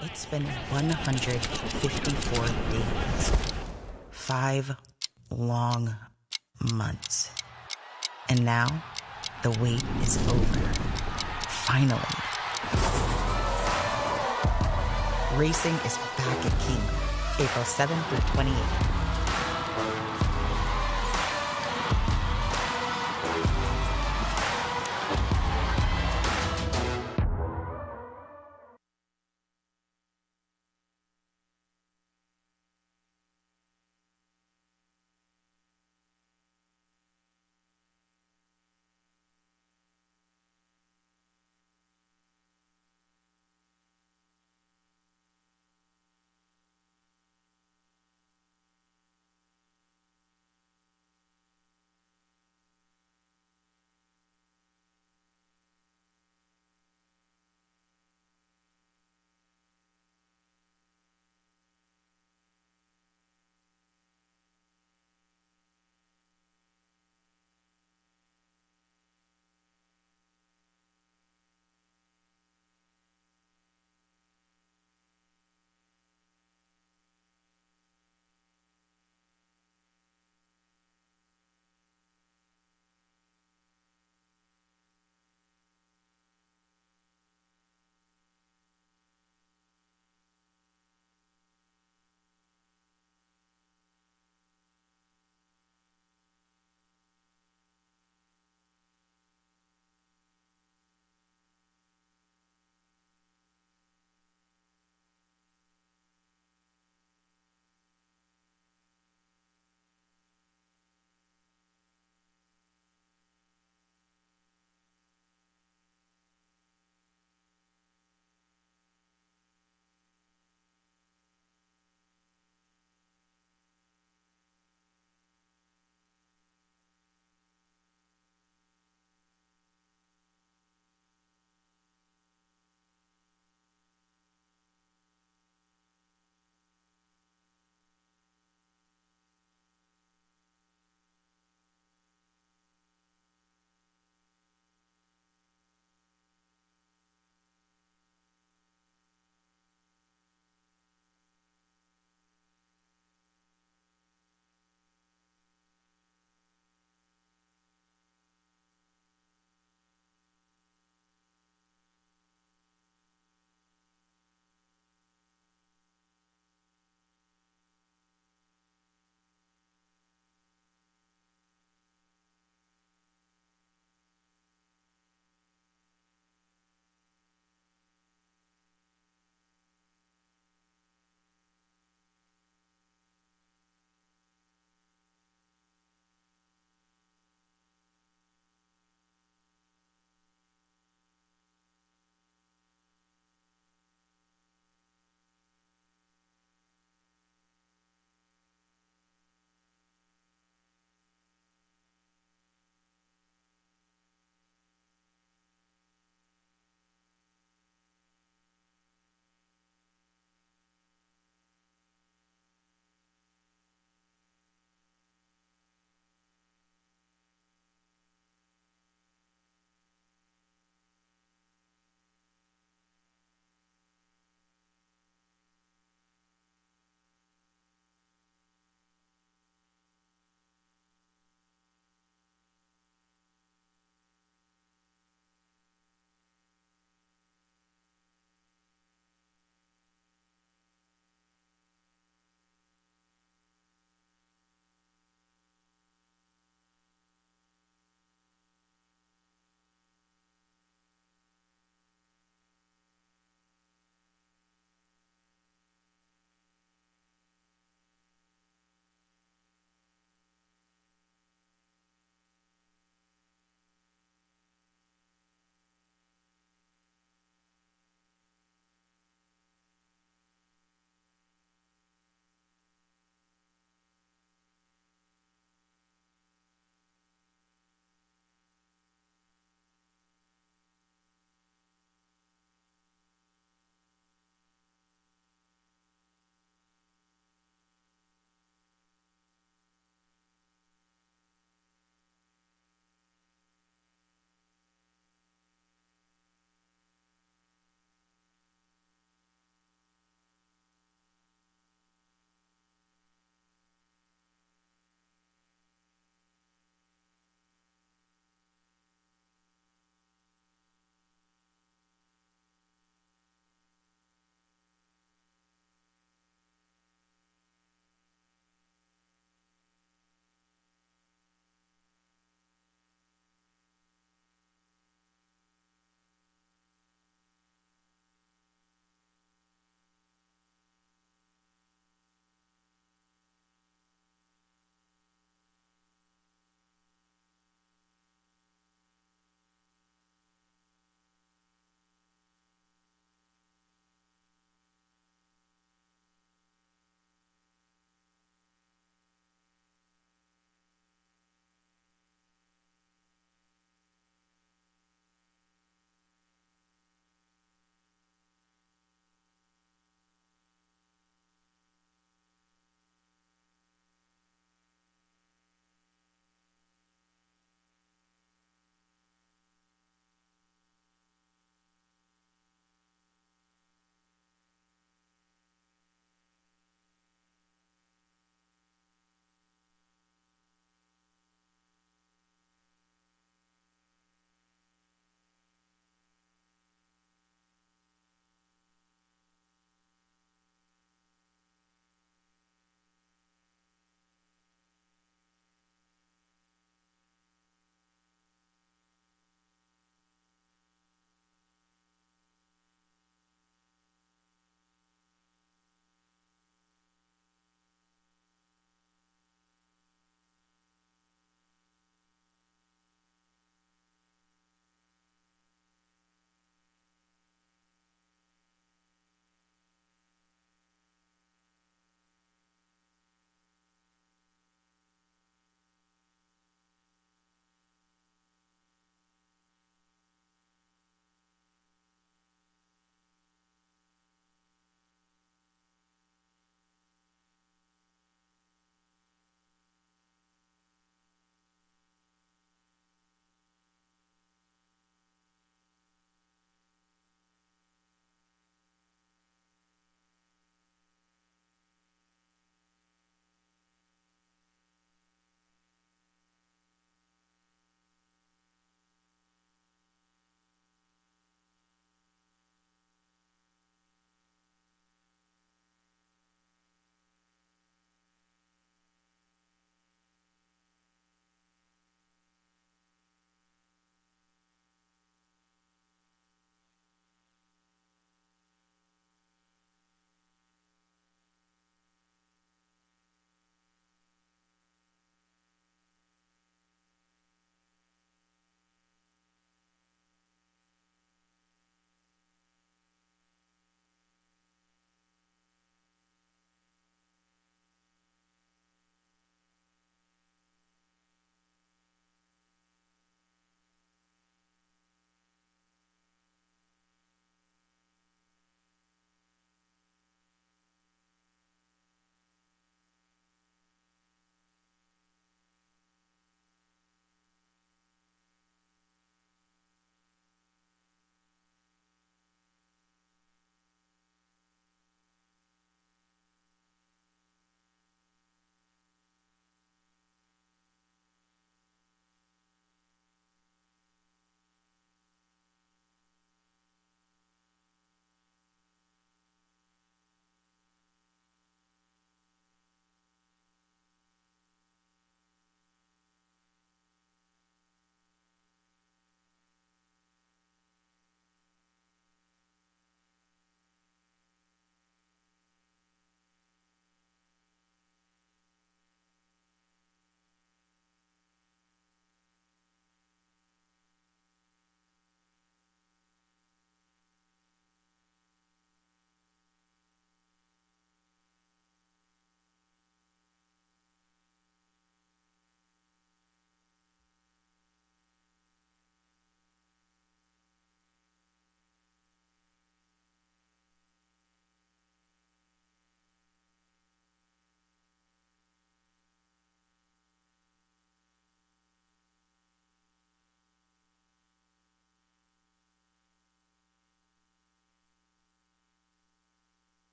It's been 154 days. 5 long months. And now, the wait is over. Finally. Racing is back at Keeneland, April 7th through 28th.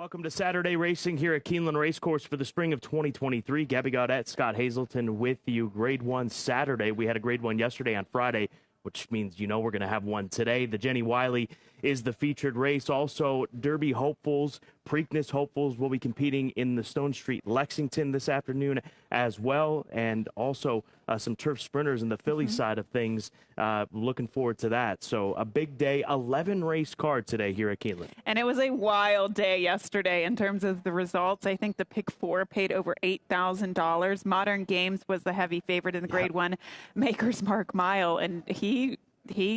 Welcome to Saturday Racing here at Keeneland Racecourse for the spring of 2023. Gabby Gaudette, Scott Hazelton with you. Grade 1 Saturday. We had a Grade 1 yesterday on Friday, which means we're going to have one today. The Jenny Wiley is the featured race. Also, Derby hopefuls, Preakness hopefuls will be competing in the Stone Street Lexington this afternoon as well. And also some turf sprinters in the Philly side of things. Looking forward to that. So a big day, 11 race card today here at Keeneland. And it was a wild day yesterday in terms of the results. I think the pick 4 paid over $8,000. Modern Games was the heavy favorite in the Grade 1 Maker's Mark Mile, and he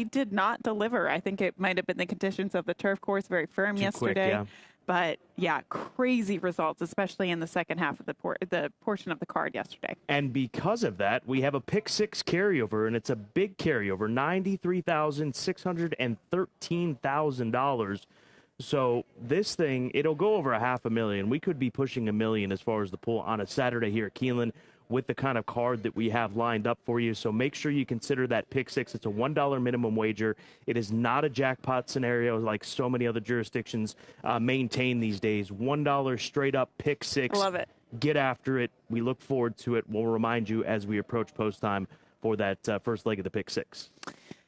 did not deliver. I think it might have been the conditions of the turf course, very firm yesterday. Quick, yeah. But, yeah, crazy results, especially in the second half of the portion of the card yesterday. And because of that, we have a pick 6 carryover, and it's a big carryover, $93,613,000. So this thing, it'll go over $500,000. We could be pushing $1 million as far as the pool on a Saturday here at Keeneland with the kind of card that we have lined up for you. So make sure you consider that pick 6. It's a $1 minimum wager. It is not a jackpot scenario like so many other jurisdictions maintain these days. $1 straight up pick 6. Love it. Get after it. We look forward to it. We'll remind you as we approach post time for that first leg of the pick 6.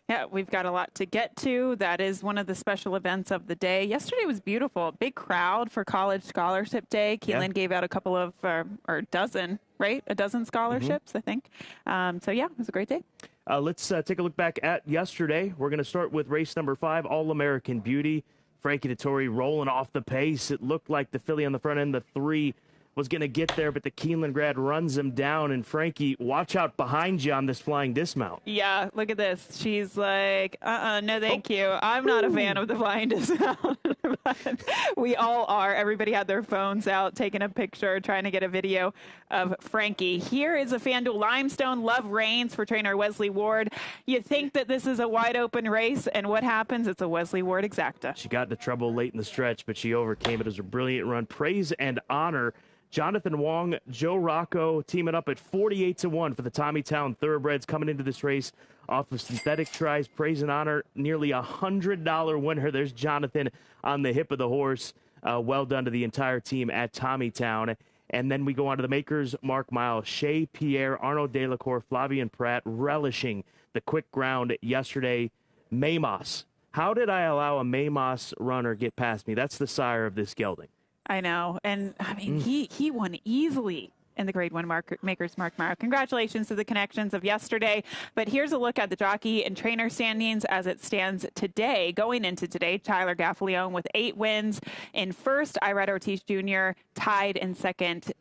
Yeah, we've got a lot to get to. That is one of the special events of the day. Yesterday was beautiful. Big crowd for College Scholarship Day. Keeneland gave out a couple of, or a dozen, right? A dozen scholarships, I think. So, yeah, it was a great day. Let's take a look back at yesterday. We're going to start with race number 5, All-American Beauty. Frankie Dettori rolling off the pace. It looked like the filly on the front end, the 3, was going to get there, but the Keeneland grad runs him down. And Frankie, watch out behind you on this flying dismount. Yeah, look at this. She's like, no, thank you. I'm not a fan of the flying dismount. But we all are. Everybody had their phones out, taking a picture, trying to get a video of Frankie. Here is a FanDuel Limestone. Love reigns for trainer Wesley Ward. You think that this is a wide open race, and what happens? It's a Wesley Ward exacta. She got into trouble late in the stretch, but she overcame it. It was a brilliant run. Praise and honor. Jonathan Wong, Joe Rocco teaming up at 48-1 for the Tommytown Thoroughbreds coming into this race off of synthetic tries. Praise and honor, nearly $100 winner. There's Jonathan on the hip of the horse. Well done to the entire team at Tommytown. And then we go on to the Makers Mark Mile. Shea Pierre, Arnaud Delacour, Flavian Pratt relishing the quick ground yesterday. Mamos. How did I allow a Mamos runner get past me? That's the sire of this gelding. I know. And, I mean, he won easily in the Grade 1 Maker's Mark Mile. Congratulations to the connections of yesterday. But here's a look at the jockey and trainer standings as it stands today. Going into today, Tyler Gaffalione with 8 wins. In first, Irad Ortiz Jr. tied in second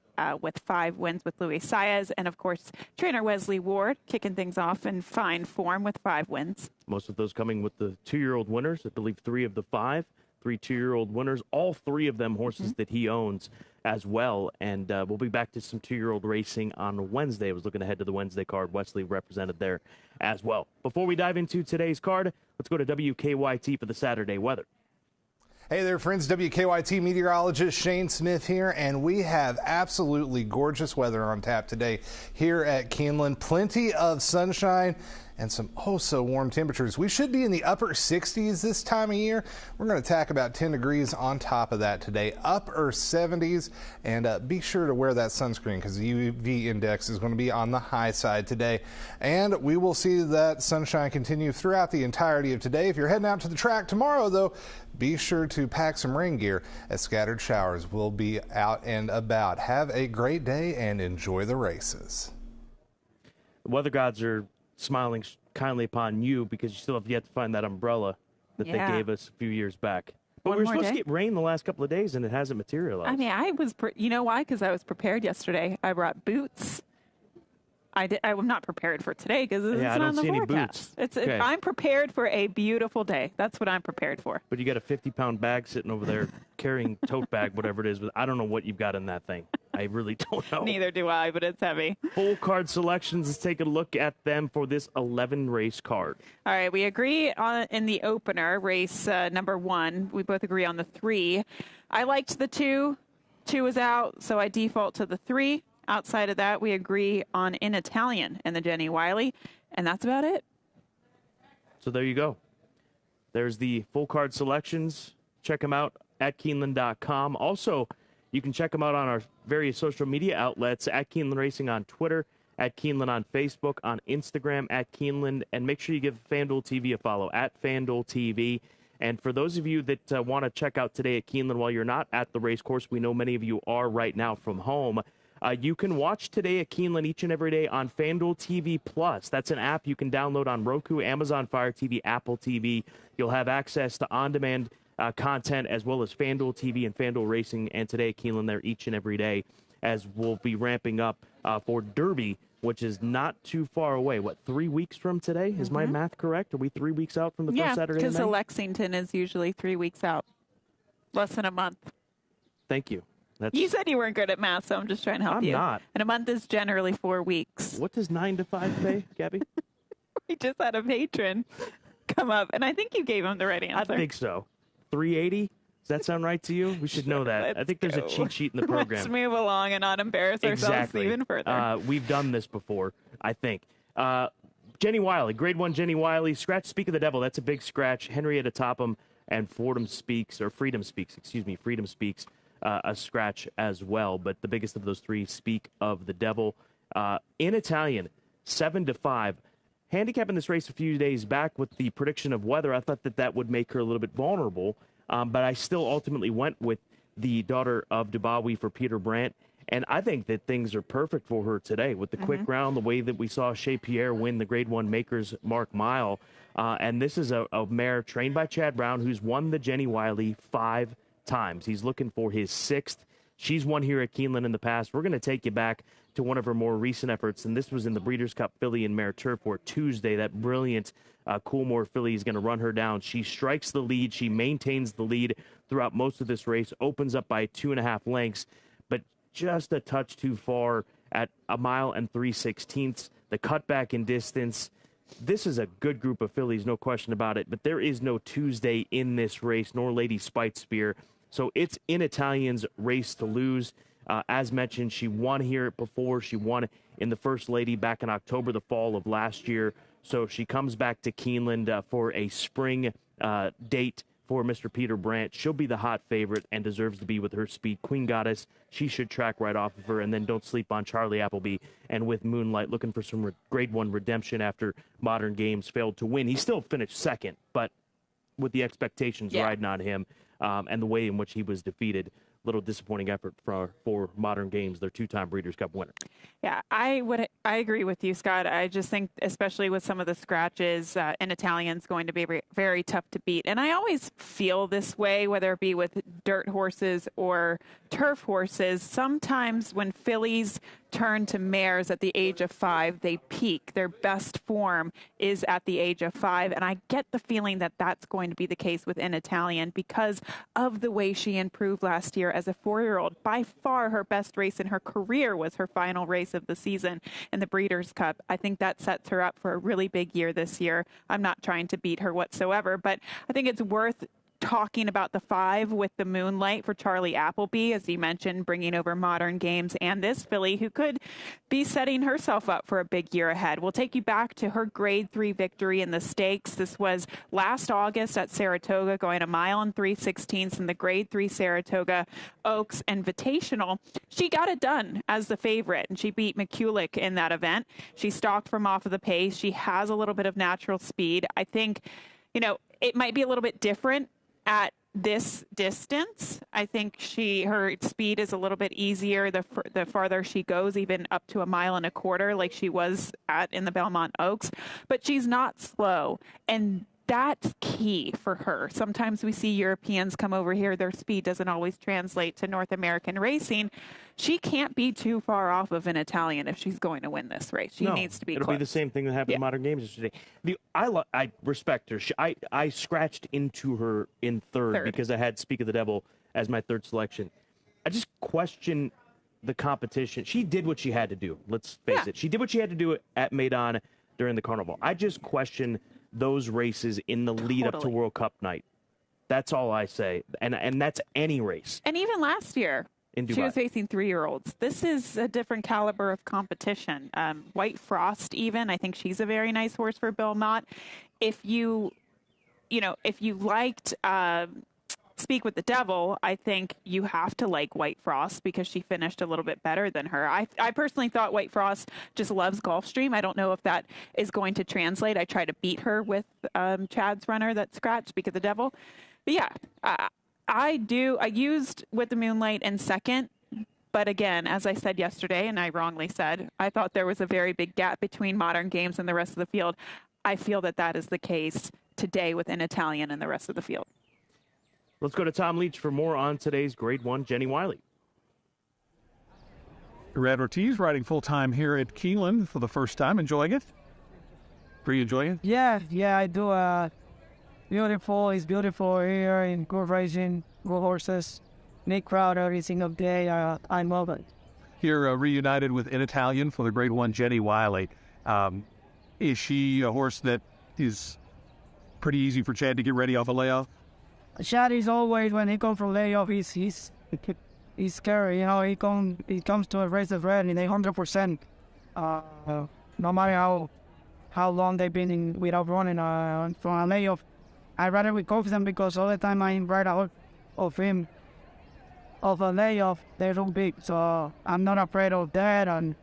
with 5 wins with Luis Saez. And, of course, trainer Wesley Ward kicking things off in fine form with 5 wins. Most of those coming with the 2-year-old winners. I believe 3 of the 5. 3 2-year-old winners, all 3 of them horses that he owns as well. And we'll be back to some 2-year-old racing on Wednesday. I was looking ahead to the Wednesday card. Wesley represented there as well. Before we dive into today's card, let's go to WKYT for the Saturday weather. Hey there, friends. WKYT meteorologist Shane Smith here, and we have absolutely gorgeous weather on tap today here at Keeneland. Plenty of sunshine and some so warm temperatures. We should be in the upper 60s this time of year. We're going to tack about 10 degrees on top of that today, upper 70s, and be sure to wear that sunscreen because the UV index is going to be on the high side today. And we will see that sunshine continue throughout the entirety of today. If you're heading out to the track tomorrow, though, be sure to pack some rain gear as scattered showers will be out and about. Have a great day and enjoy the races. The weather gods are smiling kindly upon you because you still have yet to find that umbrella that they gave us a few years back. But we were supposed to get rain the last couple of days, and it hasn't materialized. I mean, I was, you know why? Because I was prepared yesterday. I brought boots. I'm not prepared for today because it's not on the forecast. Okay. I'm prepared for a beautiful day. That's what I'm prepared for. But you got a 50-pound bag sitting over there carrying tote bag, whatever it is. I don't know what you've got in that thing. I really don't know. Neither do I, but it's heavy. Full card selections. Let's take a look at them for this 11-race card. All right, we agree on in the opener, race number 1. We both agree on the 3. I liked the 2. 2 is out, so I default to the 3. Outside of that, we agree on In Italian and the Jenny Wiley, and that's about it. So there you go. There's the full card selections. Check them out at Keeneland.com. Also, you can check them out on our various social media outlets, at Keeneland Racing on Twitter, at Keeneland on Facebook, on Instagram, at Keeneland, and make sure you give FanDuel TV a follow, at FanDuel TV. And for those of you that want to check out Today at Keeneland while you're not at the race course, we know many of you are right now from home, you can watch Today at Keeneland each and every day on FanDuel TV Plus. That's an app you can download on Roku, Amazon Fire TV, Apple TV. You'll have access to on-demand content as well as FanDuel TV and FanDuel Racing and Today at Keeneland there each and every day, as we'll be ramping up for Derby, which is not too far away. What, 3 weeks from today? Is my math correct? Are we 3 weeks out from the first Saturday in May? Yeah, because Lexington is usually 3 weeks out. Less than a month. Thank you. You said you weren't good at math, so I'm just trying to help you. I'm not. And a month is generally 4 weeks. What does 9 to 5 pay, Gabby? We just had a patron come up, and I think you gave him the right answer. I think so. 380? Does that sound right to you? We should know that. I think there's a cheat sheet in the program. Let's move along and not embarrass ourselves even further. We've done this before, I think. Jenny Wiley, grade 1 Jenny Wiley. Scratch Speak of the Devil. That's a big scratch. Henrietta Topham and Freedom Speaks, a scratch as well. But the biggest of those three, Speak of the Devil. In Italian, 7 to 5. Handicapping this race a few days back with the prediction of weather, I thought that would make her a little bit vulnerable. But I still ultimately went with the daughter of Dubawi for Peter Brandt. And I think that things are perfect for her today with the quick round, the way that we saw Shea Pierre win the Grade 1 Makers Mark Mile. And this is a mare trained by Chad Brown who's won the Jenny Wiley 5 times. He's looking for his 6th. She's won here at Keeneland in the past. We're going to take you back to one of her more recent efforts, and this was in the Breeders' Cup Filly and Mare Turf, where Tuesday that brilliant Coolmore filly is going to run her down. She strikes the lead. She maintains the lead throughout most of this race, opens up by 2.5 lengths, but just a touch too far at 1 mile and 3/16. The cutback in distance. This is a good group of fillies, no question about it, but there is no Tuesday in this race, nor Lady Spitespear. So it's in Italian's race to lose. As mentioned, she won here before. She won in the First Lady back in October, the fall of last year. So she comes back to Keeneland for a spring date for Mr. Peter Brandt. She'll be the hot favorite and deserves to be with her speed. Queen Goddess, she should track right off of her. And then don't sleep on Charlie Appleby. And with Moonlight, looking for some Grade 1 redemption after Modern Games failed to win. He still finished second, but with the expectations riding on him and the way in which he was defeated, little disappointing effort for Modern Games, their 2-time Breeders' Cup winner. Yeah, I agree with you, Scott. I just think, especially with some of the scratches, an Italian's going to be very tough to beat. And I always feel this way, whether it be with dirt horses or turf horses. Sometimes when fillies turn to mares at the age of 5, they peak. Their best form is at the age of 5. And I get the feeling that that's going to be the case with an Italian because of the way she improved last year as a 4-year-old. By far her best race in her career was her final race of the season in the Breeders' Cup. I think that sets her up for a really big year this year. I'm not trying to beat her whatsoever, but I think it's worth talking about the 5 with the Moonlight for Charlie Appleby, as you mentioned, bringing over Modern Games and this filly who could be setting herself up for a big year ahead. We'll take you back to her Grade 3 victory in the stakes. This was last August at Saratoga, going 1 mile and 3/16 in the Grade 3 Saratoga Oaks Invitational. She got it done as the favorite, and she beat McCulloch in that event. She stalked from off of the pace. She has a little bit of natural speed. I think, it might be a little bit different at this distance. I think her speed is a little bit easier the farther she goes, even up to 1.25 miles like she was in the Belmont Oaks. But she's not slow, and that's key for her. Sometimes we see Europeans come over here, their speed doesn't always translate to North American racing. She can't be too far off of an Italian if she's going to win this race. She needs to be It'll close. be the same thing that happened in Modern Games yesterday. I respect her. I scratched into her in third because I had Speak of the Devil as my 3rd selection. I just question the competition. She did what she had to do. Let's face it. She did what she had to do at Maidan during the Carnival. I just question those races in the lead up to World Cup night. That's all I say. And that's any race. And even last year, in Dubai, she was facing 3-year-olds. This is a different caliber of competition. White Frost, even, I think she's a very nice horse for Bill Mott. If you liked speak with the devil, I think you have to like White Frost because she finished a little bit better than her. I personally thought White Frost just loves Gulfstream. I don't know if that is going to translate. I try to beat her with Chad's runner that scratched, Speak of the Devil. But yeah, I used With the Moonlight in second. But again, as I said yesterday, and I wrongly said, I thought there was a very big gap between Modern Games and the rest of the field. I feel that that is the case today with an Italian and the rest of the field. Let's go to Tom Leach for more on today's Grade 1 Jenny Wiley. Red Ortiz riding full-time here at Keeneland for the first time. Enjoying it? Are you enjoying it? Yeah, I do. It's beautiful here in good racing, good horses. Nick crowd every single day. I love it. Here reunited with an Italian for the Grade 1 Jenny Wiley. Is she a horse that is pretty easy for Chad to get ready off a layoff? Chad is always, when he comes from layoff, he's scary. You know, he comes to a race of red and they 100%. No matter how long they've been without running from a layoff, I rather we coach them because all the time I'm right out of him. Of a layoff, they're so big, so I'm not afraid of that, and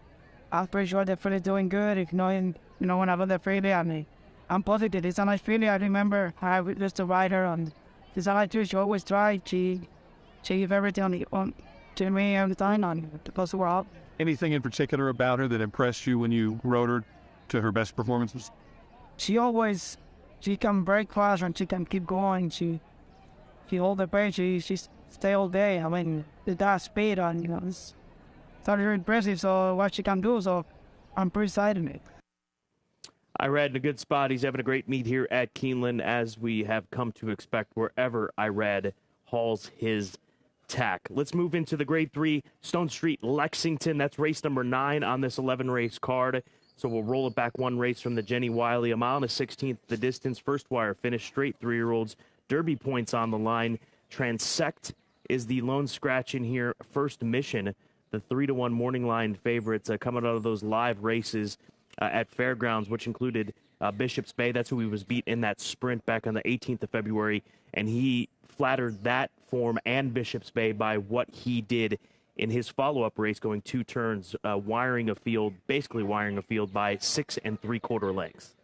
I'm pretty sure the filly's doing good. If when I won the filly, I'm positive. It's a nice filly. I remember I used to ride her, and she's a nice filly. She always tried. She gave everything to me every time, and to close her out. Anything in particular about her that impressed you when you rode her to her best performances? She can break fast, and she can keep going. She hold the pace. She stay all day. I mean, that speed, and it's very impressive. So what she can do, so I'm pretty excited in it. Irad in a good spot. He's having a great meet here at Keeneland, as we have come to expect wherever Irad hauls his tack. Let's move into the Grade 3 Stone Street Lexington. That's race number 9 on this 11-race card. So we'll roll it back one race from the Jenny Wiley. 1.16 the distance. First wire finish. Straight 3-year-olds. Derby points on the line. Transect is the lone scratch in here. First Mission, the 3-1 morning line favorites coming out of those live races at Fairgrounds, which included Bishop's Bay. That's who he was beat in that sprint back on the 18th of February, and he flattered that form and Bishop's Bay by what he did in his follow-up race, going 2 turns, basically wiring a field by 6 3/4 lengths.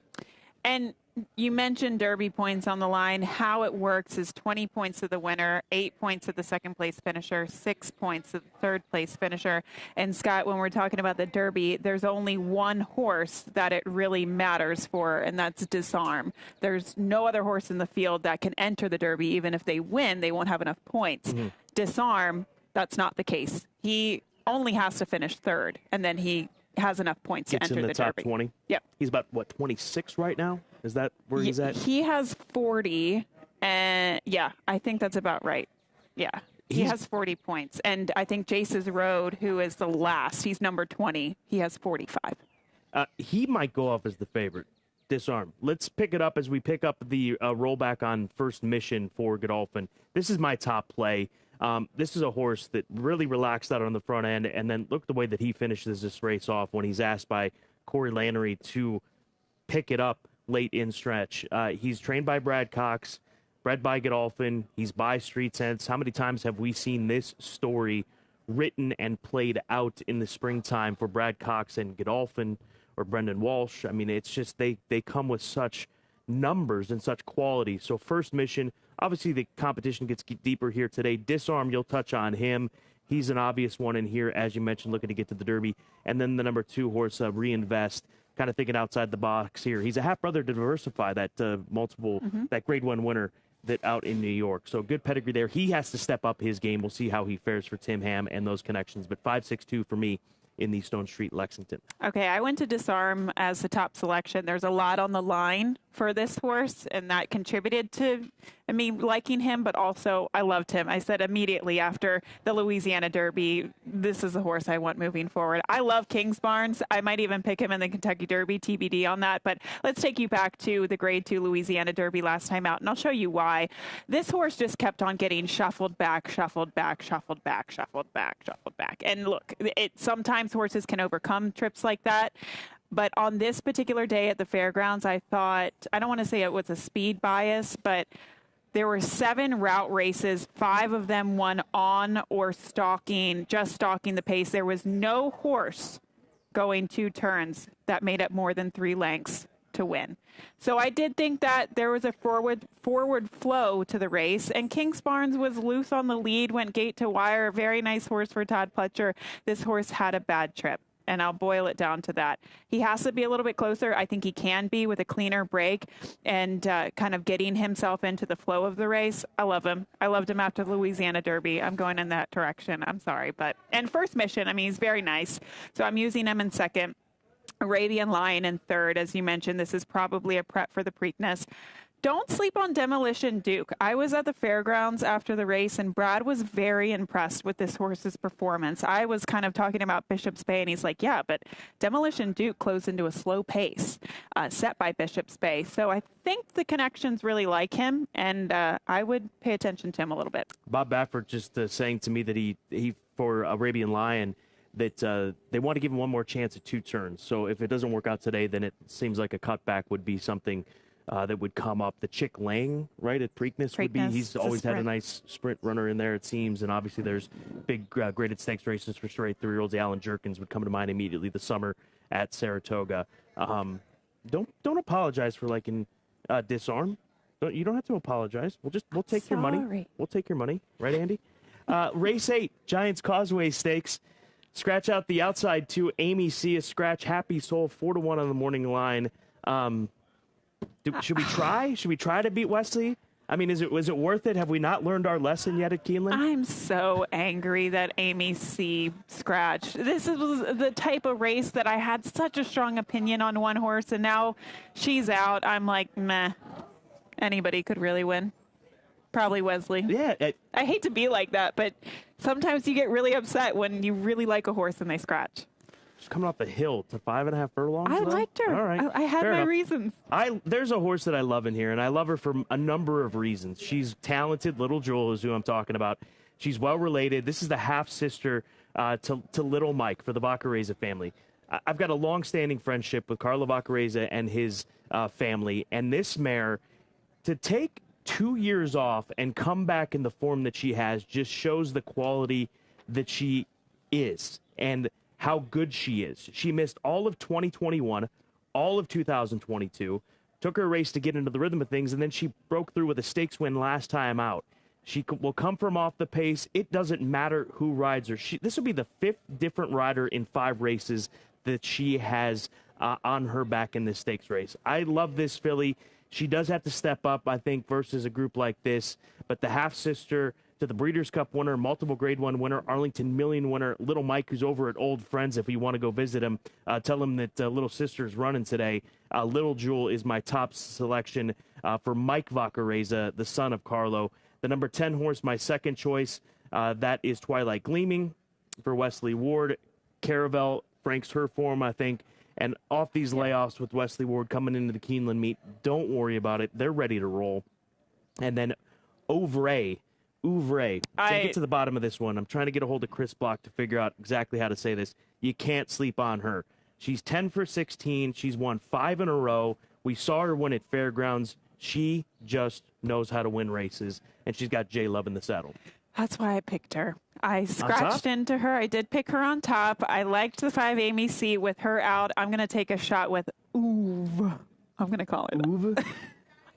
And you mentioned Derby points on the line. How it works is 20 points to the winner, 8 points to the second-place finisher, 6 points to the third-place finisher. And, Scott, when we're talking about the Derby, there's only one horse that it really matters for, and that's Disarm. There's no other horse in the field that can enter the Derby. Even if they win, they won't have enough points. Mm-hmm. Disarm, that's not the case. He only has to finish third, and then he has enough points to enter the Derby. Gets in the top 20? Yep. He's about, 26 right now? Is that where he's at? He has 40, and yeah, I think that's about right. Yeah, he has 40 points. And I think Jace's Road, who is the last, he's number 20. He has 45. He might go off as the favorite. Disarm. Let's pick it up as we pick up the rollback on First Mission for Godolphin. This is my top play. This is a horse that really relaxed out on the front end, and then look the way that he finishes this race off when he's asked by Corey Lannery to pick it up late in stretch. He's trained by Brad Cox, bred by Godolphin. He's by Street Sense. How many times have we seen this story written and played out in the springtime for Brad Cox and Godolphin or Brendan Walsh? I mean, it's just they come with such numbers and such quality. So First Mission, obviously the competition gets deeper here today. Disarm, you'll touch on him. He's an obvious one in here, as you mentioned, looking to get to the Derby. And then the number 2 horse, Reinvest, kind of thinking outside the box here. He's a half-brother to Diversify, that that Grade 1 winner that out in New York. So good pedigree there. He has to step up his game. We'll see how he fares for Tim Ham and those connections. But 5-6-2 for me in the Stone Street Lexington. Okay, I went to Disarm as the top selection. There's a lot on the line for this horse, and that contributed to me liking him, but also I loved him. I said immediately after the Louisiana Derby, this is the horse I want moving forward. I love Kings Barnes. I might even pick him in the Kentucky Derby, TBD on that, but let's take you back to the Grade 2 Louisiana Derby last time out, and I'll show you why. This horse just kept on getting shuffled back, shuffled back, shuffled back, shuffled back, shuffled back. And look, sometimes horses can overcome trips like that. But on this particular day at the fairgrounds, I thought, I don't want to say it was a speed bias, but There were 7 route races. 5 of them won on or stalking, just stalking the pace. There was no horse going 2 turns that made up more than 3 lengths to win. So I did think that there was a forward flow to the race, and King's Barnes was loose on the lead, went gate to wire. Very nice horse for Todd Pletcher. This horse had a bad trip, and I'll boil it down to that. He has to be a little bit closer. I think he can be with a cleaner break and kind of getting himself into the flow of the race. I love him. I loved him after the Louisiana Derby. I'm going in that direction. I'm sorry. And First Mission, I mean, he's very nice. So I'm using him in second. Arabian Lion in third. As you mentioned, this is probably a prep for the Preakness. Don't sleep on Demolition Duke. I was at the fairgrounds after the race, and Brad was very impressed with this horse's performance. I was kind of talking about Bishop's Bay, and he's like, yeah, but Demolition Duke closed into a slow pace set by Bishop's Bay. So I think the connections really like him, and I would pay attention to him a little bit. Bob Baffert just saying to me that he for Arabian Lion, that they want to give him one more chance at 2 turns. So if it doesn't work out today, then it seems like a cutback would be something that would come up. The Chick Lang, right, at Preakness would be. He's always had a nice sprint runner in there, it seems. And obviously there's big graded stakes races for straight 3-year-olds. Alan Jerkins would come to mind immediately this summer at Saratoga. Don't apologize for liking Disarm. You don't have to apologize. We'll take your money. We'll take your money. Right, Andy? Race 8, Giants Causeway Stakes. Scratch out the outside 2. Amy C. is scratch. Happy Soul 4-1 on the morning line. Should we try? Should we try to beat Wesley? I mean, was it worth it? Have we not learned our lesson yet at Keeneland? I'm so angry that Amy C. scratched. This was the type of race that I had such a strong opinion on one horse, and now she's out. I'm like, meh. Anybody could really win. Probably Wesley. Yeah. I hate to be like that, but sometimes you get really upset when you really like a horse and they scratch. She's coming off the hill to 5.5 furlongs. I liked her. All right. I had Fair my enough. reasons. There's a horse that I love in here, and I love her for a number of reasons. She's talented. Little Jewel is who I'm talking about. She's well related. This is the half sister to Little Mike for the Vaccarezza family. I've got a long-standing friendship with Carlo Vaccarezza and his family, and this mare, to take 2 years off and come back in the form that she has just shows the quality that she is and how good she is. She missed all of 2021, all of 2022, took her a race to get into the rhythm of things, and then she broke through with a stakes win last time out. She will come from off the pace. It doesn't matter who rides her. This will be the 5th different rider in 5 races that she has on her back in this stakes race. I love this filly. She does have to step up, I think, versus a group like this. But the half-sister to the Breeders' Cup winner, multiple Grade 1 winner, Arlington Million winner, Little Mike, who's over at Old Friends. If you want to go visit him, tell him that Little Sister's running today. Little Jewel is my top selection for Mike Vaccarezza, the son of Carlo. The number 10 horse, my second choice, that is Twilight Gleaming for Wesley Ward. Caravel franks her form, I think. And off these layoffs with Wesley Ward coming into the Keeneland meet, don't worry about it. They're ready to roll. And then Ouvray. To get to the bottom of this one, I'm trying to get a hold of Chris Block to figure out exactly how to say this. You can't sleep on her. She's 10 for 16. She's won 5 in a row. We saw her win at Fairgrounds. She just knows how to win races, and she's got Jay Love in the saddle. That's why I picked her. I scratched into her. I did pick her on top. I liked the 5 Amy C. With her out, I'm going to take a shot with Ouv. I'm going to call it. Ouv?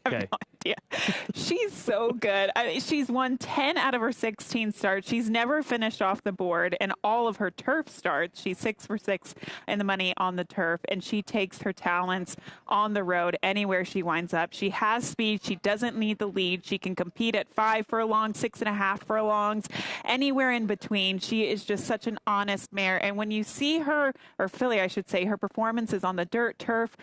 I have no idea. She's so good. She's won 10 out of her 16 starts. She's never finished off the board. And all of her turf starts, she's 6 for 6 in the money on the turf. And she takes her talents on the road anywhere she winds up. She has speed. She doesn't need the lead. She can compete at 5 furlongs, 6.5 furlongs, anywhere in between. She is just such an honest mare. And when you see her, or filly, I should say, her performances on the dirt turf,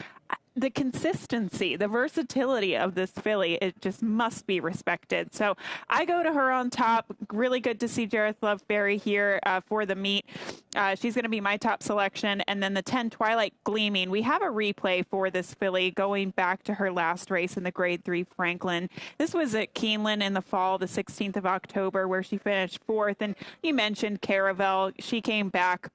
the consistency, the versatility of this filly, it just must be respected. So I go to her on top. Really good to see Jareth Loveberry here for the meet. She's going to be my top selection. And then the 10 Twilight Gleaming. We have a replay for this filly going back to her last race in the Grade 3 Franklin. This was at Keeneland in the fall, the 16th of October, where she finished 4th. And you mentioned Caravel. She came back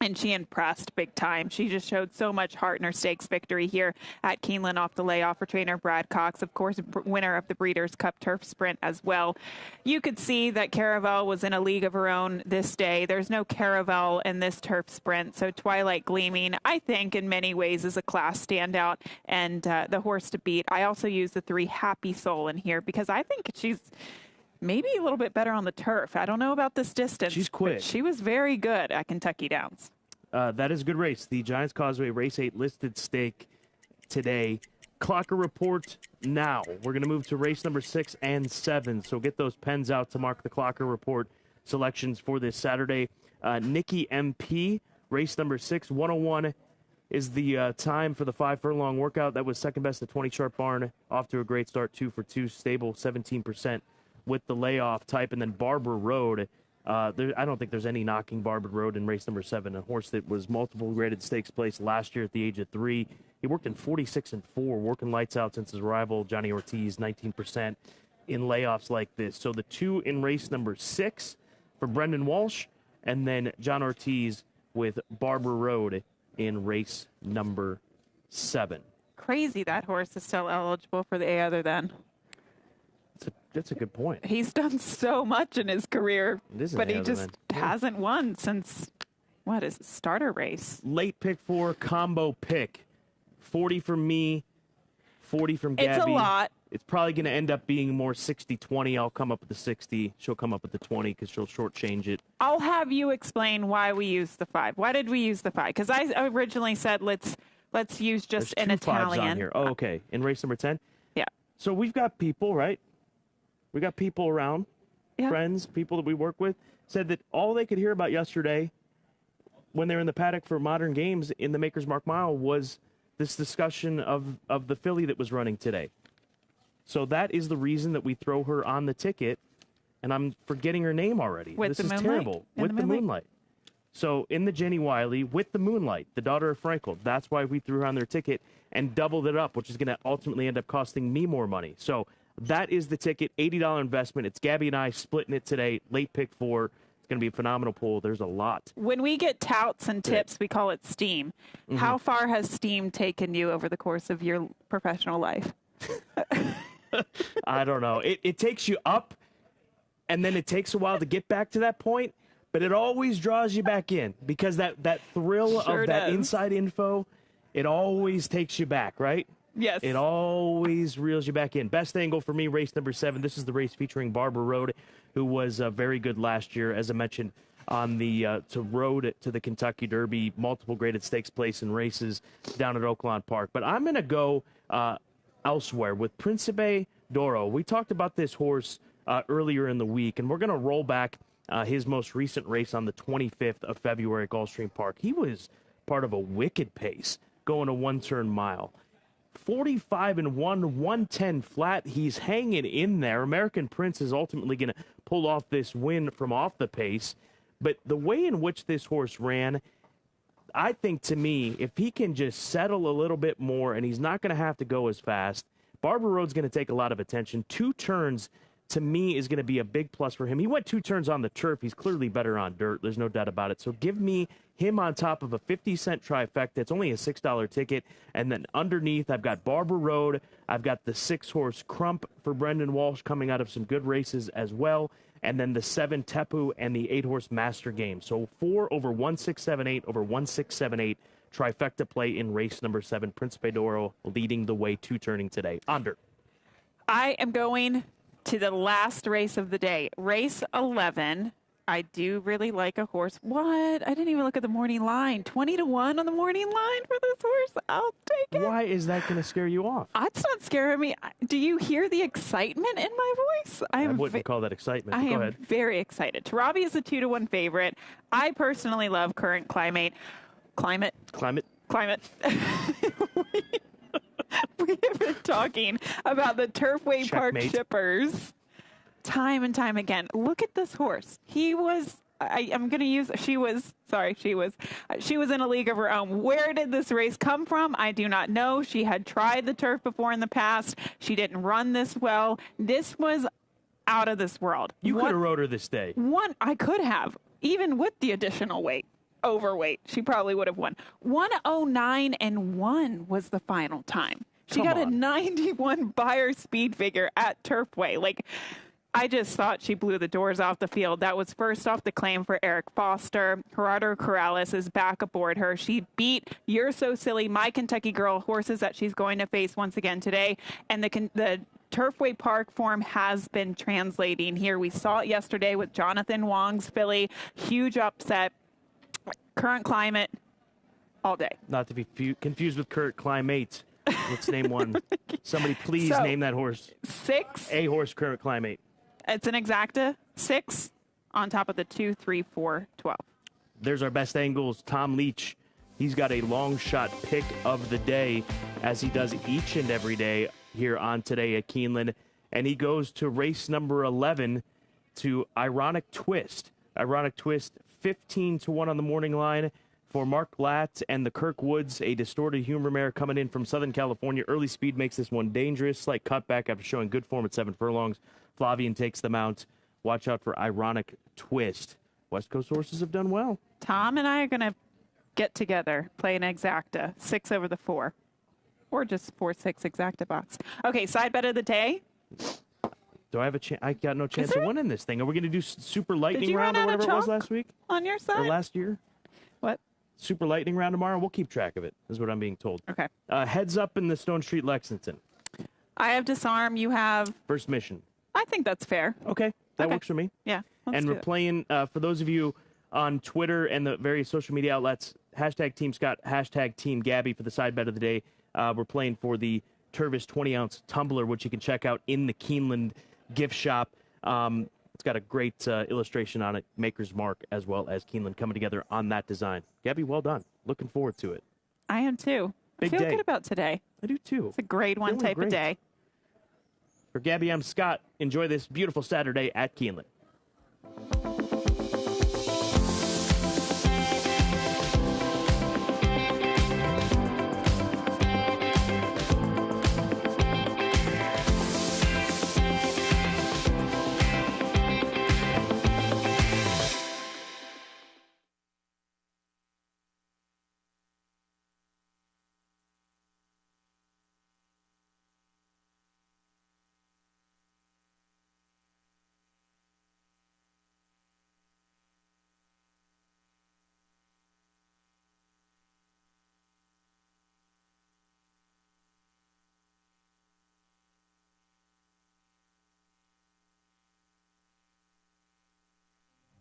And she impressed big time. She just showed so much heart in her stakes victory here at Keeneland off the layoff for trainer Brad Cox, of course, winner of the Breeders' Cup Turf Sprint as well. You could see that Caravel was in a league of her own this day. There's no Caravel in this Turf Sprint, so Twilight Gleaming, I think, in many ways is a class standout and the horse to beat. I also use the 3 Happy Soul in here because I think she's maybe a little bit better on the turf. I don't know about this distance. She's quick. She was very good at Kentucky Downs. That is a good race. The Giants Causeway Race 8 listed stake today. Clocker report now. We're going to move to race number 6 and 7. So get those pens out to mark the Clocker report selections for this Saturday. Nikki MP, race number 6, 101 is the time for the 5 furlong workout. That was second best at 20 Sharp Barn. Off to a great start, 2 for 2, stable, 17% with the layoff type. And then Barber Road. I don't think there's any knocking Barber Road in race number 7, a horse that was multiple graded stakes place last year at the age of 3. He worked in 46 and 4, working lights out since his rival, Johnny Ortiz, 19% in layoffs like this. So the 2 in race number 6 for Brendan Walsh, and then John Ortiz with Barber Road in race number 7. Crazy that horse is still eligible for the A other than. That's a good point. He's done so much in his career, but he just than. hasn't won since, what is it, starter race? Late pick 4, combo pick. 40 from me, 40 from Gabby. It's a lot. It's probably going to end up being more 60-20. I'll come up with the 60. She'll come up with the 20 because she'll shortchange it. I'll have you explain why we used the 5. Why did we use the 5? Because I originally said let's use just There's an 2 5s Italian. on here. Oh, okay. In race number 10? Yeah. So we've got people, right? We got people around, Yeah. friends, people that we work with, said that all they could hear about yesterday when they were in the paddock for Modern Games in the Maker's Mark Mile was this discussion of the filly that was running today. So that is the reason that we throw her on the ticket, and I'm forgetting her name already. With this the is Moonlight? terrible. In With the the Moonlight? Moonlight. So in the Jenny Wiley, with the Moonlight, the daughter of Frankel. That's why we threw her on their ticket and doubled it up, which is going to ultimately end up costing me more money. So that is the ticket, $80 investment. It's Gabby and I splitting it today, late pick 4. It's going to be a phenomenal pool. There's a lot. When we get touts and tips, we call it steam. Mm-hmm. How far has steam taken you over the course of your professional life? I don't know. It takes you up, and then it takes a while to get back to that point, but it always draws you back in because that thrill Sure of that does. inside info, it always takes you back, right? Yes. It always reels you back in. Best angle for me, race number 7. This is the race featuring Barber Road, who was very good last year, as I mentioned, on the road to the Kentucky Derby, multiple graded stakes place and races down at Oaklawn Park. But I'm going to go elsewhere with Principe d'Oro. We talked about this horse earlier in the week, and we're going to roll back his most recent race on the 25th of February at Gulfstream Park. He was part of a wicked pace going a one-turn mile. 45-1, 110 flat. He's hanging in there. American Prince is ultimately going to pull off this win from off the pace. But the way in which this horse ran, I think, to me, if he can just settle a little bit more and he's not going to have to go as fast, Barber Road's going to take a lot of attention. 2 turns, to me, is going to be a big plus for him. He went 2 turns on the turf. He's clearly better on dirt. There's no doubt about it. So give me him on top of a 50-cent trifecta. It's only a $6 ticket. And then underneath, I've got Barber Road. I've got the 6-horse Crump for Brendan Walsh coming out of some good races as well. And then the 7 Tepu and the 8-horse Master Game. So 4 over 1678 over 1678 trifecta play in race number 7. Principe d'Oro leading the way 2 turning today. Under. I am going to the last race of the day, race 11. I do really like a horse. What? I didn't even look at the morning line. 20-1 on the morning line for this horse. I'll take it. Why is that going to scare you off? It's not scaring me. Do you hear the excitement in my voice? I wouldn't call that excitement. I Go am ahead. very excited. Tarabi is a 2-1 favorite. I personally love Current Climate. Climate. We have been talking about the Turfway Park Checkmate. shippers time and time again. Look at this horse. She was in a league of her own. Where did this race come from? I do not know. She had tried the turf before in the past. She didn't run this well. This was out of this world. You could have rode her this day. I could have, even with the additional weight. overweight, she probably would have won. 109.1 was the final time. She got a 91 Beyer speed figure at Turfway. Like, I just thought she blew the doors off the field. That was first off the claim for Eric Foster. Gerardo Corrales is back aboard her. She beat You're So Silly, My Kentucky Girl, horses that she's going to face once again today. And the Turfway Park form has been translating here. We saw it yesterday with Jonathan Wong's filly. Huge upset. Current climate all day. Not to be confused with current climate. Let's name one. Somebody please name that horse. 6. A horse, current climate. It's an exacta 6 on top of the 2, 3, 4, 12. There's our best angles. Tom Leach. He's got a long shot pick of the day, as he does each and every day here on Today at Keeneland. And he goes to race number 11 to Ironic Twist. Ironic Twist, 15-1 on the morning line for Mark Glatt and the Kirk Woods, a distorted humor mare coming in from Southern California. Early speed makes this one dangerous. Slight cutback after showing good form at 7 furlongs. Flavian takes them out. Watch out for Ironic Twist. West Coast horses have done well. Tom and I are going to get together, play an exacta, 6 over the 4. Or just 4-6 exacta box. Okay, side bet of the day. Do I have a chance? I got no chance of winning this thing. Are we going to do Super Lightning Round or whatever it was last week? On your side? Or last year? What? Super Lightning Round tomorrow? We'll keep track of it, is what I'm being told. Okay. Heads up in the Stone Street Lexington. I have Disarm. You have? First Mission. I think that's fair. Okay. That works for me. Yeah. And we're playing, for those of you on Twitter and the various social media outlets, hashtag Team Scott, hashtag Team Gabby for the side bet of the day. We're playing for the Tervis 20-ounce tumbler, which you can check out in the Keeneland gift shop. It's got a great illustration on it, Maker's Mark, as well as Keeneland coming together on that design. Gabby, well done. Looking forward to it. I am too. Big I feel day. good about today. I do too. It's a grade 1 type of day. For Gabby, I'm Scott. Enjoy this beautiful Saturday at Keeneland.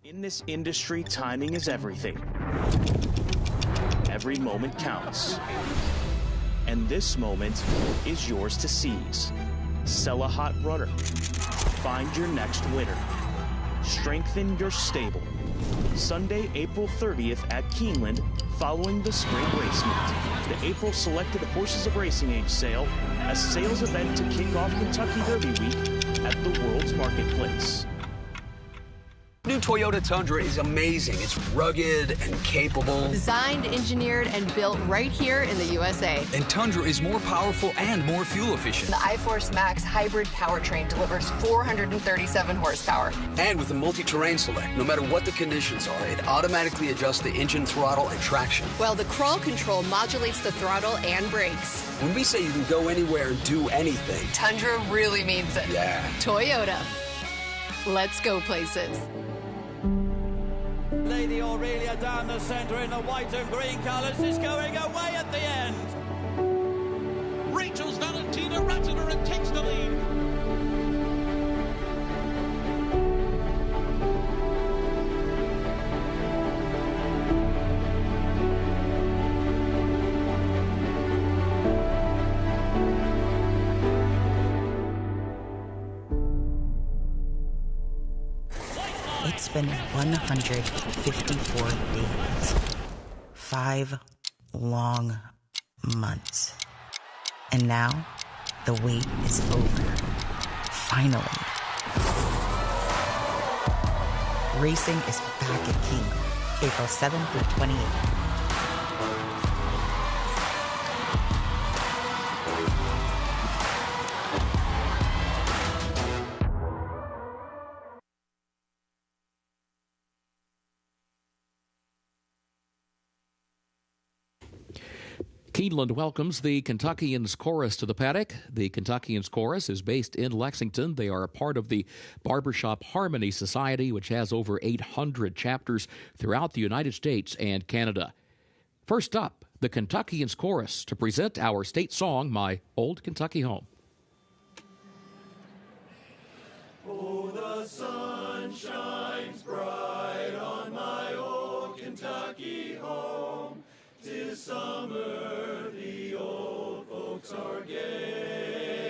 In this industry, timing is everything. Every moment counts. And this moment is yours to seize. Sell a hot runner. Find your next winner. Strengthen your stable. Sunday, April 30th at Keeneland, following the spring race meet. The April Selected Horses of Racing Age sale, a sales event to kick off Kentucky Derby week at the World's Marketplace. New Toyota Tundra is amazing. It's rugged and capable. Designed, engineered, and built right here in the USA. And Tundra is more powerful and more fuel efficient. The iForce Max hybrid powertrain delivers 437 horsepower. And with the multi-terrain select, no matter what the conditions are, it automatically adjusts the engine throttle and traction. While the crawl control modulates the throttle and brakes. When we say you can go anywhere and do anything, Tundra really means it. Yeah. Toyota. Let's go places. Lady Aurelia down the centre in the white and green colours is going away at the end. Rachel's Valentina Ratner and takes the lead. It's been 154 days, 5 long months. And now, the wait is over. Finally. Racing is back at Keeneland, April 7th through 28th. Keeneland welcomes the Kentuckians Chorus to the Paddock. The Kentuckians Chorus is based in Lexington. They are a part of the Barbershop Harmony Society, which has over 800 chapters throughout the United States and Canada. First up, the Kentuckians Chorus to present our state song, My Old Kentucky Home. Oh, the sun shines bright on my old Kentucky home. 'Tis summer, the old folks are gay.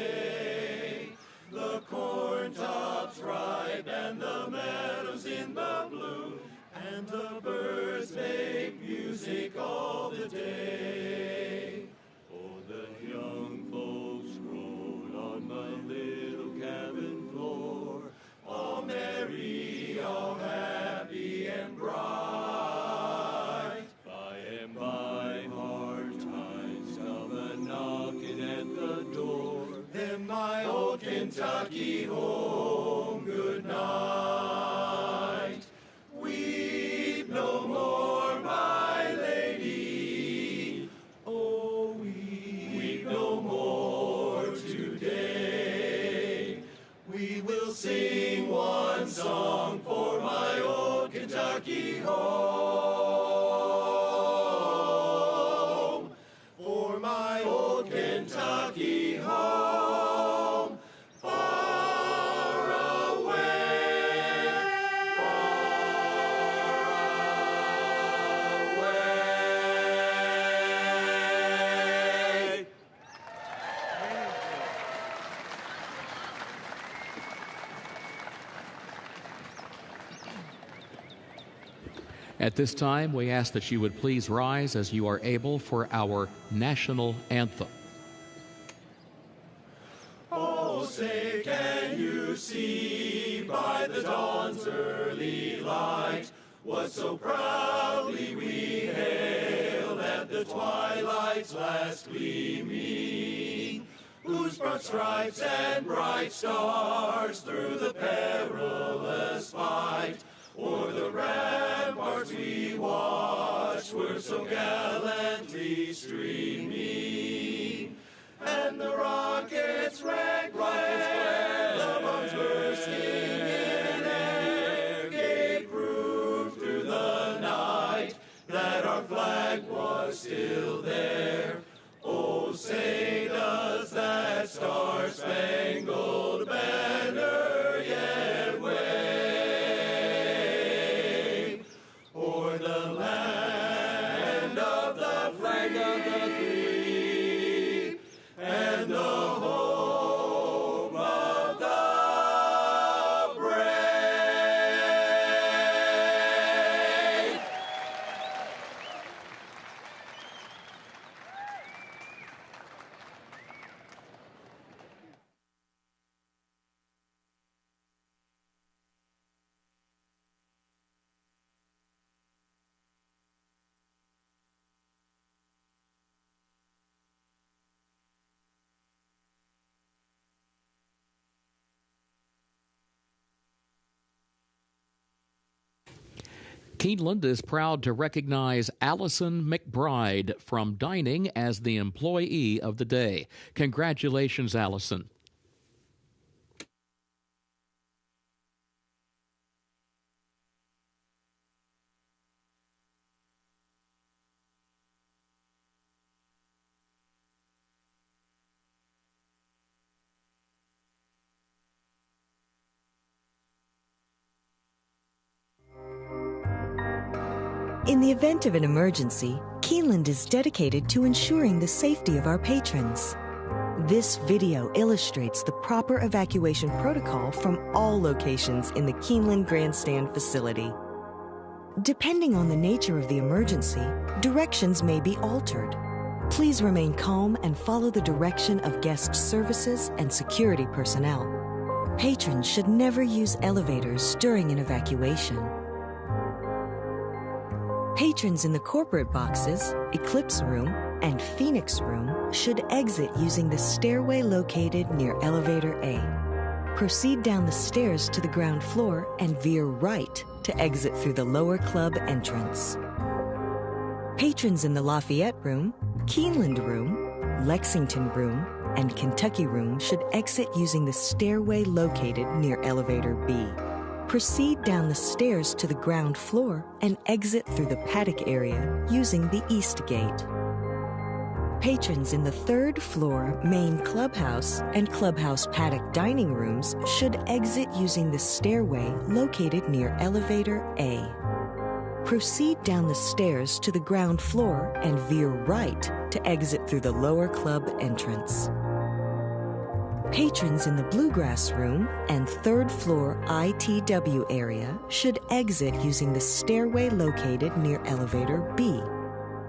The corn tops ripe and the meadows in the blue, and the birds make music all the day. Oh, the young folks roll on my little cabin floor, all merry, all happy and bright. By and by, hard times come a-knocking at the door. Then my old Kentucky home, good night. Weep no more, my lady. Oh, weep no more today. We will sing one song for my old Kentucky home. For my old Kentucky home. Far away, far away. At this time, we ask that you would please rise as you are able for our national anthem. Oh, say, can you see by the dawn's early light what so proudly we hailed at the twilight's last gleaming, whose broad stripes and bright stars through the perilous fight o'er the ramparts we watched were so gallantly streaming, and the rockets red glare, the bombs bursting in air, gave proof through the night that our flag was still there. Oh, say does that star-spangled banner yet wave o'er the land of the free and the home of the brave? Keeneland is proud to recognize Allison McBride from dining as the Employee of the Day. Congratulations, Allison. In the event of an emergency, Keeneland is dedicated to ensuring the safety of our patrons. This video illustrates the proper evacuation protocol from all locations in the Keeneland Grandstand facility. Depending on the nature of the emergency, directions may be altered. Please remain calm and follow the direction of guest services and security personnel. Patrons should never use elevators during an evacuation. Patrons in the corporate boxes, Eclipse Room, and Phoenix Room should exit using the stairway located near Elevator A. Proceed down the stairs to the ground floor and veer right to exit through the lower club entrance. Patrons in the Lafayette Room, Keeneland Room, Lexington Room, and Kentucky Room should exit using the stairway located near elevator B. Proceed down the stairs to the ground floor and exit through the Paddock area using the East Gate. Patrons in the third floor main clubhouse and clubhouse Paddock dining rooms should exit using the stairway located near elevator A. Proceed down the stairs to the ground floor and veer right to exit through the lower club entrance. Patrons in the Bluegrass Room and third floor ITW area should exit using the stairway located near elevator B.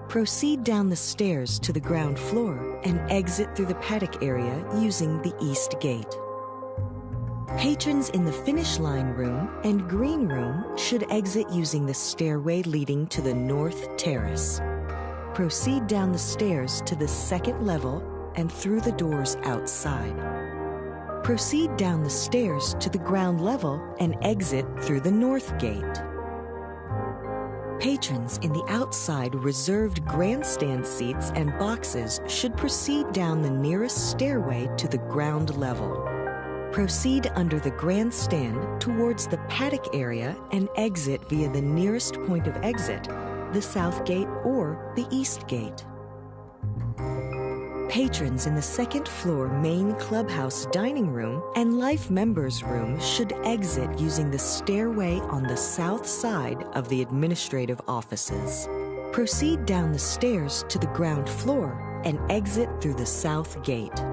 Proceed down the stairs to the ground floor and exit through the Paddock area using the East Gate. Patrons in the Finish Line Room and Green Room should exit using the stairway leading to the North Terrace. Proceed down the stairs to the second level and through the doors outside. Proceed down the stairs to the ground level and exit through the North Gate. Patrons in the outside reserved grandstand seats and boxes should proceed down the nearest stairway to the ground level. Proceed under the grandstand towards the Paddock area and exit via the nearest point of exit, the South Gate or the East Gate. Patrons in the second floor main clubhouse dining room and life members room should exit using the stairway on the south side of the administrative offices. Proceed down the stairs to the ground floor and exit through the South Gate.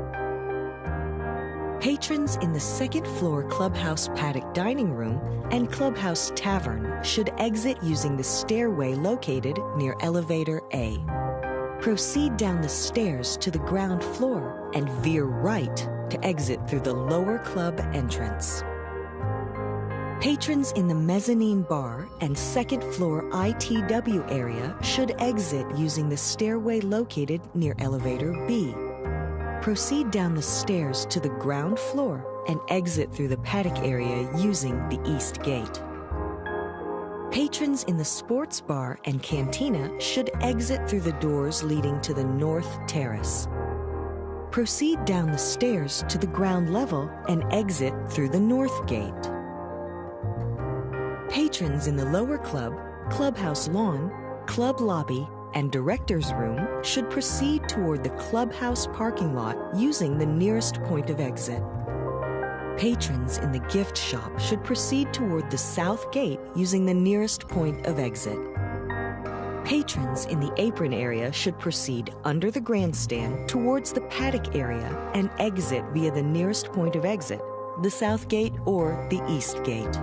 Patrons in the second floor clubhouse Paddock dining room and clubhouse tavern should exit using the stairway located near elevator A. Proceed down the stairs to the ground floor and veer right to exit through the lower club entrance. Patrons in the mezzanine bar and second floor ITW area should exit using the stairway located near elevator B. Proceed down the stairs to the ground floor and exit through the Paddock area using the East Gate. Patrons in the sports bar and cantina should exit through the doors leading to the North Terrace. Proceed down the stairs to the ground level and exit through the North Gate. Patrons in the lower club, clubhouse lawn, club lobby, and director's room should proceed toward the clubhouse parking lot using the nearest point of exit. Patrons in the gift shop should proceed toward the South Gate using the nearest point of exit. Patrons in the apron area should proceed under the grandstand towards the Paddock area and exit via the nearest point of exit, the South Gate or the East Gate.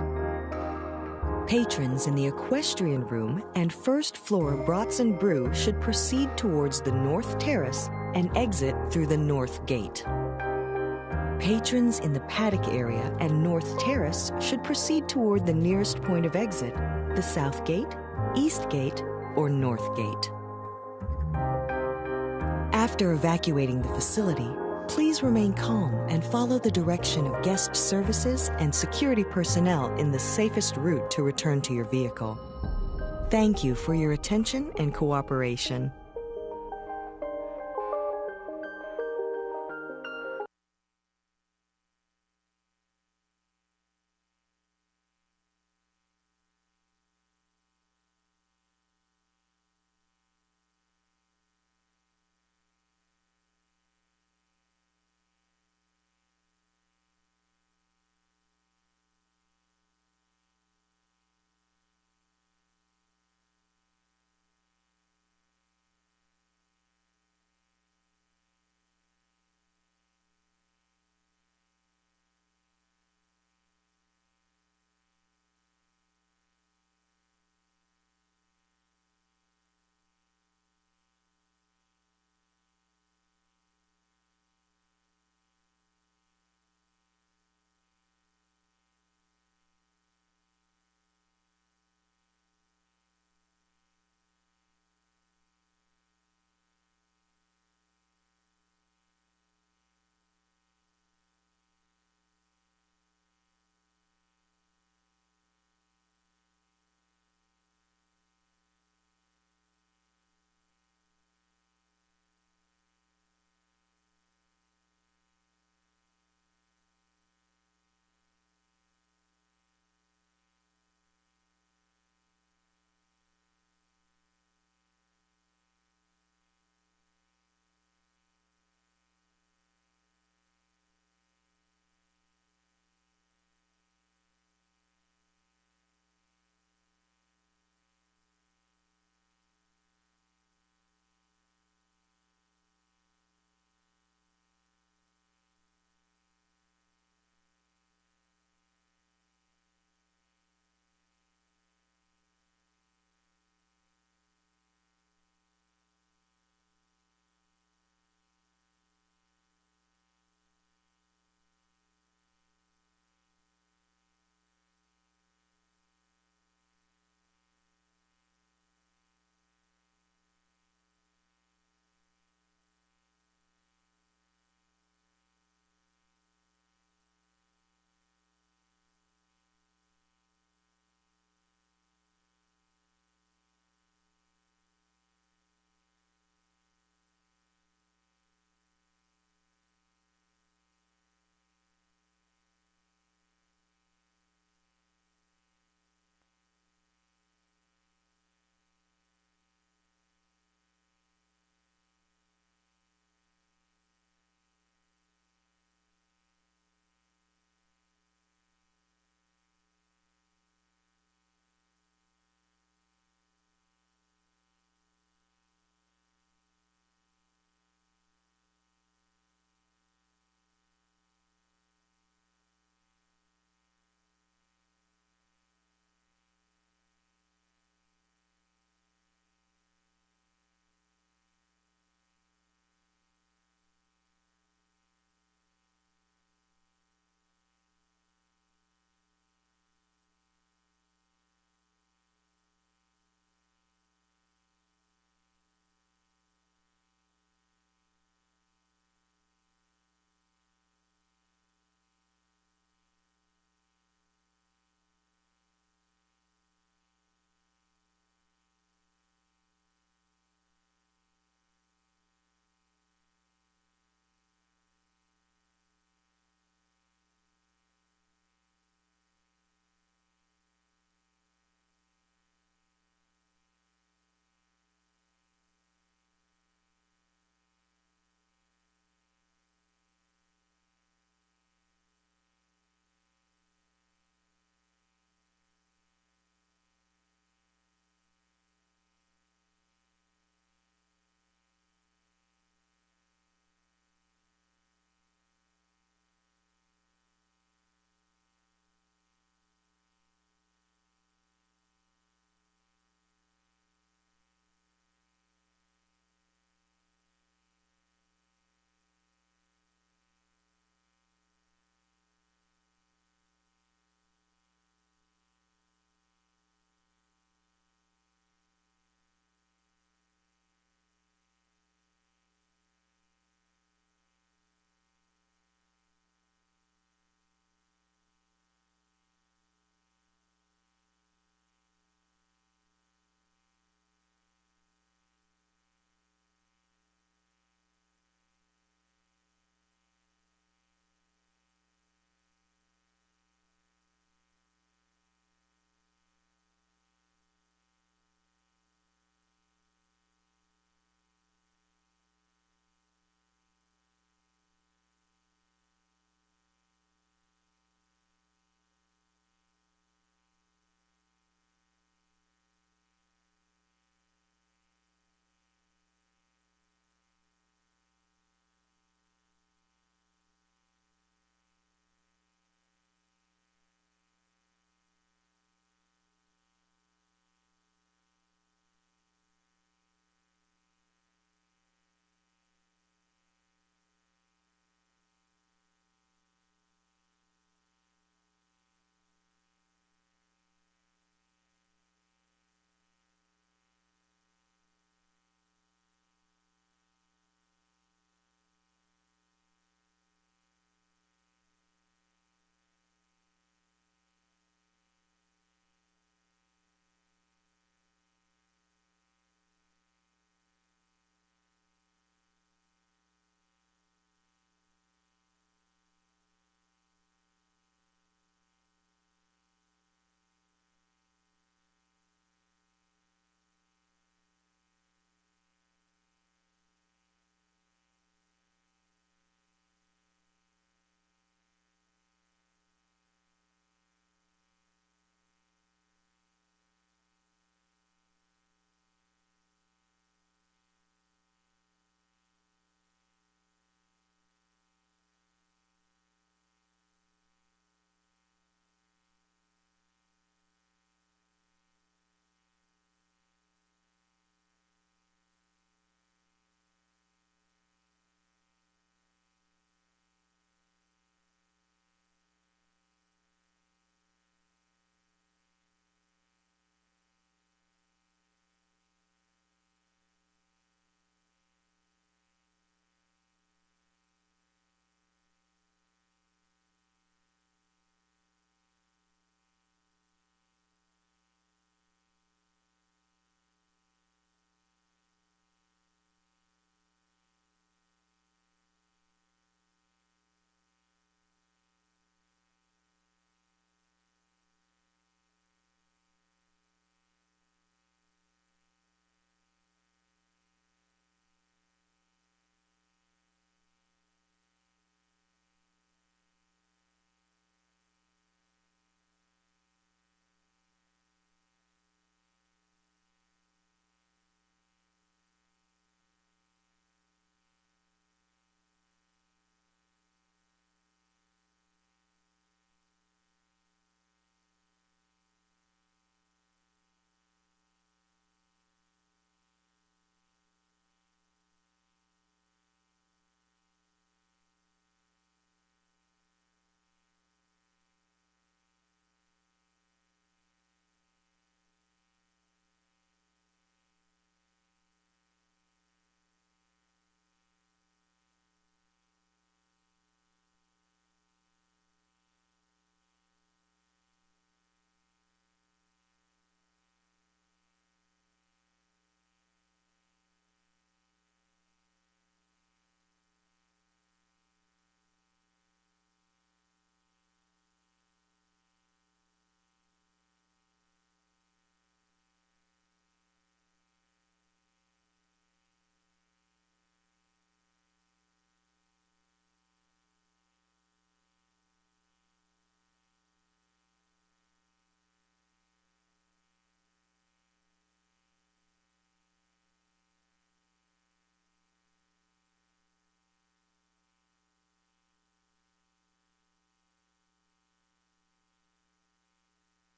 Patrons in the equestrian room and first floor Brats and Brew should proceed towards the North Terrace and exit through the North Gate. Patrons in the Paddock area and North Terrace should proceed toward the nearest point of exit, the South Gate, East Gate, or North Gate. After evacuating the facility, please remain calm and follow the direction of guest services and security personnel in the safest route to return to your vehicle. Thank you for your attention and cooperation.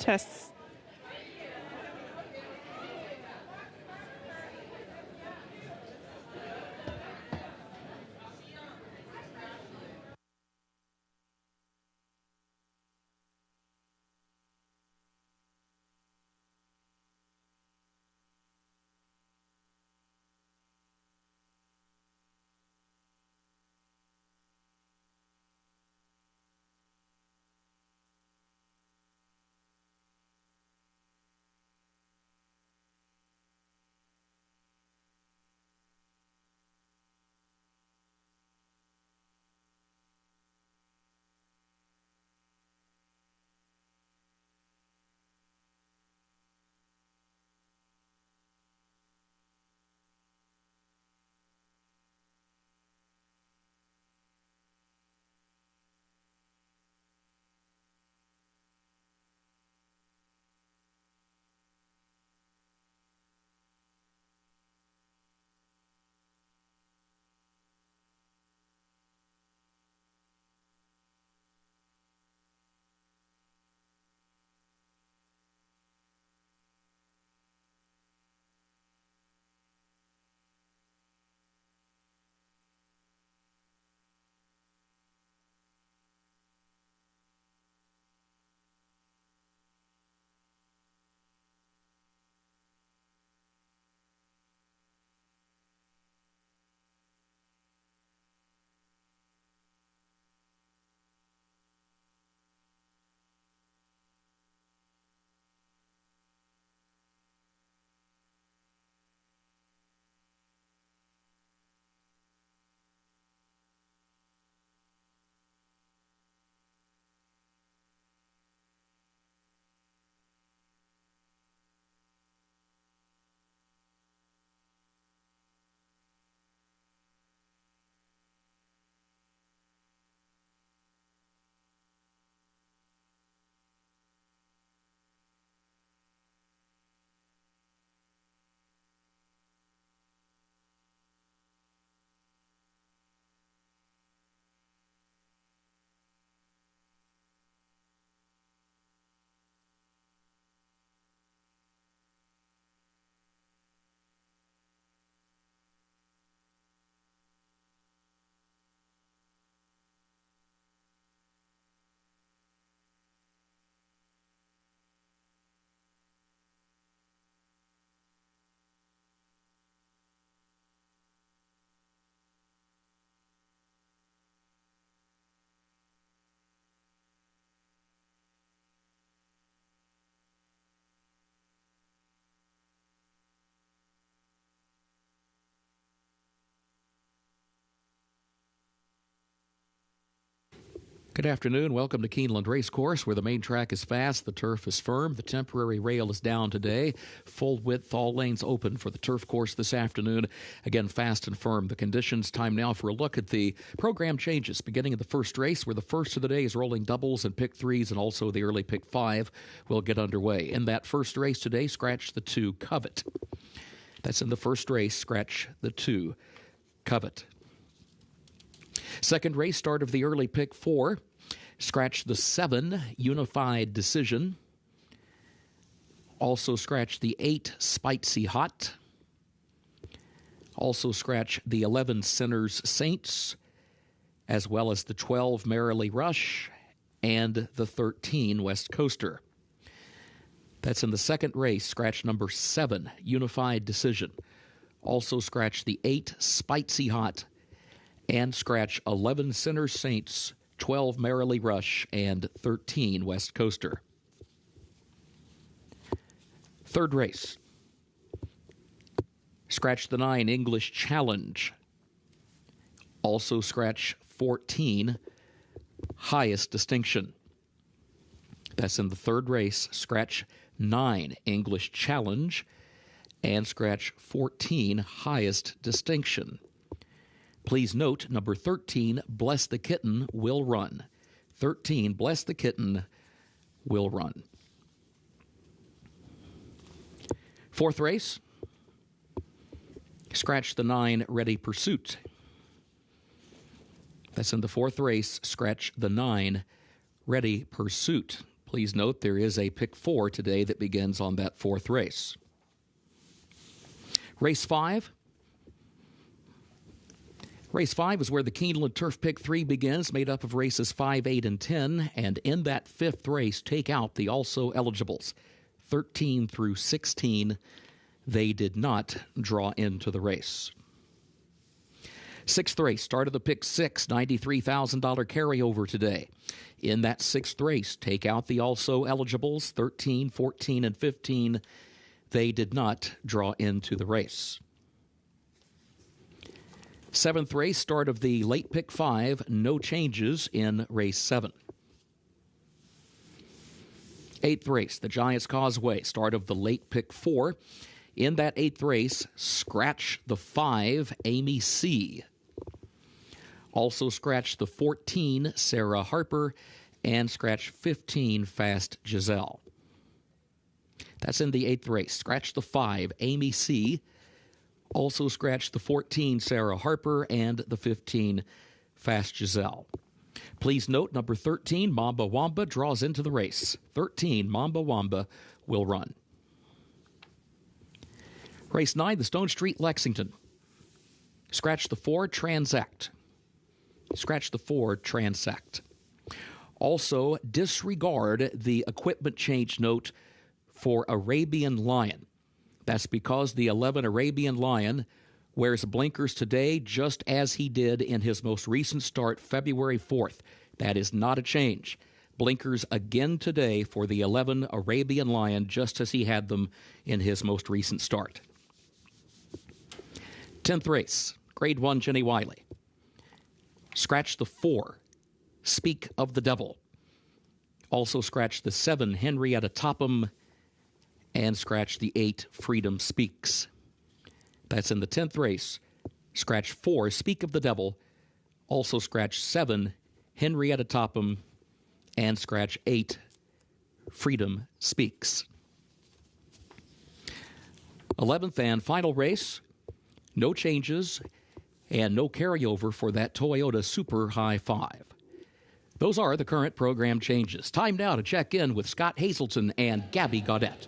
Tests. Good afternoon. Welcome to Keeneland Racecourse, where the main track is fast, the turf is firm, the temporary rail is down today. Full width, all lanes open for the turf course this afternoon. Again, fast and firm. The conditions. Time now for a look at the program changes. Beginning of the first race, where the first of the day is rolling doubles and pick threes, and also the early pick five will get underway. In that first race today, scratch the 2, Covet. That's in the first race, scratch the 2, Covet. Second race, start of the early pick 4. Scratch the 7, Unified Decision. Also scratch the 8, Spicy Hot. Also scratch the 11, Sinners Saints, as well as the 12, Merrily Rush, and the 13, West Coaster. That's in the second race, scratch number 7, Unified Decision. Also scratch the 8, Spicy Hot, and scratch 11, Sinners Saints, 12, Merrily Rush, and 13, West Coaster. Third race. Scratch the 9, English Challenge. Also scratch 14, Highest Distinction. That's in the third race. Scratch 9, English Challenge, and scratch 14, Highest Distinction. Please note, number 13, Bless the Kitten, will run. 13, Bless the Kitten, will run. Fourth race, scratch the 9, Ready Pursuit. That's in the fourth race, scratch the 9, Ready Pursuit. Please note there is a pick 4 today that begins on that 4th race. Race 5. Race 5 is where the Keeneland Turf Pick 3 begins, made up of races 5, 8, and 10. And in that 5th race, take out the also eligibles. 13 through 16, they did not draw into the race. 6th race, start of the pick 6, $93,000 carryover today. In that 6th race, take out the also eligibles, 13, 14, and 15. They did not draw into the race. 7th race, start of the late pick 5, no changes in race 7. 8th race, the Giants Causeway, start of the late pick 4. In that 8th race, scratch the 5, Amy C. Also scratch the 14, Sarah Harper, and scratch 15, Fast Giselle. That's in the 8th race. Scratch the 5, Amy C. Also scratch the 14, Sarah Harper, and the 15, Fast Giselle. Please note, number 13, Mamba Wamba, draws into the race. 13, Mamba Wamba, will run. Race 9, the Stone Street Lexington. Scratch the 4, Transact. Scratch the 4, Transact. Also, disregard the equipment change note for Arabian Lion. That's because the 11 Arabian Lion wears blinkers today just as he did in his most recent start, February 4th. That is not a change. Blinkers again today for the 11 Arabian Lion, just as he had them in his most recent start. 10th race, Grade 1, Jenny Wiley. Scratch the 4, Speak of the Devil. Also scratch the 7, Henrietta Topham, and scratch the 8, Freedom Speaks. That's in the 10th race. Scratch 4, Speak of the Devil. Also scratch 7, Henrietta Topham, and scratch 8, Freedom Speaks. 11th and final race. No changes and no carryover for that Toyota Super High 5. Those are the current program changes. Time now to check in with Scott Hazelton and Gabby Gaudette.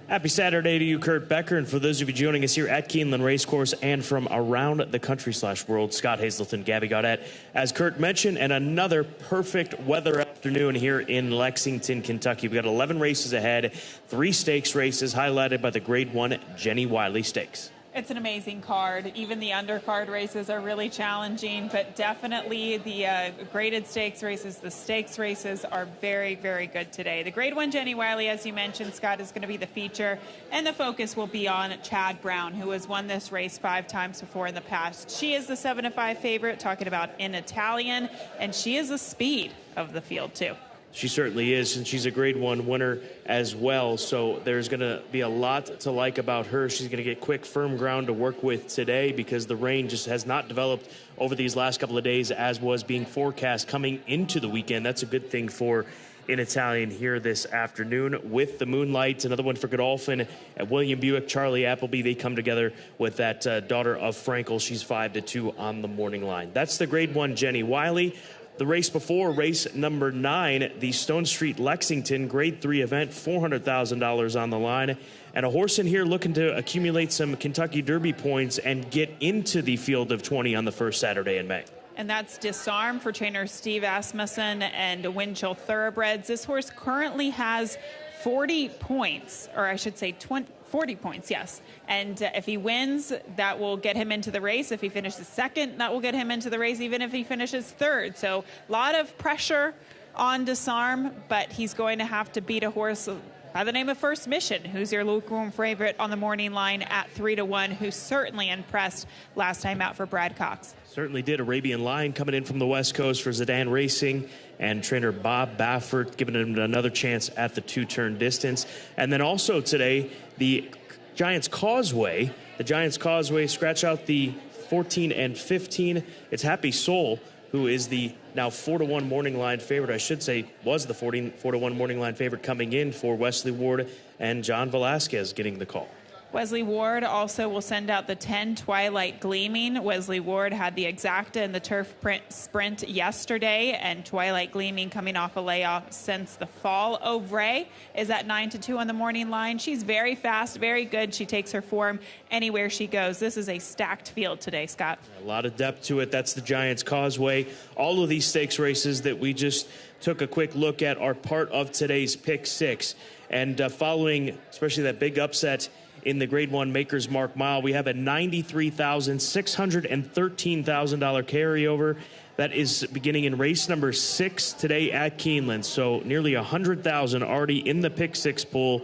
Happy Saturday to you, Kurt Becker, and for those of you joining us here at Keeneland Racecourse and from around the country/world, Scott Hazelton, Gabby Gaudette. As Kurt mentioned, and another perfect weather afternoon here in Lexington, Kentucky. We've got 11 races ahead, 3 stakes races highlighted by the Grade 1 Jenny Wiley Stakes. It's an amazing card. Even the undercard races are really challenging, but definitely the graded stakes races, the stakes races are very, very good today. The Grade 1 Jenny Wiley, as you mentioned, Scott, is going to be the feature, and the focus will be on Chad Brown, who has won this race 5 times before in the past. She is the 7-5 favorite, talking about in Italian, and she is the speed of the field, too. She certainly is, and she's a Grade 1 winner as well, so there's going to be a lot to like about her. She's going to get quick, firm ground to work with today because the rain just has not developed over these last couple of days as was being forecast coming into the weekend. That's a good thing for in Italian here this afternoon with the Moonlight. Another one for Godolphin at William Buick. Charlie Appleby, they come together with that daughter of Frankel. She's 5-2 on the morning line. That's the Grade 1 Jenny Wiley. The race before, race number 9, the Stone Street Lexington Grade 3 event, $400,000 on the line. And a horse in here looking to accumulate some Kentucky Derby points and get into the field of 20 on the first Saturday in May. And that's Disarm for trainer Steve Asmussen and Winchell Thoroughbreds. This horse currently has 40 points, or I should say 40 points, yes. And if he wins, that will get him into the race. If he finishes second, that will get him into the race, even if he finishes third. So a lot of pressure on Disarm, but he's going to have to beat a horse by the name of First Mission, who's your lukewarm favorite on the morning line at 3-1, who certainly impressed last time out for Brad Cox. Certainly did. Arabian Lion coming in from the West Coast for Zidane Racing, and trainer Bob Baffert giving him another chance at the 2-turn distance. And then also today, the Giants Causeway. The Giants Causeway scratch out the 14 and 15. It's Happy Soul, who is the now 4-1 morning line favorite. I should say was the 4-1 morning line favorite coming in for Wesley Ward and John Velasquez getting the call. Wesley Ward also will send out the 10 Twilight Gleaming. Wesley Ward had the Exacta in the turf sprint yesterday, and Twilight Gleaming coming off a layoff since the fall. Ovray is at 9-2 on the morning line. She's very fast, very good. She takes her form anywhere she goes. This is a stacked field today, Scott. A lot of depth to it. That's the Giants Causeway. All of these stakes races that we just took a quick look at are part of today's Pick 6. And following, especially that big upset in the Grade 1 Maker's Mark Mile, we have a $93,613 carryover. That is beginning in race number 6 today at Keeneland. So nearly $100,000 already in the Pick 6 pool.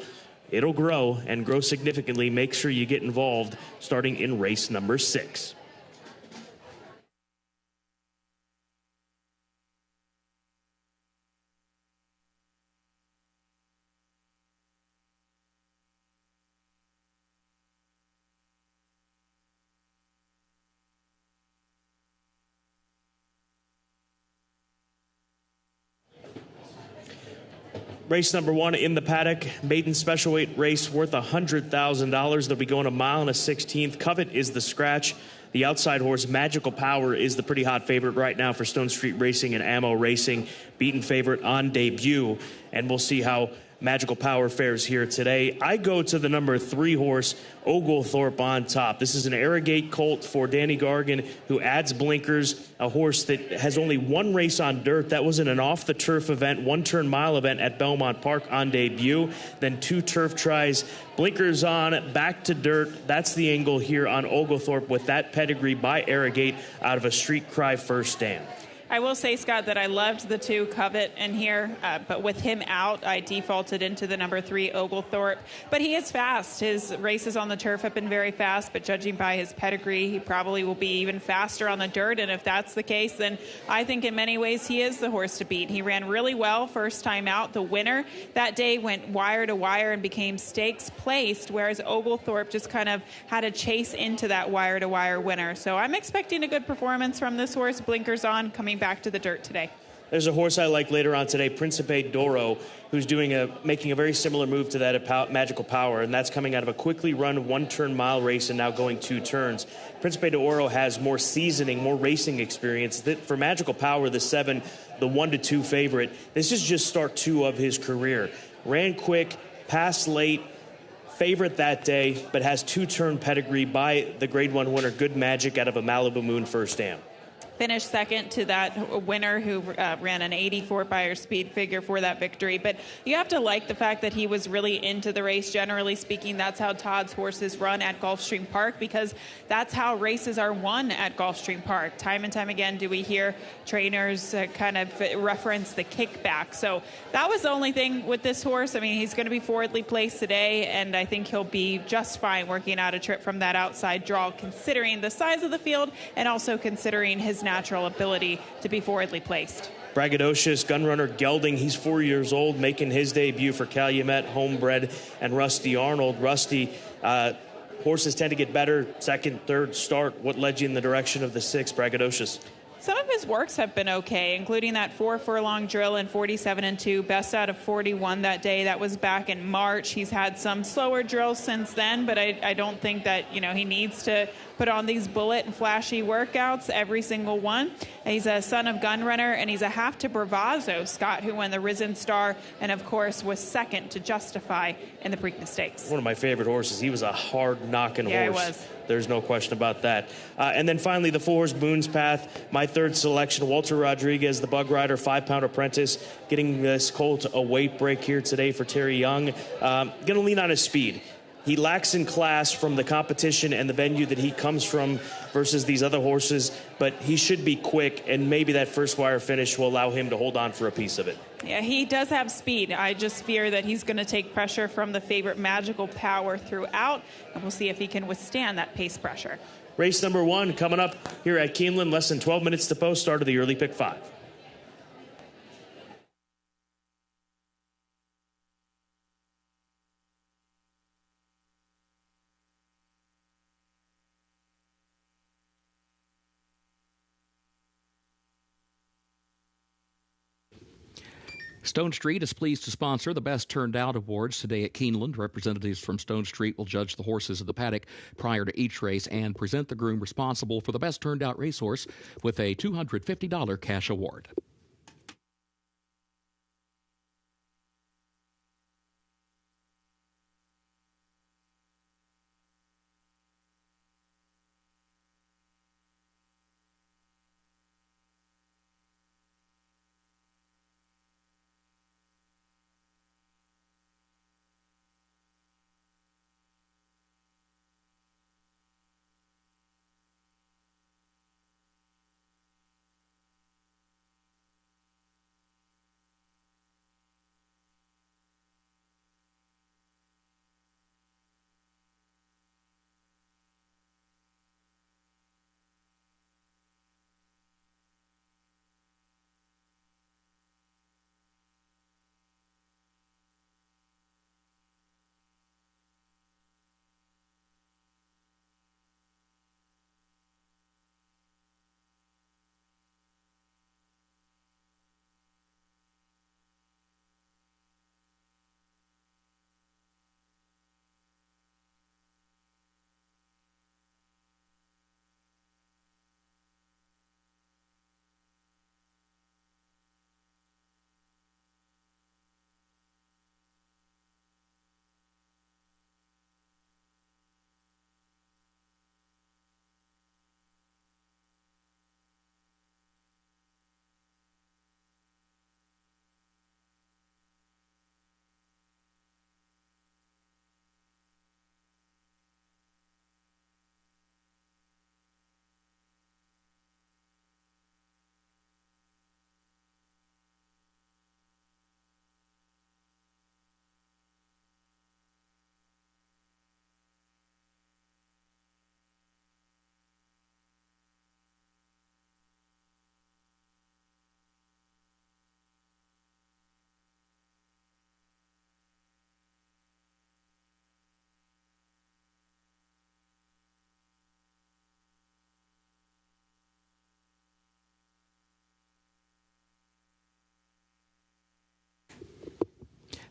It'll grow and grow significantly. Make sure you get involved starting in race number 6. Race number 1 in the Paddock, maiden special weight race worth $100,000. They'll be going a mile and a 16th. Covet is the scratch. The outside horse, Magical Power, is the pretty hot favorite right now for Stone Street Racing and Ammo Racing. Beaten favorite on debut. And we'll see how Magical Power fares here today. I go to the number 3 horse, Oglethorpe, on top. This is an Arrogate colt for Danny Gargan, who adds blinkers, a horse that has only one race on dirt. That was in an off-the-turf event, one-turn mile event at Belmont Park on debut. Then 2 turf tries, blinkers on, back to dirt. That's the angle here on Oglethorpe with that pedigree by Arrogate out of a Street Cry first stand. I will say, Scott, that I loved the 2 Covet in here, but with him out, I defaulted into the number 3 Oglethorpe. But he is fast. His races on the turf have been very fast, but judging by his pedigree, he probably will be even faster on the dirt. And if that's the case, then I think in many ways he is the horse to beat. He ran really well first time out. The winner that day went wire to wire and became stakes placed, whereas Oglethorpe just kind of had to chase into that wire to wire winner. So I'm expecting a good performance from this horse. Blinkers on, coming back to the dirt today. There's a horse I like later on today, Principe Doro, who's making a very similar move to that of Magical Power, and that's coming out of a quickly run one-turn mile race and now going 2 turns. Principe Doro has more seasoning, more racing experience. For Magical Power, the 7, the 1-2 favorite, this is just start 2 of his career. Ran quick, passed late, favorite that day, but has 2-turn pedigree by the Grade 1 winner, Good Magic, out of a Malibu Moon first dam. Finished second to that winner who ran an 84 Beyer speed figure for that victory. But you have to like the fact that he was really into the race. Generally speaking, that's how Todd's horses run at Gulfstream Park, because that's how races are won at Gulfstream Park. Time and time again do we hear trainers kind of reference the kickback. So that was the only thing with this horse. I mean, he's going to be forwardly placed today, and I think he'll be just fine working out a trip from that outside draw, considering the size of the field and also considering his natural ability to be forwardly placed. Braggadocious Gunrunner Gelding, he's 4 years old, making his debut for Calumet, Homebred, and Rusty Arnold. Rusty, horses tend to get better second, third start. What led you in the direction of the 6, Braggadocious? Some of his works have been okay, including that 4 furlong drill in 47-2, best out of 41 that day. That was back in March. He's had some slower drills since then, but I don't think that, he needs to put on these bullet and flashy workouts, every single one. He's a son of Gunrunner, and he's a half to Bravazzo, Scott, who won the Risen Star, and of course was second to Justify in the Preakness Stakes. One of my favorite horses. He was a hard-knocking horse. Yeah, he was. There's no question about that. And then finally, the 4-horse Boone's Path, my third selection, Walter Rodriguez, the Bug Rider, 5-pound apprentice, getting this colt a weight break here today for Terry Young. Going to lean on his speed. He lacks in class from the competition and the venue that he comes from versus these other horses, but he should be quick, and maybe that first wire finish will allow him to hold on for a piece of it. Yeah, he does have speed. I just fear that he's going to take pressure from the favorite Magical Power throughout, and we'll see if he can withstand that pace pressure. Race number 1 coming up here at Keeneland, less than 12 minutes to post, start of the early pick 5. Stone Street is pleased to sponsor the Best Turned Out Awards today at Keeneland. Representatives from Stone Street will judge the horses of the paddock prior to each race and present the groom responsible for the Best Turned Out racehorse with a $250 cash award.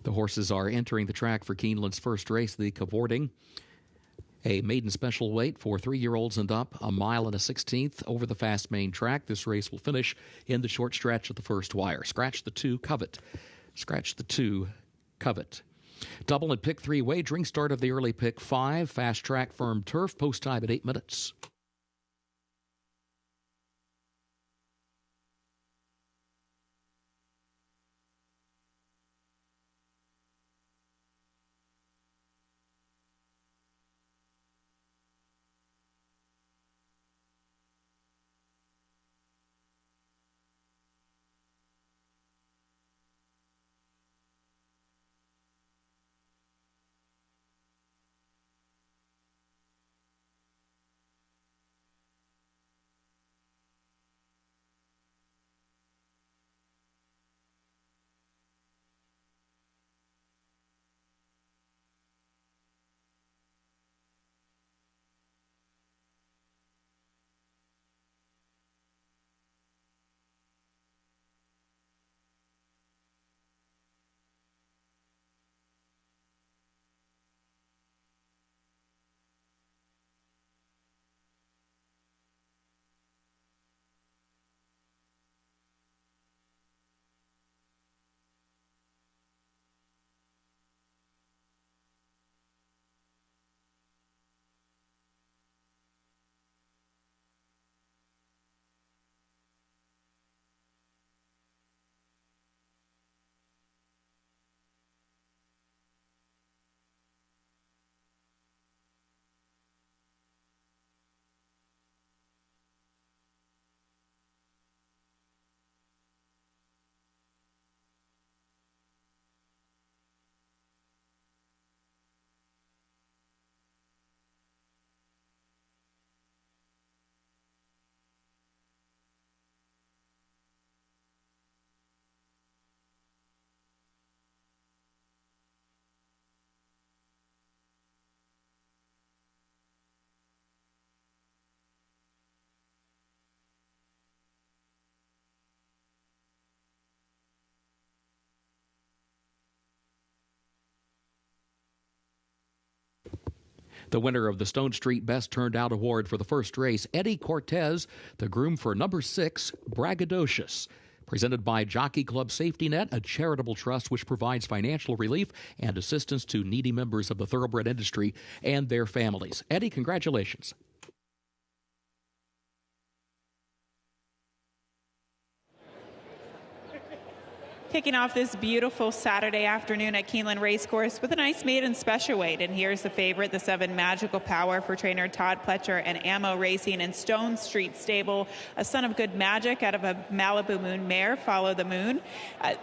The horses are entering the track for Keeneland's first race, the Cavorting. A maiden special weight for 3-year-olds and up, 1 1/16 over the fast main track. This race will finish in the short stretch of the first wire. Scratch the 2, Covet. Scratch the 2, Covet. Double and pick 3 wagering. Start of the early pick 5. Fast track firm turf. Post time at 8 minutes. The winner of the Stone Street Best Turned Out Award for the first race, Eddie Cortez, the groom for number 6, Braggadocious. Presented by Jockey Club Safety Net, a charitable trust which provides financial relief and assistance to needy members of the thoroughbred industry and their families. Eddie, congratulations. Kicking off this beautiful Saturday afternoon at Keeneland Racecourse with a nice maiden special weight. And here's the favorite, the 7 Magical Power for trainer Todd Pletcher and Ammo Racing in Stone Street Stable. A Son of Good Magic out of a Malibu Moon mare, Follow the Moon.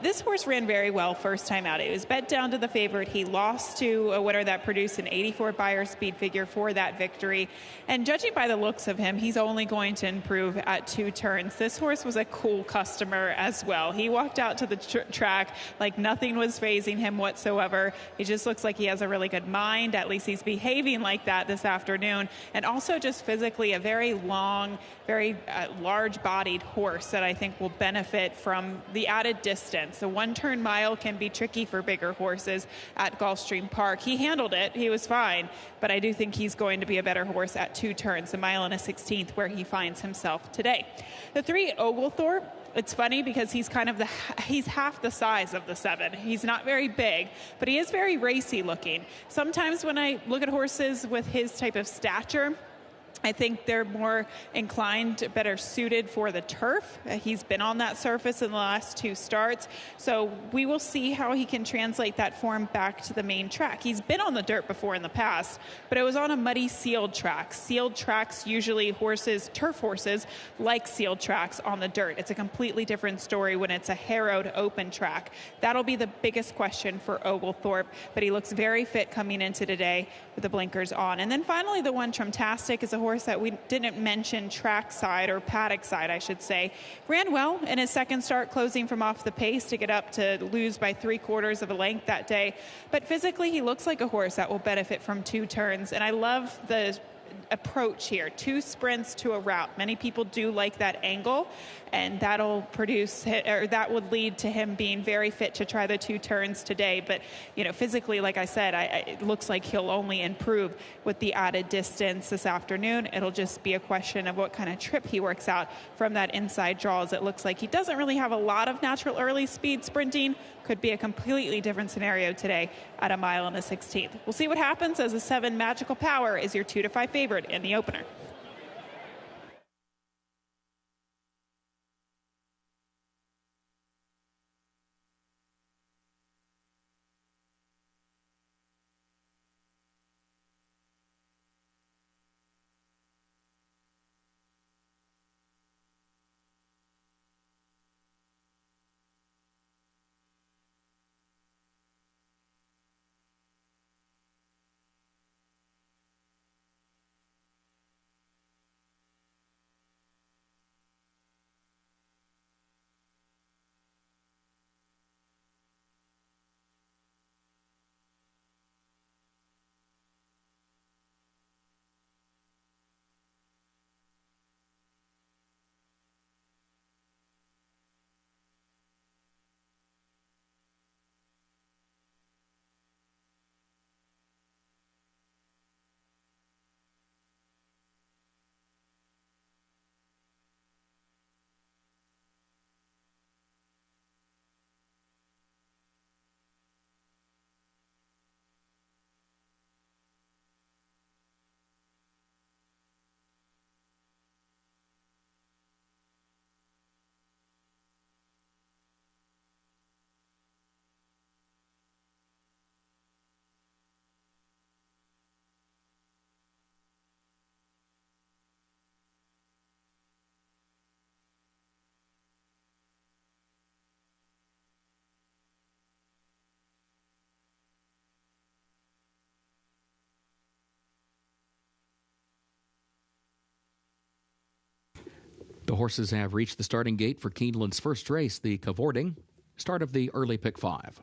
This horse ran very well first time out. It was bet down to the favorite. He lost to a winner that produced an 84 Beyer speed figure for that victory. And judging by the looks of him, he's only going to improve at 2 turns. This horse was a cool customer as well. He walked out to the track like nothing was fazing him whatsoever. He just looks like he has a really good mind. At least he's behaving like that this afternoon. And also just physically a very long, very large-bodied horse that I think will benefit from the added distance. The 1-turn mile can be tricky for bigger horses at Gulfstream Park. He handled it. He was fine. But I do think he's going to be a better horse at 2 turns, a mile and a 16th, where he finds himself today. The 3 Oglethorpe. It's funny because he's he's half the size of the 7. He's not very big, but he is very racy looking. Sometimes when I look at horses with his type of stature, I think they're more inclined, better suited for the turf. He's been on that surface in the last 2 starts, so we will see how he can translate that form back to the main track. He's been on the dirt before in the past, but it was on a muddy sealed track. Sealed tracks, usually turf horses, like sealed tracks on the dirt. It's a completely different story when it's a harrowed open track. That'll be the biggest question for Oglethorpe, but he looks very fit coming into today with the blinkers on. And then finally, the 1 Trumtastic is a horse that we didn't mention track side, or paddock side, I should say. Ran well in his second start, closing from off the pace to get up to lose by 3/4 of a length that day. But physically, he looks like a horse that will benefit from 2 turns. And I love the approach here, 2 sprints to a route. Many people do like that angle, and that'll that would lead to him being very fit to try the 2 turns today. But physically, like I said, it looks like he'll only improve with the added distance this afternoon. It'll just be a question of what kind of trip he works out from that inside draw, as it looks like he doesn't really have a lot of natural early speed sprinting. Could be a completely different scenario today at a mile and a 16th. We'll see what happens, as the 7 Magical Power is your 2-5 favorite in the opener. The horses have reached the starting gate for Keeneland's first race, the cavorting, start of the early pick 5.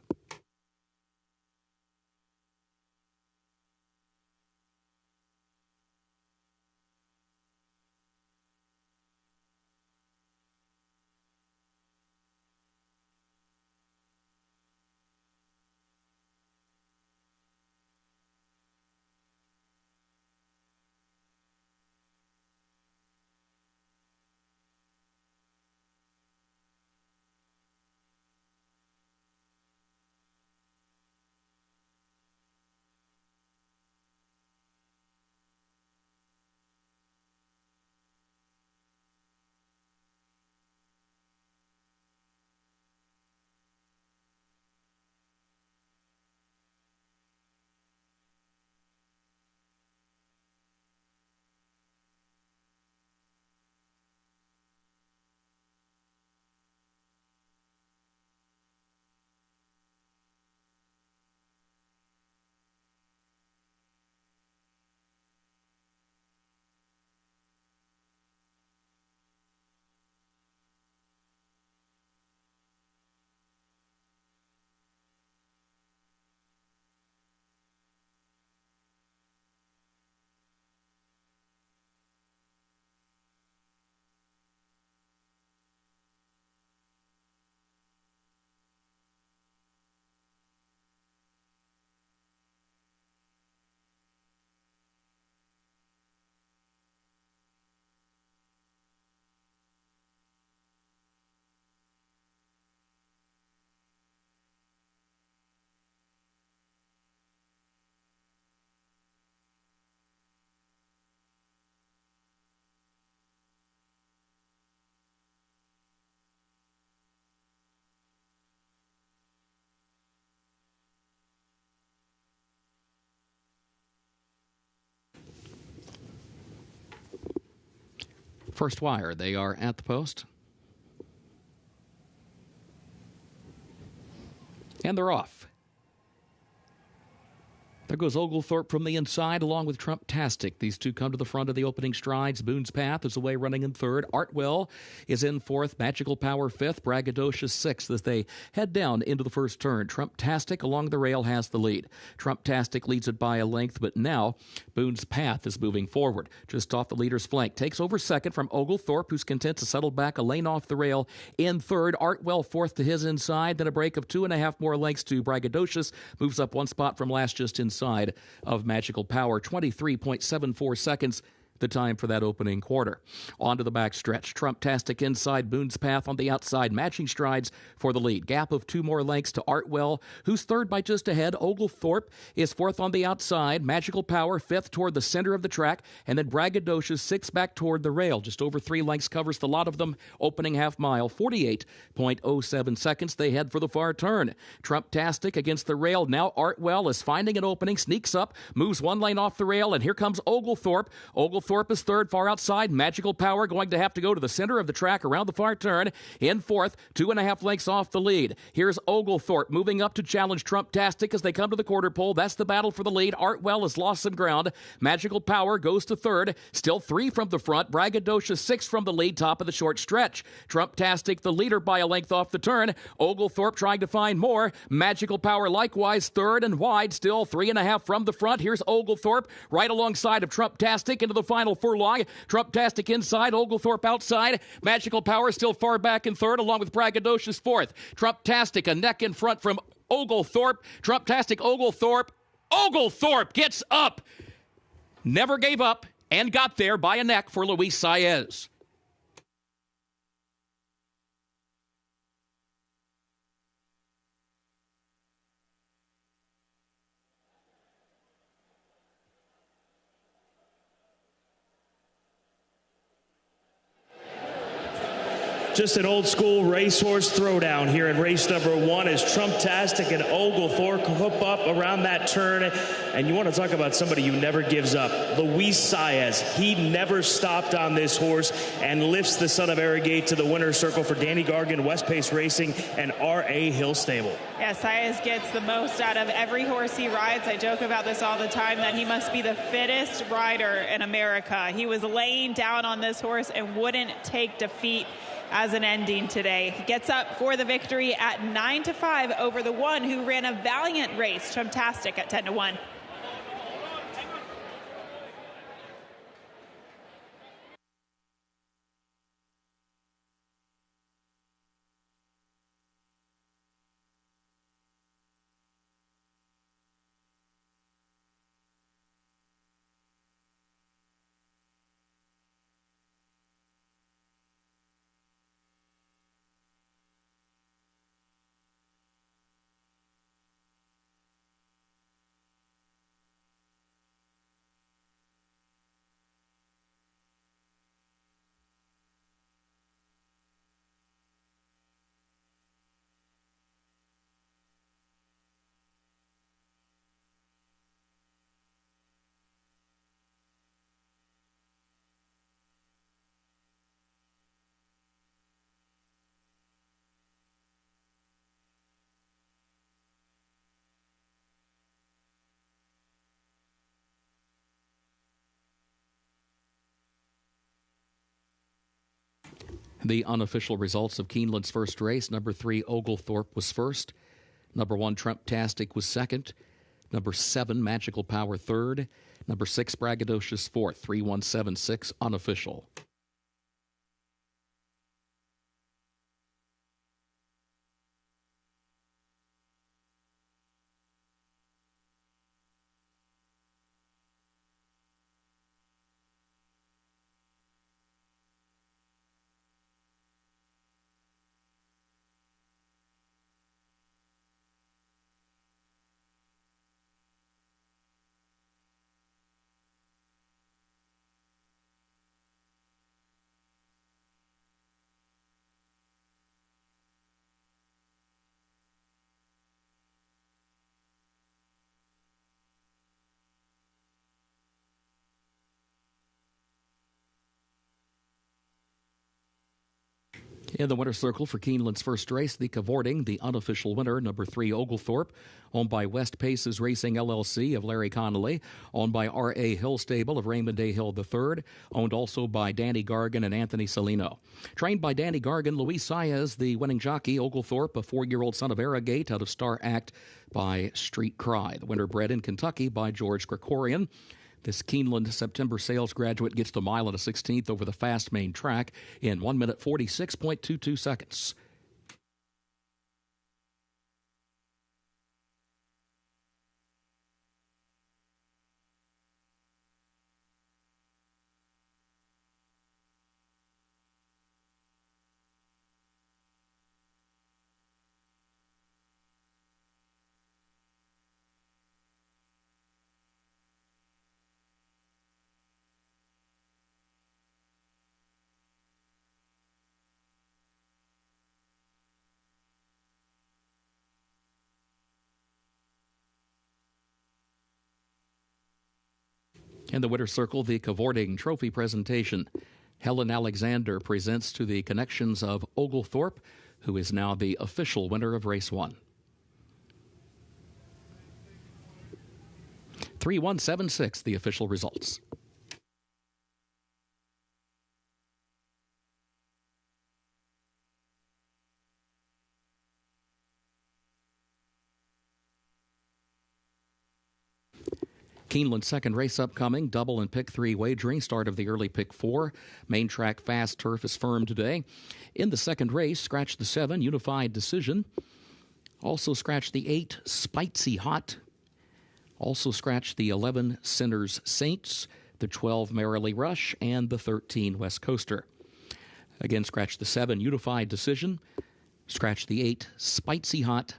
First wire, they are at the post. And they're off. There goes Oglethorpe from the inside, along with Trump-tastic. These two come to the front of the opening strides. Boone's Path is away running in third. Artwell is in fourth. Magical Power fifth. Braggadocious sixth as they head down into the first turn. Trump-tastic along the rail has the lead. Trump-tastic leads it by a length, but now Boone's Path is moving forward. Just off the leader's flank. Takes over second from Oglethorpe, who's content to settle back a lane off the rail in third. Artwell fourth to his inside. Then a break of 2.5 more lengths to Braggadocious. Moves up one spot from last just inside of Magical Power. 23.74 seconds the time for that opening quarter. On to the back stretch. Trump-tastic inside, Boone's Path on the outside, matching strides for the lead. Gap of 2 more lengths to Artwell, who's third by just ahead. Oglethorpe is fourth on the outside. Magical Power fifth toward the center of the track, and then Braggadocious sixth back toward the rail. Just over 3 lengths covers the lot of them. Opening half mile, 48.07 seconds. They head for the far turn. Trump-tastic against the rail. Now Artwell is finding an opening, sneaks up, moves 1 lane off the rail, and here comes Oglethorpe. Oglethorpe is third, far outside. Magical Power going to have to go to the center of the track around the far turn. In fourth, 2.5 lengths off the lead. Here's Oglethorpe moving up to challenge Trump-tastic as they come to the quarter pole. That's the battle for the lead. Artwell has lost some ground. Magical Power goes to third. Still 3 from the front. Braggadocious 6 from the lead, top of the short stretch. Trump-tastic the leader by a length off the turn. Oglethorpe trying to find more. Magical Power likewise third and wide. Still 3.5 from the front. Here's Oglethorpe right alongside of Trump-tastic into the final furlong. Trump-tastic inside, Oglethorpe outside. Magical Power still far back in third, along with Braggadocious fourth. Trump-tastic a neck in front from Oglethorpe. Trump-tastic, Oglethorpe. Oglethorpe gets up. Never gave up and got there by a neck for Luis Saez. Just an old school racehorse throwdown here in race number 1 as Trump-tastic and Oglethorpe hook up around that turn. And you want to talk about somebody who never gives up. Luis Saez, he never stopped on this horse and lifts the son of Arrogate to the winner's circle for Danny Gargan, West Pace Racing, and R.A. Hill Stable. Yeah, Saez gets the most out of every horse he rides. I joke about this all the time, that he must be the fittest rider in America. He was laying down on this horse and wouldn't take defeat as an ending today. He gets up for the victory at 9-5 over the one who ran a valiant race, Trump-tastic, at 10-1. The unofficial results of Keeneland's first race: number 3, Oglethorpe, was first. Number 1, Trump-tastic, was second. Number 7, Magical Power, third. Number 6, Braggadocious, fourth. 3-1-7-6, unofficial. In the winner's circle for Keeneland's first race, the cavorting, the unofficial winner, number 3 Oglethorpe, owned by West Paces Racing LLC of Larry Connolly, owned by R.A. Hill Stable of Raymond A. Hill III, owned also by Danny Gargan and Anthony Salino. Trained by Danny Gargan, Luis Saez, the winning jockey, Oglethorpe, a 4-year-old son of Arrogate out of Star Act by Street Cry. The winner bred in Kentucky by George Gregorian. This Keeneland September sales graduate gets the mile and a 16th over the fast main track in 1 minute 46.22 seconds. In the winner's circle, the cavorting trophy presentation. Helen Alexander presents to the connections of Oglethorpe, who is now the official winner of race 1. 3-1-7-6, the official results. Keeneland's second race upcoming, double and pick 3 wagering, start of the early pick 4. Main track fast turf is firm today. In the second race, scratch the 7, Unified Decision. Also scratch the 8, Spicy Hot. Also scratch the 11, Sinners Saints, the 12, Merrily Rush, and the 13, West Coaster. Again, scratch the 7, Unified Decision. Scratch the 8, Spicy Hot.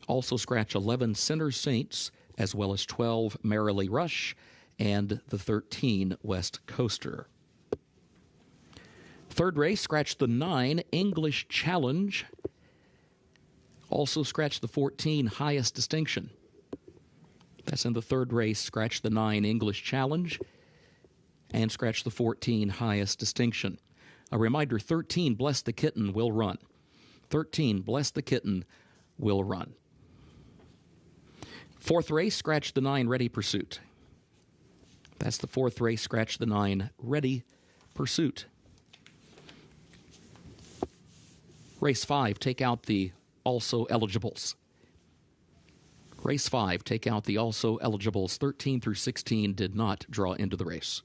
Also scratch 11, Sinners Saints, as well as 12, Merrily Rush, and the 13, West Coaster. Third race, scratch the 9, English Challenge. Also scratch the 14, Highest Distinction. That's in the third race, scratch the 9, English Challenge, and scratch the 14, Highest Distinction. A reminder, 13, Bless the Kitten, will run. 13, Bless the Kitten, will run. Fourth race, scratch the 9, Ready Pursuit. That's the fourth race, scratch the 9, Ready Pursuit. Race 5, take out the also eligibles. Race 5, take out the also eligibles. 13 through 16 did not draw into the race.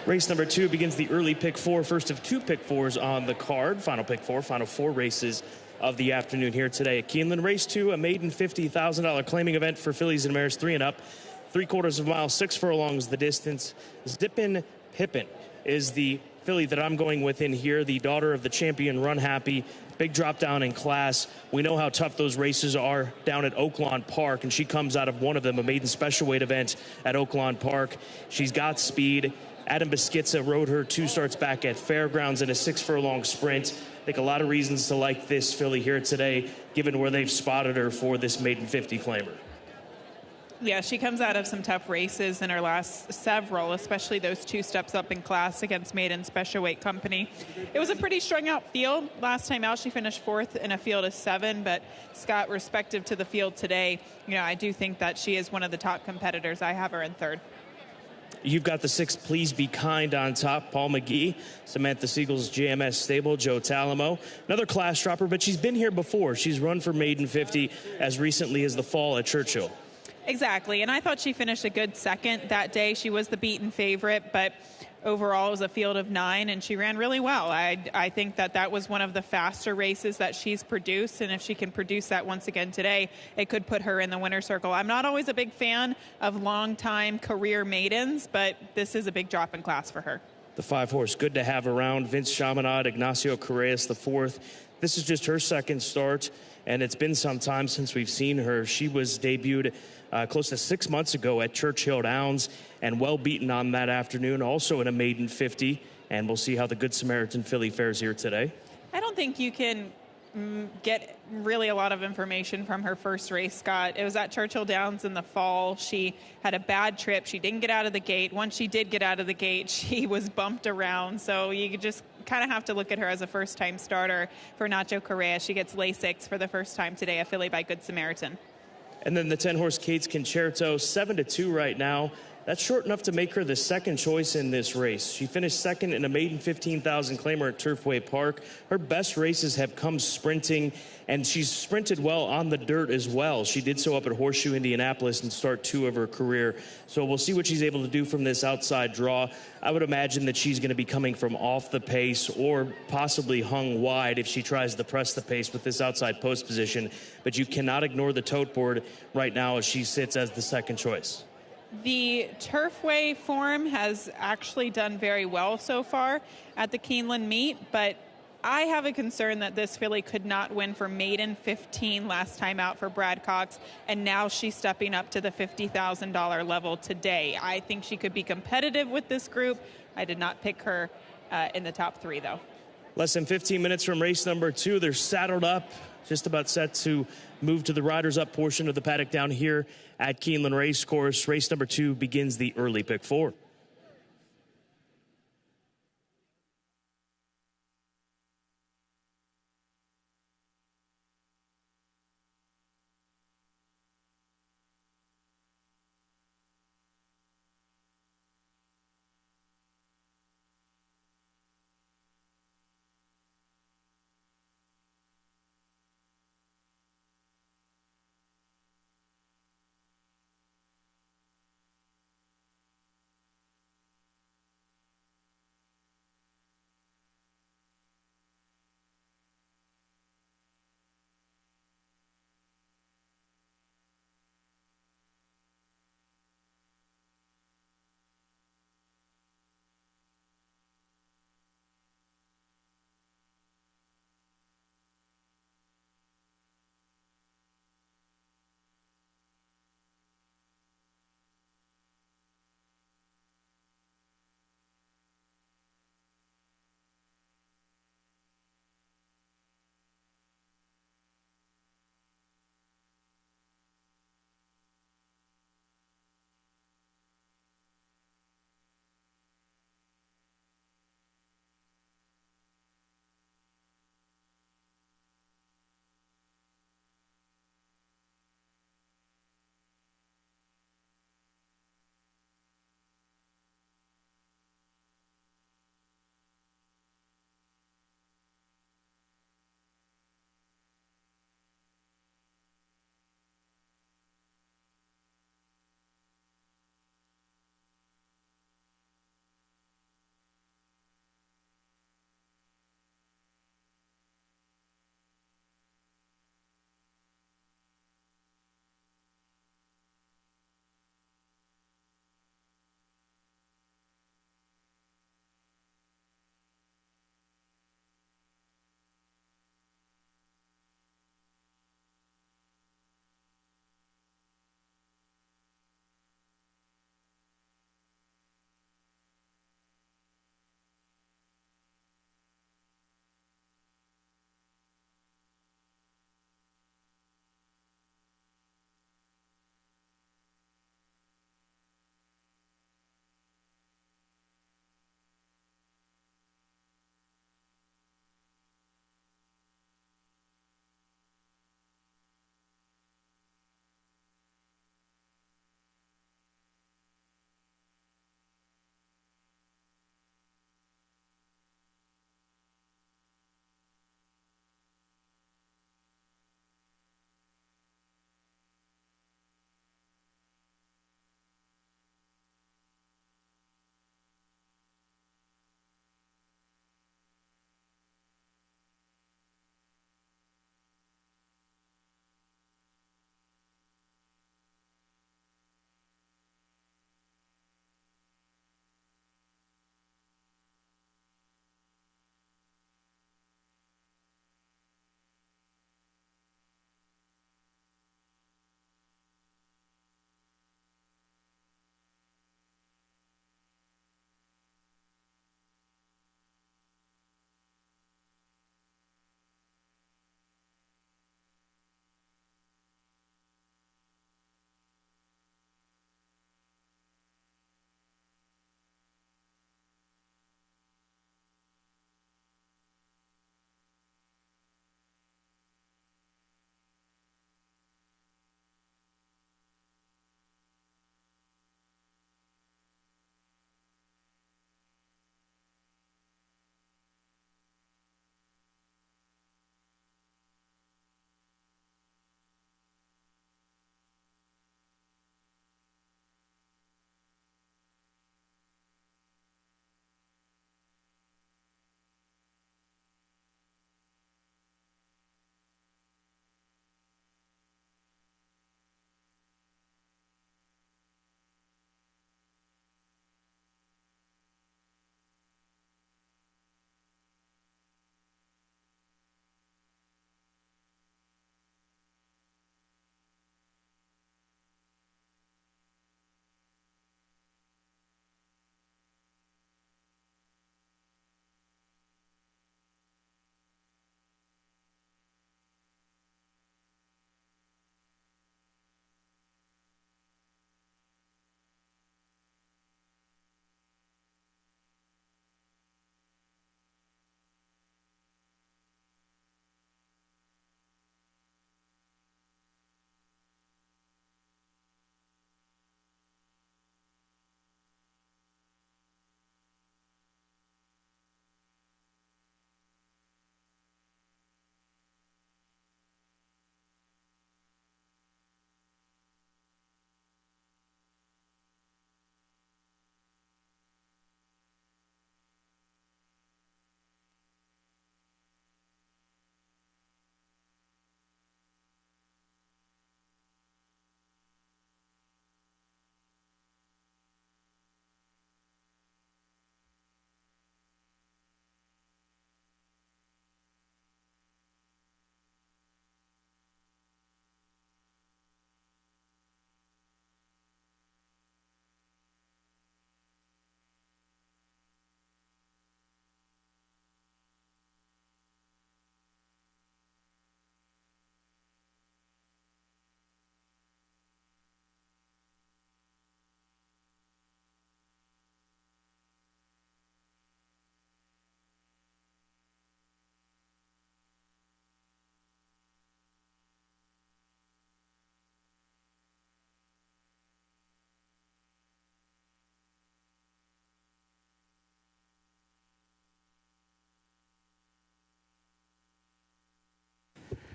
Race number 2 begins the early pick 4, first of 2 pick 4s on the card. Final pick 4, final 4 races of the afternoon here today at Keeneland. Race 2, a maiden $50,000 claiming event for fillies and mares 3 and up. 3/4 of a mile, 6 furlongs the distance. Zippin' Pippin is the filly that I'm going with in here, the daughter of the champion Run Happy. Big drop down in class. We know how tough those races are down at Oaklawn Park, and she comes out of one of them, a maiden special weight event at Oaklawn Park. She's got speed. Adam Beschizza rode her 2 starts back at Fairgrounds in a 6 furlong sprint. I think a lot of reasons to like this filly here today, given where they've spotted her for this maiden 50 claimer. Yeah, she comes out of some tough races in her last several, especially those 2 steps up in class against Maiden Special Weight Company. It was a pretty strung out field. Last time out, she finished 4th in a field of 7, but Scott, respective to the field today, I do think that she is one of the top competitors. I have her in 3rd. You've got the 6 Please Be Kind on top. Paul McGee, Samantha Siegel's JMS stable, Joe Talamo. Another class dropper, but she's been here before. She's run for Maiden 50 as recently as the fall at Churchill. Exactly, and I thought she finished a good 2nd that day. She was the beaten favorite, but overall it was a field of 9, and she ran really well. I think that was one of the faster races that she's produced, and if she can produce that once again today, it could put her in the winner's circle. I'm not always a big fan of long-time career maidens, but this is a big drop in class for her. The 5-horse, good to have around. Vince Chaminade, Ignacio Correas, the 4th. This is just her 2nd start, and it's been some time since we've seen her. She was debuted close to 6 months ago at Churchill Downs and well beaten on that afternoon, also in a maiden 50. And we'll see how the Good Samaritan filly fares here today. I don't think you can get really a lot of information from her first race, Scott. It was at Churchill Downs in the fall. She had a bad trip. She didn't get out of the gate. Once she did get out of the gate, she was bumped around. So you just kind of have to look at her as a first-time starter for Nacho Correa. She gets Lasix for the first time today, a filly by Good Samaritan. And then the 10-horse Kate's Concerto, 7-2 right now. That's short enough to make her the 2nd choice in this race. She finished 2nd in a maiden 15,000 claimer at Turfway Park. Her best races have come sprinting, and she's sprinted well on the dirt as well. She did so up at Horseshoe Indianapolis and start 2 of her career. So we'll see what she's able to do from this outside draw. I would imagine that she's going to be coming from off the pace or possibly hung wide if she tries to press the pace with this outside post position. But you cannot ignore the tote board right now as she sits as the 2nd choice. The Turfway form has actually done very well so far at the Keeneland meet, but I have a concern that this filly could not win for maiden 15 last time out for Brad Cox, and now she's stepping up to the $50,000 level today. I think she could be competitive with this group. I did not pick her in the top 3, though. Less than 15 minutes from race number 2. They're saddled up, just about set to move to the riders up portion of the paddock down here at Keeneland Racecourse. Race number 2 begins the early pick 4.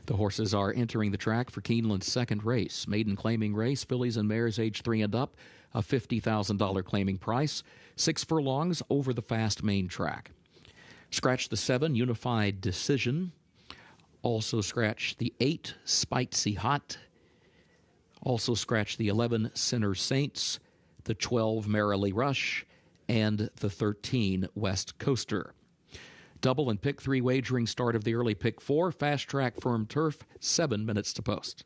The horses are entering the track for Keeneland's second race. Maiden claiming race, fillies and mares age 3 and up, a $50,000 claiming price, 6 furlongs over the fast main track. Scratch the 7, Unified Decision. Also scratch the 8, Spicy Hot. Also scratch the 11, Sinner Saints, the 12, Merrily Rush, and the 13, West Coaster. Double and pick 3 wagering start of the early pick 4. Fast track firm turf, 7 minutes to post.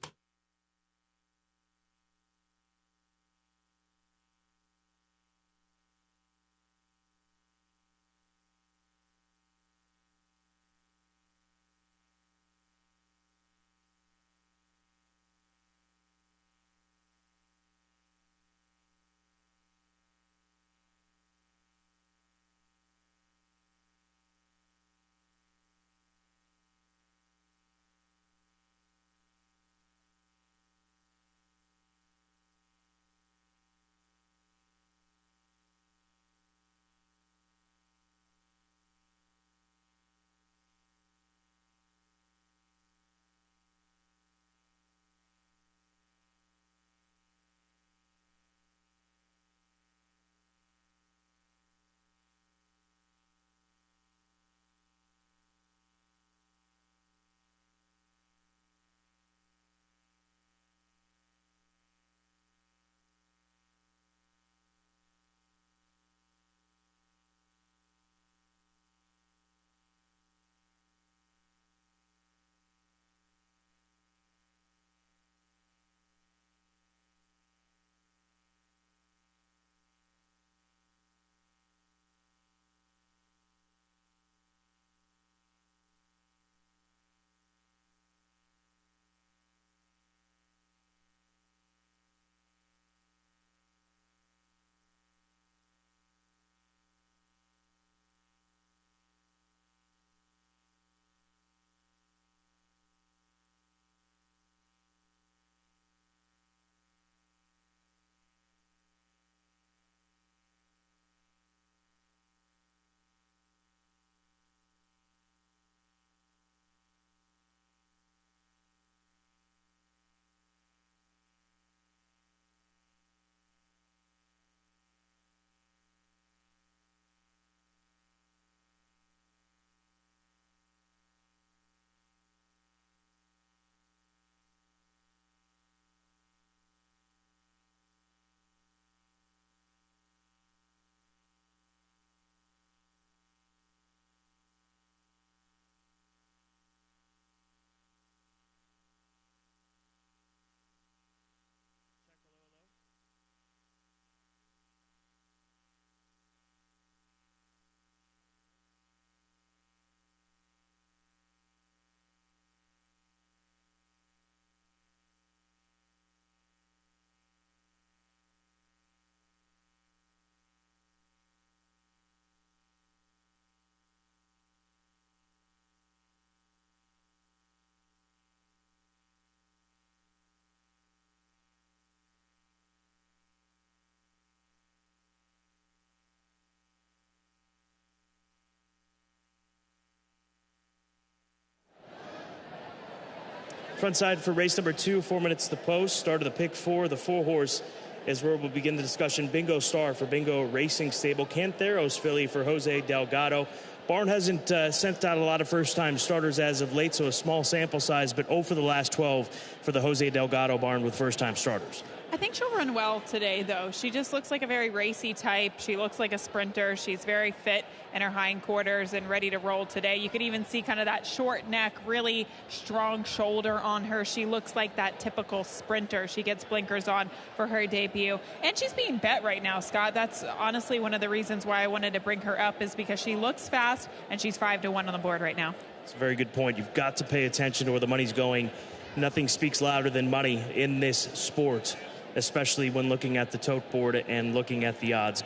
Front side for race number 2, 4 minutes to post. Start of the pick 4. The 4-horse is where we'll begin the discussion. Bingo Star for Bingo Racing Stable. Canteros filly for Jose Delgado. Barn hasn't sent out a lot of first-time starters as of late, so a small sample size, but 0 for the last 12 for the Jose Delgado barn with first-time starters. I think she'll run well today, though. She just looks like a very racy type. She looks like a sprinter. She's very fit in her hindquarters and ready to roll today. You could even see kind of that short neck, really strong shoulder on her. She looks like that typical sprinter. She gets blinkers on for her debut. And she's being bet right now, Scott. That's honestly one of the reasons why I wanted to bring her up, is because she looks fast and she's 5-1 on the board right now. It's a very good point. You've got to pay attention to where the money's going. Nothing speaks louder than money in this sport, especially when looking at the tote board and looking at the odds.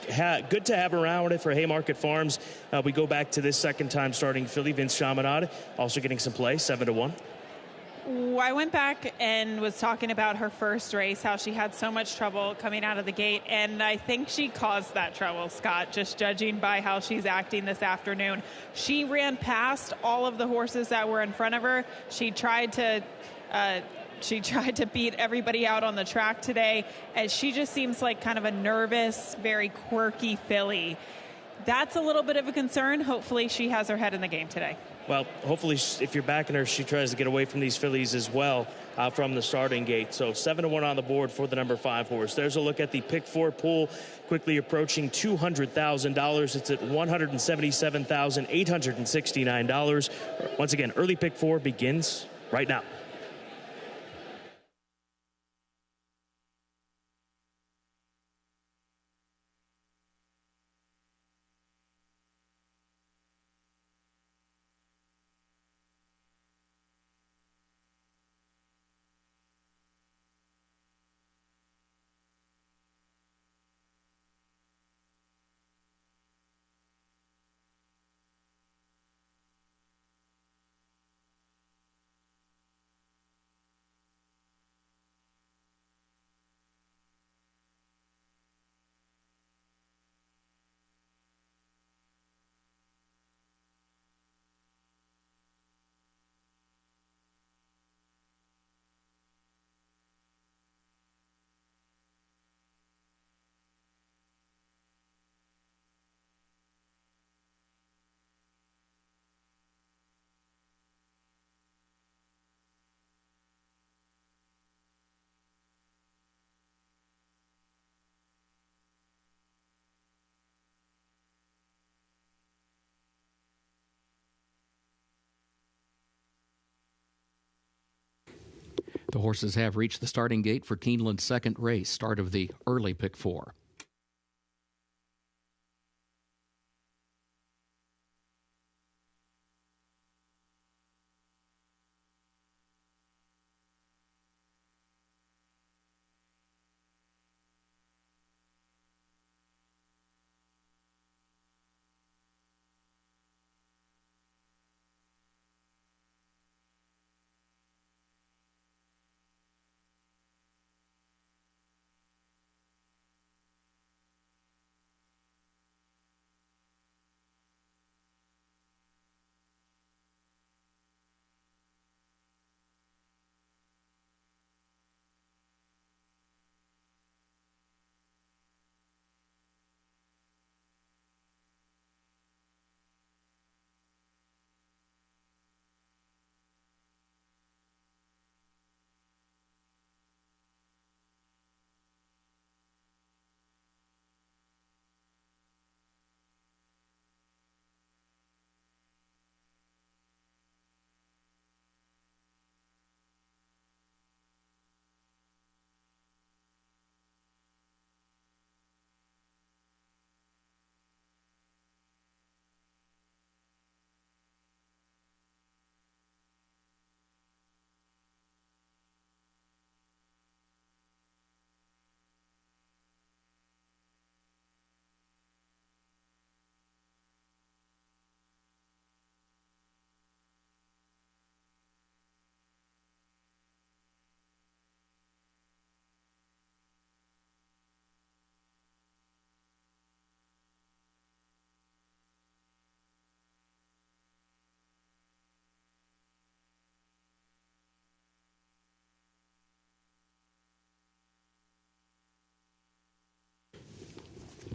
Good to have around it for Haymarket Farms. We go back to this second time starting filly, Vince Chaminade, also getting some play, 7-1. I went back and was talking about her first race, how she had so much trouble coming out of the gate, and I think she caused that trouble, Scott, just judging by how she's acting this afternoon. She ran past all of the horses that were in front of her. She tried to beat everybody out on the track today, and she just seems like kind of a nervous, very quirky filly. That's a little bit of a concern. Hopefully she has her head in the game today. Well, hopefully, if you're backing her, she tries to get away from these fillies as well from the starting gate. So 7-1 on the board for the number 5 horse. There's a look at the pick 4 pool, quickly approaching $200,000. It's at $177,869. Once again, early pick 4 begins right now. The horses have reached the starting gate for Keeneland's second race, start of the early pick 4.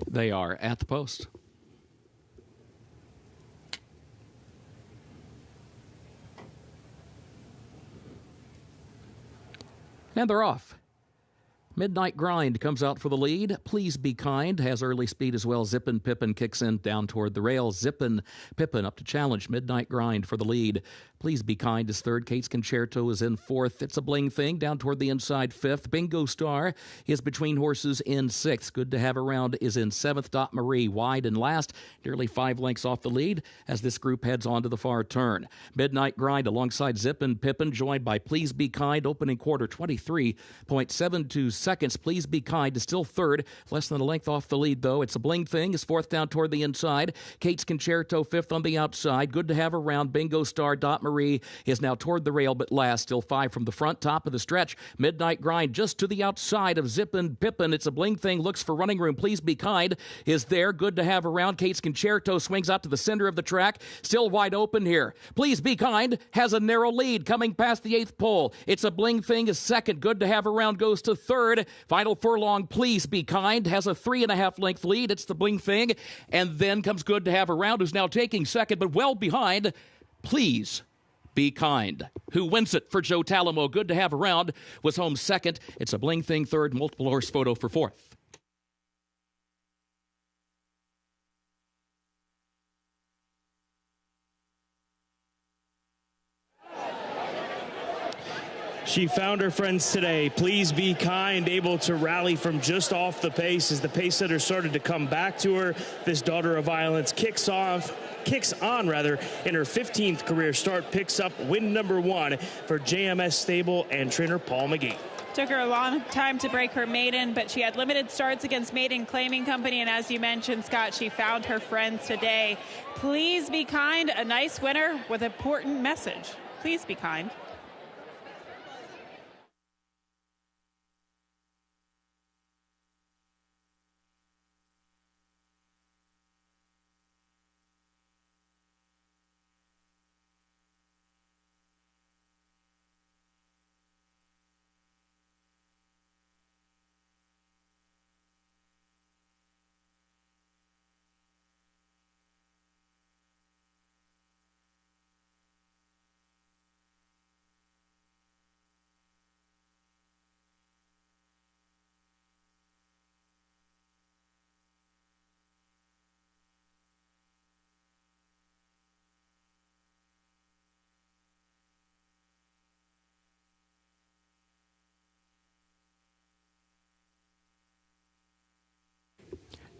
They are at the post. And they're off. Midnight Grind comes out for the lead. Please Be Kind has early speed as well. Zippin' Pippin kicks in down toward the rail. Zippin' Pippin up to challenge. Midnight Grind for the lead. Please Be Kind is third. Kate's Concerto is in fourth. It's a Bling Thing down toward the inside fifth. Bingo Star is between horses in sixth. Good to Have Around is in seventh. Dot Marie wide in last, nearly 5 lengths off the lead as this group heads on to the far turn. Midnight Grind alongside Zippin' Pippin, joined by Please Be Kind, opening quarter 23.727. seconds. Please Be Kind is still third, less than a length off the lead, though. It's a Bling Thing is fourth down toward the inside. Kate's Concerto fifth on the outside. Good to Have Around. Bingo Star Dot Marie is now toward the rail, but last. Still five from the front. Top of the stretch. Midnight Grind just to the outside of Zippin' Pippin. It's a Bling Thing. Looks for running room. Please Be Kind is there. Good to Have Around. Kate's Concerto swings out to the center of the track. Still wide open here. Please Be Kind has a narrow lead coming past the eighth pole. It's a Bling Thing is second. Good to Have Around goes to third. Final furlong, Please Be Kind has a 3.5 length lead. It's the Bling Thing. And then comes Good to Have Around, who's now taking second, but well behind Please Be Kind, who wins it for Joe Talamo. Good to Have Around was home second. It's a Bling Thing third, multiple horse photo for fourth. She found her friends today. Please Be Kind, able to rally from just off the pace as the pace setter started to come back to her. This Daughter of Violence kicks on in her 15th career start, picks up win number 1 for JMS Stable and trainer Paul McGee. Took her a long time to break her maiden, but she had limited starts against Maiden Claiming Company, and as you mentioned, Scott, she found her friends today. Please Be Kind, a nice winner with an important message. Please be kind.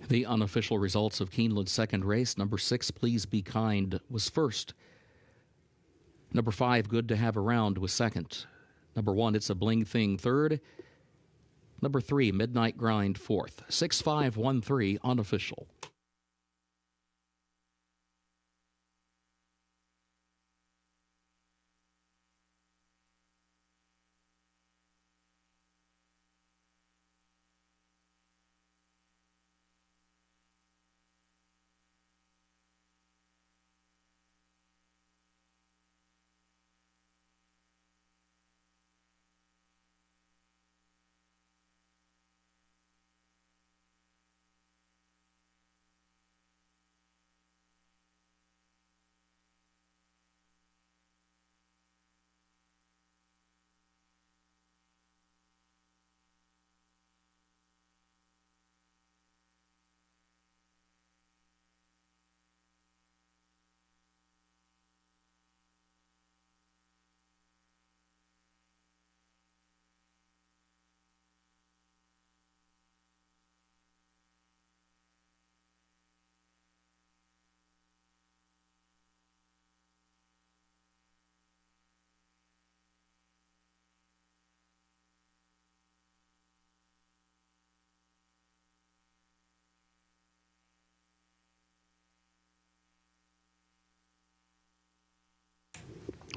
The unofficial results of Keeneland's second race. Number 6, Please Be Kind, was first. Number 5, Good to Have Around, was second. Number 1, It's a Bling Thing, third. Number 3, Midnight Grind, fourth. 6-5-1-3, unofficial.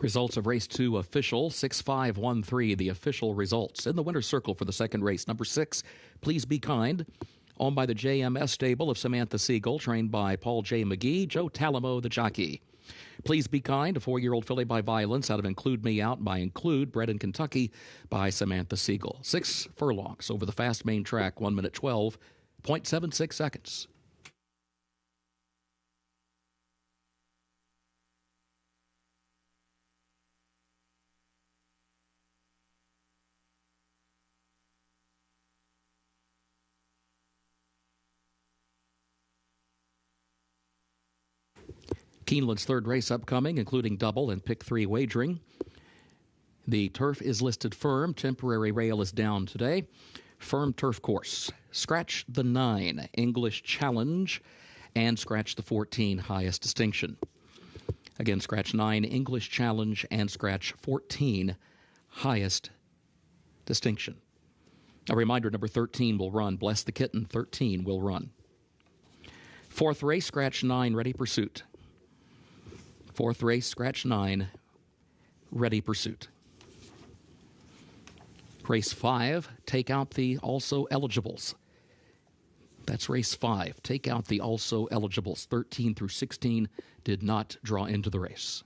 Results of race 2 official, 6-5-1-3, the official results. In the winner's circle for the second race, number 6, Please Be Kind, owned by the JMS stable of Samantha Siegel, trained by Paul J. McGee, Joe Talamo, the jockey. Please Be Kind, a 4-year-old filly by Violence, out of Include Me Out by Include, bred in Kentucky by Samantha Siegel. 6 furlongs over the fast main track, 1 minute 12.76 seconds. Keeneland's third race upcoming, including double and pick 3 wagering. The turf is listed firm. Temporary rail is down today. Firm turf course. Scratch the 9, English Challenge, and scratch the 14, Highest Distinction. Again, scratch 9, English Challenge, and scratch 14, Highest Distinction. A reminder, number 13 will run. Bless the Kitten, 13 will run. Fourth race, scratch 9, Ready Pursuit. Fourth race, scratch 9, Ready Pursuit. Race 5, take out the also eligibles. That's race 5. Take out the also eligibles. 13 through 16 did not draw into the race.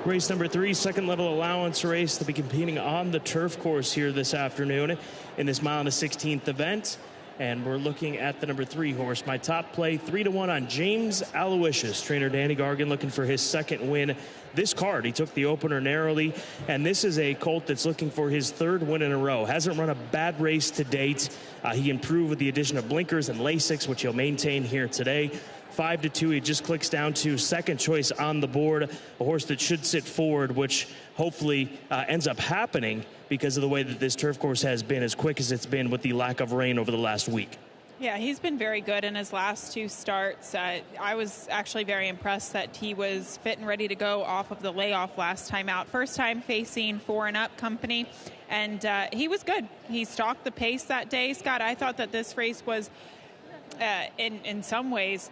Race number 3, second level allowance race. They'll be competing on the turf course here this afternoon in this mile and a 16th event. And we're looking at the number 3 horse. My top play, 3-1 on James Aloysius. Trainer Danny Gargan looking for his second win this card. He took the opener narrowly, and this is a colt that's looking for his 3rd win in a row. Hasn't run a bad race to date. He improved with the addition of blinkers and Lasix, which he'll maintain here today. 5-2, he just clicks down to second choice on the board, a horse that should sit forward, which hopefully ends up happening because of the way that this turf course has been, as quick as it's been with the lack of rain over the last week. Yeah, he's been very good in his last 2 starts. I was actually very impressed that he was fit and ready to go off of the layoff last time out. First time facing 4 and up company, and he was good. He stalked the pace that day. Scott, I thought that this race was in some ways,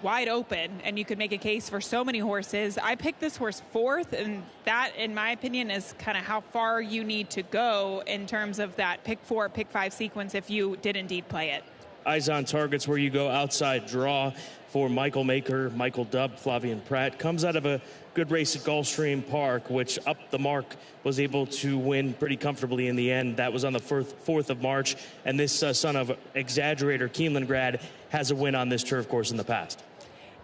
wide open, and you could make a case for so many horses. I picked this horse 4th, and that, in my opinion, is kind of how far you need to go in terms of that pick 4, pick 5 sequence if you did indeed play it. Eyes on targets where you go outside draw for Michael Maker, Michael Dubb, Flavian Pratt. Comes out of a good race at Gulfstream Park, which up the mark was able to win pretty comfortably in the end. That was on the 4th of March. And this son of exaggerator, Keeneland grad, has a win on this turf course in the past.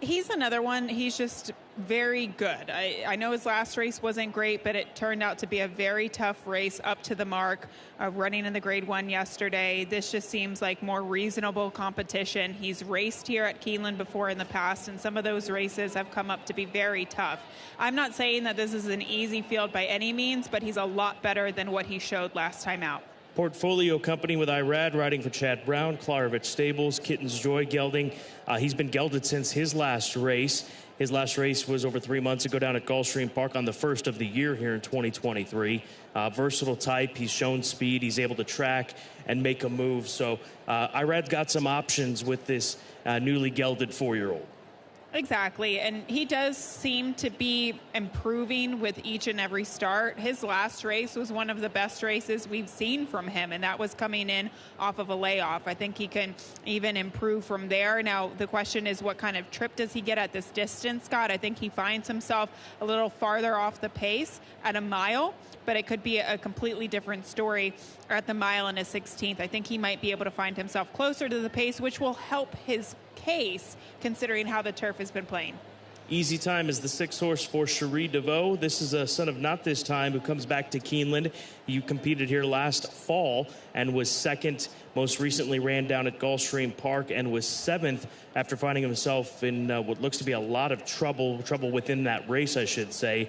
He's another one. He's just very good. I know his last race wasn't great, but it turned out to be a very tough race up to the mark, running in the grade 1 yesterday. This just seems like more reasonable competition. He's raced here at Keeneland before in the past, and some of those races have come up to be very tough. I'm not saying that this is an easy field by any means, but he's a lot better than what he showed last time out. Portfolio company with Irad, riding for Chad Brown, Klarovich Stables, Kitten's Joy gelding. He's been gelded since his last race. His last race was over 3 months ago down at Gulfstream Park on the 1st of the year here in 2023. Versatile type. He's shown speed. He's able to track and make a move. So Irad's got some options with this newly gelded 4-year-old. Exactly, and he does seem to be improving with each and every start. His last race was one of the best races we've seen from him, and that was coming in off of a layoff. I think he can even improve from there. Now, the question is, what kind of trip does he get at this distance, Scott? I think he finds himself a little farther off the pace at a mile, but it could be a completely different story at the mile and a 16th. I think he might be able to find himself closer to the pace, which will help his case considering how the turf has been playing. Easy Time is the 6th horse for Cherie DeVoe. This is a son of Not This Time who comes back to Keeneland. You competed here last fall and was 2nd. Most recently ran down at Gulfstream Park and was 7th after finding himself in what looks to be a lot of trouble within that race, I should say.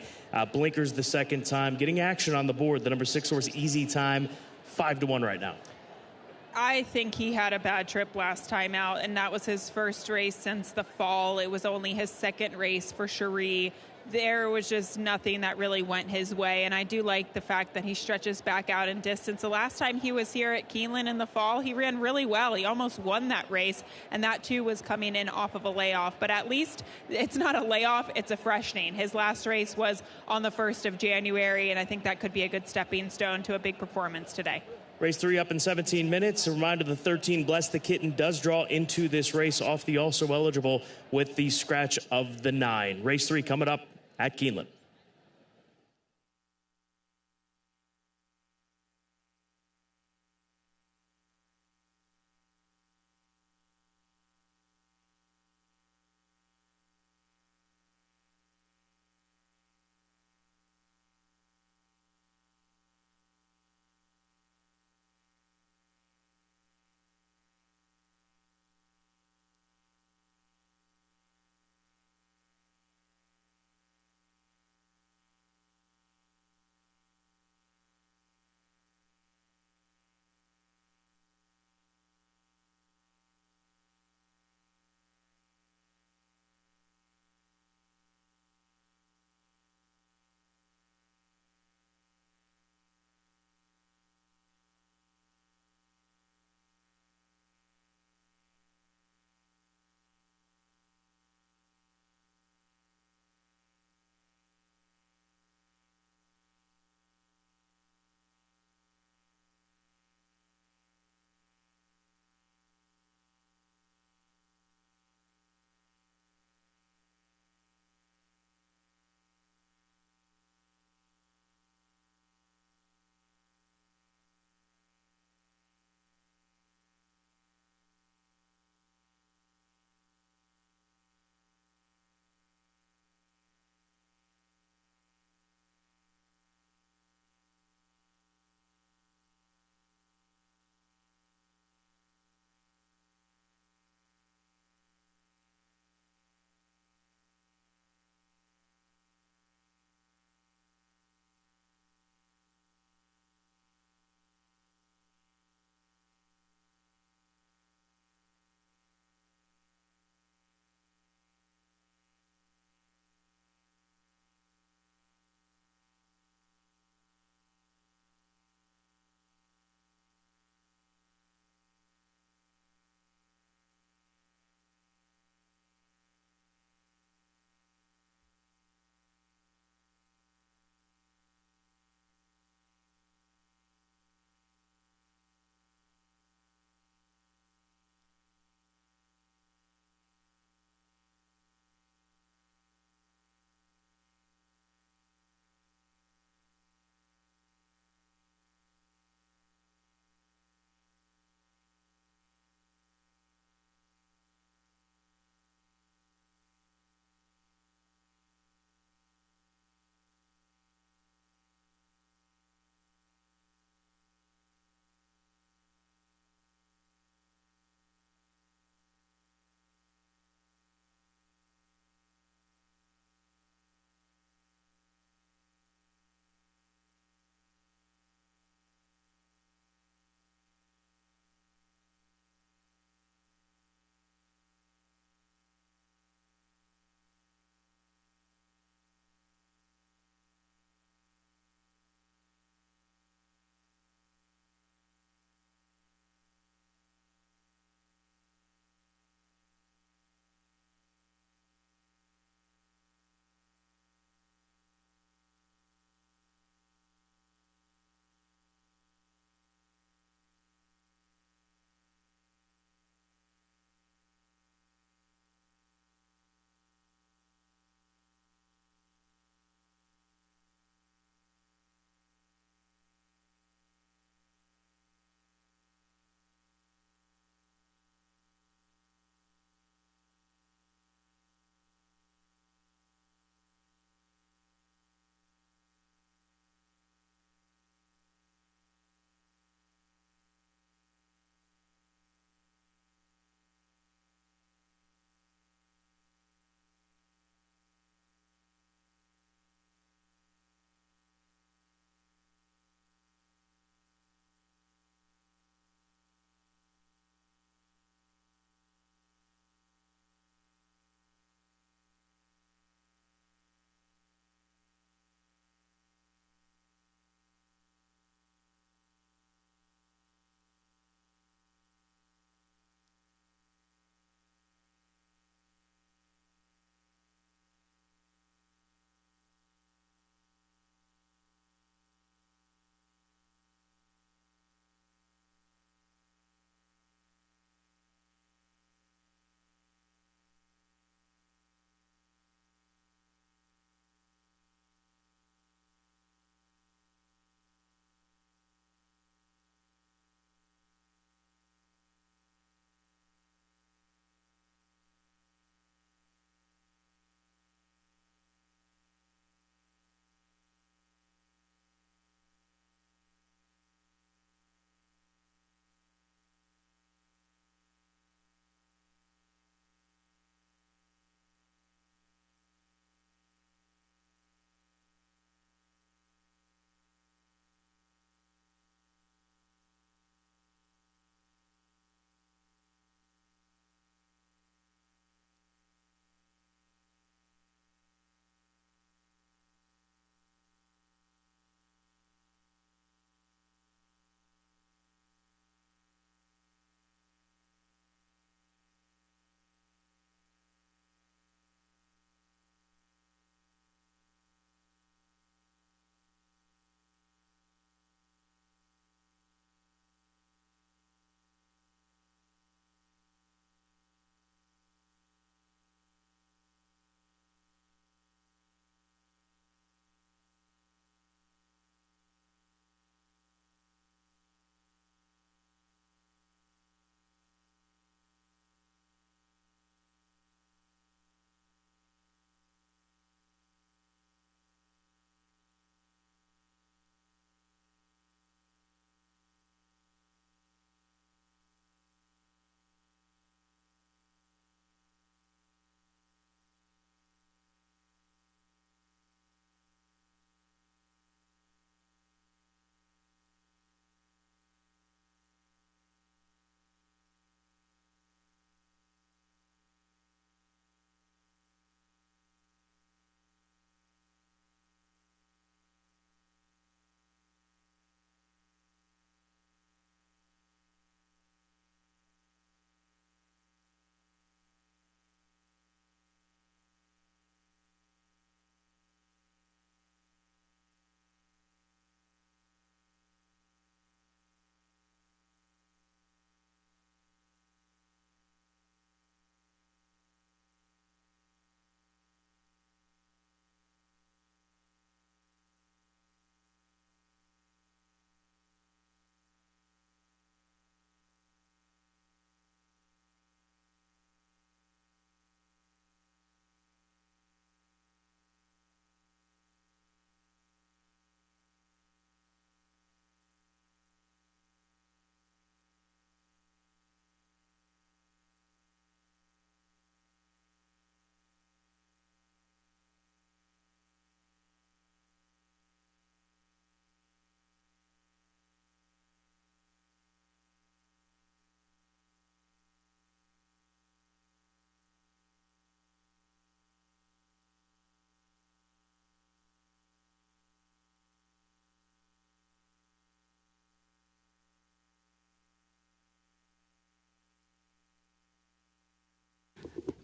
Blinkers the 2nd time, getting action on the board. The number 6 horse, Easy Time, 5-1 right now. I think he had a bad trip last time out, and that was his first race since the fall. It was only his 2nd race for Cherie. There was just nothing that really went his way, and I do like the fact that he stretches back out in distance. The last time he was here at Keeneland in the fall, he ran really well. He almost won that race, and that too was coming in off of a layoff. But at least it's not a layoff, it's a freshening. His last race was on the 1st of January, and I think that could be a good stepping stone to a big performance today. Race 3 up in 17 minutes. A reminder, the 13 Bless the Kitten does draw into this race off the also eligible with the scratch of the 9. Race 3 coming up at Keeneland.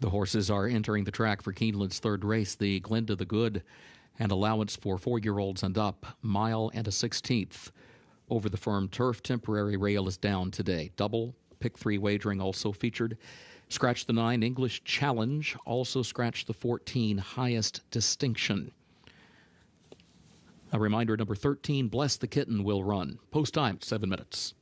The horses are entering the track for Keeneland's third race, the Glenda the Good, and allowance for 4-year-olds and up, 1 1/16 over the firm turf. Temporary rail is down today. Double pick 3 wagering also featured. Scratch the 9 English Challenge, also scratch the 14 Highest Distinction. A reminder, number 13, Bless the Kitten, will run. Post time, 7 minutes.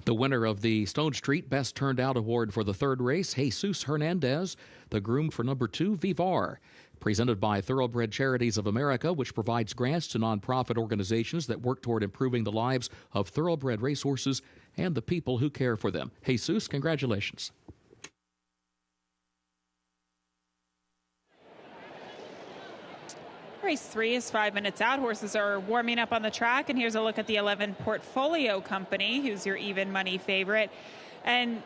The winner of the Stone Street Best Turned Out Award for the third race, Jesus Hernandez, the groom for number 2, Vivar. Presented by Thoroughbred Charities of America, which provides grants to nonprofit organizations that work toward improving the lives of thoroughbred racehorses and the people who care for them. Jesus, congratulations. Race 3 is 5 minutes out. Horses are warming up on the track, and here's a look at the 11 Portfolio Company, who's your even money favorite. And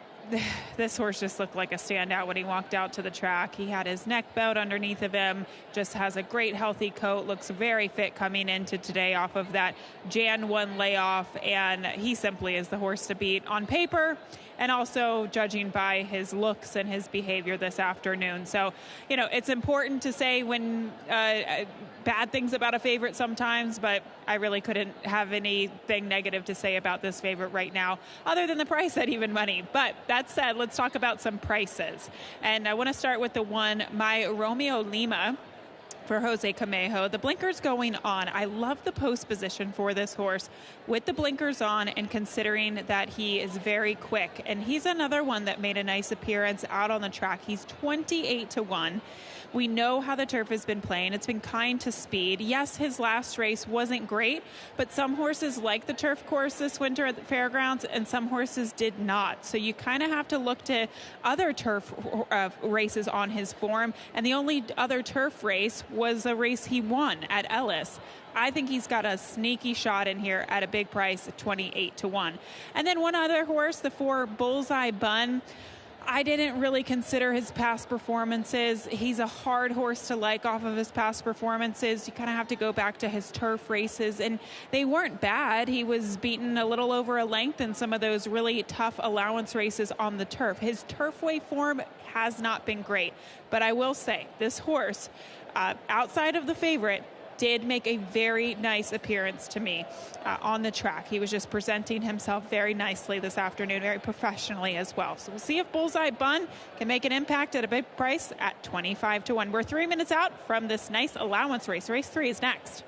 this horse just looked like a standout when he walked out to the track. He had his neck bowed underneath of him, just has a great healthy coat, looks very fit coming into today off of that Jan 1 layoff, and he simply is the horse to beat on paper and also judging by his looks and his behavior this afternoon. So, you know, it's important to say when bad things about a favorite sometimes, but I really couldn't have anything negative to say about this favorite right now, other than the price at even money. But that said, let's talk about some prices. And I want to start with the one, My Romeo Lima, for Jose Camejo. The blinkers going on. I love the post position for this horse with the blinkers on, and considering that he is very quick. And he's another one that made a nice appearance out on the track. He's 28-1. We know how the turf has been playing. It's been kind to speed. Yes, his last race wasn't great, but some horses like the turf course this winter at the fairgrounds, and some horses did not. So you kind of have to look to other turf races on his form, and the only other turf race was a race he won at Ellis. I think he's got a sneaky shot in here at a big price, 28-1. And then one other horse, the 4 Bullseye Bun. I didn't really consider his past performances. He's a hard horse to like off of his past performances. You kind of have to go back to his turf races, and they weren't bad. He was beaten a little over a length in some of those really tough allowance races on the turf. His turfway form has not been great, but I will say this horse, outside of the favorite, did make a very nice appearance to me on the track. He was just presenting himself very nicely this afternoon, very professionally as well. So we'll see if Bullseye Bun can make an impact at a big price at 25-1. We're 3 minutes out from this nice allowance race. Race 3 is next.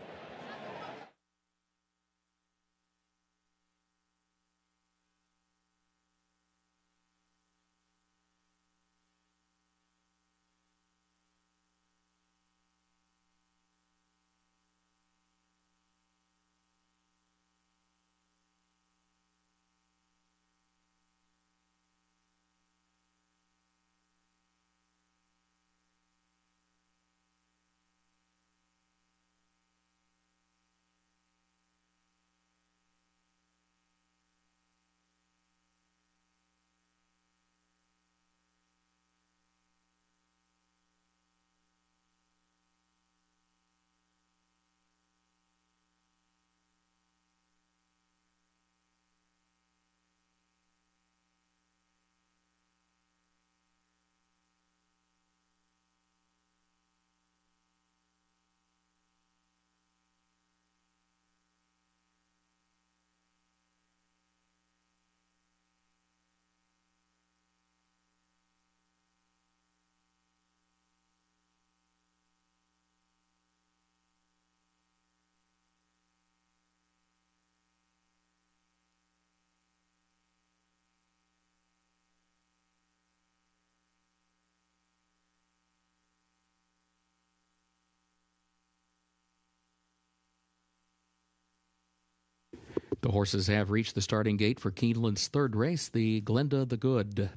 The horses have reached the starting gate for Keeneland's third race, the Glenda the Good.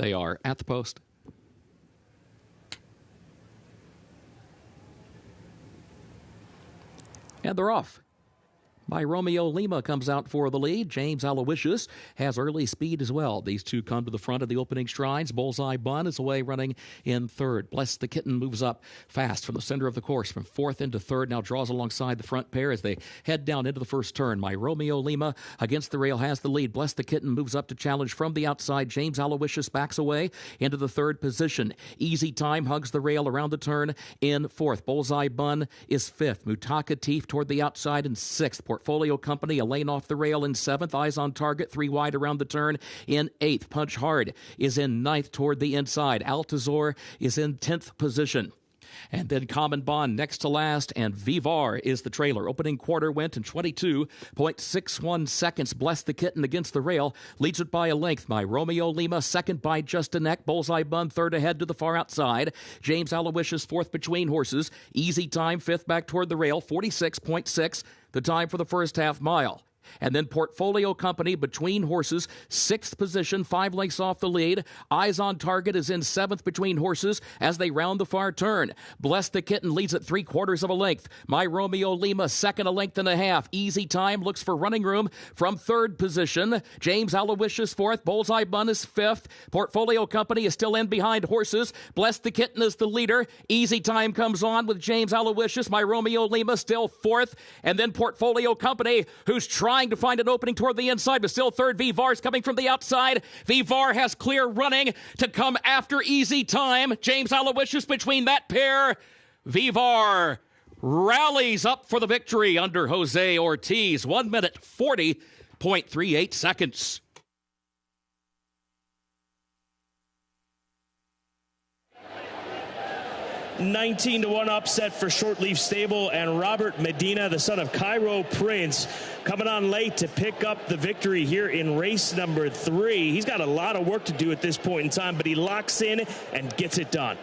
They are at the post. And they're off. My Romeo Lima comes out for the lead. James Aloysius has early speed as well. These two come to the front of the opening strides. Bullseye Bun is away running in third. Bless the Kitten moves up fast from the center of the course from fourth into third. Now draws alongside the front pair as they head down into the first turn. My Romeo Lima against the rail has the lead. Bless the Kitten moves up to challenge from the outside. James Aloysius backs away into the third position. Easy Time hugs the rail around the turn in fourth. Bullseye Bun is fifth. Mutaka Teef toward the outside in sixth. Portfolio Company, a lane off the rail in seventh. Eyes on Target, 3 wide around the turn in eighth. Punch Hard is in ninth toward the inside. Altazor is in 10th position. And then Common Bond next to last, and Vivar is the trailer. Opening quarter went in 22.61 seconds. Bless the Kitten against the rail. Leads it by a length. My Romeo Lima, second by just a neck. Bullseye Bun, third ahead to the far outside. James Aloysius, fourth between horses. Easy Time, fifth back toward the rail. 46.6, the time for the first half mile. And then Portfolio Company between horses, sixth position, 5 lengths off the lead. Eyes on Target is in seventh between horses as they round the far turn. Bless the Kitten leads at 3/4 of a length. My Romeo Lima, second a length and a half. Easy Time looks for running room from third position. James Aloysius fourth. Bullseye Bun is fifth. Portfolio Company is still in behind horses. Bless the Kitten is the leader. Easy Time comes on with James Aloysius. My Romeo Lima still fourth. And then Portfolio Company, who's trying to find an opening toward the inside, but still third. Vivar's coming from the outside. Vivar has clear running to come after Easy Time. James Aloysius between that pair. Vivar rallies up for the victory under Jose Ortiz. 1 minute, 40.38 seconds. $19-1 upset for Shortleaf Stable, and Robert Medina, the son of Cairo Prince, coming on late to pick up the victory here in race number 3. He's got a lot of work to do at this point in time, but he locks in and gets it done.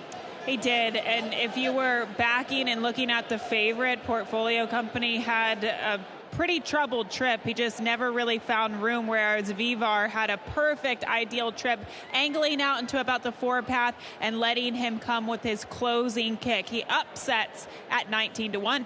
He did, and if you were backing and looking at the favorite, Portfolio Company had a pretty troubled trip. He just never really found room, whereas Vivar had a perfect, ideal trip, angling out into about the 4 path and letting him come with his closing kick. He upsets at 19-1.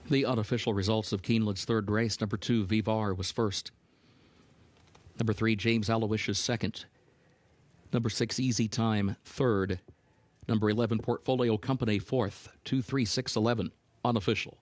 The unofficial results of Keeneland's third race. Number 2, Vivar, was first. Number 3, James Aloysius, second. Number 6, Easy Time, third. Number 11, Portfolio Company, fourth. 2, 3, 6, 11, unofficial.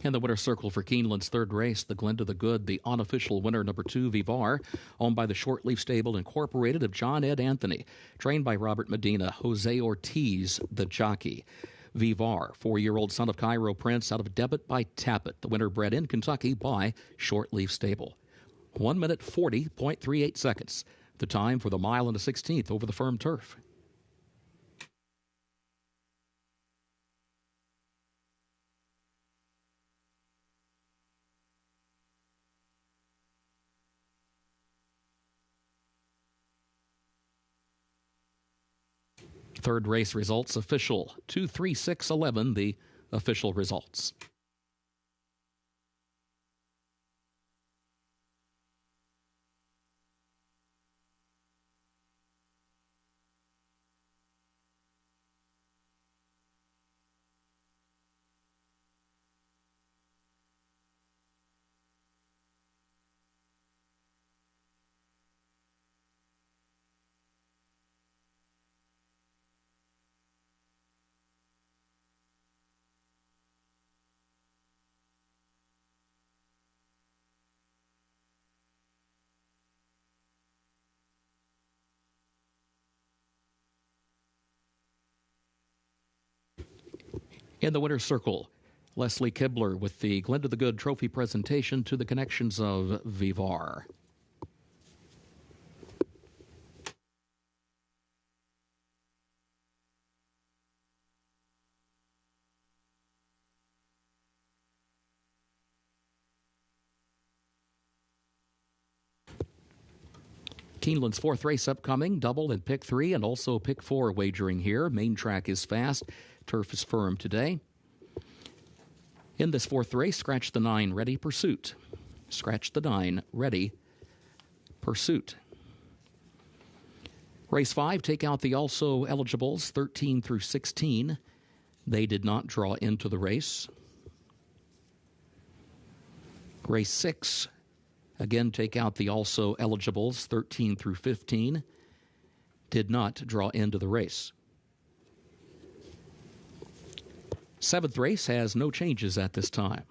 In the winner's circle for Keeneland's third race, the Glen to the Good, the unofficial winner, number 2, Vivar, owned by the Shortleaf Stable Incorporated of John Ed Anthony, trained by Robert Medina, Jose Ortiz, the jockey. Vivar, 4-year-old son of Cairo Prince, out of Debit by Tappet, the winner bred in Kentucky by Shortleaf Stable. 1 minute 40.38 seconds, the time for the mile and a 16th over the firm turf. Third race results official, 2:36.11, the official results. In the winner's circle, Leslie Kibler with the Glen to the Good trophy presentation to the connections of Vivar. Keeneland's fourth race upcoming, double and pick 3 and also pick 4 wagering here. Main track is fast. Turf is firm today. In this fourth race, scratch the 9, ready, pursuit. Scratch the 9, ready, pursuit. Race 5, take out the also eligibles, 13 through 16. They did not draw into the race. Race 6, again take out the also eligibles, 13 through 15. Did not draw into the race. Seventh race has no changes at this time.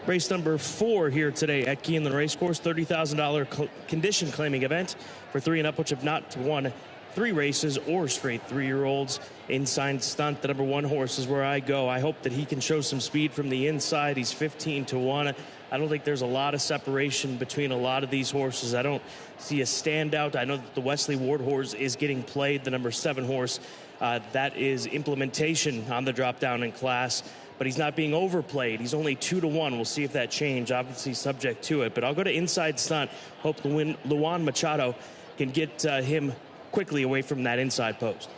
Race number 4 here today at Keeneland Racecourse, $30,000 condition claiming event for 3 and up, which have not won 3 races or straight 3-year-olds. Inside Stunt, the number 1 horse, is where I go. I hope that he can show some speed from the inside. He's 15-1. I don't think there's a lot of separation between a lot of these horses. I don't see a standout. I know that the Wesley Ward horse is getting played, the number 7 horse. That is Implementation on the drop down in class, but he's not being overplayed. He's only 2-1. We'll see if that change, obviously subject to it. But I'll go to Inside Stunt. Hope Luan Machado can get him quickly away from that inside post.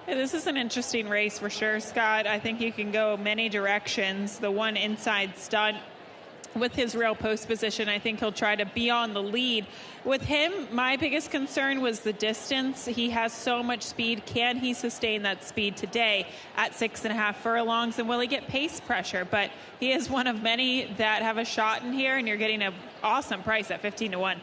Yeah, this is an interesting race for sure, Scott. I think you can go many directions. The one Inside Stunt, with his real post position, I think he'll try to be on the lead. With him, my biggest concern was the distance. He has so much speed. Can he sustain that speed today at 6.5 furlongs? And will he get pace pressure? But he is one of many that have a shot in here, and you're getting an awesome price at 15-1.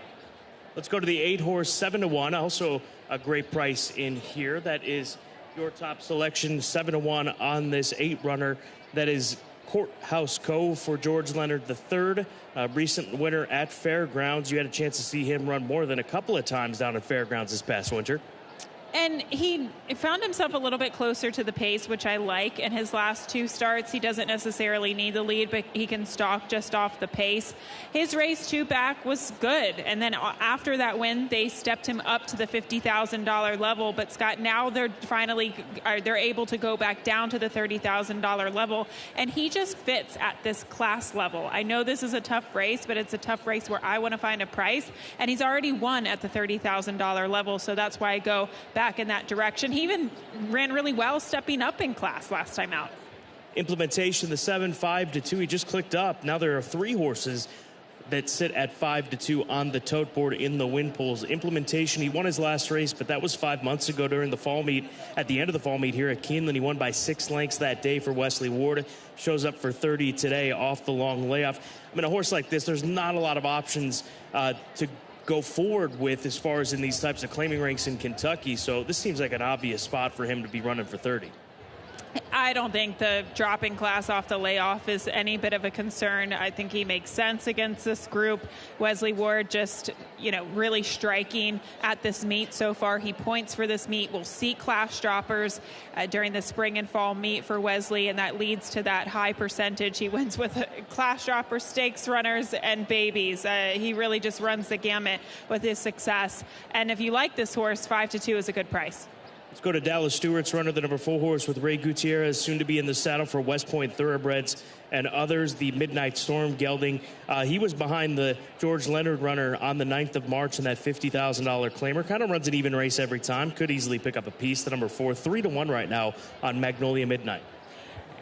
Let's go to the 8 horse, 7-1. Also a great price in here. That is your top selection, 7-1 on this 8 runner. That is Courthouse Cove for George Leonard III, recent winner at Fairgrounds. You had a chance to see him run more than a couple of times down at Fairgrounds this past winter. And he found himself a little bit closer to the pace, which I like. In his last 2 starts, he doesn't necessarily need the lead, but he can stalk just off the pace. His race 2 back was good. And then after that win, they stepped him up to the $50,000 level. But Scott, now they're able to go back down to the $30,000 level. And he just fits at this class level. I know this is a tough race, but it's a tough race where I want to find a price. And he's already won at the $30,000 level. So that's why I go back in that direction. He even ran really well stepping up in class last time out. Implementation, the 7, 5-2. He just clicked up. Now there are 3 horses that sit at 5-2 on the tote board in the win pools. Implementation, he won his last race, but that was 5 months ago during the fall meet. At the end of the fall meet here at Keeneland, he won by 6 lengths that day for Wesley Ward. Shows up for 30 today off the long layoff. I mean, a horse like this, there's not a lot of options to go forward with as far as in these types of claiming ranks in Kentucky. So this seems like an obvious spot for him to be running for 30. I don't think the dropping class off the layoff is any bit of a concern. I think he makes sense against this group. Wesley Ward just, really striking at this meet so far. He points for this meet. We'll see class droppers during the spring and fall meet for Wesley, and that leads to that high percentage. He wins with class droppers, stakes runners, and babies. He really just runs the gamut with his success. And if you like this horse, 5-2 is a good price. Let's go to Dallas Stewart's runner, the number 4 horse with Ray Gutierrez, soon to be in the saddle for West Point Thoroughbreds and others. The Midnight Storm gelding. He was behind the George Leonard runner on the 9th of March in that $50,000 claimer. Kind of runs an even race every time. Could easily pick up a piece. The number 4, 3-1 right now on Magnolia Midnight.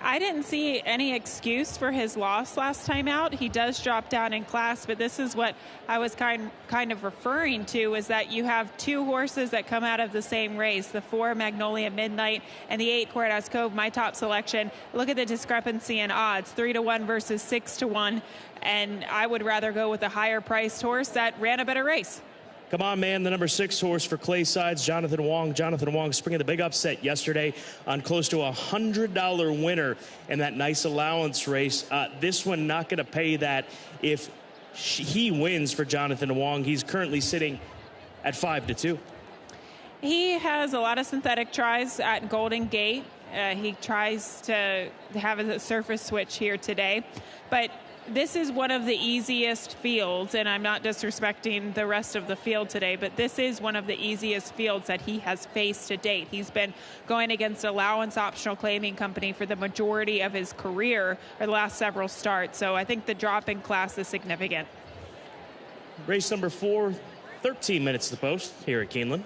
I didn't see any excuse for his loss last time out. He does drop down in class, but this is what I was kind of referring to, is that you have 2 horses that come out of the same race, the 4 Magnolia Midnight and the 8 Courthouse Cove, my top selection. Look at the discrepancy in odds, 3-1 versus 6-1, and I would rather go with a higher priced horse that ran a better race. Come on, man, the number 6 horse for Clay Sides, Jonathan Wong. Jonathan Wong springing the big upset yesterday on close to $100 winner in that nice allowance race. This one not going to pay that if he wins for Jonathan Wong. He's currently sitting at 5-2. He has a lot of synthetic tries at Golden Gate. He tries to have a surface switch here today, but this is one of the easiest fields, and I'm not disrespecting the rest of the field today, but this is one of the easiest fields that he has faced to date. He's been going against allowance optional claiming company for the majority of his career or the last several starts, so I think the drop in class is significant. Race number 4, 13 minutes to the post here at Keeneland.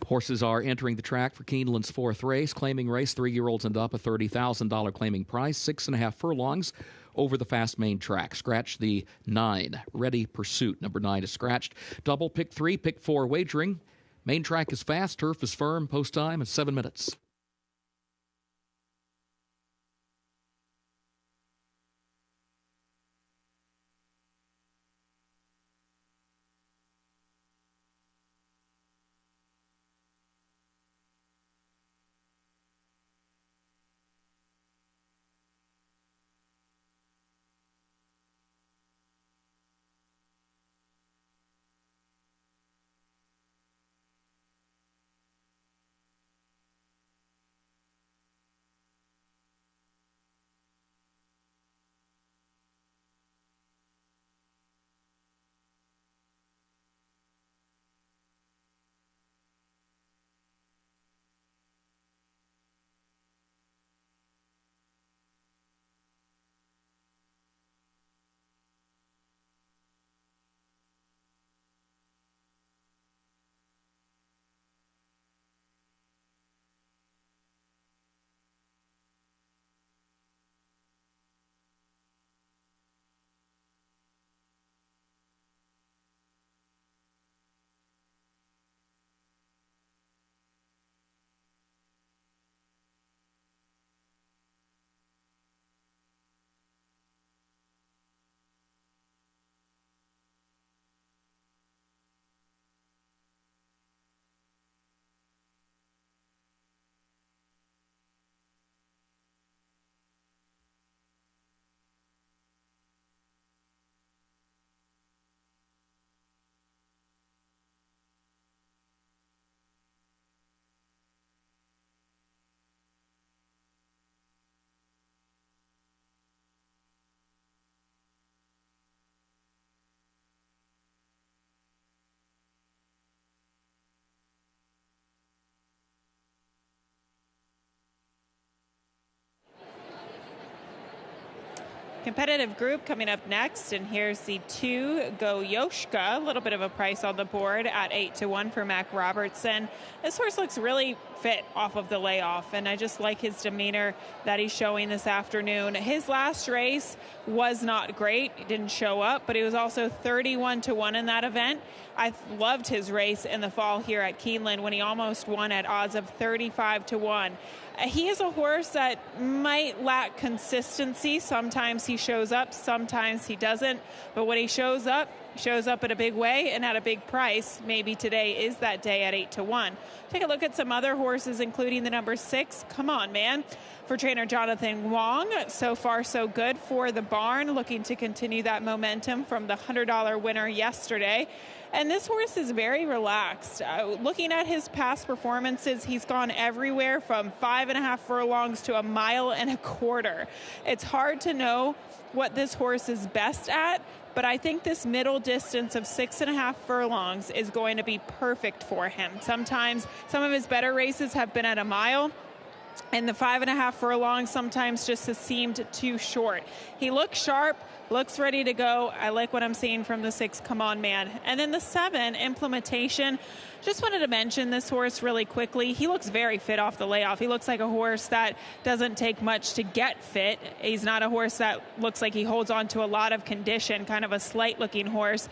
Horses are entering the track for Keeneland's fourth race. Claiming race, 3-year-olds and up, a $30,000 claiming price, 6.5 furlongs over the fast main track. Scratch the 9. Ready Pursuit. Number 9 is scratched. Double, pick 3, pick 4 wagering. Main track is fast, turf is firm. Post time is 7 minutes. Competitive group coming up next, and here's the 2 Go Yoshka. A little bit of a price on the board at 8-1 for Mac Robertson. This horse looks really fit off of the layoff, and I just like his demeanor that he's showing this afternoon. His last race was not great. He didn't show up, but he was also 31-1 in that event. I loved his race in the fall here at Keeneland when he almost won at odds of 35-1. He is a horse that might lack consistency. Sometimes he shows up, sometimes he doesn't. But when he shows up in a big way and at a big price. Maybe today is that day at 8-1. Take a look at some other horses, including the number 6. Come on, man. For trainer Jonathan Wong, so far so good for the barn, looking to continue that momentum from the $100 winner yesterday. And this horse is very relaxed. Looking at his past performances, he's gone everywhere from 5.5 furlongs to 1.25 miles. It's hard to know what this horse is best at, but I think this middle distance of 6.5 furlongs is going to be perfect for him. Sometimes some of his better races have been at 1 mile, and the 5.5 furlongs sometimes just has seemed too short. He looks sharp, looks ready to go. I like what I'm seeing from the 6, Come On Man. And then the 7, Implementation. Just wanted to mention this horse really quickly. He looks very fit off the layoff. He looks like a horse that doesn't take much to get fit. He's not a horse that looks like he holds on to a lot of condition, kind of a slight-looking horse.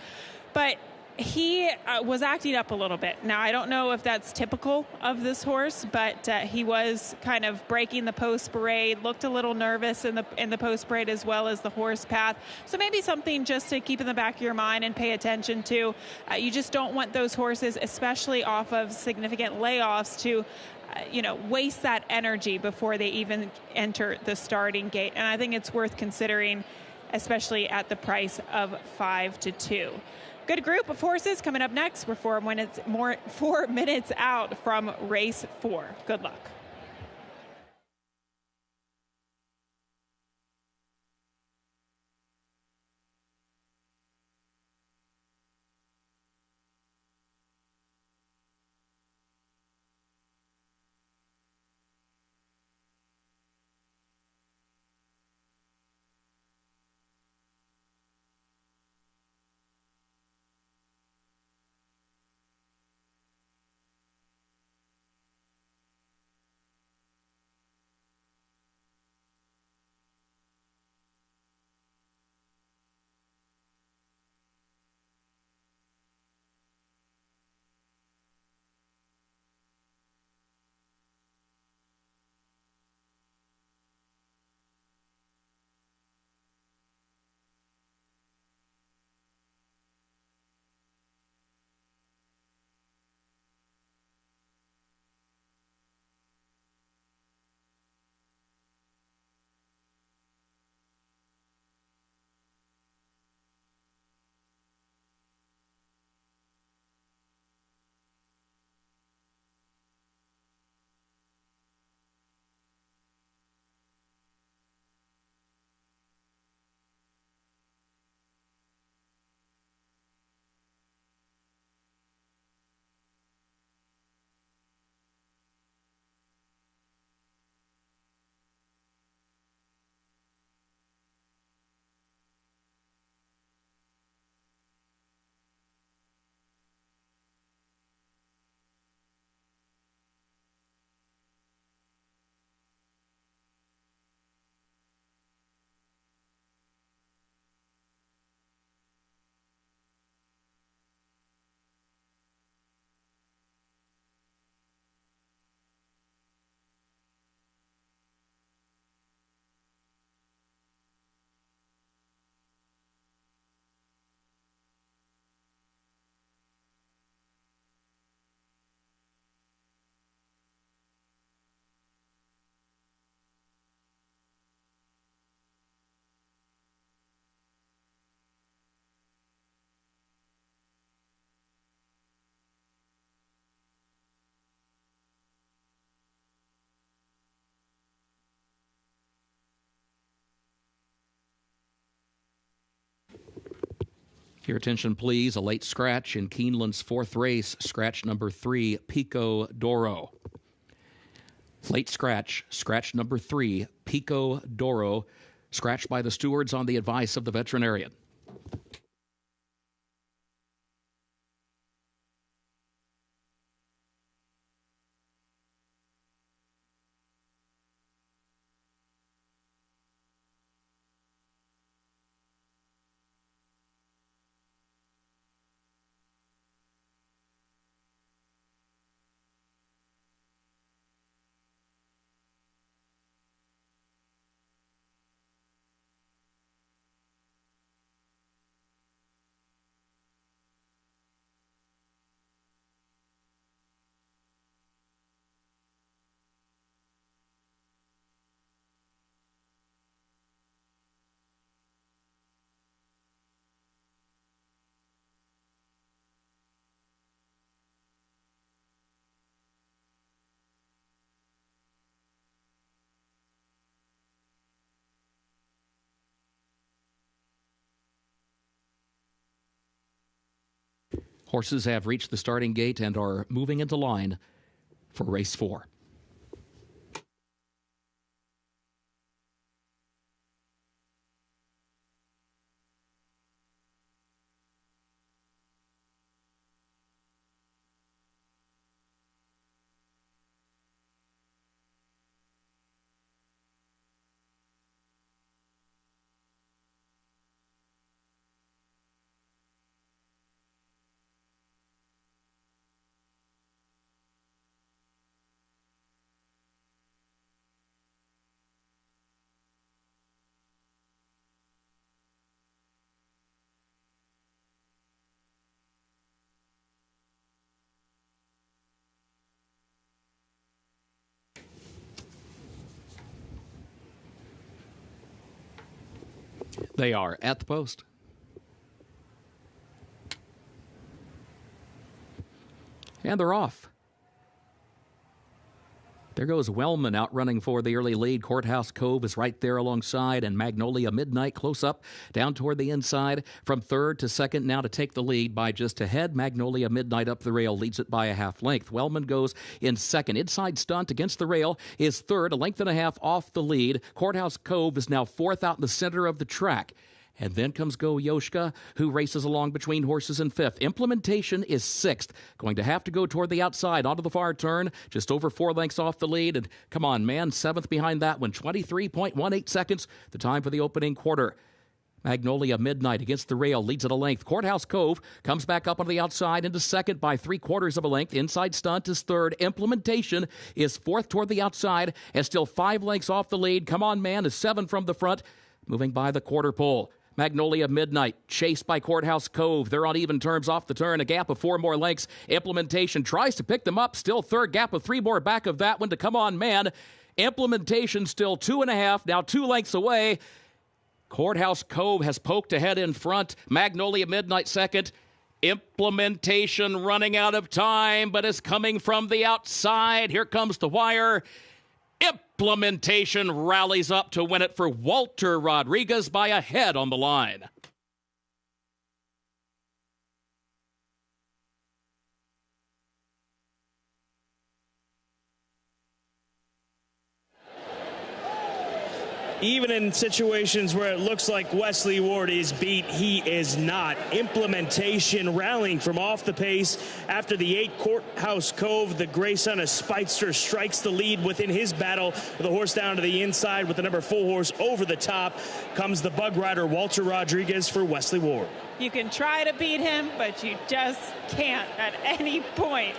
But he was acting up a little bit. Now, I don't know if that's typical of this horse, but he was kind of breaking the post parade, looked a little nervous in the post parade as well as the horse path. So maybe something just to keep in the back of your mind and pay attention to. You just don't want those horses, especially off of significant layoffs, to waste that energy before they even enter the starting gate. And I think it's worth considering, especially at the price of 5-2. Good group of horses coming up next. We're 4 minutes out from race 4. Good luck. Your attention, please. A late scratch in Keeneland's fourth race, scratch number 3, Pico Doro. Late scratch, scratch number 3, Pico Doro, scratched by the stewards on the advice of the veterinarian. Horses have reached the starting gate and are moving into line for race 4. They are at the post. And they're off. There goes Wellman out running for the early lead. Courthouse Cove is right there alongside, and Magnolia Midnight close up down toward the inside. From third to second now to take the lead by just a head. Magnolia Midnight up the rail leads it by a half length. Wellman goes in second. Inside Stunt against the rail is third, a length and a half off the lead. Courthouse Cove is now fourth out in the center of the track. And then comes Go Yoshka, who races along between horses in fifth. Implementation is sixth. Going to have to go toward the outside, onto the far turn, just over 4 lengths off the lead. And come on, man, seventh behind that one. 23.18 seconds, the time for the opening quarter. Magnolia Midnight against the rail leads at a length. Courthouse Cove comes back up on the outside into second by 3/4 of a length. Inside Stunt is third. Implementation is fourth toward the outside and still 5 lengths off the lead. Come on, man, is 7 from the front, moving by the quarter pole. Magnolia Midnight, chased by Courthouse Cove. They're on even terms off the turn, a gap of 4 more lengths. Implementation tries to pick them up, still third, gap of 3 more back of that one to Come On Man. Implementation still 2.5, now 2 lengths away. Courthouse Cove has poked ahead in front. Magnolia Midnight second. Implementation running out of time, but is coming from the outside. Here comes the wire. Implementation rallies up to win it for Walter Rodriguez by a head on the line. Even in situations where it looks like Wesley Ward is beat, he is not. Implementation rallying from off the pace after the 8 Courthouse Cove. The Grayson of Speitster strikes the lead within his battle with the horse down to the inside with the number 4 horse over the top. Comes the bug rider Walter Rodriguez for Wesley Ward. You can try to beat him, but you just can't at any point.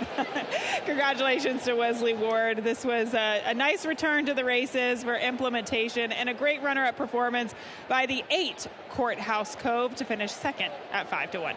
Congratulations to Wesley Ward. This was a nice return to the races for Implementation and a great runner-up performance by the 8 Courthouse Cove to finish second at 5-1.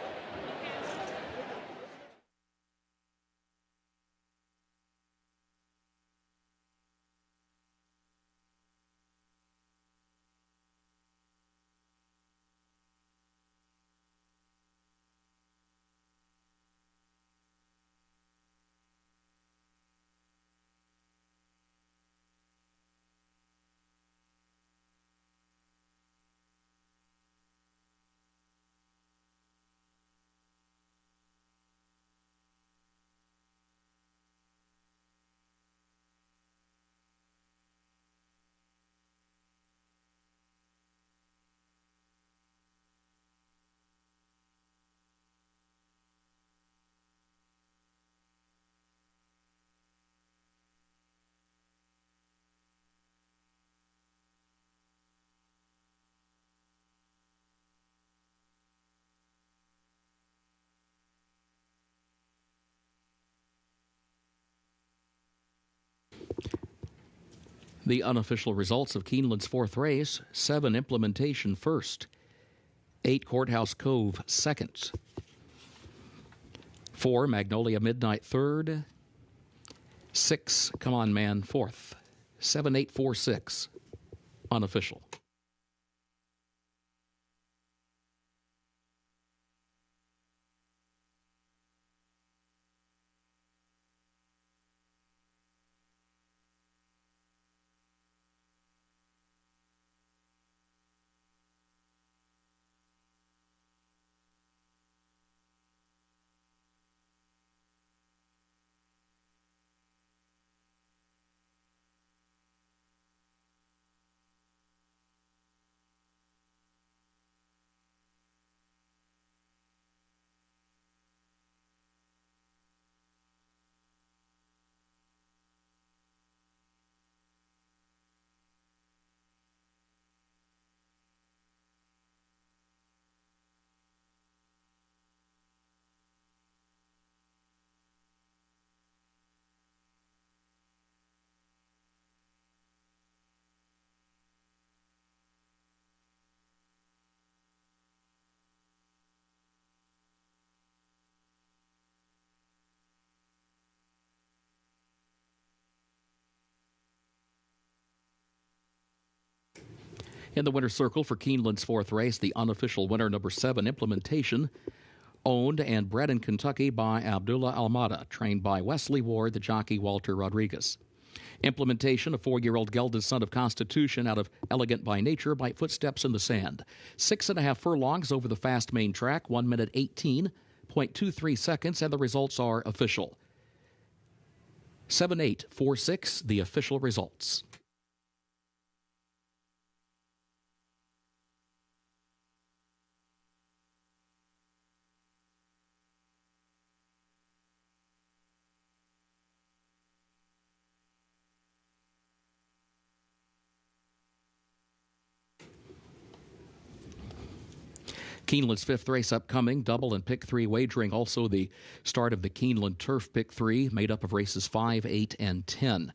The unofficial results of Keeneland's fourth race: 7, Implementation first, 8, Courthouse Cove second, 4, Magnolia Midnight third, 6, Come On Man fourth, 7, 8, 4, 6, unofficial. In the winner's circle for Keeneland's fourth race, the unofficial winner, number 7, Implementation, owned and bred in Kentucky by Abdullah Almada, trained by Wesley Ward, the jockey Walter Rodriguez. Implementation, a 4-year-old gelded son of Constitution out of Elegant by Nature by Footsteps in the Sand. 6.5 furlongs over the fast main track, 1 minute 18.23 seconds, and the results are official. 7, 8, 4, 6, the official results. Keeneland's fifth race upcoming, double and pick 3 wagering. Also the start of the Keeneland Turf Pick 3, made up of races 5, 8, and 10.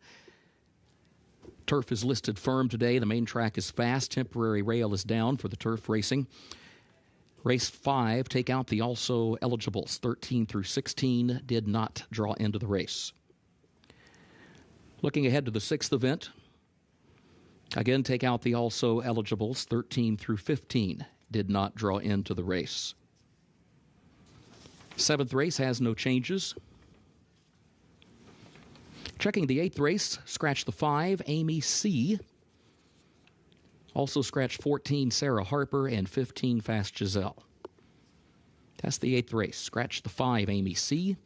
Turf is listed firm today. The main track is fast. Temporary rail is down for the turf racing. Race 5, take out the also eligibles. 13 through 16 did not draw into the race. Looking ahead to the 6th event, again, take out the also eligibles. 13 through 15 did not draw into the race. 7th race has no changes. Checking the 8th race, scratch the 5, Amy C. Also scratch 14, Sarah Harper, and 15, Fast Giselle. That's the 8th race. Scratch the 5, Amy C.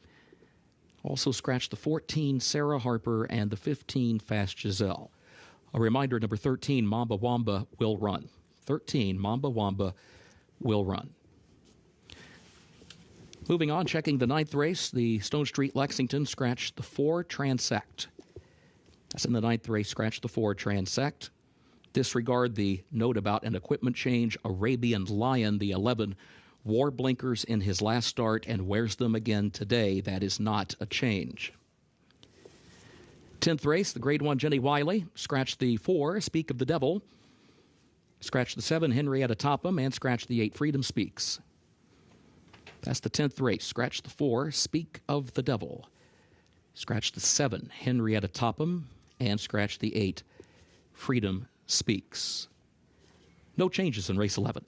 Also scratch the 14, Sarah Harper, and the 15, Fast Giselle. A reminder, number 13, Mamba Wamba, will run. 13, Mamba Wamba, will run. Moving on, checking the 9th race, the Stone Street Lexington, scratch the 4, Transect. That's in the 9th race, scratch the 4, Transect. Disregard the note about an equipment change. Arabian Lion, the 11, wore blinkers in his last start and wears them again today. That is not a change. 10th race, the Grade 1 Jenny Wiley, scratch the 4, Speak of the Devil. Scratch the 7, Henrietta Topham, and scratch the 8, Freedom Speaks. That's the 10th race. Scratch the 4, Speak of the Devil. Scratch the 7, Henrietta Topham, and scratch the 8, Freedom Speaks. No changes in race 11.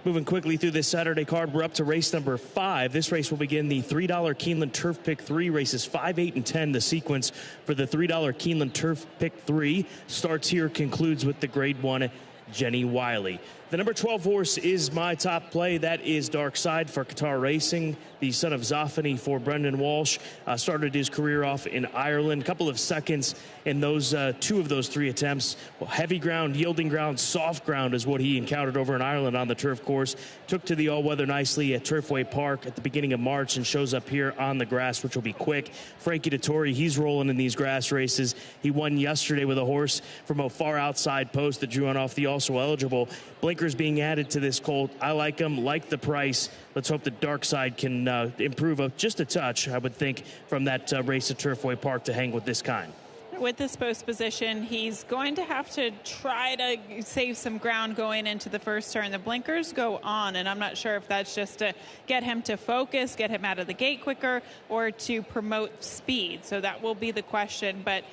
Moving quickly through this Saturday card, we're up to race number 5. This race will begin the $3 Keeneland Turf Pick 3 races 5, 8, and 10. The sequence for the $3 Keeneland Turf Pick 3 starts here, concludes with the Grade 1 Jenny Wiley. The number 12 horse is my top play. That is Dark Side for Qatar Racing, the son of Zoffany for Brendan Walsh. Started his career off in Ireland. A couple of seconds in those 2 of those 3 attempts. Well, heavy ground, yielding ground, soft ground is what he encountered over in Ireland on the turf course. Took to the all-weather nicely at Turfway Park at the beginning of March and shows up here on the grass, which will be quick. Frankie Dettori, he's rolling in these grass races. He won yesterday with a horse from a far outside post that drew on off the also eligible. Blinkers being added to this colt. I like him, like the price. Let's hope the Dark Side can improve just a touch, I would think, from that race at Turfway Park to hang with this kind. With this post position, he's going to have to try to save some ground going into the first turn. The blinkers go on, and I'm not sure if that's just to get him to focus, get him out of the gate quicker, or to promote speed. So that will be the question. But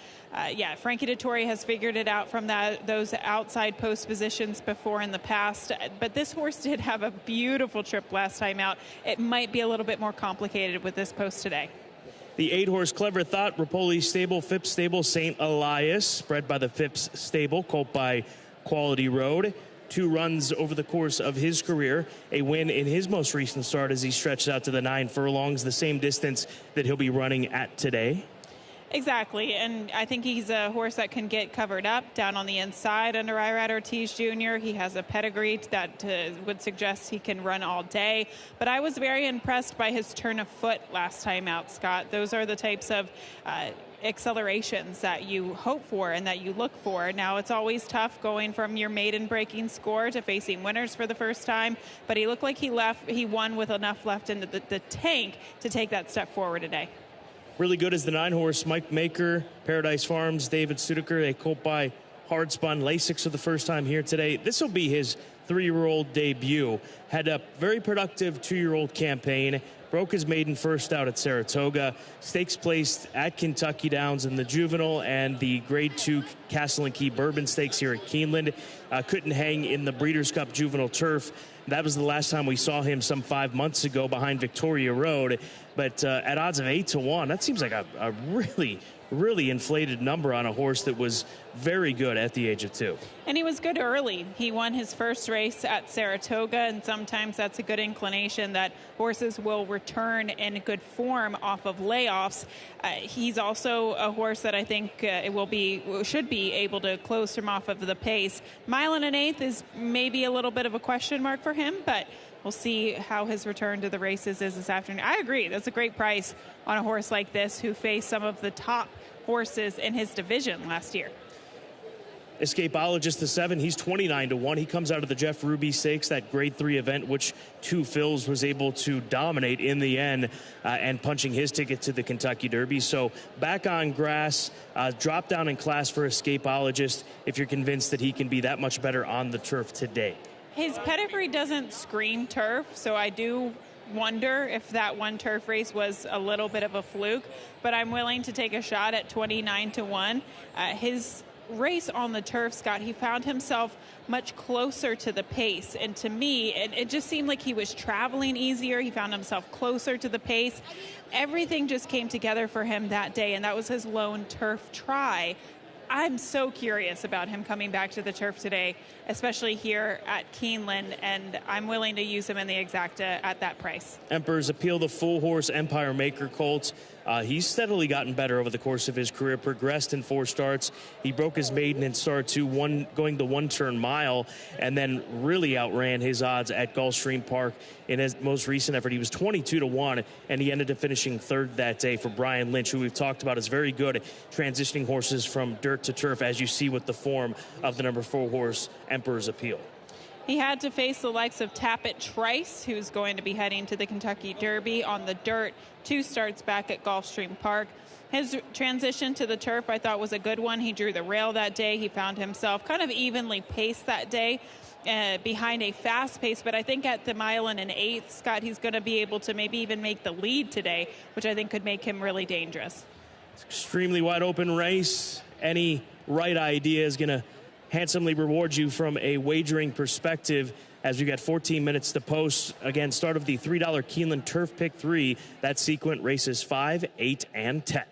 yeah, Frankie Dettori has figured it out from those outside post positions before in the past. But this horse did have a beautiful trip last time out. It might be a little bit more complicated with this post today. The 8-horse Clever Thought, Rapoli Stable, Phipps Stable, St. Elias, bred by the Phipps Stable, colt by Quality Road. 2 runs over the course of his career, a win in his most recent start as he stretched out to the 9 furlongs, the same distance that he'll be running at today. Exactly, and I think he's a horse that can get covered up down on the inside under Irad Ortiz Jr. He has a pedigree that would suggest he can run all day, but I was very impressed by his turn of foot last time out, Scott. Those are the types of accelerations that you hope for and that you look for. Now, it's always tough going from your maiden breaking score to facing winners for the first time, but he looked like he won with enough left in the tank to take that step forward today. Really good is the 9-horse Mike Maker, Paradise Farms, David Studeker, a colt by Hardspun, Lasix for the first time here today. This will be his 3-year-old debut. Had a very productive 2-year-old campaign. Broke his maiden first out at Saratoga. Stakes placed at Kentucky Downs in the Juvenile and the Grade 2 Castle and Key Bourbon Stakes here at Keeneland. Couldn't hang in the Breeders' Cup Juvenile Turf. That was the last time we saw him some 5 months ago behind Victoria Road. But at odds of 8-1, that seems like a really inflated number on a horse that was very good at the age of 2. And he was good early. He won his first race at Saratoga, and sometimes that's a good inclination that horses will return in good form off of layoffs. He's also a horse that I think should be able to close him off of the pace. 1 1/8 is maybe a little bit of a question mark for him, but we'll see how his return to the races is this afternoon. I agree. That's a great price on a horse like this who faced some of the top horses in his division last year. Escapologist, the 7, he's 29-1. He comes out of the Jeff Ruby Stakes, that Grade 3 event, which 2 Phils was able to dominate in the end and punching his ticket to the Kentucky Derby. So back on grass, drop down in class for Escapologist if you're convinced that he can be that much better on the turf today. His pedigree doesn't scream turf, so I do wonder if that one turf race was a little bit of a fluke, but I'm willing to take a shot at 29-1. His race on the turf, Scott, he found himself much closer to the pace, and to me it just seemed like he was traveling easier. He found himself closer to the pace. Everything just came together for him that day, and that was his lone turf try. I'm so curious about him coming back to the turf today, especially here at Keeneland, and I'm willing to use him in the exacta at that price. Emperor's Appeal, the full horse Empire Maker colt. He's steadily gotten better over the course of his career, progressed in 4 starts. He broke his maiden in start 2, going the 1-turn mile, and then really outran his odds at Gulfstream Park in his most recent effort. He was 22-1, and he ended up finishing 3rd that day for Brian Lynch, who we've talked about is very good at transitioning horses from dirt to turf, as you see with the form of the number 4 horse Emperor's Appeal. He had to face the likes of Tappet Trice, who's going to be heading to the Kentucky Derby on the dirt. 2 starts back at Gulfstream Park. His transition to the turf, I thought, was a good one. He drew the rail that day. He found himself kind of evenly paced that day behind a fast pace. But I think at the 1 1/8, Scott, he's going to be able to maybe even make the lead today, which I think could make him really dangerous. It's an extremely wide open race. Any right idea is going to handsomely reward you from a wagering perspective. as we got 14 minutes to post. Again, start of the $3 Keeneland Turf Pick 3. That sequence races 5, 8, and 10.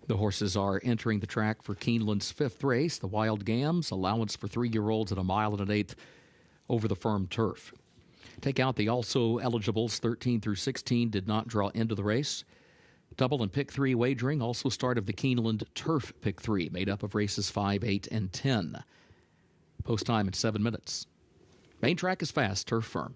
The horses are entering the track for Keeneland's 5th race, the Wild Gams, allowance for 3-year-olds at 1 1/8 over the firm turf. Take out the also eligibles 13 through 16 did not draw into the race. Double and pick 3 wagering, also start of the Keeneland Turf Pick 3, made up of races 5, 8, and 10. Post time in 7 minutes. Main track is fast, turf firm.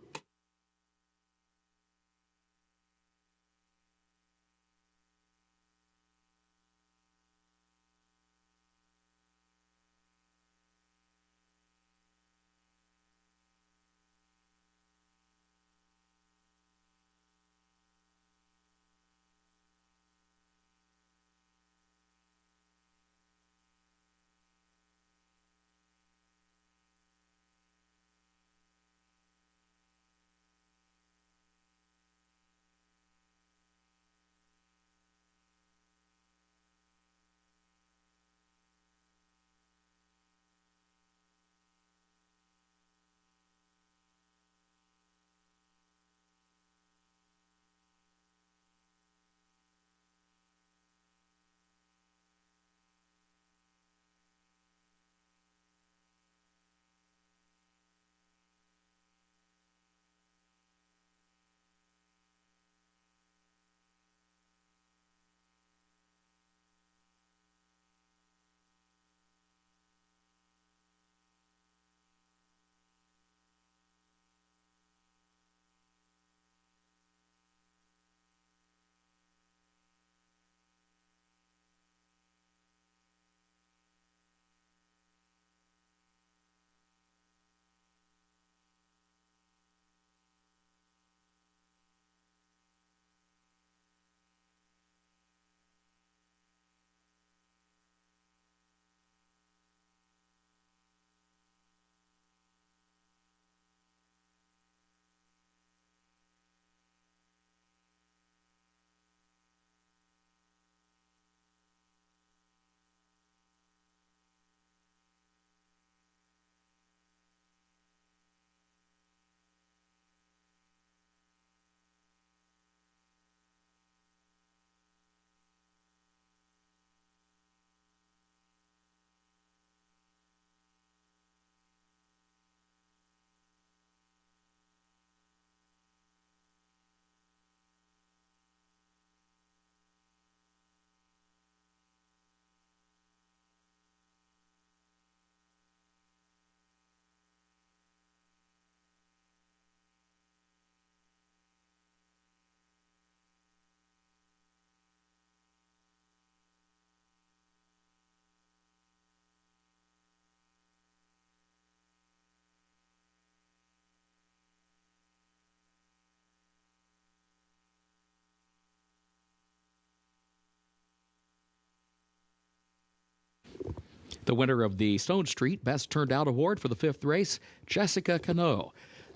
The winner of the Stone Street Best Turned Out Award for the 5th race, Jessica Cano.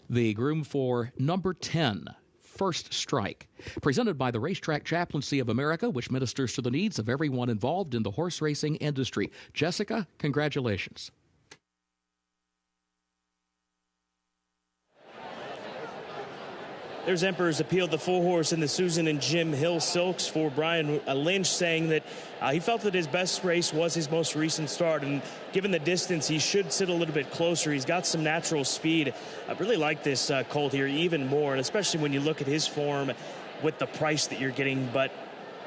The groom for number 10, First Strike. Presented by the Racetrack Chaplaincy of America, which ministers to the needs of everyone involved in the horse racing industry. Jessica, congratulations. There's Emperor's Appeal, the full horse in the Susan and Jim Hill Silks for Brian Lynch, saying that he felt that his best race was his most recent start, and given the distance, he should sit a little bit closer. He's got some natural speed. I really like this colt here even more, and especially when you look at his form with the price that you're getting, but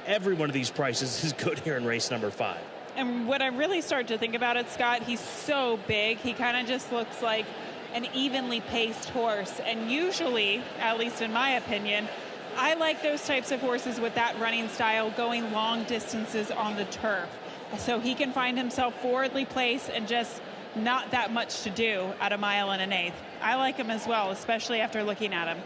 every one of these prices is good here in race number 5. And when I really start to think about it, Scott, he's so big. He kind of just looks like an evenly paced horse, and usually, at least in my opinion, I like those types of horses with that running style going long distances on the turf, so he can find himself forwardly placed and just not that much to do at 1 1/8. I like him as well, especially after looking at him.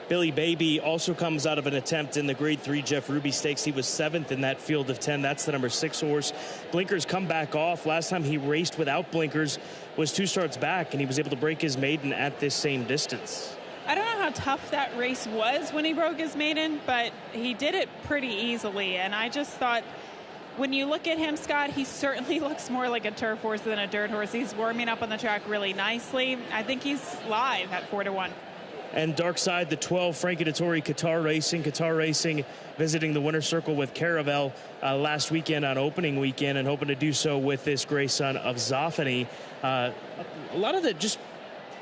Billy Baby also comes out of an attempt in the Grade 3 Jeff Ruby Stakes. He was 7th in that field of 10. That's the number 6 horse. Blinkers come back off. Last time he raced without blinkers was 2 starts back, and he was able to break his maiden at this same distance. I don't know how tough that race was when he broke his maiden, but he did it pretty easily. And I just thought, when you look at him, Scott, he certainly looks more like a turf horse than a dirt horse. He's warming up on the track really nicely. I think he's live at 4-1. And dark side, the 12, Frankie Dettori, Qatar Racing visiting the winner's circle with Caravel last weekend on opening weekend, and hoping to do so with this gray son of Zoffany. A lot of the, just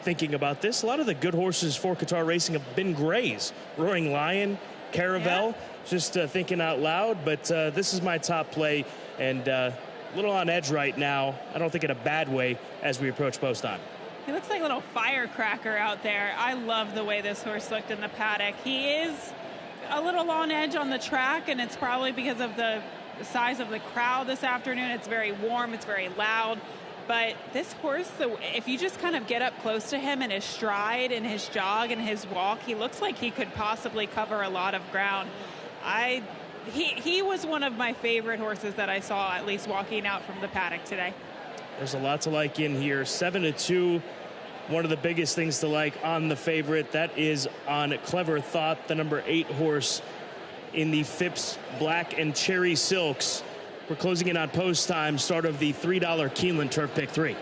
thinking about this, a lot of the good horses for Qatar Racing have been grays. Roaring Lion, Caravel, just thinking out loud, but this is my top play, and a little on edge right now. I don't think in a bad way as we approach post time. He looks like a little firecracker out there. I love the way this horse looked in the paddock. He is a little on edge on the track, and it's probably because of the size of the crowd this afternoon. It's very warm, it's very loud. But this horse, if you just kind of get up close to him in his stride and his jog and his walk, he looks like he could possibly cover a lot of ground. He was one of my favorite horses that I saw, at least walking out from the paddock today. There's a lot to like in here. 7-2, one of the biggest things to like on the favorite. That is on Clever Thought, the number 8 horse in the Phipps Black and Cherry Silks. We're closing in on post time, start of the $3 Keeneland Turf Pick 3.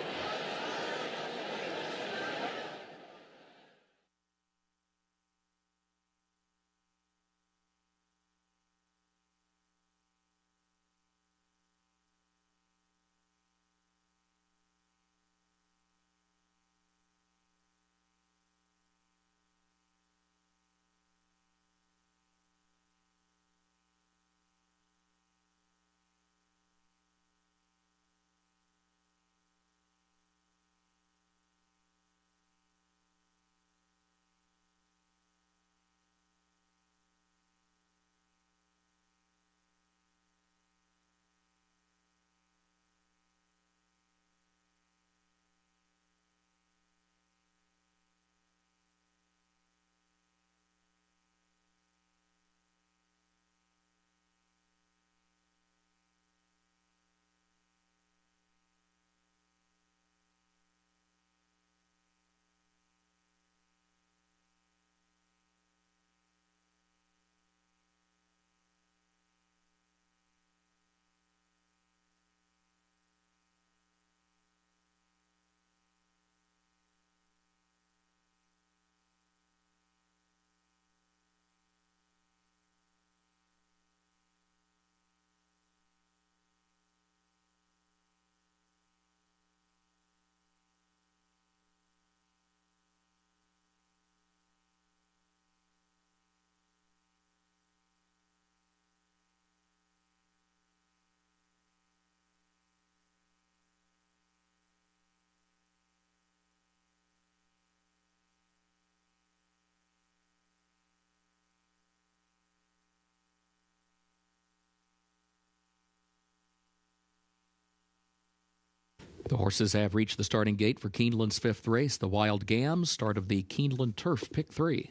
The horses have reached the starting gate for Keeneland's 5th race, the Wild Gams, start of the Keeneland Turf Pick 3.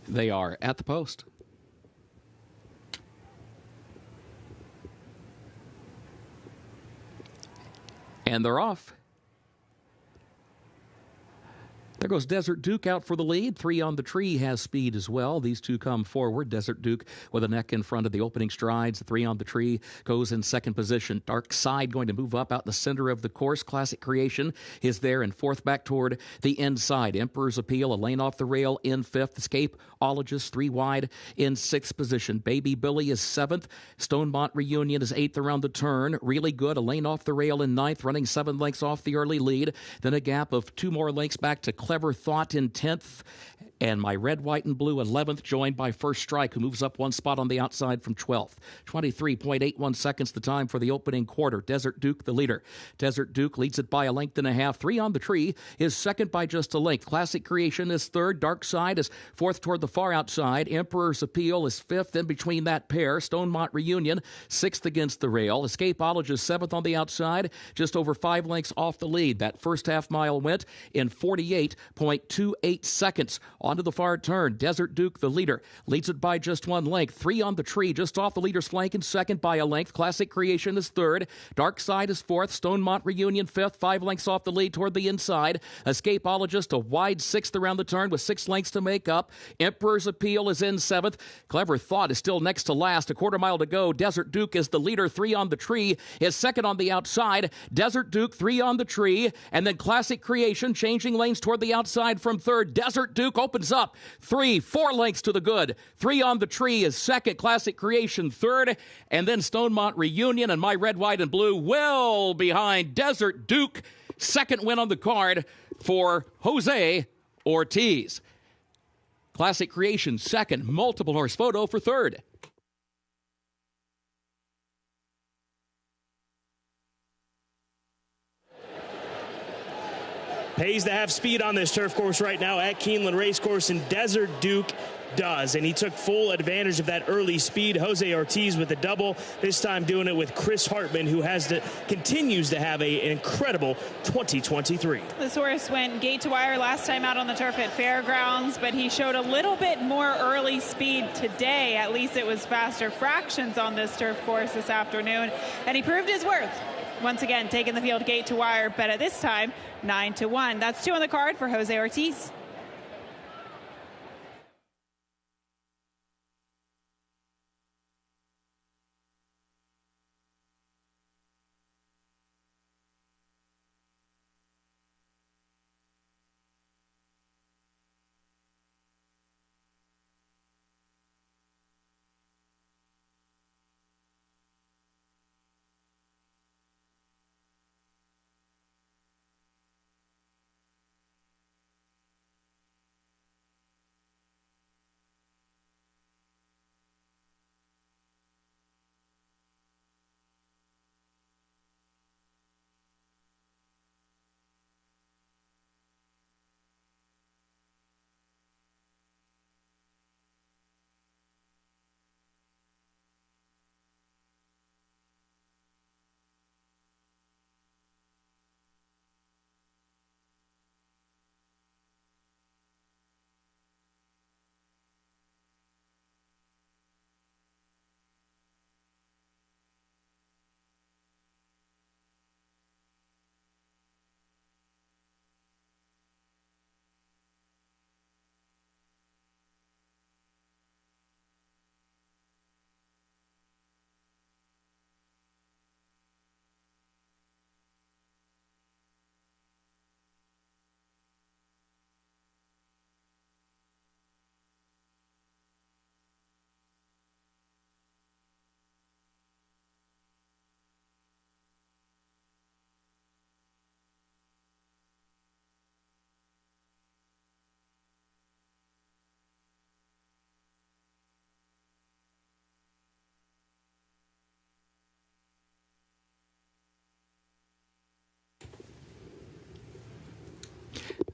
They are at the post. And they're off. There goes Desert Duke out for the lead. 3 on the Tree has speed as well. These two come forward. Desert Duke with a neck in front of the opening strides. 3 on the Tree goes in second position. Dark Side going to move up out in the center of the course. Classic Creation is there in fourth back toward the inside. Emperor's Appeal, a lane off the rail in fifth. Escapeologist 3 wide in sixth position. Baby Billy is seventh. Stonemont Reunion is eighth around the turn. Really Good, a lane off the rail in ninth, running 7 lengths off the early lead. Then a gap of 2 more lengths back to Clever Thought in 10th, and my Red, White, and Blue 11th, joined by First Strike, who moves up 1 spot on the outside from 12th. 23.81 seconds the time for the opening quarter. Desert Duke the leader. Desert Duke leads it by a length and a half. 3 on the Tree is second by just a length. Classic Creation is third. Dark Side is fourth toward the far outside. Emperor's Appeal is fifth in between that pair. Stonemont Reunion sixth against the rail. Escapeologist seventh on the outside, just over 5 lengths off the lead. That first half mile went in 48.28 seconds. Onto the far turn, Desert Duke, the leader, leads it by just 1 length. 3 on the Tree, just off the leader's flank and second by a length. Classic Creation is third. Dark Side is fourth. Stonemont Reunion fifth, 5 lengths off the lead toward the inside. Escapeologist a wide sixth around the turn with 6 lengths to make up. Emperor's Appeal is in seventh. Clever Thought is still next to last. A quarter mile to go. Desert Duke is the leader. 3 on the Tree is second on the outside. Desert Duke, 3 on the Tree. And then Classic Creation changing lanes toward the outside from third. Desert Duke opens up 4 lengths to the good. 3 on the Tree is second. Classic Creation third. And then Stonemont Reunion and my Red, White, and Blue well behind Desert Duke. Second win on the card for Jose Ortiz. Classic Creation second. Multiple horse photo for third. Pays to have speed on this turf course right now at Keeneland Racecourse, and Desert Duke does. And he took full advantage of that early speed. Jose Ortiz with the double, this time doing it with Chris Hartman, who continues to have an incredible 2023. This horse went gate to wire last time out on the turf at Fairgrounds, but he showed a little bit more early speed today. At least it was faster fractions on this turf course this afternoon, and he proved his worth. Once again, taking the field gate to wire, but at this time, 9-1. That's 2 on the card for Jose Ortiz.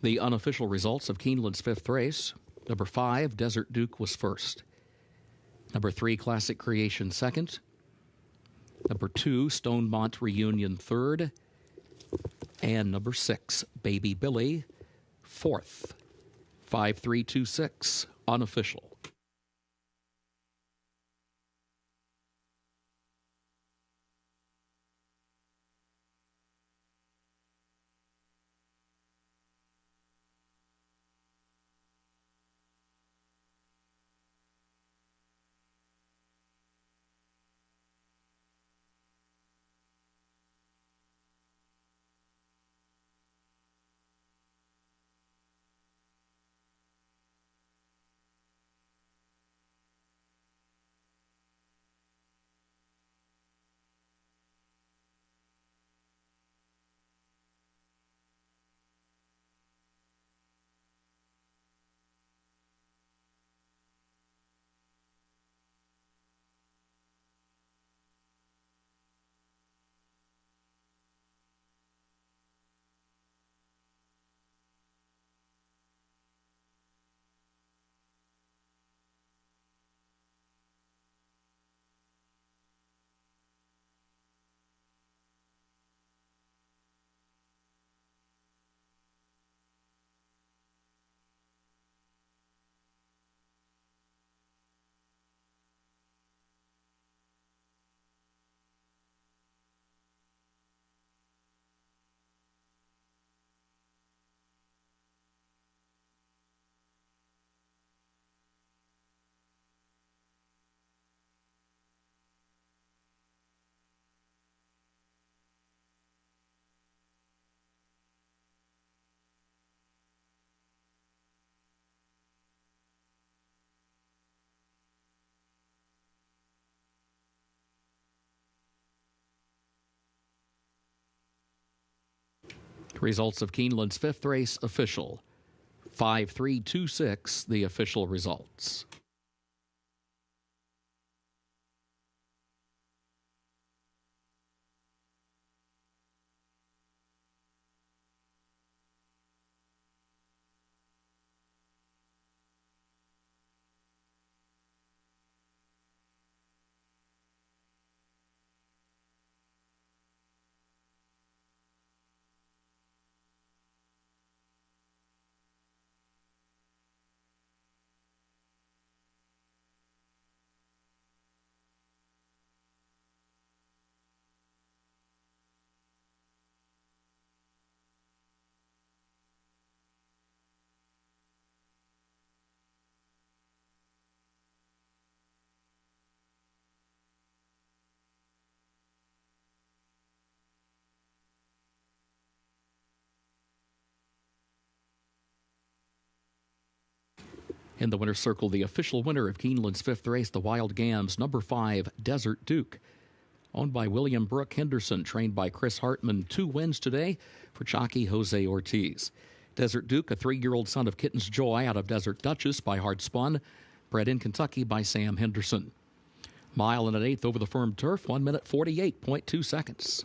The unofficial results of Keeneland's fifth race. Number 5, Desert Duke was first. Number 3, Classic Creation second. Number 2, Stonemont Reunion third. And number 6, Baby Billy fourth. 5-3-2-6 unofficial. Results of Keeneland's fifth race official. 5-3-2-6, the official results. In the winner's circle, the official winner of Keeneland's fifth race, the Wild Gams, number 5, Desert Duke. Owned by William Brooke Henderson, trained by Chris Hartman. 2 wins today for jockey Jose Ortiz. Desert Duke, a 3-year-old son of Kitten's Joy out of Desert Duchess by Hard Spun, bred in Kentucky by Sam Henderson. Mile and an eighth over the firm turf, 1 minute 48.2 seconds.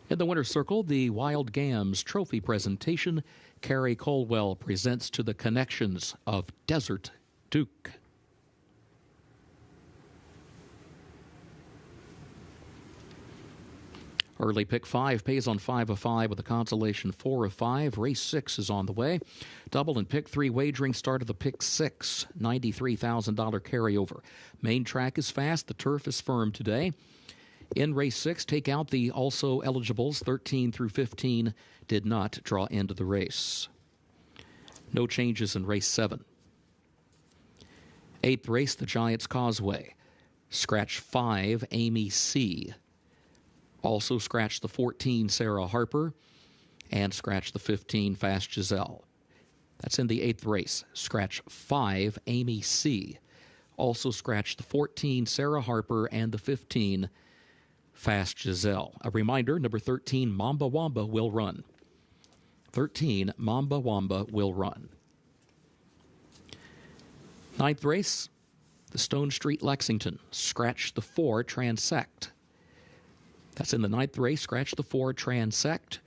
In the winner's circle, the Wild Gams trophy presentation. Carrie Colwell presents to the connections of Desert Duke. Early pick 5 pays on 5 of 5 with a consolation 4 of 5. Race 6 is on the way. Double and pick 3 wagering start of the pick 6. $93,000 carryover. Main track is fast. The turf is firm today. In race 6, take out the also eligibles. 13 through 15 did not draw into the race. No changes in race 7. 8th race, the Giants Causeway. Scratch 5, Amy C. Also scratch the 14, Sarah Harper, and scratch the 15, Fast Giselle. That's in the 8th race. Scratch 5, Amy C. Also scratch the 14, Sarah Harper, and the 15, Fast Giselle. A reminder, number 13, Mamba Wamba will run. 13, Mamba Wamba will run. 9th race, the Stone Street Lexington. Scratch the 4, Transect. That's in the 9th race. Scratch the 4, Transect.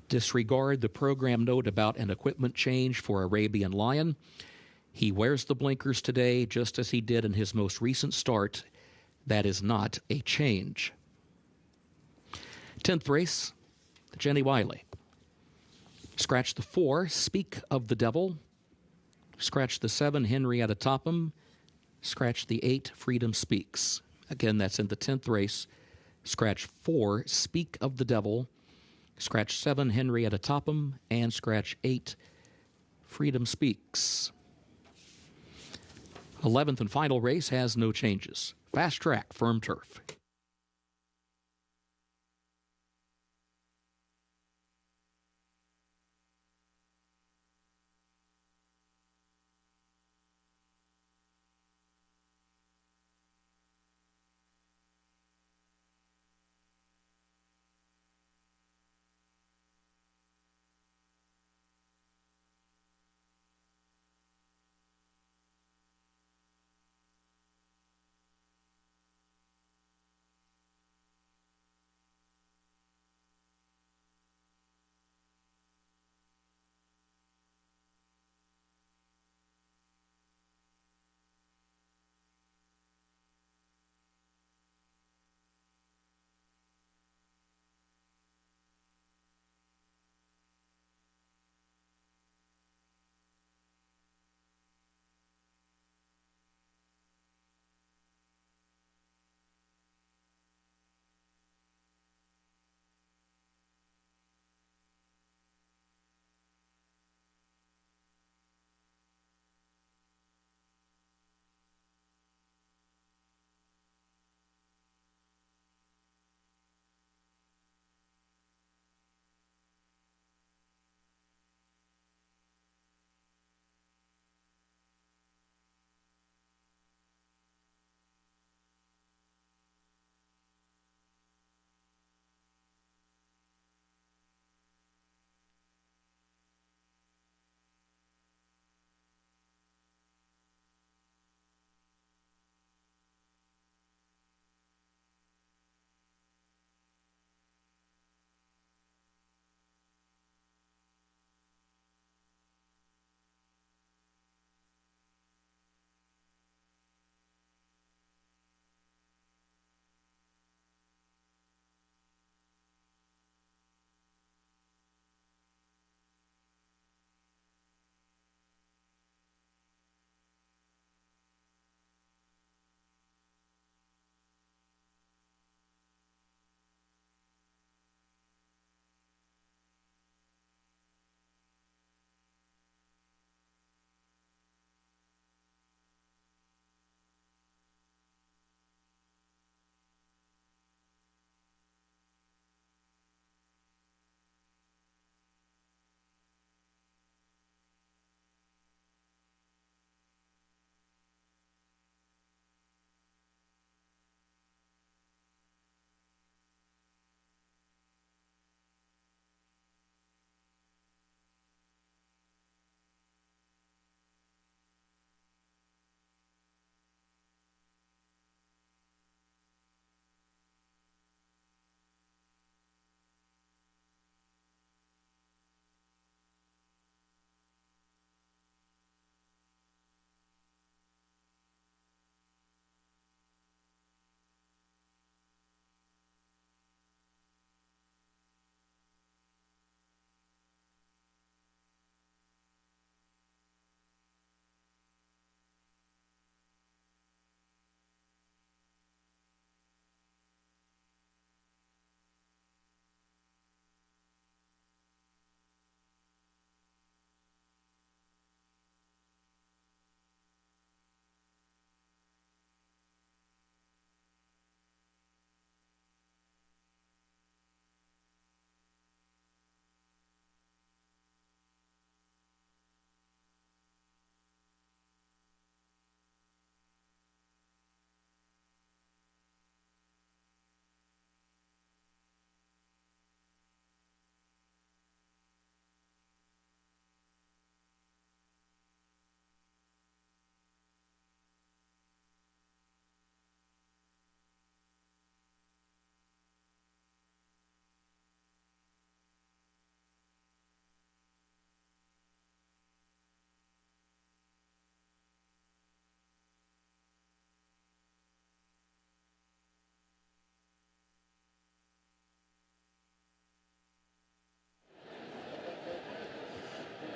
Disregard the program note about an equipment change for Arabian Lion. He wears the blinkers today just as he did in his most recent start. That is not a change. 10th race, the Jenny Wiley. Scratch the 4, Speak of the Devil. Scratch the 7, Henrietta Topham. Scratch the 8, Freedom Speaks. Again, that's in the 10th race. Scratch 4, Speak of the Devil. Scratch 7, Henrietta Topham. And scratch 8, Freedom Speaks. 11th and final race has no changes. Fast track, firm turf.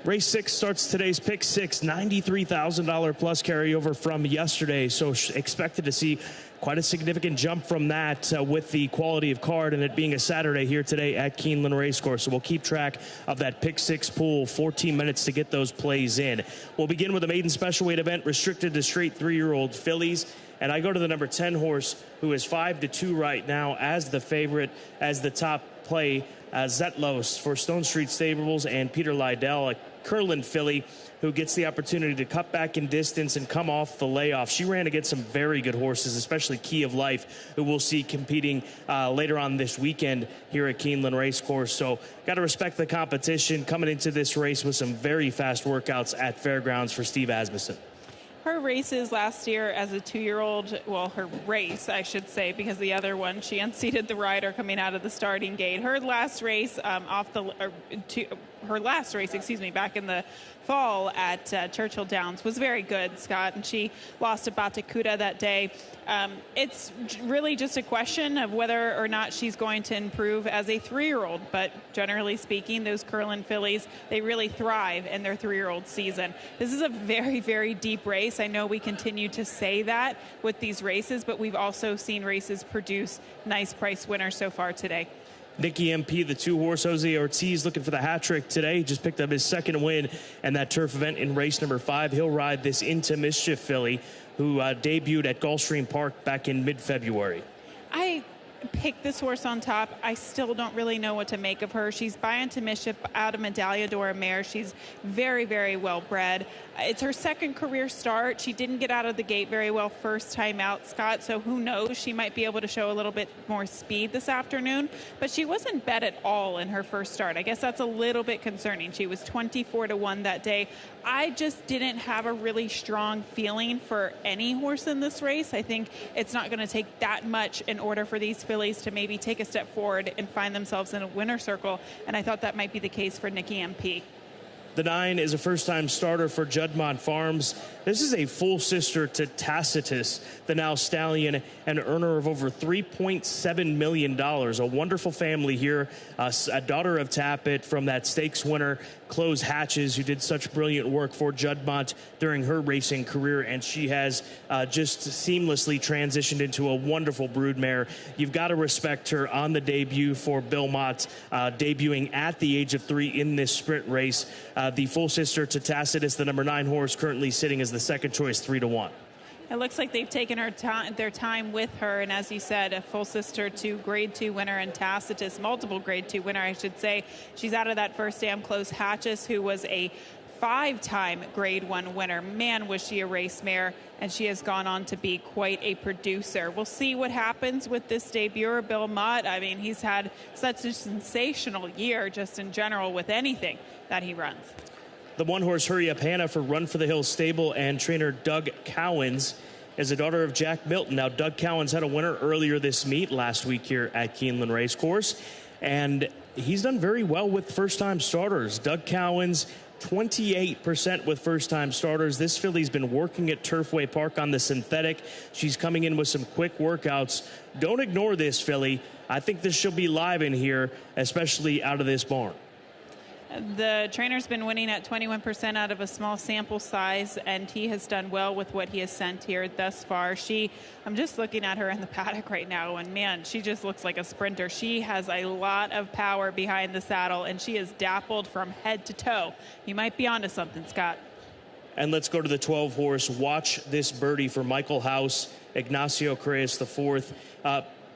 Race 6 starts today's pick 6, $93,000 plus carryover from yesterday. So expected to see quite a significant jump from that with the quality of card and it being a Saturday here today at Keeneland Racecourse. So we'll keep track of that pick 6 pool, 14 minutes to get those plays in. We'll begin with a maiden special weight event restricted to straight 3-year-old fillies. And I go to the number 10 horse, who is 5-2 right now as the favorite, as the top play, Zetlos for Stone Street Stables and Peter Lydell, a Keeneland filly who gets the opportunity to cut back in distance and come off the layoff. She ran against some very good horses, especially Key of Life, who we'll see competing later on this weekend here at Keeneland Racecourse. So got to respect the competition coming into this race with some very fast workouts at Fairgrounds for Steve Asmussen. Her races last year as a 2-year-old, well, her race, I should say, because the other one, she unseated the rider coming out of the starting gate. Her last race back in the fall at Churchill Downs was very good, Scott, and she lost to Batacuda that day. It's really just a question of whether or not she's going to improve as a 3-year-old, but generally speaking, those Keeneland fillies, they really thrive in their 3-year-old season. This is a very, very deep race. I know we continue to say that with these races, but we've also seen races produce nice price winners so far today. Nicky MP, the 2-horse, Jose Ortiz, looking for the hat trick today. Just picked up his second win and that turf event in race number 5. He'll ride this Into Mischief filly, who debuted at Gulfstream Park back in mid-February. I picked this horse on top. I still don't really know what to make of her. She's by Into Mischief out of Medaglia d'Or mare. She's very, very well bred. It's her second career start. She didn't get out of the gate very well first time out, Scott, so who knows? She might be able to show a little bit more speed this afternoon, but she wasn't bet at all in her first start. I guess that's a little bit concerning. She was 24-1 that day. I just didn't have a really strong feeling for any horse in this race. I think it's not going to take that much in order for these fillies to maybe take a step forward and find themselves in a winner's circle, and I thought that might be the case for Nicky MP. The 9 is a first-time starter for Juddmonte Farms. This is a full sister to Tacitus, the now stallion, an earner of over $3.7 million. A wonderful family here, a daughter of Tappet from that stakes winner, Close Hatches, who did such brilliant work for Juddmonte during her racing career, and she has just seamlessly transitioned into a wonderful broodmare. You've got to respect her on the debut for Bill Mott, debuting at the age of 3 in this sprint race. The full sister to Tacitus, the number 9 horse, currently sitting as the second choice, 3-1. It looks like they've taken their time with her, and as you said, a full sister to Grade 2 winner and Tacitus, multiple Grade 2 winner, I should say. She's out of that first dam, Close Hatches, who was a 5-time Grade 1 winner. Man, was she a race mare, and she has gone on to be quite a producer. We'll see what happens with this debuter, Bill Mott. I mean, he's had such a sensational year just in general with anything that he runs. The 1-horse Hurry Up Hannah for Run for the Hills stable and trainer Doug Cowens is a daughter of Jack Milton. Now, Doug Cowens had a winner earlier this meet last week here at Keeneland Racecourse, and he's done very well with first-time starters. Doug Cowens, 28% with first-time starters. This filly's been working at Turfway Park on the synthetic. She's coming in with some quick workouts. Don't ignore this filly. I think this she'll be live in here, especially out of this barn. The trainer's been winning at 21% out of a small sample size, and he has done well with what he has sent here thus far. I'm just looking at her in the paddock right now, and man, she just looks like a sprinter. She has a lot of power behind the saddle, and she is dappled from head to toe. You might be onto something, Scott. And let's go to the 12-horse Watch This Birdie for Michael House, Ignacio Correas IV.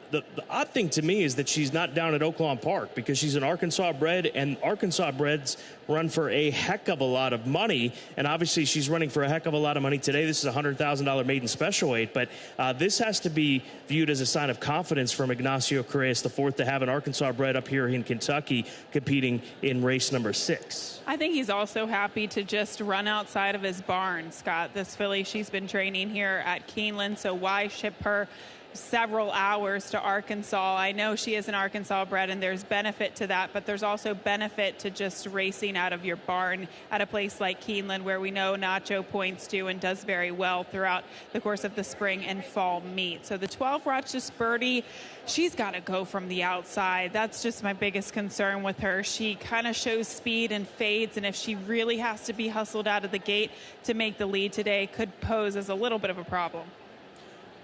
The odd thing to me is that she's not down at Oaklawn Park because she's an Arkansas bred, and Arkansas breds run for a heck of a lot of money, and obviously she's running for a heck of a lot of money today. This is a $100,000 maiden special weight, but this has to be viewed as a sign of confidence from Ignacio Correas IV to have an Arkansas bred up here in Kentucky competing in race number 6. I think he's also happy to just run outside of his barn, Scott. This filly, she's been training here at Keeneland, so why ship her several hours to Arkansas? I know she is an Arkansas bred and there's benefit to that, but there's also benefit to just racing out of your barn at a place like Keeneland, where we know Nacho points to and does very well throughout the course of the spring and fall meet. So the 12 Rochester birdie, she's got to go from the outside. That's just my biggest concern with her. She kind of shows speed and fades, and if she really has to be hustled out of the gate to make the lead today, could pose as a little bit of a problem.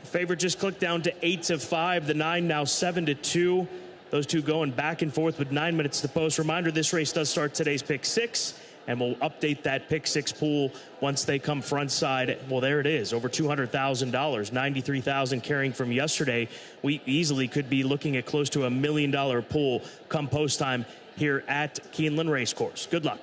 Favorite just clicked down to 8-5. The 9 now 7-2. Those two going back and forth with 9 minutes to post. Reminder, this race does start today's pick six, and we'll update that pick six pool once they come front side. Well, there it is, over $200,000, $93,000 carrying from yesterday. We easily could be looking at close to $1 million pool come post time here at Keeneland Racecourse. Good luck.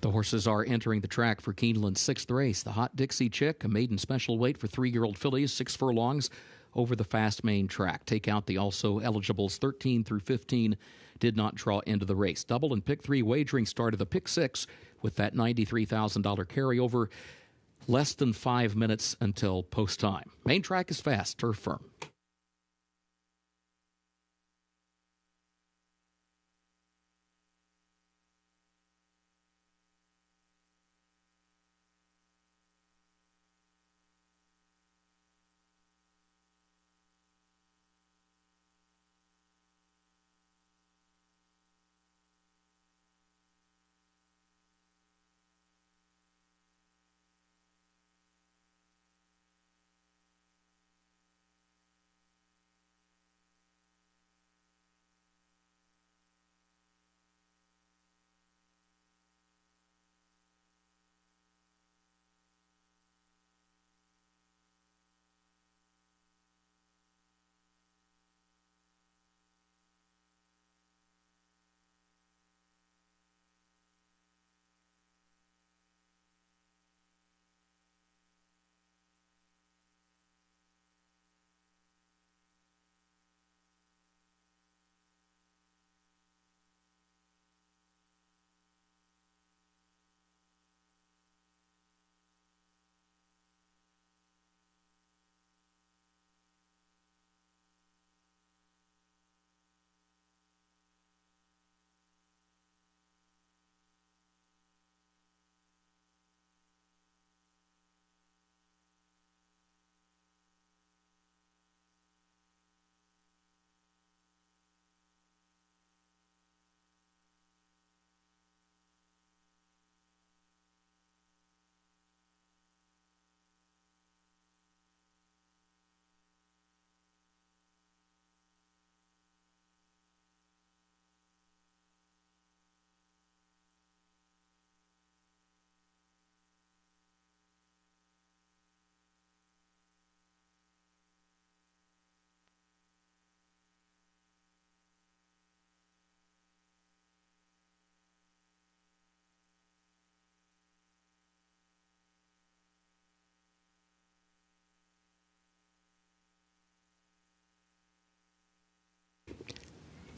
The horses are entering the track for Keeneland's sixth race. The Hot Dixie Chick, a maiden special weight for 3-year-old fillies, 6 furlongs over the fast main track. Take out the also eligibles 13 through 15 did not draw into the race. Double and pick 3 wagering started the pick 6 with that $93,000 carryover. Less than 5 minutes until post time. Main track is fast, turf firm.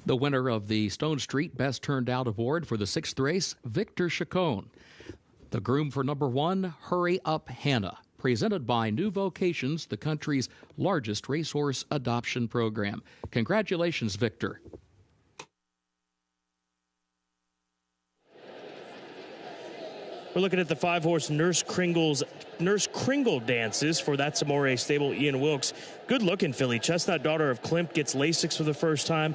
The winner of the Stone Street Best Turned Out Award for the 6th race, Victor Chacon. The groom for number 1, Hurry Up Hannah, presented by New Vocations, the country's largest racehorse adoption program. Congratulations, Victor. We're looking at the 5-horse Nurse Kringle dances for That's Amore stable, Ian Wilkes. Good-looking filly. Chestnut Daughter of Klimt gets Lasix for the first time.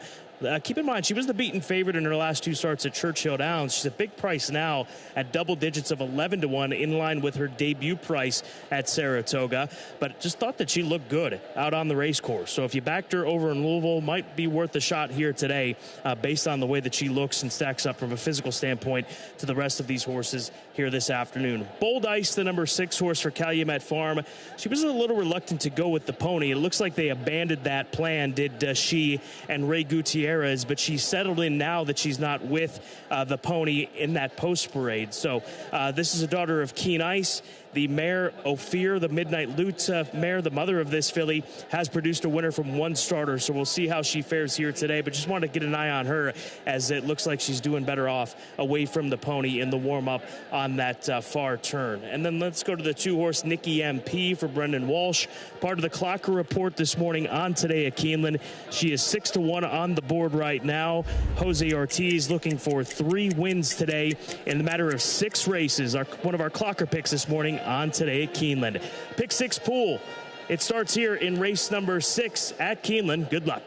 Keep in mind, she was the beaten favorite in her last 2 starts at Churchill Downs. She's a big price now at double digits of 11-1, in line with her debut price at Saratoga. But just thought that she looked good out on the race course. So if you backed her over in Louisville, might be worth a shot here today based on the way that she looks and stacks up from a physical standpoint to the rest of these horses here this afternoon. Bold Ice, the number 6 horse for Calumet Farm. She was a little reluctant to go with the pony. It looks like they abandoned that plan, did she and Ray Gutierrez, but she's settled in now that she's not with the pony in that post parade. So this is a daughter of Keen Ice. The mare Ophir, the Midnight Lute mare, the mother of this filly, has produced a winner from 1 starter, so we'll see how she fares here today. But just wanted to get an eye on her, as it looks like she's doing better off away from the pony in the warm-up on that far turn. And then let's go to the 2-horse Nikki MP for Brendan Walsh. Part of the Clocker report this morning on Today at Keeneland. She is 6-1 on the board right now. Jose Ortiz looking for 3 wins today in the matter of 6 races. One of our Clocker picks this morning on Today at Keeneland. Pick 6 pool. It starts here in race number 6 at Keeneland. Good luck.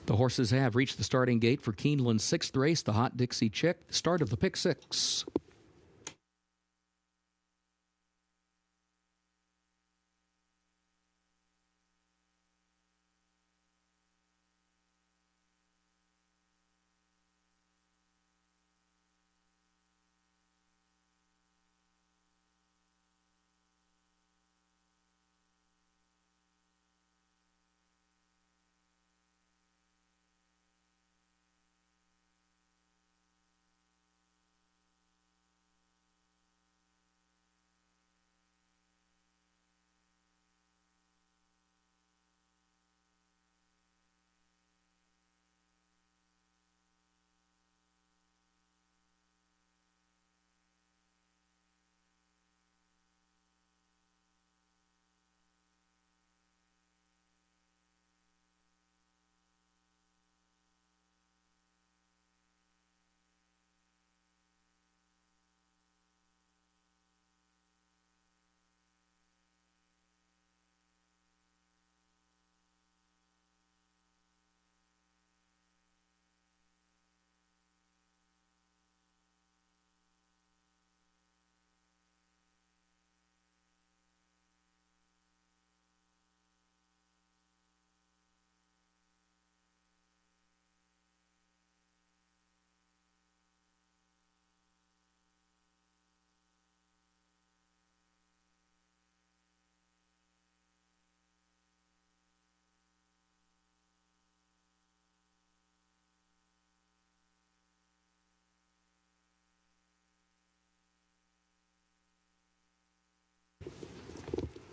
The horses have reached the starting gate for Keeneland's 6th race, the Hot Dixie Chick, the start of the Pick 6.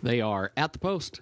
They are at the post.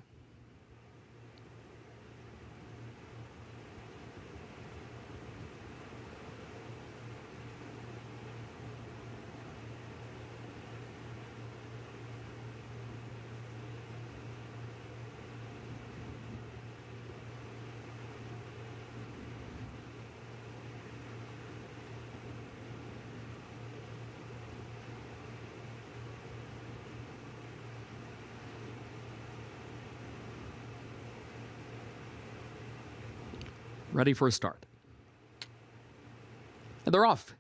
Ready for a start. And they're off.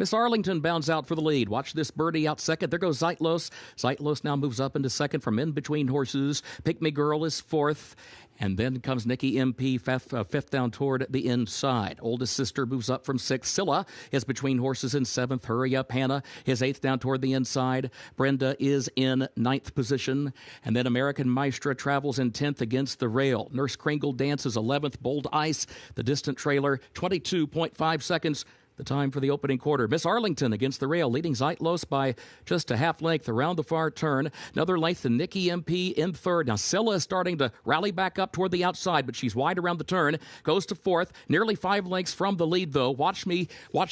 Miss Arlington bounds out for the lead. Watch this birdie out second. There goes Zeitlos. Zeitlos now moves up into second from in between horses. Pick Me Girl is fourth. And then comes Nikki MP, fifth down toward the inside. Oldest Sister moves up from sixth. Scylla is between horses in seventh. Hurry Up Hannah is eighth down toward the inside. Brenda is in ninth position. And then American Maestra travels in 10th against the rail. Nurse Kringle dances 11th. Bold Ice, the distant trailer, 22.5 seconds. The time for the opening quarter. Miss Arlington against the rail, leading Zeitlos by just a half length around the far turn. Another length to Nikki MP in third. Now Scylla is starting to rally back up toward the outside, but she's wide around the turn. Goes to fourth, nearly 5 lengths from the lead, though. Watch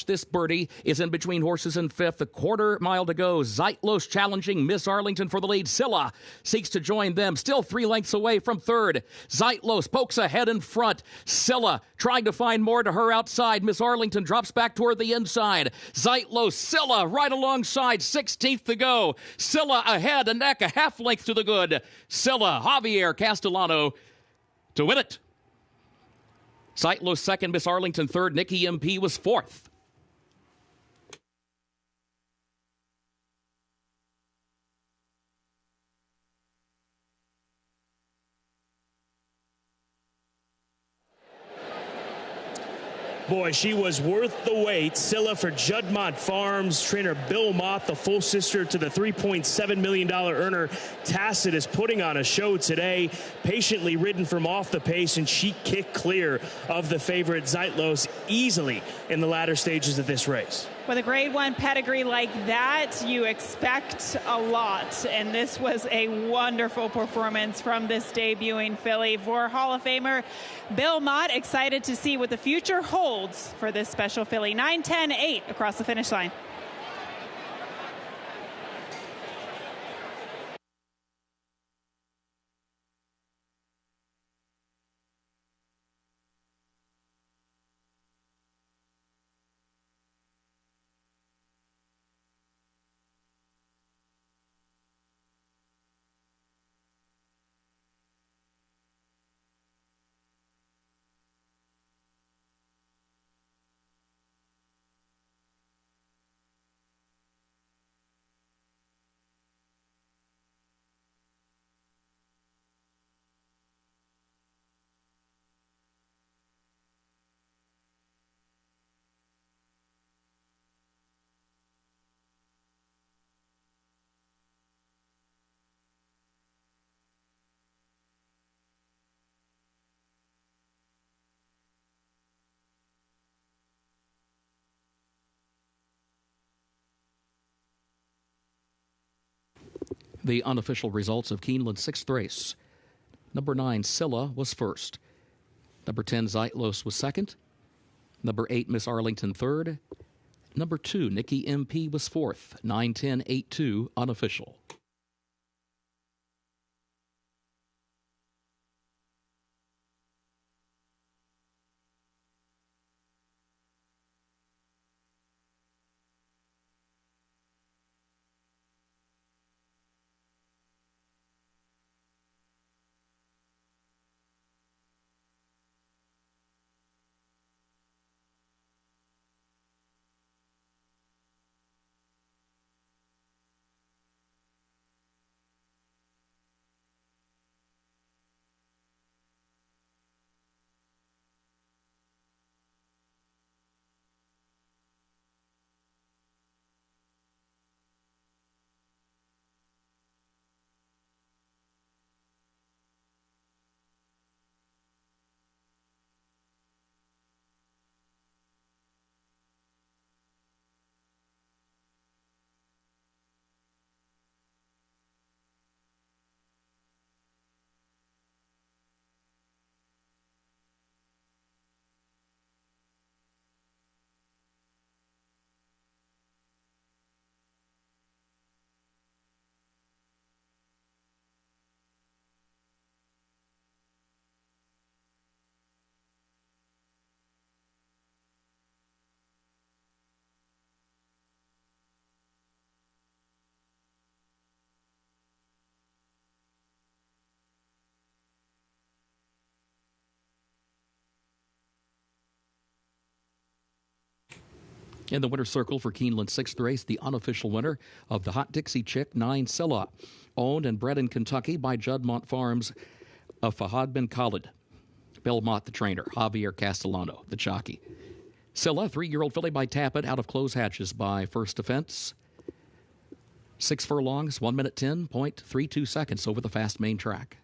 this birdie is in between horses in fifth. A quarter mile to go. Zeitlos challenging Miss Arlington for the lead. Scylla seeks to join them, still 3 lengths away from third. Zeitlos pokes ahead in front. Scylla trying to find more to her outside. Miss Arlington drops back toward the inside. Zeitlos, Scylla right alongside, 16th to go. Scylla ahead, a neck, a half length to the good. Scylla, Javier Castellano to win it. Zeitlos second, Miss Arlington third, Nikki MP was fourth. Boy, she was worth the wait. Scylla for Juddmont Farms. Trainer Bill Mott, the full sister to the $3.7 million earner. Tacit is putting on a show today. Patiently ridden from off the pace, and she kicked clear of the favorite Zeitlos easily in the latter stages of this race. With a grade 1 pedigree like that, you expect a lot. And this was a wonderful performance from this debuting filly. For Hall of Famer Bill Mott, excited to see what the future holds for this special filly. 9-10-8 across the finish line. The unofficial results of Keeneland's 6th race. Number 9, Scylla, was first. Number 10, Zeitlos, was second. Number 8, Miss Arlington, third. Number 2, Nikki MP, was fourth. 9-10-8-2, unofficial. In the winner's circle for Keeneland's 6th race, the unofficial winner of the Hot Dixie Chick 9 Scylla, owned and bred in Kentucky by Juddmont Farms of Fahad bin Khalid. Belmont, the trainer. Javier Castellano, the jockey. Scylla, 3-year-old filly by Tappet, out of close hatches by First Defense. 6 furlongs, 1 minute 10.32 seconds over the fast main track.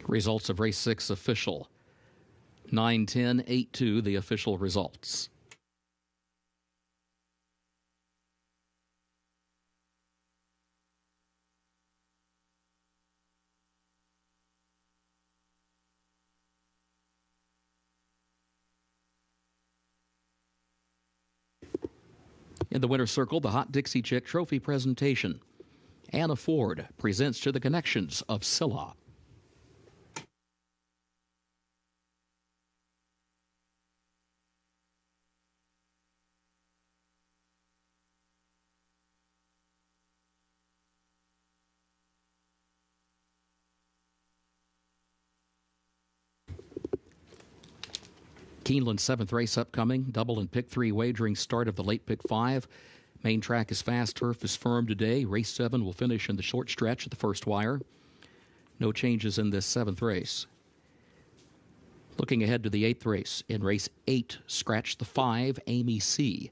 Results of race 6 official. 9-10, 8-2, the official results. In the winner's circle, the Hot Dixie Chick Trophy presentation. Anna Ford presents to the connections of Scylla. Keeneland's 7th race upcoming. Double and pick 3 wagering start of the late pick 5. Main track is fast. Turf is firm today. Race 7 will finish in the short stretch at the first wire. No changes in this 7th race. Looking ahead to the 8th race. In race 8, scratch the 5, Amy C.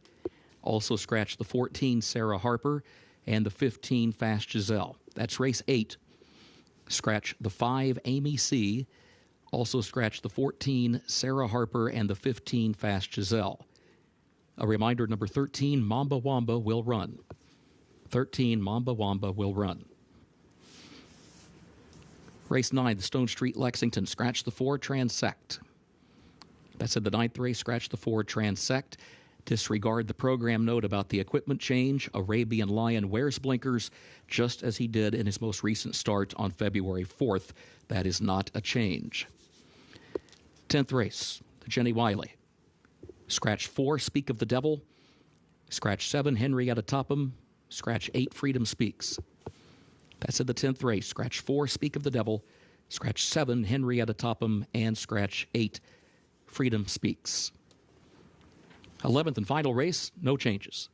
Also scratch the 14, Sarah Harper, and the 15, Fast Giselle. That's race 8. Scratch the 5, Amy C. Also scratch the 14, Sarah Harper, and the 15, Fast Giselle. A reminder, number 13, Mamba Wamba will run. 13, Mamba Wamba will run. Race 9, the Stone Street Lexington. Scratch the 4, Transect. That's in the 9th race. Scratch the 4, Transect. Disregard the program note about the equipment change. Arabian Lion wears blinkers just as he did in his most recent start on February 4th. That is not a change. 10th race, the Jenny Wiley. Scratch 4, Speak of the Devil. Scratch 7, Henrietta Topham. Scratch 8, Freedom Speaks. That's in the 10th race. Scratch 4, Speak of the Devil. Scratch 7, Henrietta Topham. And scratch 8, Freedom Speaks. 11th and final race, no changes.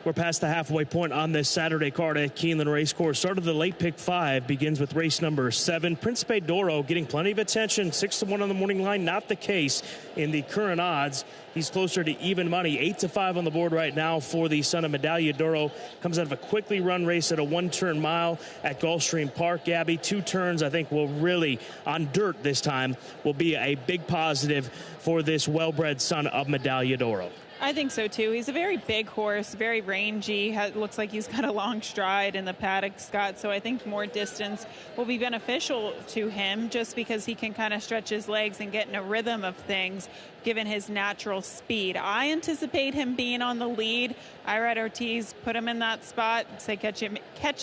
We're past the halfway point on this Saturday card at Keeneland Racecourse. Start of the late pick 5 begins with race number 7. Principe d'Oro getting plenty of attention. 6-1 on the morning line. Not the case in the current odds. He's closer to even money. 8-5 on the board right now for the son of Medaglia d'Oro. Comes out of a quickly run race at a 1-turn mile at Gulfstream Park. Gabby, 2 turns I think will really, on dirt this time, will be a big positive for this well-bred son of Medaglia d'Oro. I think so, too. He's a very big horse, very rangy. Looks like he's got a long stride in the Paddock, Scott. So I think more distance will be beneficial to him just because he can kind of stretch his legs and get in a rhythm of things, given his natural speed. I anticipate him being on the lead. Irad Ortiz put him in that spot. Say, catch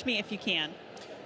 me if you can.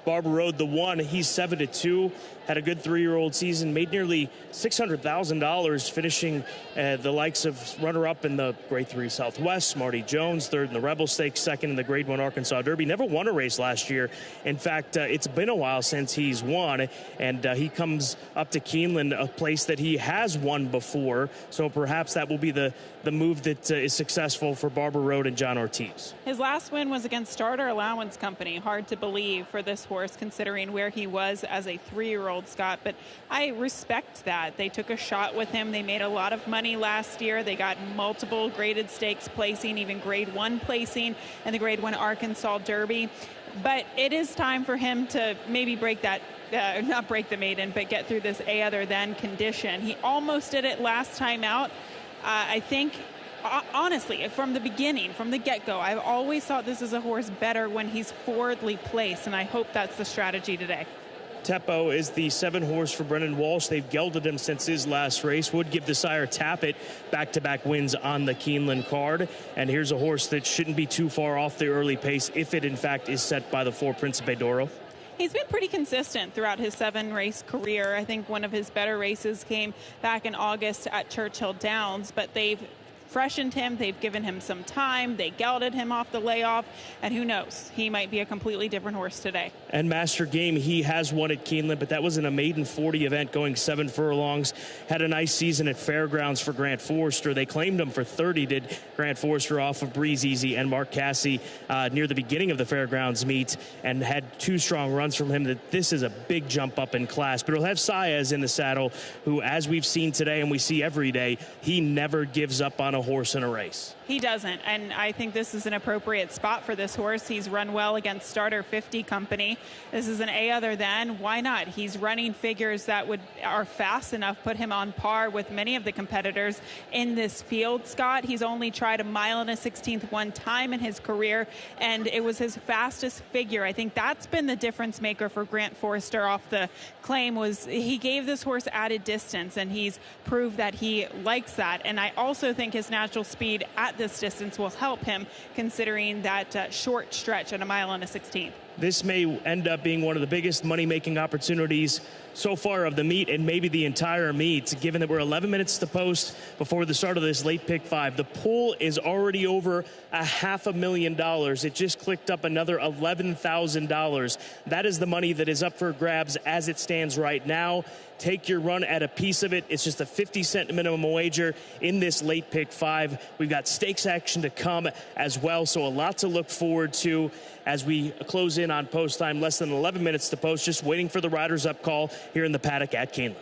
Barber Road, the 1, he's 7-2. Had a good 3-year-old season, made nearly $600,000, finishing the likes of runner-up in the Grade 3 Southwest, Marty Jones, 3rd in the Rebel Stakes, 2nd in the Grade 1 Arkansas Derby. Never won a race last year. In fact, it's been a while since he's won, and he comes up to Keeneland, a place that he has won before. So perhaps that will be the move that is successful for Barber Road and John Ortiz. His last win was against Starter Allowance Company. Hard to believe for this horse, considering where he was as a 3-year-old, Scott, but I respect that. They took a shot with him. They made a lot of money last year. They got multiple graded stakes placing, even Grade 1 placing in the Grade 1 Arkansas Derby. But it is time for him to maybe break that, not break the maiden, but get through this A other than condition. He almost did it last time out. I think honestly, from the beginning, from the get-go, I've always thought this is a horse better when he's forwardly placed, and I hope that's the strategy today. Teppo is the 7 horse for Brendan Walsh. They've gelded him since his last race. Would give the sire Tappet back-to-back wins on the Keeneland card. And here's a horse that shouldn't be too far off the early pace if it, in fact, is set by the 4 Principe d'Oro. He's been pretty consistent throughout his 7-race career. I think one of his better races came back in August at Churchill Downs, but they've freshened him. They've given him some time. They gelded him off the layoff, and who knows? He might be a completely different horse today. And Master Game, he has won at Keeneland, but that was in a maiden 40 event going 7 furlongs. Had a nice season at Fairgrounds for Grant Forrester. They claimed him for 30, did Grant Forrester, off of Breeze Easy and Mark Cassie near the beginning of the Fairgrounds meet, and had 2 strong runs from him. That this is a big jump up in class. But he'll have Saez in the saddle, who, as we've seen today and we see every day, he never gives up on a horse in a race. He doesn't, and I think this is an appropriate spot for this horse. He's run well against Starter 50 Company. This is an A other than. Why not? He's running figures that are fast enough, put him on par with many of the competitors in this field, Scott. He's only tried a 1 1/16 one time in his career, and it was his fastest figure. I think that's been the difference maker for Grant Forrester off the claim, was he gave this horse added distance, and he's proved that he likes that. And I also think his natural speed at this distance will help him, considering that short stretch at a 1 1/16. This may end up being one of the biggest money-making opportunities so far of the meet, and maybe the entire meet, given that we're 11 minutes to post before the start of this late pick 5. The pool is already over $500,000. It just clicked up another $11,000. That is the money that is up for grabs as it stands right now. Take your run at a piece of it. It's just a 50-cent minimum wager in this late pick 5. We've got stakes action to come as well, so a lot to look forward to as we close in on post time. Less than 11 minutes to post, just waiting for the riders up call here in the paddock at Keeneland.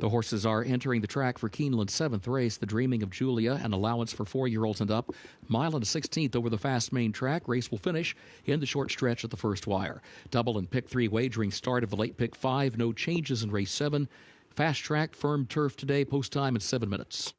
The horses are entering the track for Keeneland's 7th race, the Dreaming of Julia, an allowance for 4-year-olds and up. Mile and a 16th over the fast main track. Race will finish in the short stretch at the first wire. Double and pick 3 wagering start of the late pick 5. No changes in race 7. Fast track, firm turf today. Post time in 7 minutes.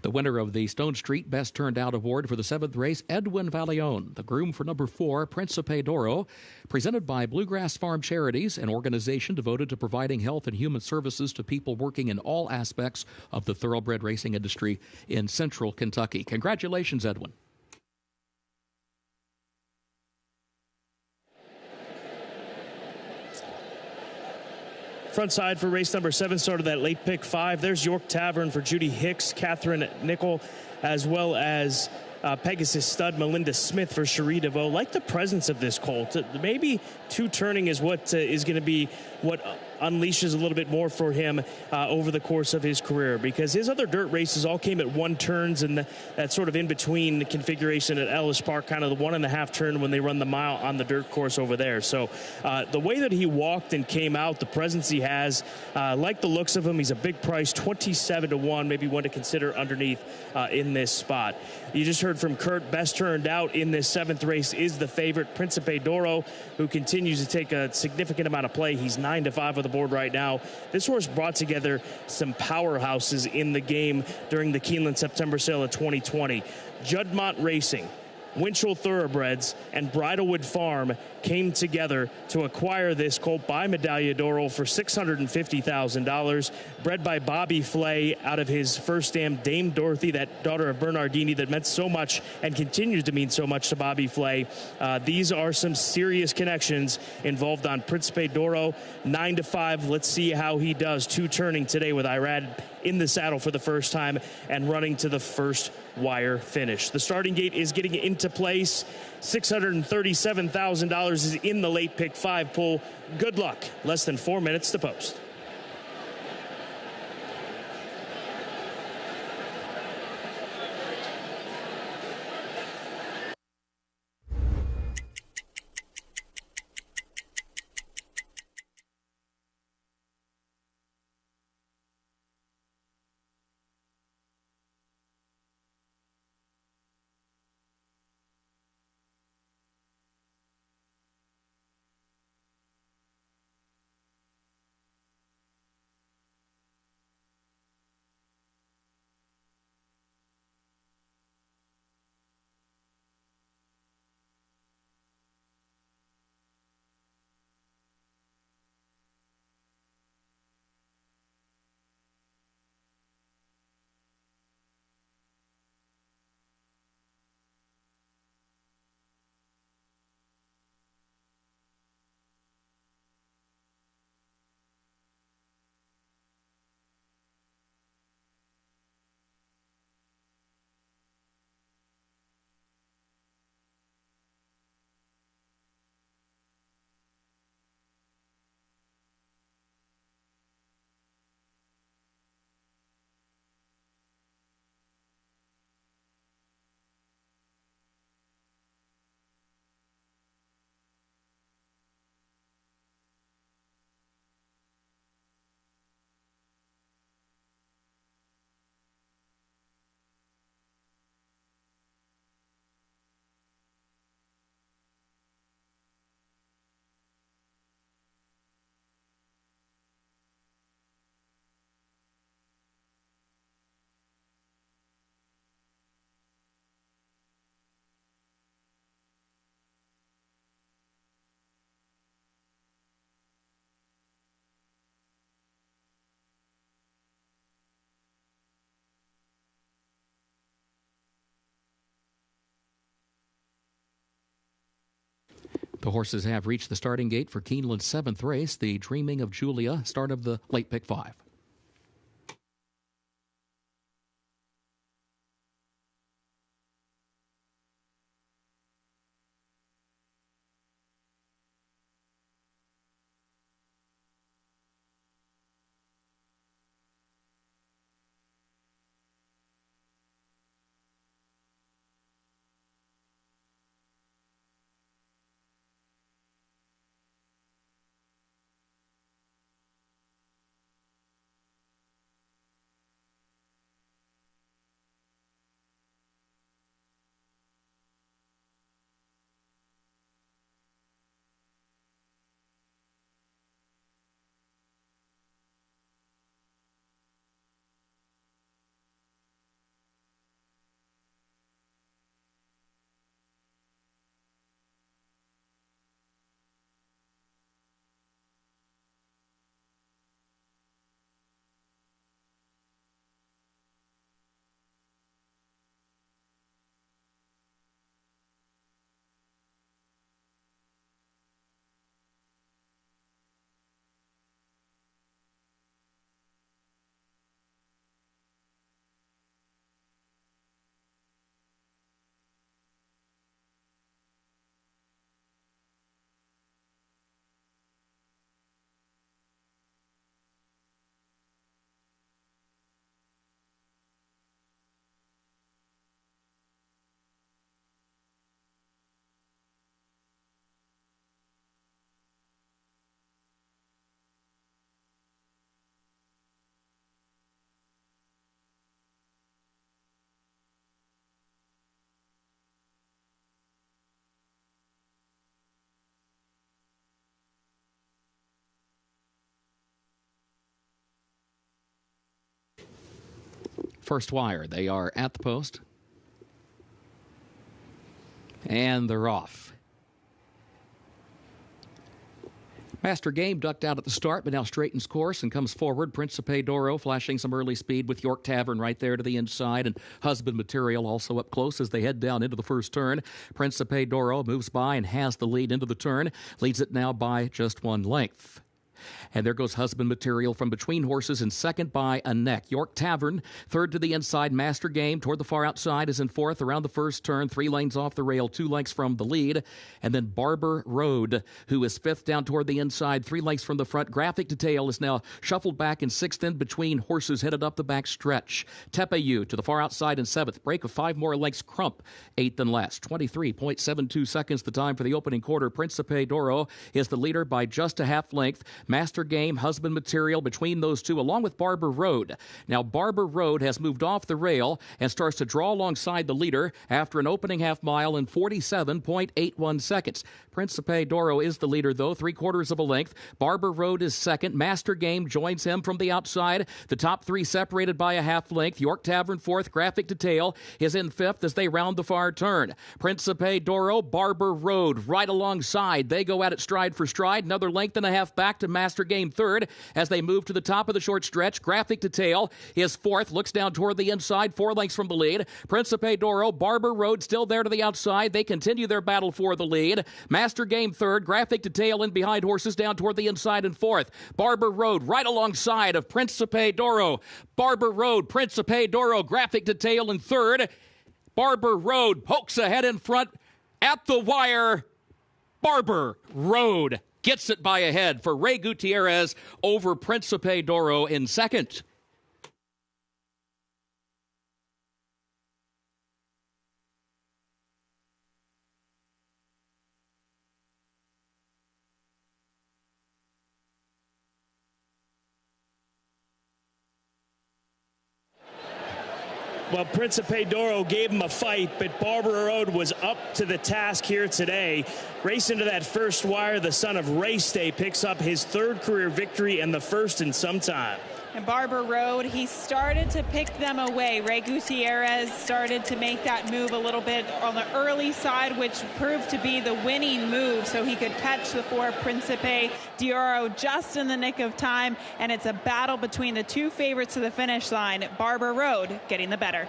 The winner of the Stone Street Best Turned Out Award for the 7th race, Edwin Vallejon, the groom for number 4, Principe d'Oro, presented by Bluegrass Farm Charities, an organization devoted to providing health and human services to people working in all aspects of the thoroughbred racing industry in central Kentucky. Congratulations, Edwin. Front side for race number 7 started that late pick 5. There's York Tavern for Judy Hicks, Catherine Nickel, as well as Pegasus stud Melinda Smith for Cherie DeVoe. Like the presence of this colt. Maybe 2 turning is what is going to be what unleashes a little bit more for him over the course of his career, because his other dirt races all came at 1 turns and that sort of in-between configuration at Ellis Park, kind of the 1.5 turn when they run the mile on the dirt course over there. So the way that he walked and came out, the presence he has, like the looks of him, he's a big price, 27-1, maybe one to consider underneath in this spot. You just heard from Kurt, best turned out in this 7th race is the favorite, Principe d'Oro, who continues to take a significant amount of play. He's 9-5 on the board right now. This horse brought together some powerhouses in the game during the Keeneland September sale of 2020. Juddmonte Racing, Winchell Thoroughbreds, and Bridlewood Farm came together to acquire this colt by Medaglia d'Oro for $650,000, bred by Bobby Flay out of his first dam, Dame Dorothy, that daughter of Bernardini that meant so much and continues to mean so much to Bobby Flay. These are some serious connections involved on Principe d'Oro. 9-5. Let's see how he does. 2 turning today with Irad in the saddle for the first time and running to the first wire finish. The starting gate is getting into place. $637,000 is in the late pick 5 pool. Good luck. Less than 4 minutes to post. The horses have reached the starting gate for Keeneland's 7th race, the Dreaming of Julia, start of the late pick 5. First wire, they are at the post. And they're off. Master Game ducked out at the start, but now straightens course and comes forward. Principe d'Oro flashing some early speed with York Tavern right there to the inside, and Husband Material also up close as they head down into the first turn. Principe d'Oro moves by and has the lead into the turn. Leads it now by just 1 length. And there goes Husband Material from between horses in second by a neck. York Tavern, third to the inside. Master Game toward the far outside is in fourth around the first turn. 3 lanes off the rail, 2 lengths from the lead. And then Barber Road, who is fifth down toward the inside, 3 lengths from the front. Graphic Detail is now shuffled back in sixth in between horses headed up the back stretch. Tepeyu to the far outside in seventh. Break of 5 more lengths. Crump, eighth and last. 23.72 seconds the time for the opening quarter. Principe d'Oro is the leader by just a half length. Master Game, Husband Material between those two, along with Barber Road. Now, Barber Road has moved off the rail and starts to draw alongside the leader after an opening half mile in 47.81 seconds. Principe d'Oro is the leader, though, 3/4 of a length. Barber Road is second. Master Game joins him from the outside. The top 3 separated by a half length. York Tavern fourth. Graphic Detail is in fifth as they round the far turn. Principe d'Oro, Barber Road right alongside. They go at it stride for stride. Another length and a half back to Master Game third as they move to the top of the short stretch. Graphic Detail is fourth, looks down toward the inside, 4 lengths from the lead. Principe d'Oro, Barber Road still there to the outside. They continue their battle for the lead. Master Game third, Graphic Detail in behind horses down toward the inside and fourth. Barber Road right alongside of Principe d'Oro. Barber Road, Principe d'Oro, Graphic Detail in third. Barber Road pokes ahead in front at the wire. Barber Road gets it by a head for Ray Gutierrez over Principe d'Oro in second. Well, Principe d'Oro gave him a fight, but Barber Road was up to the task here today. Racing to that first wire, the son of Race Day picks up his 3rd career victory and the first in some time. And Barber Road, he started to pick them away. Ray Gutierrez started to make that move a little bit on the early side, which proved to be the winning move, so he could catch the 4 Principe d'Oro just in the nick of time. And it's a battle between the 2 favorites to the finish line. Barber Road getting the better.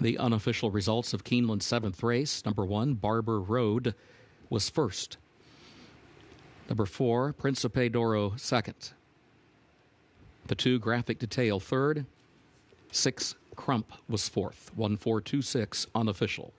The unofficial results of Keeneland's 7th race. Number 1, Barber Road, was first. Number 4, Principe d'Oro, second. The 2, Graphic Detail, third. 6, Crump, was fourth. 1426, unofficial.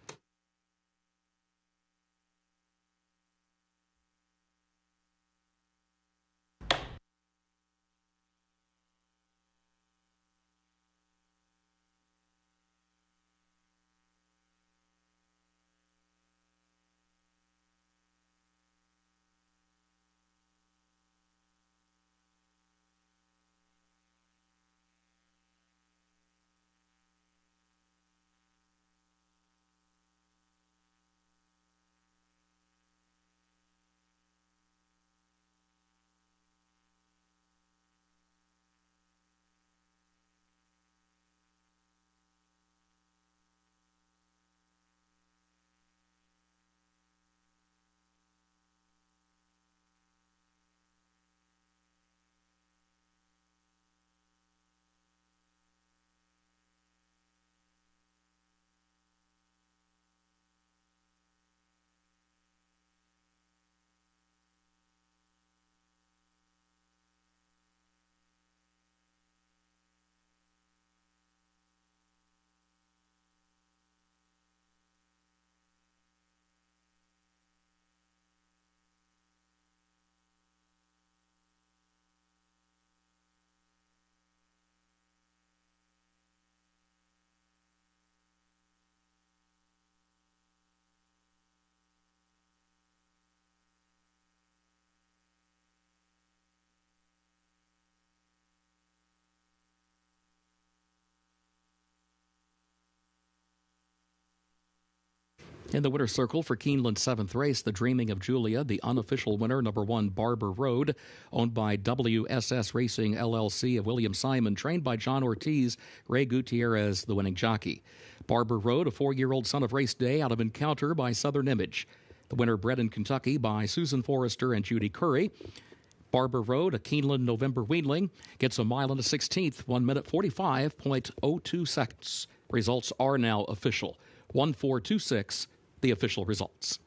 In the winner's circle for Keeneland's 7th race, the Dreaming of Julia, the unofficial winner, number 1, Barber Road, owned by WSS Racing LLC of William Simon, trained by John Ortiz, Ray Gutierrez, the winning jockey. Barber Road, a 4-year-old son of Race Day out of Encounter by Southern Image. The winner bred in Kentucky by Susan Forrester and Judy Curry. Barber Road, a Keeneland November weanling, gets a mile and a 16th, 1 minute 45.02 seconds. Results are now official. 1426, the official results.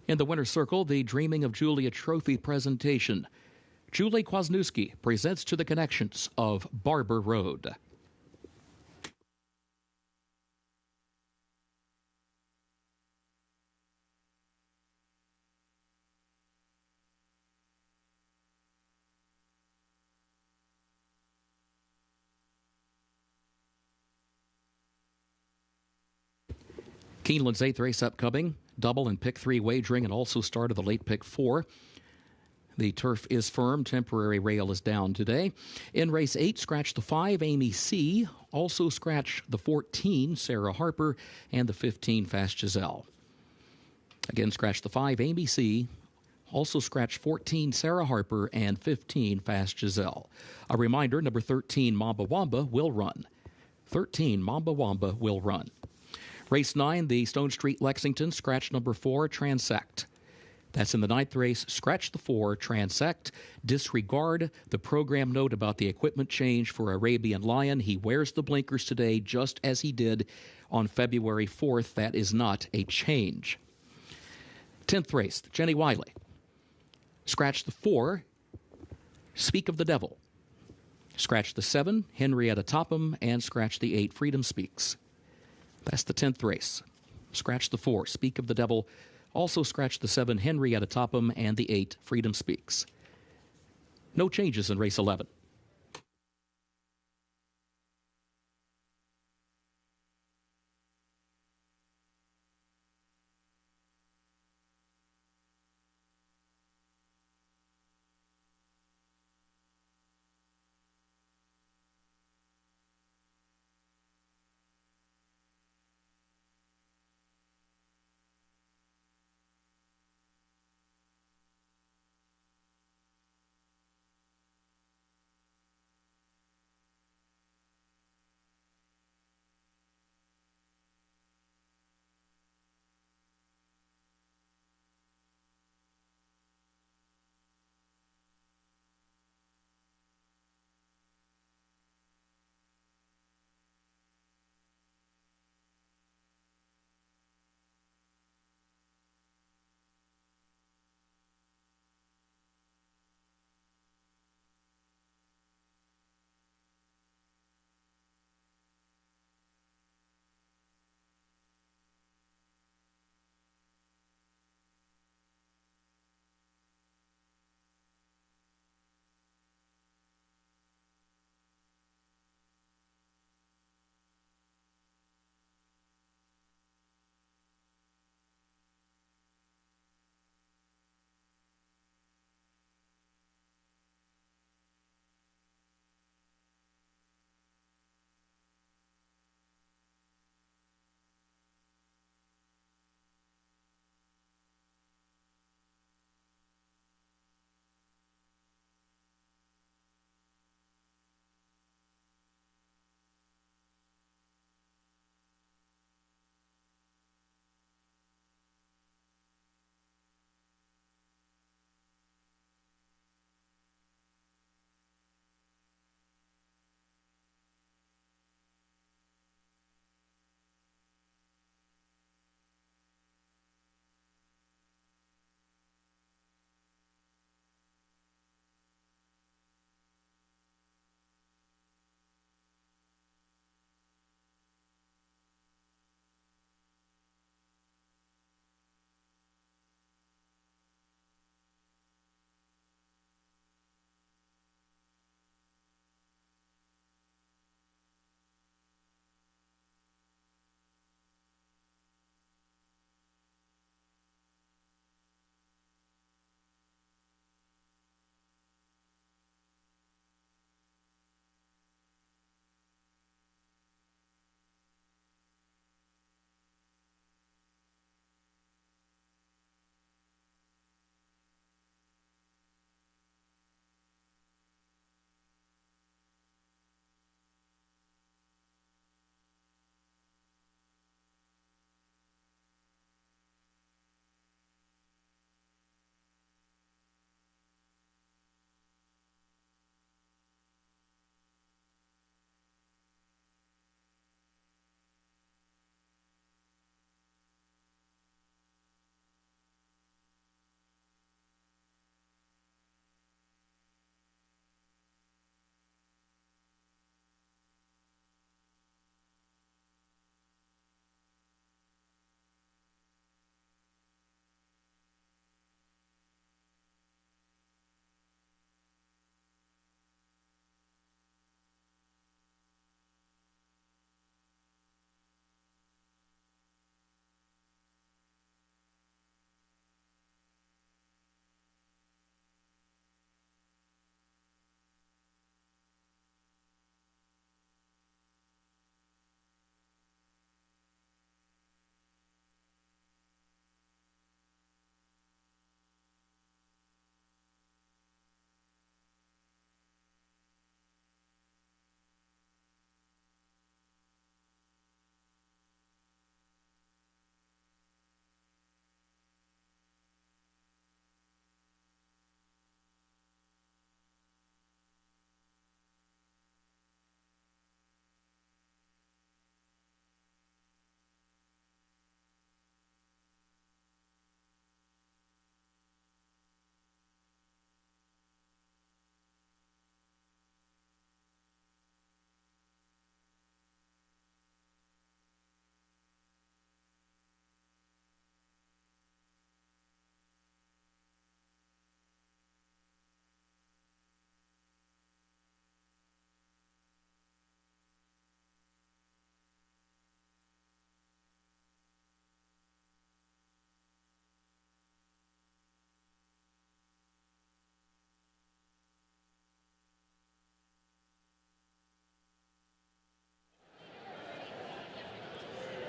In the winner's circle, the Dreaming of Julia Trophy presentation. Julie Kwasniewski presents to the connections of Barber Road. Keeneland's 8th race upcoming. Double and pick 3 wagering and also start of the late pick 4. The turf is firm. Temporary rail is down today. In race 8, scratch the 5, Amy C. Also scratch the 14, Sarah Harper, and the 15, Fast Giselle. Again, scratch the 5, Amy C. Also scratch 14, Sarah Harper, and 15, Fast Giselle. A reminder, number 13, Mamba Wamba, will run. 13, Mamba Wamba, will run. Race 9, the Stone Street Lexington, scratch number 4, Transect. That's in the 9th race, scratch the 4, Transect. Disregard the program note about the equipment change for Arabian Lion. He wears the blinkers today just as he did on February 4th. That is not a change. 10th race, Jenny Wiley. Scratch the 4, Speak of the Devil. Scratch the 7, Henrietta Topham, and scratch the 8, Freedom Speaks. That's the 10th race. Scratch the 4, Speak of the Devil. Also scratch the 7, Henrietta Topham, and the 8, Freedom Speaks. No changes in race 11.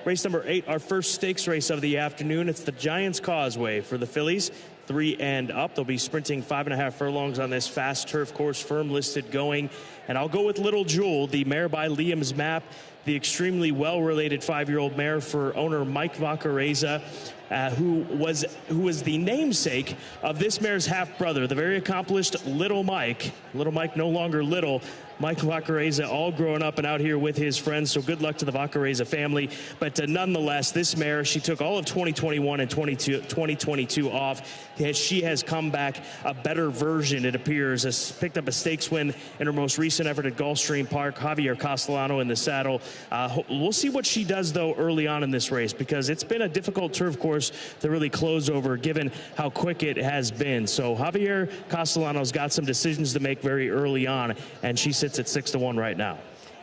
Race number 8, our first stakes race of the afternoon. It's the Giants Causeway for the fillies. 3 and up. They'll be sprinting 5.5 furlongs on this fast turf course, firm listed going. And I'll go with Little Jewel, the mare by Liam's Map, the extremely well-related 5-year-old mare for owner Mike Vaccareza, who was the namesake of this mare's half-brother, the very accomplished Little Mike. Little Mike no longer little. Mike Vaccareza all growing up and out here with his friends, so good luck to the Vaccareza family. But nonetheless, this mare, she took all of 2021 and 2022 off. She has come back a better version, it appears. Picked up a stakes win in her most recent effort at Gulfstream Park. Javier Castellano in the saddle. We'll see what she does, though, early on in this race, because it's been a difficult turf course to really close over, given how quick it has been. So Javier Castellano's got some decisions to make very early on, and she sits at 6-1 right now.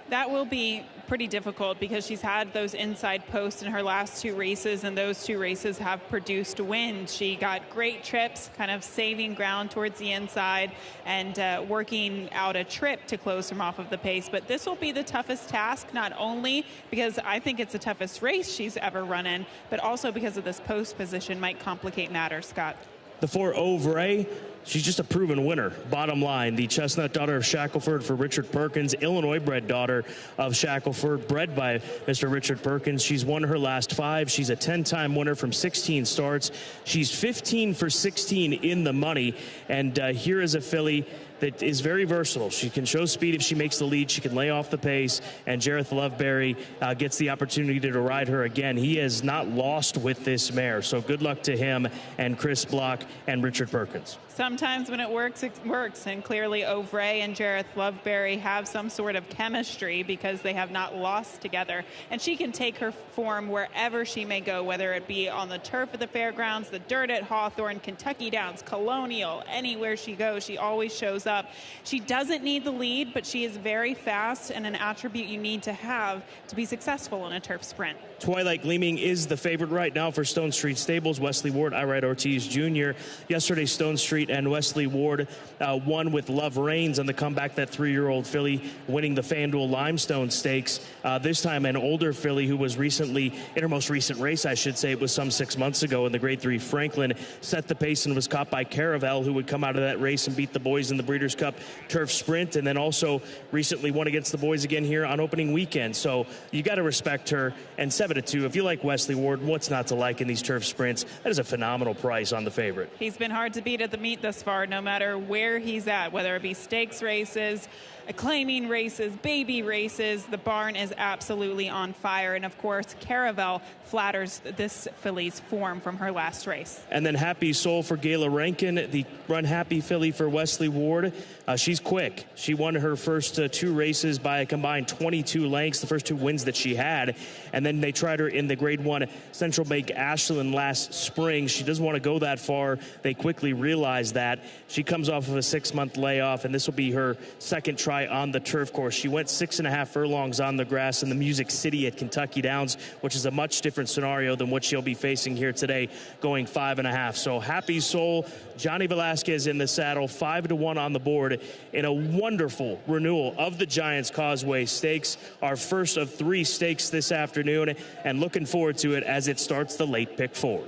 That will be pretty difficult because she's had those inside posts in her last 2 races, and those 2 races have produced wins. She got great trips, kind of saving ground towards the inside and working out a trip to close from off of the pace. But this will be the toughest task, not only because I think it's the toughest race she's ever run in, but also because of this post position might complicate matters, Scott. The 4 Ovray, she's just a proven winner. Bottom line, the chestnut daughter of Shackelford for Richard Perkins, Illinois-bred daughter of Shackelford, bred by Mr. Richard Perkins. She's won her last 5. She's a 10-time winner from 16 starts. She's 15 for 16 in the money. And here is a filly that is very versatile. She can show speed if she makes the lead. She can lay off the pace, and Jareth Loveberry gets the opportunity to ride her again. He has not lost with this mare, so good luck to him and Chris Block and Richard Perkins. Sometimes when it works, and clearly Ovray and Jareth Loveberry have some sort of chemistry because they have not lost together, and she can take her form wherever she may go, whether it be on the turf at the fairgrounds, the dirt at Hawthorne, Kentucky Downs, Colonial, anywhere she goes, she always shows up. She doesn't need the lead, but she is very fast, and an attribute you need to have to be successful in a turf sprint. Twilight Gleaming is the favorite right now for Stone Street Stables. Wesley Ward, Irad Ortiz Jr. Yesterday, Stone Street and Wesley Ward won with Love Reigns on the comeback, that 3-year-old filly winning the FanDuel Limestone Stakes. This time an older filly who was recently, in her most recent race, I should say, it was some 6 months ago in the Grade 3 Franklin, set the pace and was caught by Caravel, who would come out of that race and beat the boys in the Breeders' Cup Turf Sprint, and then also recently won against the boys again here on opening weekend. So you got to respect her. And 7-2, if you like Wesley Ward, what's not to like in these turf sprints? That is a phenomenal price on the favorite. He's been hard to beat at the meet thus far, no matter where he's at, whether it be stakes races, claiming races, baby races. The barn is absolutely on fire. And of course, Caravel flatters this filly's form from her last race. And then Happy Soul for Gayla Rankin, the Run Happy filly for Wesley Ward. She's quick. She won her first 2 races by a combined 22 lengths, the first 2 wins that she had. And then they tried her in the Grade 1 Central Bank Ashland last spring. She doesn't want to go that far. They quickly realized that. She comes off of a 6-month layoff, and this will be her second try on the turf course. She went 6.5 furlongs on the grass in the Music City at Kentucky Downs, which is a much different scenario than what she'll be facing here today, going 5.5. So Happy Soul, Johnny Velasquez in the saddle, 5-1 on the board in a wonderful renewal of the Giants Causeway Stakes, our first of 3 stakes this afternoon, and looking forward to it as it starts the late pick 4.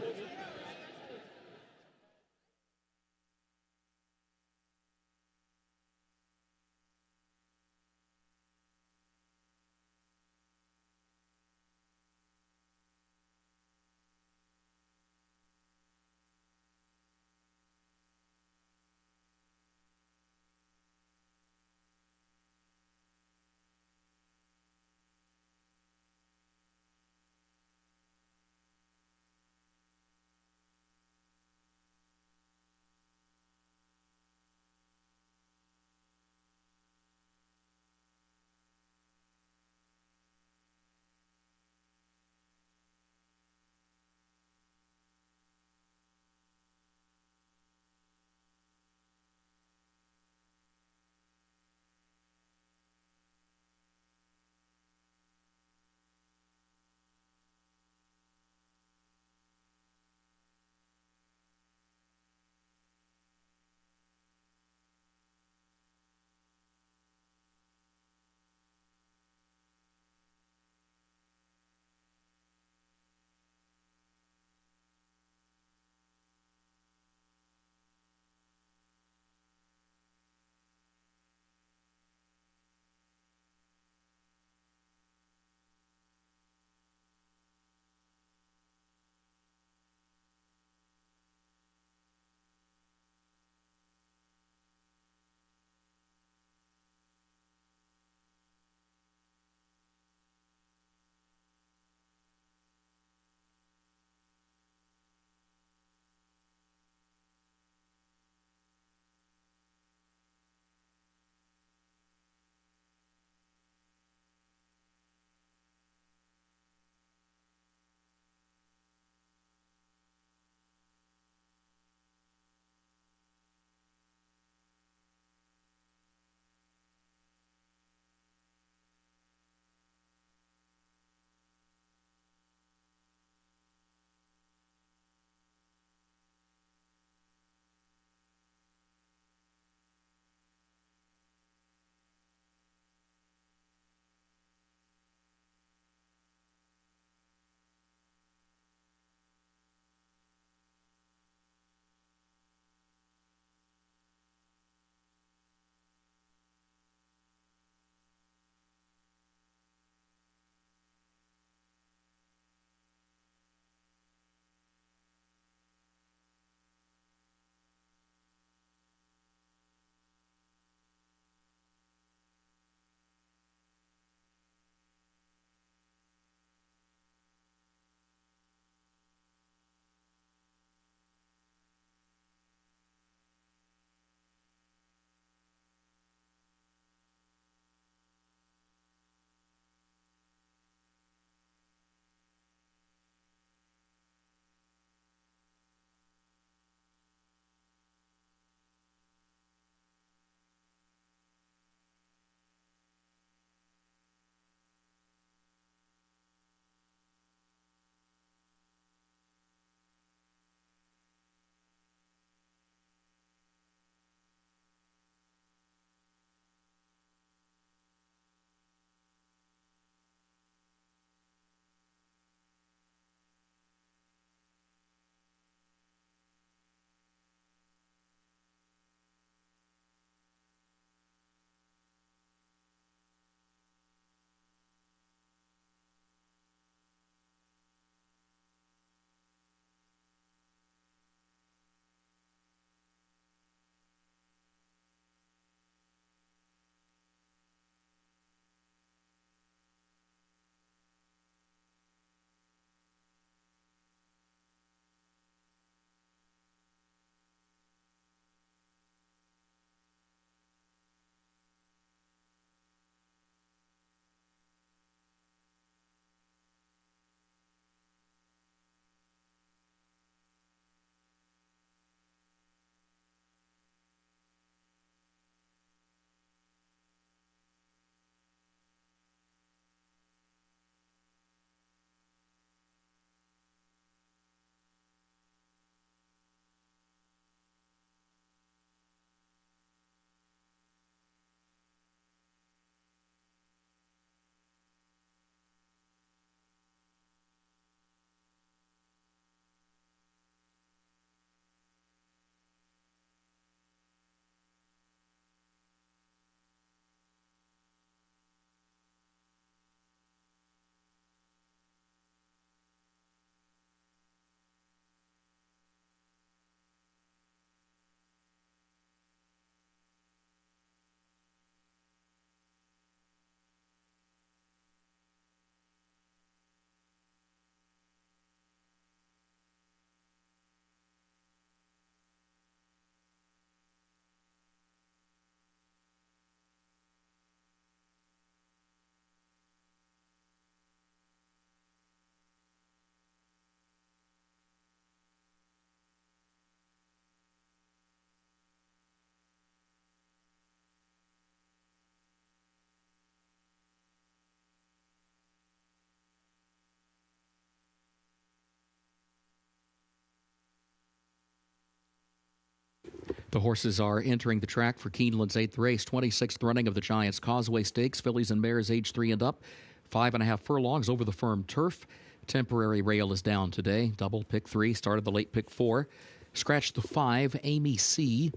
The horses are entering the track for Keeneland's 8th race, 26th running of the Giants Causeway Stakes. Fillies and mares age 3 and up, 5.5 furlongs over the firm turf. Temporary rail is down today. Double pick 3, started the late pick 4. Scratch the 5, Amy C.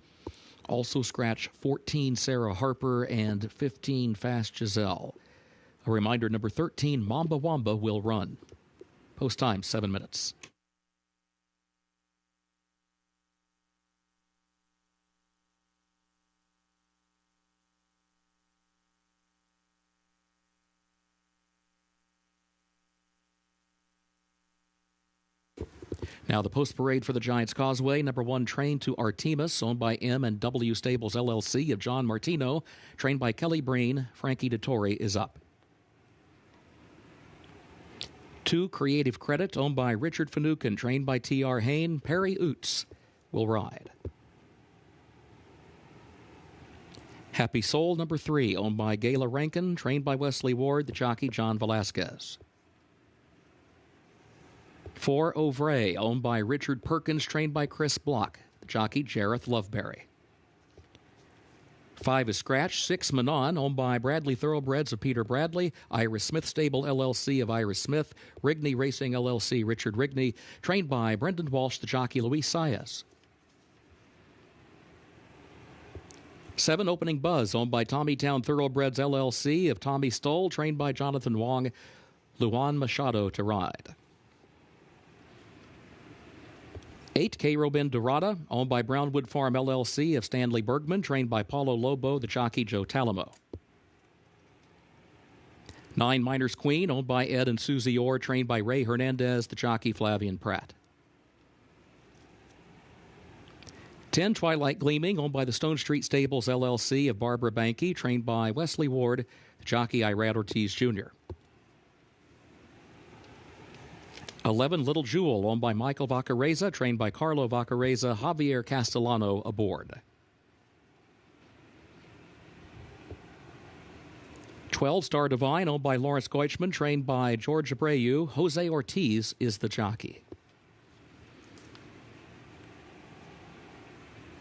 Also scratch 14, Sarah Harper, and 15, Fast Giselle. A reminder, number 13, Mamba Wamba, will run. Post time, 7 minutes. Now the post parade for the Giants Causeway. Number 1, Trained to Artemis, owned by M&W Stables LLC of John Martino. Trained by Kelly Breen. Frankie Dettori is up. 2, Creative Credit, owned by Richard Finucane. Trained by T.R. Hain. Perry Oots will ride. Happy Soul, number 3, owned by Gayla Rankin. Trained by Wesley Ward. The jockey, John Velasquez. 4, Ovray, owned by Richard Perkins, trained by Chris Block. The jockey, Jareth Loveberry. 5 is Scratch. 6, Manon, owned by Bradley Thoroughbreds of Peter Bradley. Iris Smith Stable LLC of Iris Smith. Rigney Racing LLC, Richard Rigney. Trained by Brendan Walsh, the jockey, Luis Saez. 7, Opening Buzz, owned by Tommytown Thoroughbreds LLC of Tommy Stoll. Trained by Jonathan Wong. Luan Machado to ride. 8, Cairo Ben Dorada, owned by Brownwood Farm LLC of Stanley Bergman, trained by Paulo Lobo, the jockey, Joe Talamo. 9, Miner's Queen, owned by Ed and Susie Orr, trained by Ray Hernandez, the jockey, Flavian Pratt. 10, Twilight Gleaming, owned by the Stone Street Stables LLC of Barbara Banke, trained by Wesley Ward, the jockey, Irad Ortiz Jr. 11, Little Jewel, owned by Michael Vacareza, trained by Carlo Vacareza, Javier Castellano aboard. 12, Star Divine, owned by Lawrence Goichman, trained by George Abreu. Jose Ortiz is the jockey.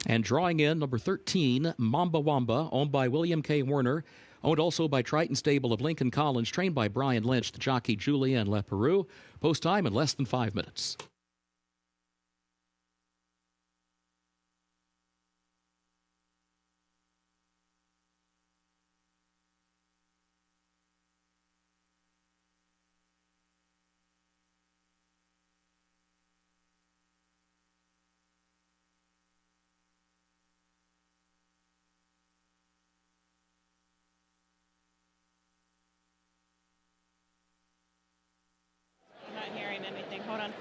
And drawing in, number 13, Mamba Wamba, owned by William K. Werner, owned also by Triton Stable of Lincoln Collins, trained by Brian Lynch, the jockey, Julien Leperoux. Post time in less than 5 minutes. I'm not hearing anything. Hold on.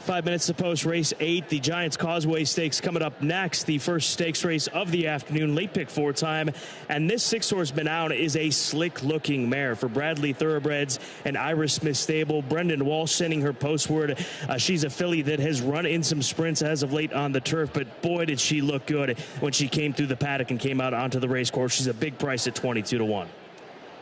5 minutes to post race 8. The Giants Causeway Stakes coming up next. The first stakes race of the afternoon, late pick 4 time. And this 6-horse Benown is a slick-looking mare for Bradley Thoroughbreds and Iris Smith Stable. Brendan Walsh sending her postward. She's a filly that has run in some sprints as of late on the turf, but boy, did she look good when she came through the paddock and came out onto the race course. She's a big price at 22-1.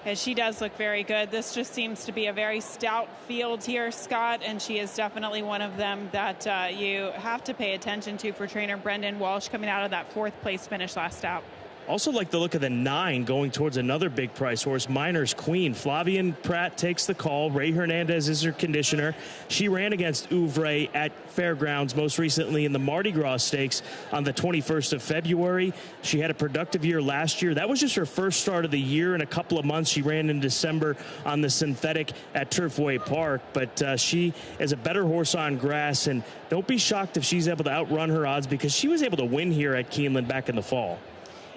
And she does look very good. This just seems to be a very stout field here, Scott, and she is definitely one of them that you have to pay attention to for trainer Brendan Walsh coming out of that 4th place finish last out. Also like the look of the 9 going towards another big price horse, Miner's Queen. Flavian Pratt takes the call. Ray Hernandez is her conditioner. She ran against Ouvray at Fairgrounds most recently in the Mardi Gras Stakes on the 21st of February. She had a productive year last year. That was just her first start of the year in a couple of months. She ran in December on the synthetic at Turfway Park, but she is a better horse on grass, and don't be shocked if she's able to outrun her odds because she was able to win here at Keeneland back in the fall.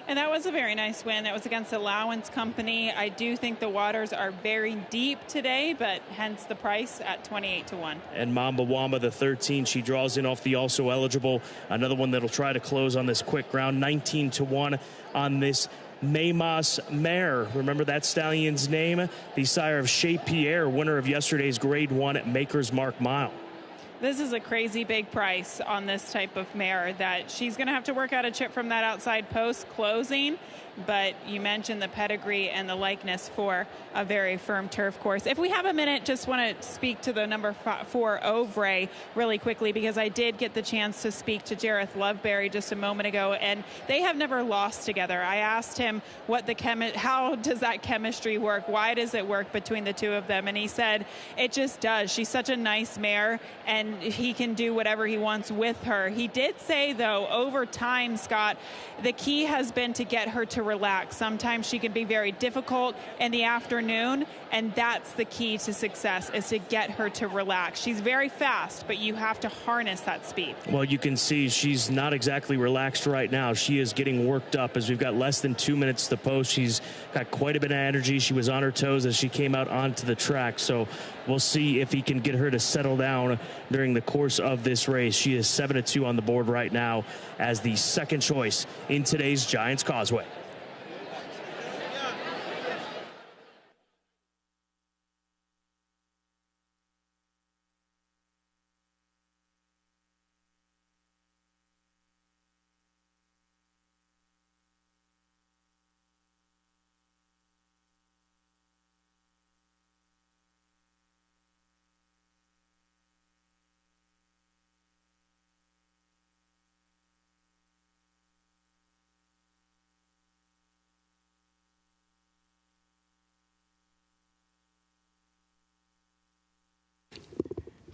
And that was a very nice win. That was against Allowance Company. I do think the waters are very deep today, but hence the price at 28-1. And Mamba Wamba, the 13, she draws in off the also eligible. Another one that'll try to close on this quick round, 19-1 on this Maymas mare. Remember that stallion's name? The sire of Chez Pierre, winner of yesterday's Grade 1 at Maker's Mark Mile. This is a crazy big price on this type of mare that she's going to have to work out a chip from that outside post closing. but you mentioned the pedigree and the likeness for a very firm turf course. If we have a minute, just want to speak to the number 4 Ovray really quickly, because I did get the chance to speak to Jareth Loveberry just a moment ago, and they have never lost together. I asked him how does that chemistry work? Why does it work between the two of them? And he said it just does. She's such a nice mare, and he can do whatever he wants with her. He did say, though, over time, Scott, the key has been to get her to relax. Sometimes she can be very difficult in the afternoon, and that's the key to success, is to get her to relax. She's very fast, but you have to harness that speed. Well, you can see she's not exactly relaxed right now. She is getting worked up as we've got less than 2 minutes to post. She's got quite a bit of energy. She was on her toes as she came out onto the track. So we'll see if he can get her to settle down during the course of this race. She is 7-2 on the board right now as the second choice in today's Giants Causeway.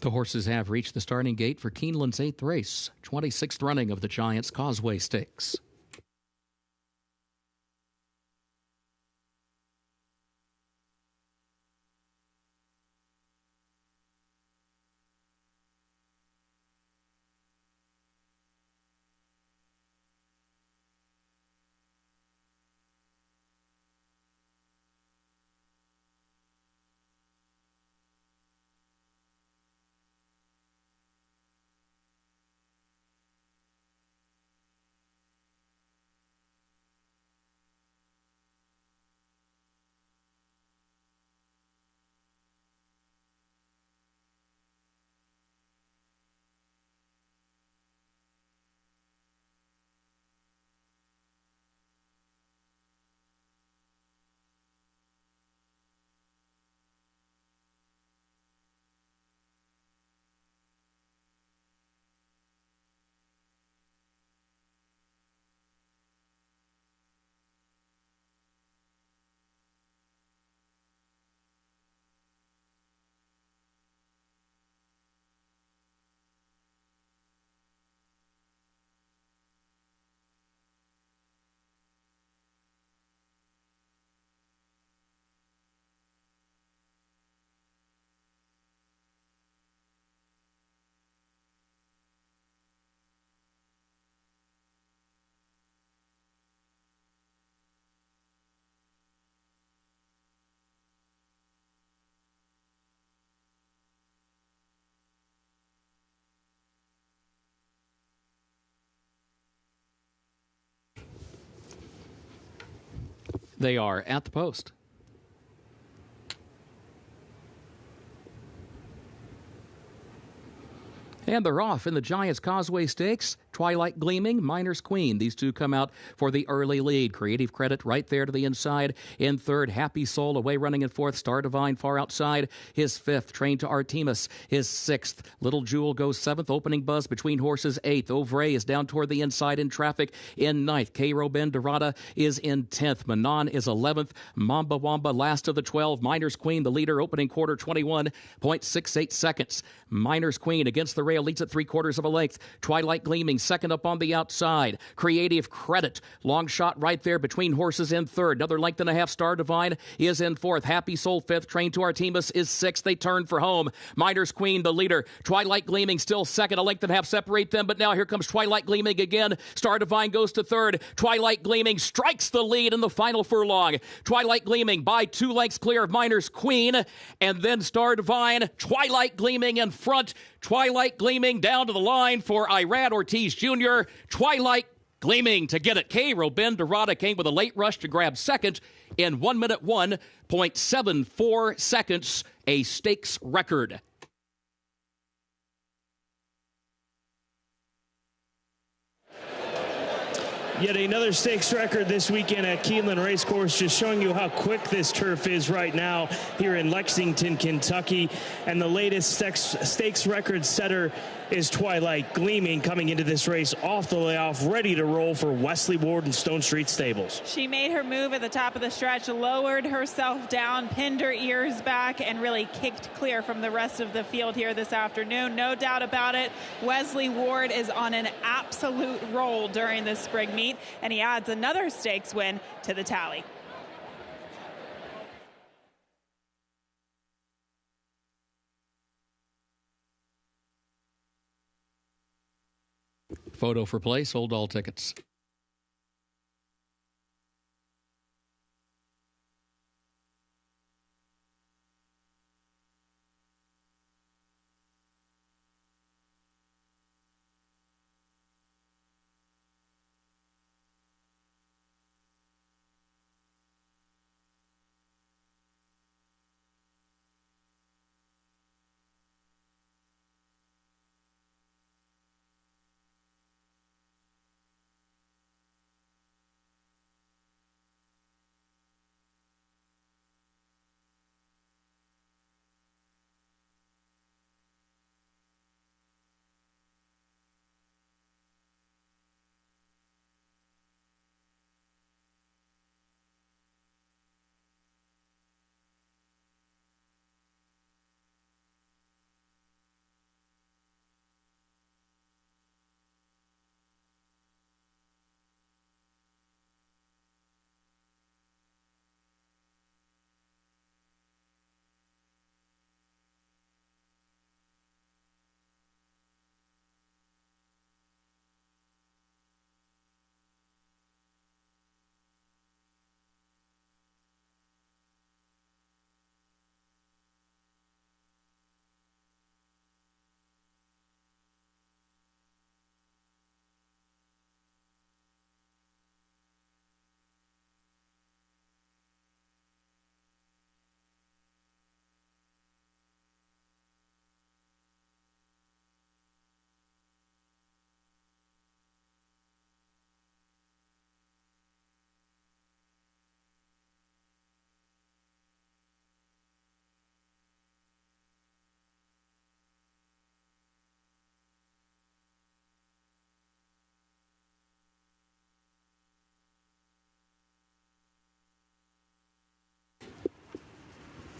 The horses have reached the starting gate for Keeneland's 8th race, 26th running of the Giants Causeway Stakes. They are at the post. And they're off in the Giants Causeway Stakes. Twilight Gleaming, Miner's Queen. These two come out for the early lead. Creative Credit right there to the inside. In third, Happy Soul away running in fourth. Star Divine far outside. His fifth, Trained to Artemis. His sixth, Little Jewel goes seventh. Opening buzz between horses. Eighth, Ovray is down toward the inside in traffic. In ninth, Cairo Ben Dorada is in 10th. Manon is 11th. Mamba Wamba last of the 12. Miner's Queen, the leader, opening quarter 21.68 seconds. Miner's Queen against the rail leads at 3/4 of a length. Twilight Gleaming second up on the outside. Creative Credit, long shot right there between horses in third. Another length and a half. Star Divine is in fourth. Happy Soul fifth. Trained to Artemis is sixth. They turn for home. Miner's Queen, the leader. Twilight Gleaming still second. A length and a half separate them, but now here comes Twilight Gleaming again. Star Divine goes to third. Twilight Gleaming strikes the lead in the final furlong. Twilight Gleaming by 2 lengths clear of Miner's Queen, and then Star Divine. Twilight Gleaming in front. Twilight Gleaming down to the line for Irad Ortiz Jr. Twilight Gleaming to get it. Cairo Ben Dorada came with a late rush to grab second in 1 minute 1.74 seconds, a stakes record. Yet another stakes record this weekend at Keeneland Racecourse, just showing you how quick this turf is right now here in Lexington, Kentucky. And the latest stakes record setter is Twilight Gleaming, coming into this race off the layoff, ready to roll for Wesley Ward and Stone Street Stables. She made her move at the top of the stretch, lowered herself down, pinned her ears back, and really kicked clear from the rest of the field here this afternoon. No doubt about it, Wesley Ward is on an absolute roll during this spring meet, and he adds another stakes win to the tally. Photo for play, sold all tickets.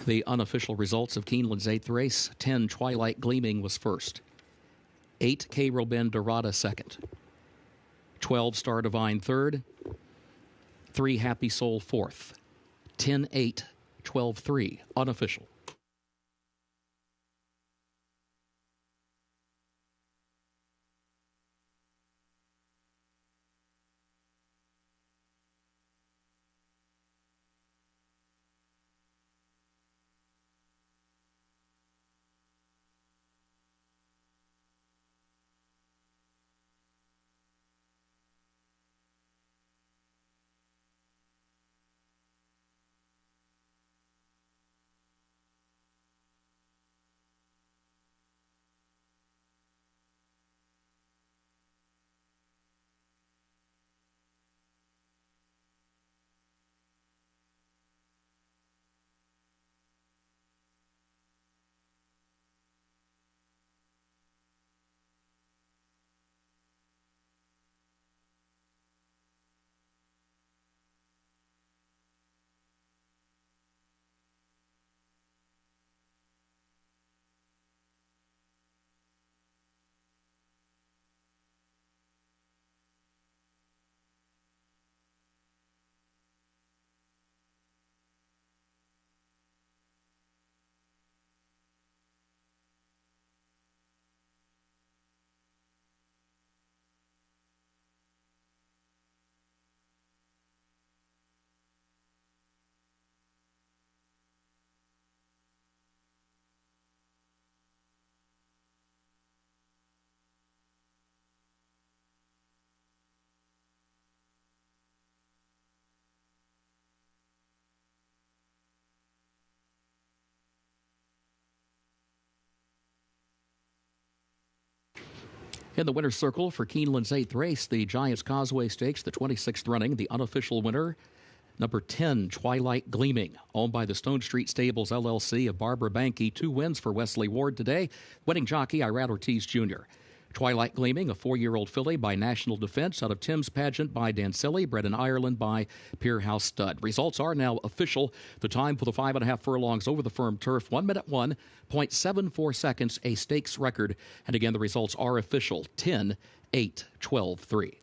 The unofficial results of Keeneland's 8th race: 10 Twilight Gleaming was first, 8 K. Robin Dorada second, 12 Star Divine third, 3 Happy Soul fourth, 10-8, 12-3 unofficial. In the winner's circle for Keeneland's 8th race, the Giants Causeway Stakes, the 26th running, the unofficial winner, number 10, Twilight Gleaming, owned by the Stone Street Stables, LLC of Barbara Banke. 2 wins for Wesley Ward today. Winning jockey, Irad Ortiz Jr. Twilight Gleaming, a 4-year-old filly by National Defense out of Tim's Pageant by Dancilli, bred in Ireland by Pierhouse Stud. Results are now official. The time for the 5.5 furlongs over the firm turf, 1 minute 1.74 seconds, a stakes record. And again, the results are official, 10, 8, 12, 3.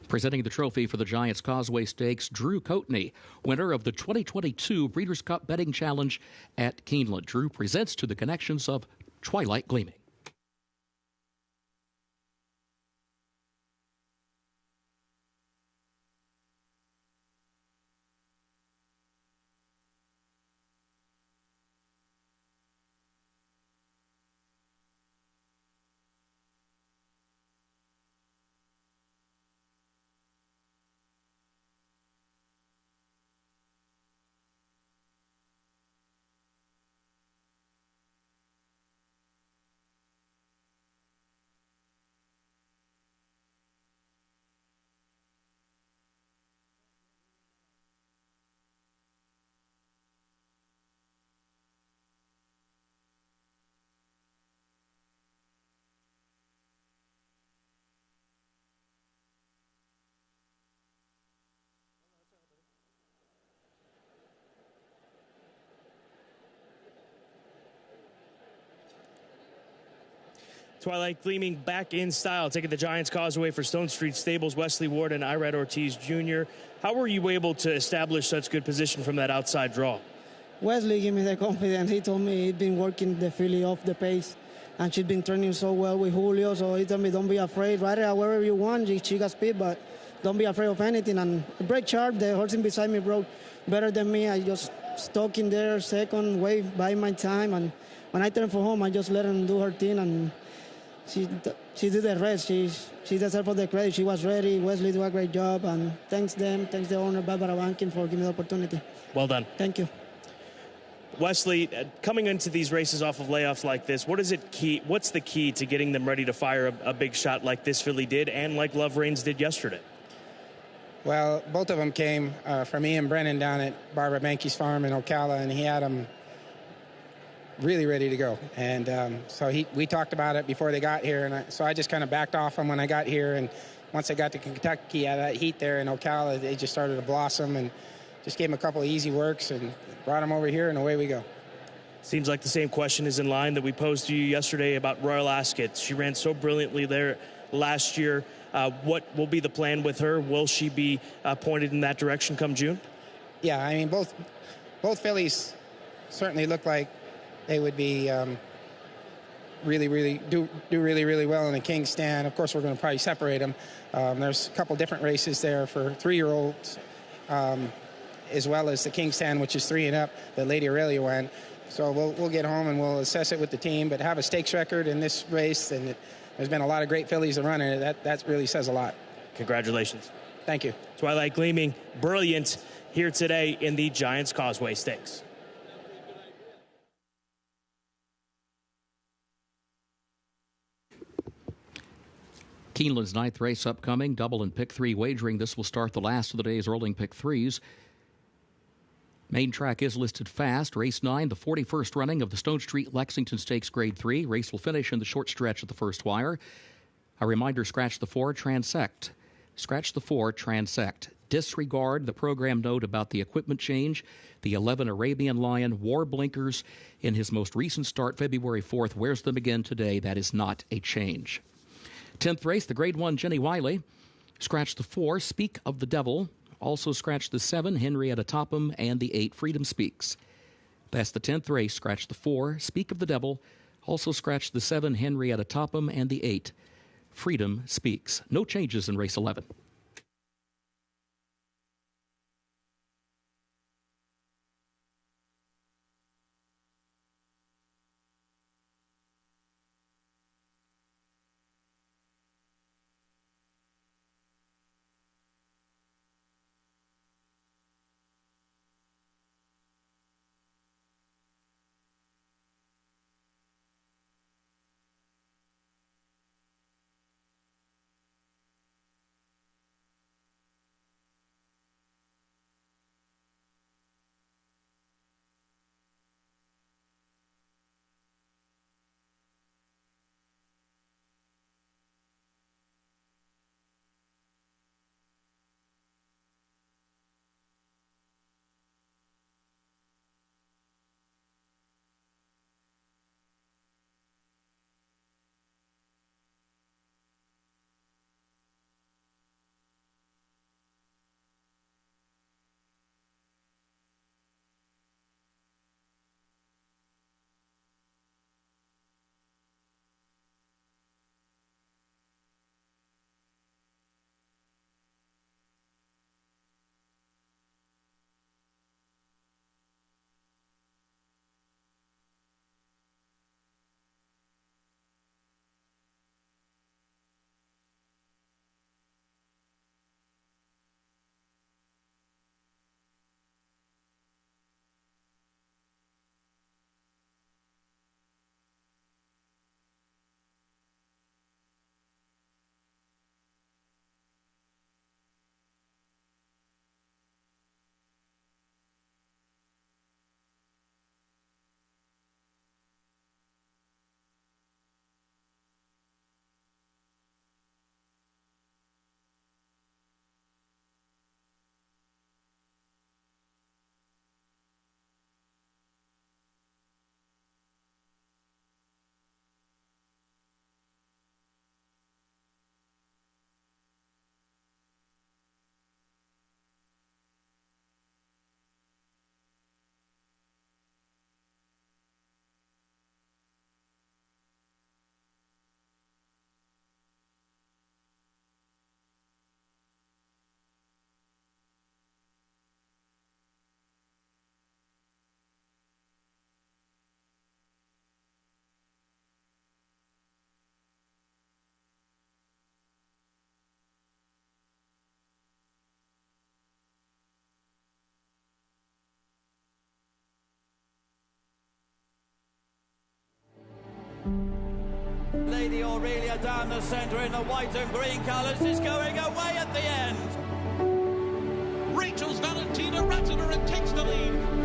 Presenting the trophy for the Giants Causeway Stakes, Drew Coatney, winner of the 2022 Breeders' Cup Betting Challenge at Keeneland. Drew presents to the connections of Twilight Gleaming. Twilight Gleaming back in style, taking the Giants Causeway for Stone Street Stables, Wesley Ward and Irad Ortiz Jr. How were you able to establish such good position from that outside draw? Wesley gave me the confidence. He told me he'd been working the filly off the pace, and she'd been training so well with Julio, so he told me, don't be afraid. Ride her wherever you want. She got speed, but don't be afraid of anything. And break sharp. The horse beside me broke better than me. I just stuck in there second, way by my time, and when I turned for home, I just let her do her thing, and she did the rest. She deserves all the credit. She was ready. Wesley did a great job, and thanks them, thanks the owner, Barbara Banke, for giving me the opportunity. Well done. Thank you. Wesley, coming into these races off of layoffs like this, what's the key to getting them ready to fire a big shot like this filly did and like Love Reigns did yesterday? Well, both of them came from Ian Brennan down at Barbara Banke's farm in Ocala, and he had them really ready to go. And so we talked about it before they got here, and so I just kind of backed off them when I got here. And once I got to Kentucky, out of that heat there in Ocala, they just started to blossom, and just gave them a couple of easy works and brought them over here, and away we go. Seems like the same question is in line that we posed to you yesterday about Royal Ascot. She ran so brilliantly there last year. What will be the plan with her? Will she be pointed in that direction come June? Yeah, I mean, both fillies certainly look like they would be really really well in the King's Stand. Of course, we're going to probably separate them. There's a couple different races there for 3-year-olds, as well as the King's Stand, which is 3 and up, that Lady Aurelia went. So we'll get home and we'll assess it with the team, but have a stakes record in this race, and there's been a lot of great fillies that run in it. That really says a lot. Congratulations. Thank you. Twilight Gleaming, brilliant here today in the Giants Causeway Stakes. Keeneland's 9th race upcoming, double and pick 3 wagering. This will start the last of the day's rolling pick 3s. Main track is listed fast. Race 9, the 41st running of the Stone Street Lexington Stakes Grade 3. Race will finish in the short stretch at the first wire. A reminder, scratch the 4, transect. Scratch the 4, transect. Disregard the program note about the equipment change. The 11 Arabian Lion wore blinkers in his most recent start, February 4th. Wears them again today. That is not a change. 10th race, the Grade 1 Jenny Wiley. Scratch the 4, Speak of the Devil. Also scratch the 7, Henrietta Topham, and the 8, Freedom Speaks. That's the 10th race. Scratch the 4, Speak of the Devil. Also scratch the 7, Henrietta Topham, and the 8, Freedom Speaks. No changes in race 11. Lady Aurelia down the centre in the white and green colours is going away at the end. Rachel's Valentina Ratner and takes the lead.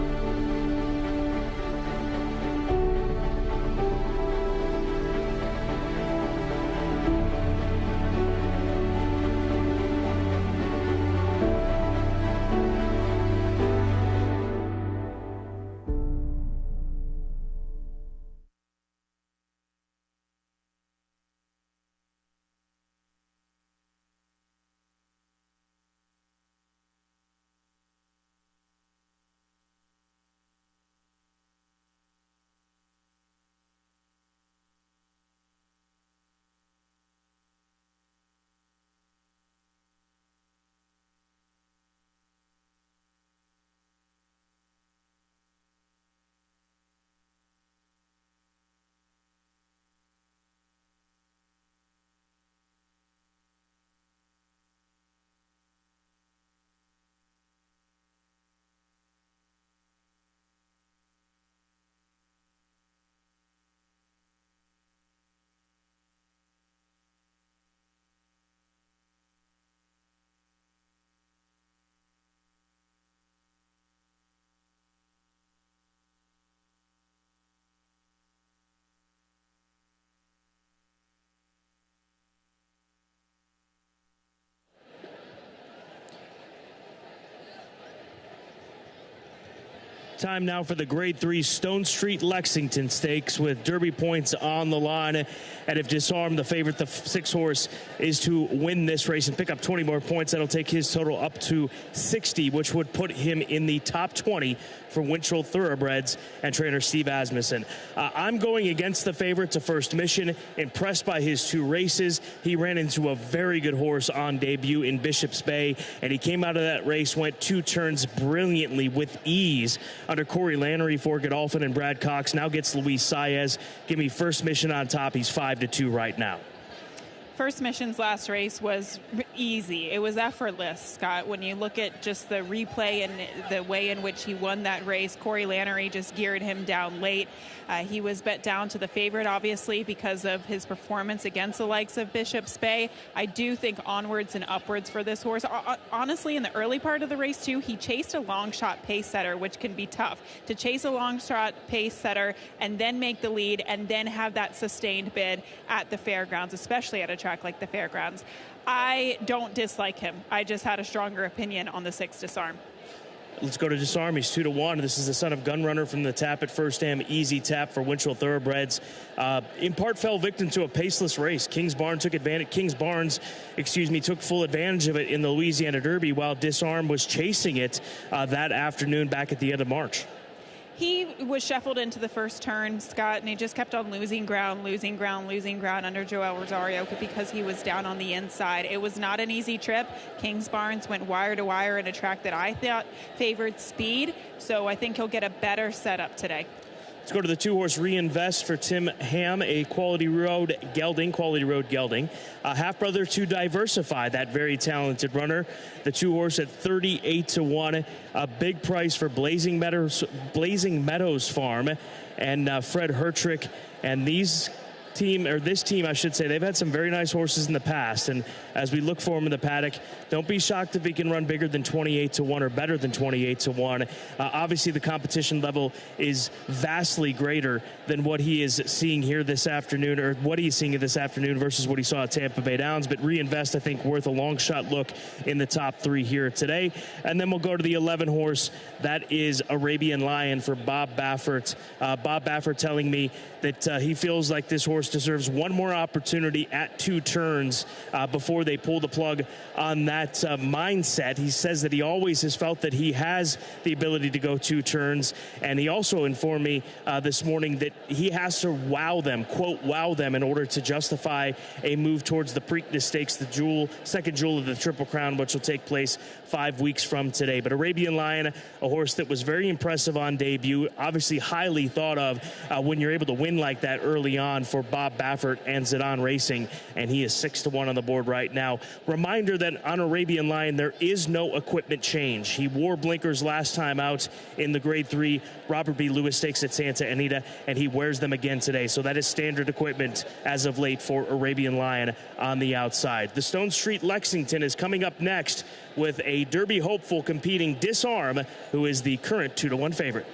Time now for the Grade 3 Stone Street Lexington Stakes with Derby points on the line. And if Disarm, the favorite, the 6-horse, is to win this race and pick up 20 more points, that'll take his total up to 60, which would put him in the top 20 for Winchell Thoroughbreds and trainer Steve Asmussen. I'm going against the favorite to First Mission, impressed by his 2 races. He ran into a very good horse on debut in Bishop's Bay, and he came out of that race, went 2 turns brilliantly with ease under Corey Lannery for Godolphin and Brad Cox. Now gets Luis Saez. Give me First Mission on top. He's 5-2 right now. First Mission's last race was easy. It was effortless, Scott. When you look at just the replay and the way in which he won that race, Corey Lannery just geared him down late. He was bet down to the favorite, obviously, because of his performance against the likes of Bishop's Bay. I do think onwards and upwards for this horse. Honestly, in the early part of the race, too, he chased a long shot pace setter, which can be tough. To chase a long shot pace setter and then make the lead and then have that sustained bid at the fairgrounds, especially at a track like the fairgrounds. I don't dislike him. I just had a stronger opinion on the 6 Disarm. Let's go to Disarm. He's 2-1. This is the son of Gunrunner from the Tap at First Dam. Easy tap for Winchell Thoroughbreds. In part fell victim to a paceless race. Kings Barnes took full advantage of it in the Louisiana Derby, while Disarm was chasing it that afternoon back at the end of March. He was shuffled into the first turn, Scott, and he just kept on losing ground under Joel Rosario because he was down on the inside. It was not an easy trip. Kings Barnes went wire to wire in a track that I thought favored speed, so I think he'll get a better setup today. Let's go to the 2-horse Reinvest for Tim Ham, a Quality Road gelding. Half-brother to Diversify, that very talented runner. The 2-horse at 38-1. A big price for Blazing Meadows Farm and Fred Hertrick. And this team, I should say, they've had some very nice horses in the past. And as we look for him in the paddock, don't be shocked if he can run bigger than 28-1 or better than 28-1. Obviously, the competition level is vastly greater than what he is seeing here this afternoon, or what he's seeing this afternoon versus what he saw at Tampa Bay Downs. But Reinvest, I think, worth a long shot look in the top 3 here today. And then we'll go to the 11-horse. That is Arabian Lion for Bob Baffert. Bob Baffert telling me that he feels like this horse deserves one more opportunity at 2 turns before they pull the plug on that mindset. He says that he always has felt that he has the ability to go 2 turns, and he also informed me this morning that he has to wow them, quote, wow them, in order to justify a move towards the Preakness Stakes, the second jewel of the Triple Crown, which will take place 5 weeks from today. But Arabian Lion, a horse that was very impressive on debut, obviously highly thought of when you're able to win like that early on for Bob Baffert and Zidane Racing, and he is 6-1 on the board right now. Reminder that on Arabian Lion, there is no equipment change. He wore blinkers last time out in the Grade 3 Robert B. Lewis Stakes at Santa Anita, and he wears them again today. So that is standard equipment as of late for Arabian Lion on the outside. The Stone Street Lexington is coming up next with a Derby hopeful competing Disarm, who is the current 2-1 favorite.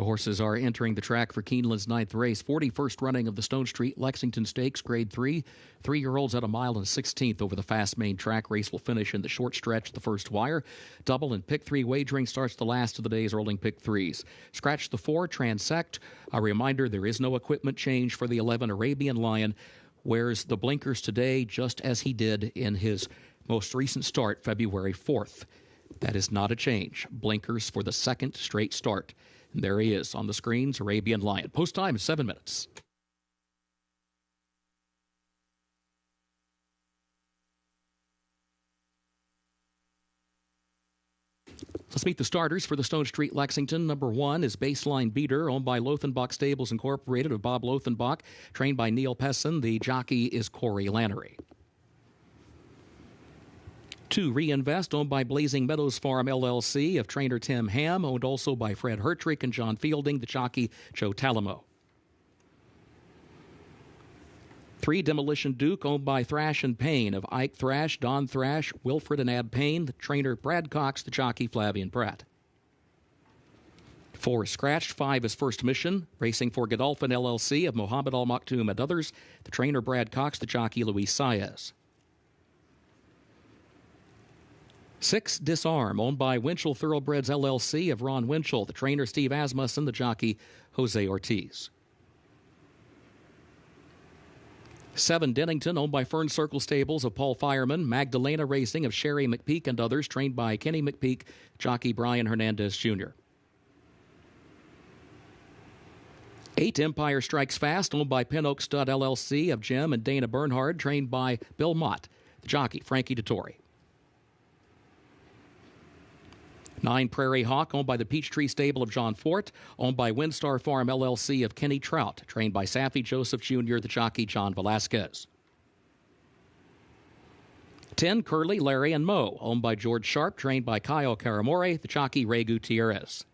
The horses are entering the track for Keeneland's 9th race, 41st running of the Stone Street Lexington Stakes, Grade 3. 3-year-olds at a mile and 16th over the fast main track. Race will finish in the short stretch, the first wire. Double and pick 3 wagering starts the last of the day's rolling pick 3s. Scratch the 4, Transect. A reminder, there is no equipment change for the 11 Arabian Lion. Wears the blinkers today just as he did in his most recent start, February 4th. That is not a change. Blinkers for the second straight start. And there he is on the screens, Arabian Lion. Post time is 7 minutes. Let's meet the starters for the Stone Street Lexington. Number 1 is Baseline Beater, owned by Lothenbach Stables Incorporated of Bob Lothenbach, trained by Neil Pesson. The jockey is Corey Lannery. 2, Reinvest, owned by Blazing Meadows Farm, LLC, of trainer Tim Ham, owned also by Fred Hertrick and John Fielding, the jockey Joe Talamo. 3, Demolition Duke, owned by Thrash and Payne, of Ike Thrash, Don Thrash, Wilfred and Ab Payne, the trainer Brad Cox, the jockey Flavian Pratt. 4 is Scratched. 5 is First Mission, racing for Godolphin, LLC, of Mohammed Al Maktoum and others, the trainer Brad Cox, the jockey Luis Saez. 6, Disarm, owned by Winchell Thoroughbreds, LLC, of Ron Winchell, the trainer Steve Asmussen, the jockey Jose Ortiz. 7, Dennington, owned by Fern Circle Stables of Paul Fireman, Magdalena Racing of Sherry McPeak and others, trained by Kenny McPeak, jockey Brian Hernandez Jr. 8, Empire Strikes Fast, owned by Pin Oak Stud LLC of Jim and Dana Bernhard, trained by Bill Mott, the jockey Frankie Dettori. 9, Prairie Hawk, owned by the Peachtree Stable of John Fort, owned by Windstar Farm LLC of Kenny Trout, trained by Saffy Joseph Jr., the jockey John Velasquez. 10, Curly, Larry, and Mo, owned by George Sharp, trained by Kyle Caramore, the jockey Ray Gutierrez.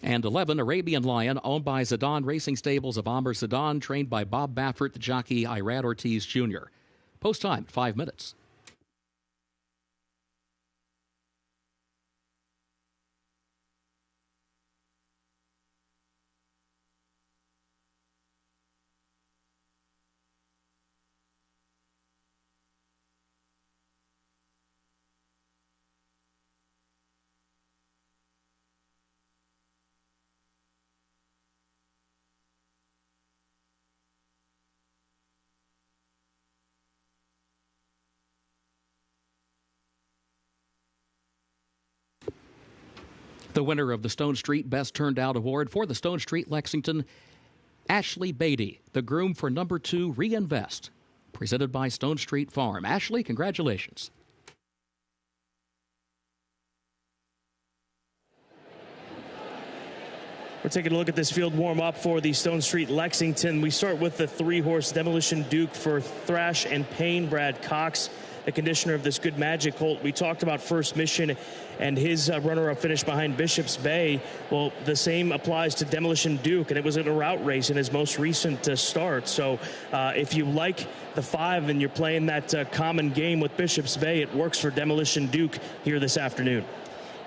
And 11, Arabian Lion, owned by Zidane Racing Stables of Amr Zidane, trained by Bob Baffert, the jockey Irad Ortiz Jr. Post time, 5 minutes. The winner of the Stone Street Best Turned Out Award for the Stone Street Lexington, Ashley Beatty, the groom for number 2, Reinvest, presented by Stone Street Farm. Ashley, congratulations. We're taking a look at this field warm-up for the Stone Street Lexington. We start with the 3-horse Demolition Duke for Thrash and Payne, Brad Cox, the conditioner of this Good Magic colt. We talked about First Mission and his runner-up finish behind Bishop's Bay. Well, the same applies to Demolition Duke, and it was in a route race in his most recent start. So if you like the 5 and you're playing that common game with Bishop's Bay, it works for Demolition Duke here this afternoon.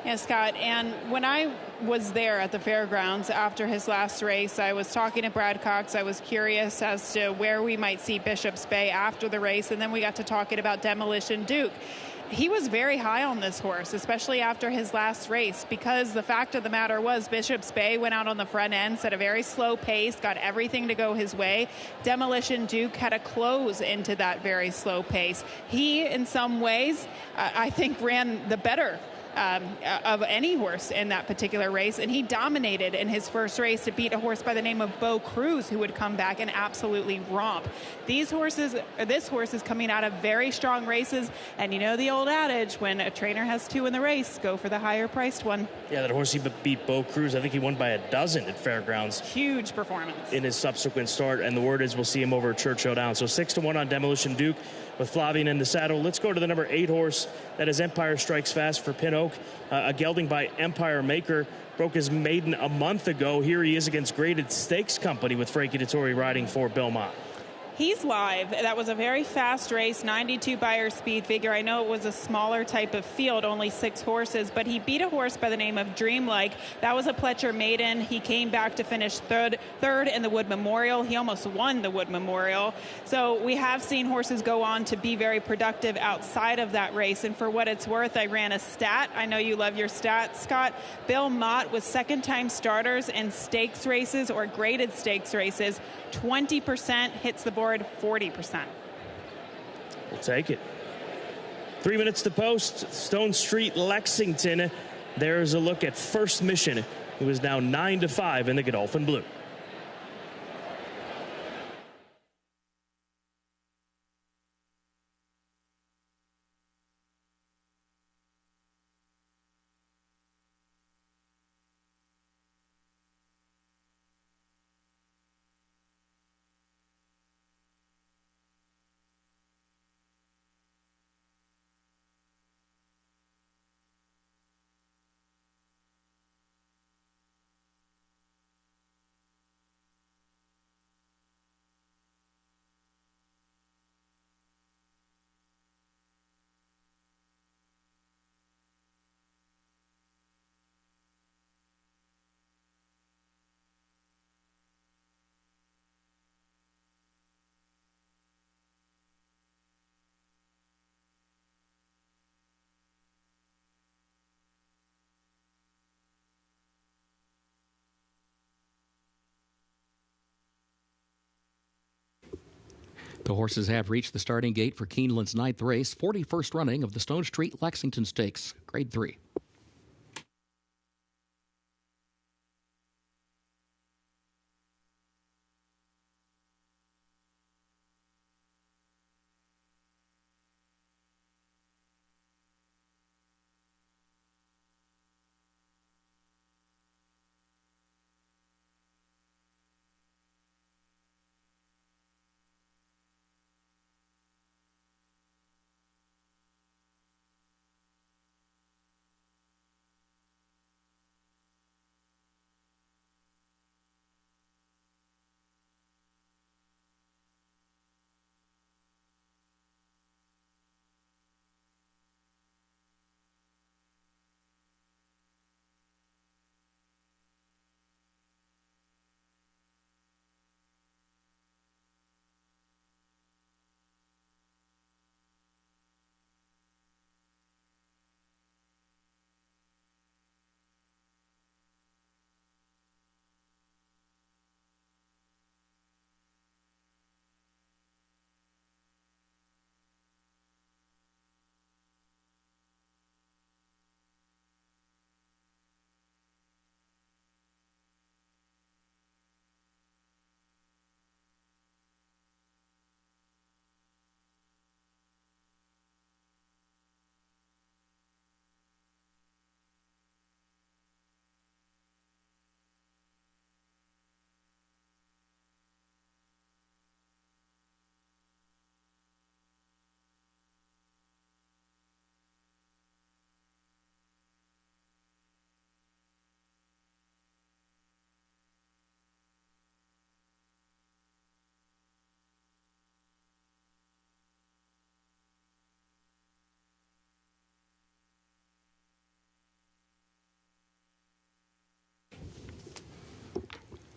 Yeah, Scott, and when I was there at the fairgrounds after his last race, I was talking to Brad Cox. I was curious as to where we might see Bishop's Bay after the race, and then we got to talking about Demolition Duke. He was very high on this horse, especially after his last race, because the fact of the matter was Bishop's Bay went out on the front end, set a very slow pace, got everything to go his way. Demolition Duke had to close into that very slow pace. He, in some ways, I think ran the better of any horse in that particular race, and he dominated in his first race to beat a horse by the name of Beau Cruz, who would come back and absolutely romp. This horse is coming out of very strong races, and you know the old adage, when a trainer has 2 in the race, go for the higher priced one. Yeah, that horse he beat Beau Cruz. I think he won by a dozen at Fairgrounds. Huge performance in his subsequent start, and the word is we'll see him over at Churchill Downs. So 6-1 on Demolition Duke with Flavian in the saddle. Let's go to the number 8 horse. That is Empire Strikes Fast for Pin Oak. A gelding by Empire Maker. Broke his maiden a month ago. Here he is against Graded Stakes Company with Frankie Dettori riding for Bill Mott. He's live. That was a very fast race, 92 Beyer speed figure. I know it was a smaller type of field, only 6 horses, but he beat a horse by the name of Dreamlike. That was a Pletcher maiden. He came back to finish third in the Wood Memorial. He almost won the Wood Memorial. So we have seen horses go on to be very productive outside of that race. And for what it's worth, I ran a stat. I know you love your stats, Scott. Bill Mott with second-time starters in stakes races or graded stakes races, 20% hits the board, 40%. We'll take it. 3 minutes to post. Stone Street, Lexington. There's a look at First Mission, who is now 9-5 in the Godolphin Blue. The horses have reached the starting gate for Keeneland's 9th race, 41st running of the Stone Street Lexington Stakes, Grade 3.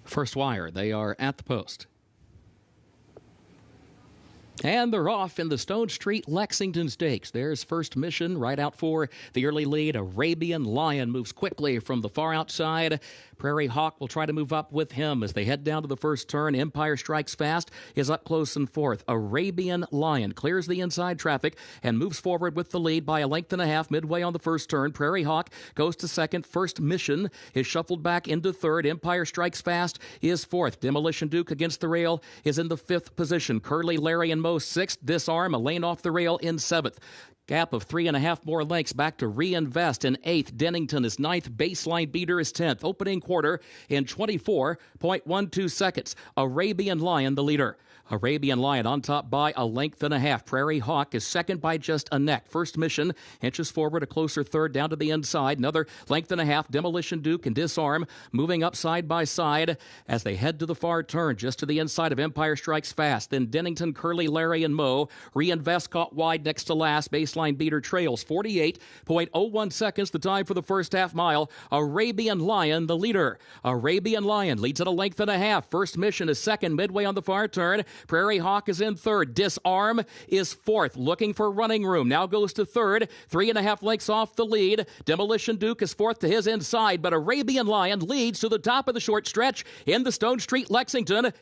First wire, they are at the post. And they're off in the Stone Street Lexington Stakes. There's First Mission right out for the early lead. Arabian Lion moves quickly from the far outside. Prairie Hawk will try to move up with him as they head down to the first turn. Empire Strikes Fast is up close and fourth. Arabian Lion clears the inside traffic and moves forward with the lead by a length and a half midway on the first turn. Prairie Hawk goes to second. First Mission is shuffled back into third. Empire Strikes Fast is fourth. Demolition Duke against the rail is in the fifth position. Curly Larry and Mo sixth. Disarm a lane off the rail in seventh. Gap of 3.5 more lengths back to Reinvest in 8th. Dennington is 9th. Baseline Beater is 10th. Opening quarter in 24.12 seconds. Arabian Lion the leader. Arabian Lion on top by a length and a half. Prairie Hawk is second by just a neck. First Mission inches forward, a closer third down to the inside. Another length and a half. Demolition Duke and Disarm moving up side by side as they head to the far turn, just to the inside of Empire Strikes Fast. Then Dennington, Curly, Larry, and Moe. Reinvest caught wide next to last. Baseline Beater trails 48.01 seconds, the time for the first half mile. Arabian Lion, the leader. Arabian Lion leads at a length and a half. First Mission is second, midway on the far turn. Prairie Hawk is in third. Disarm is fourth, looking for running room. Now goes to third, 3.5 lengths off the lead. Demolition Duke is fourth to his inside, but Arabian Lion leads to the top of the short stretch in the Stone Street Lexington.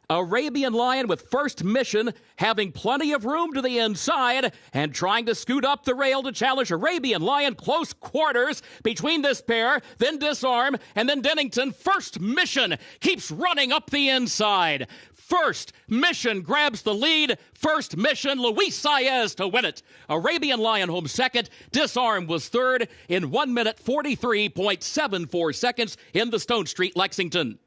Arabian Lion with First Mission having plenty of room to the inside and trying to scoot up the rail to challenge Arabian Lion. Close quarters between this pair, then Disarm, and then Dennington. First Mission keeps running up the inside. First Mission grabs the lead. First Mission, Luis Saez to win it. Arabian Lion home second. Disarm was third in 1 minute 43.74 seconds in the Stone Street Lexington.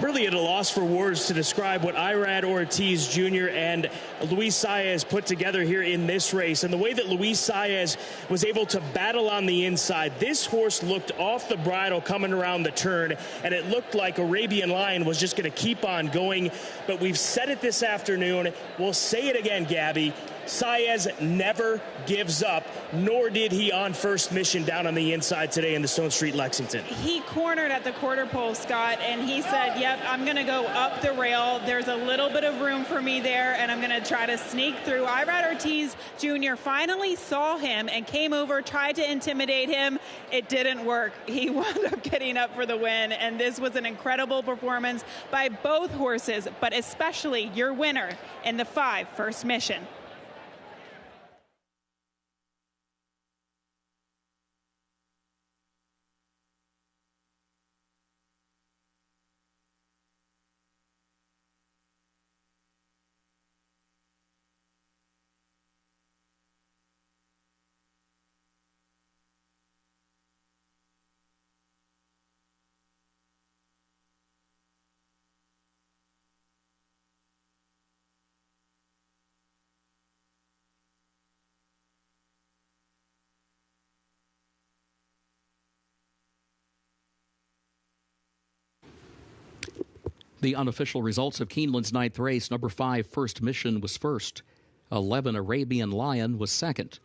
Really at a loss for words to describe what Irad Ortiz Jr. and Luis Saez put together here in this race. And the way that Luis Saez was able to battle on the inside, this horse looked off the bridle coming around the turn, and it looked like Arabian Lion was just going to keep on going. But we've said it this afternoon. We'll say it again, Gabby. Saez never gives up, nor did he on First Mission down on the inside today in the Stone Street Lexington. He cornered at the quarter pole, Scott, and he said, yep, I'm going to go up the rail. There's a little bit of room for me there, and I'm going to try to sneak through. Irad Ortiz Jr. finally saw him and came over, tried to intimidate him. It didn't work. He wound up getting up for the win, and this was an incredible performance by both horses, but especially your winner in the 5 First Mission. The unofficial results of Keeneland's ninth race: number 5, First Mission, was first. 11, Arabian Lion, was second.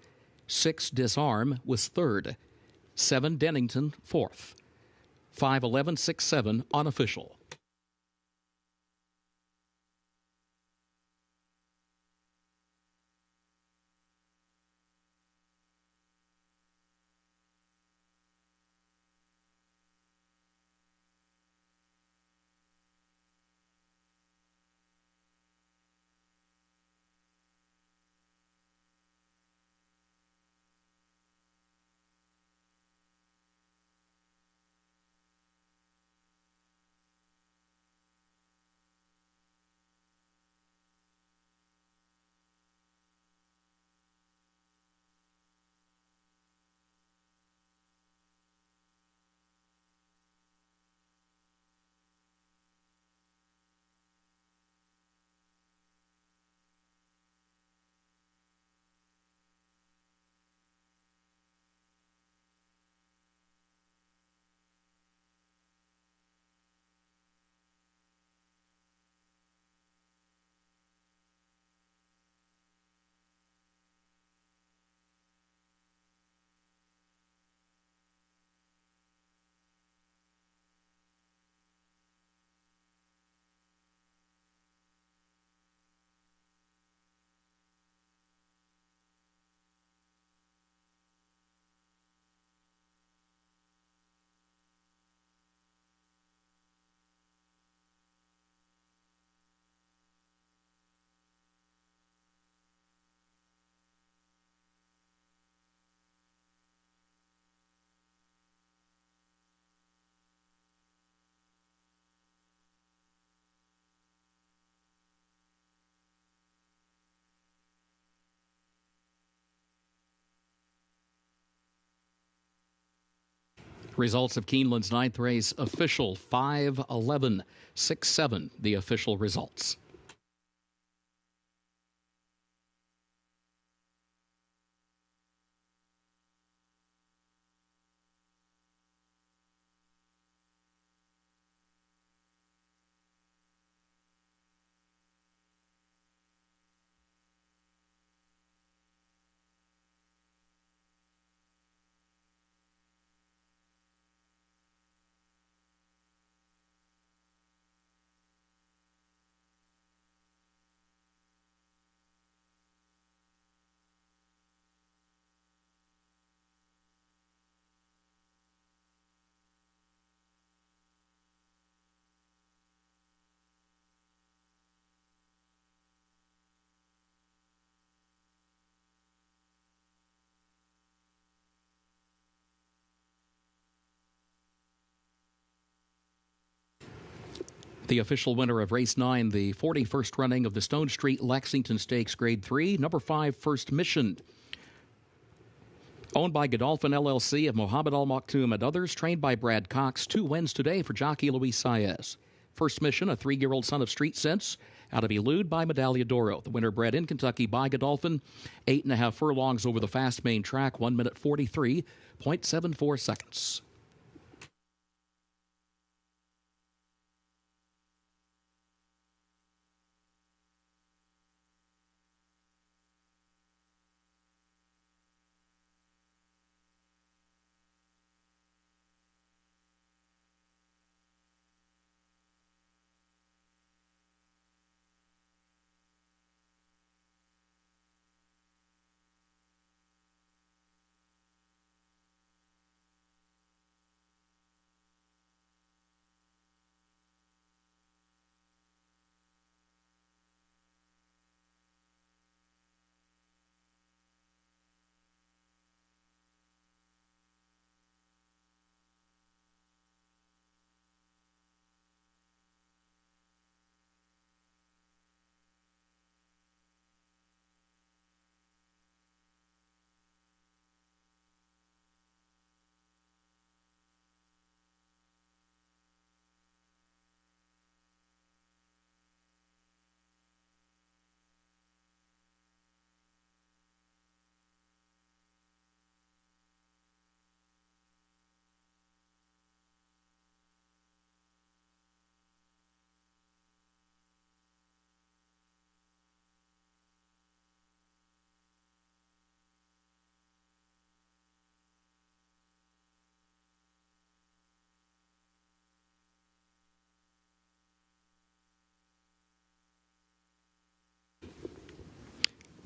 6, Disarm, was third. 7, Dennington, fourth. 5, 11, 6, 7, unofficial. Results of Keeneland's 9th race official 5-11-6-7. The official results. The official winner of race 9, the 41st running of the Stone Street Lexington Stakes Grade 3, number 5, First Mission. Owned by Godolphin LLC of Mohammed Al Maktoum and others, trained by Brad Cox. 2 wins today for jockey Luis Saez. First Mission, a 3-year-old son of Street Sense, out of Elude by Medaglia d'Oro. The winner bred in Kentucky by Godolphin. 8.5 furlongs over the fast main track, 1 minute 43.74 seconds.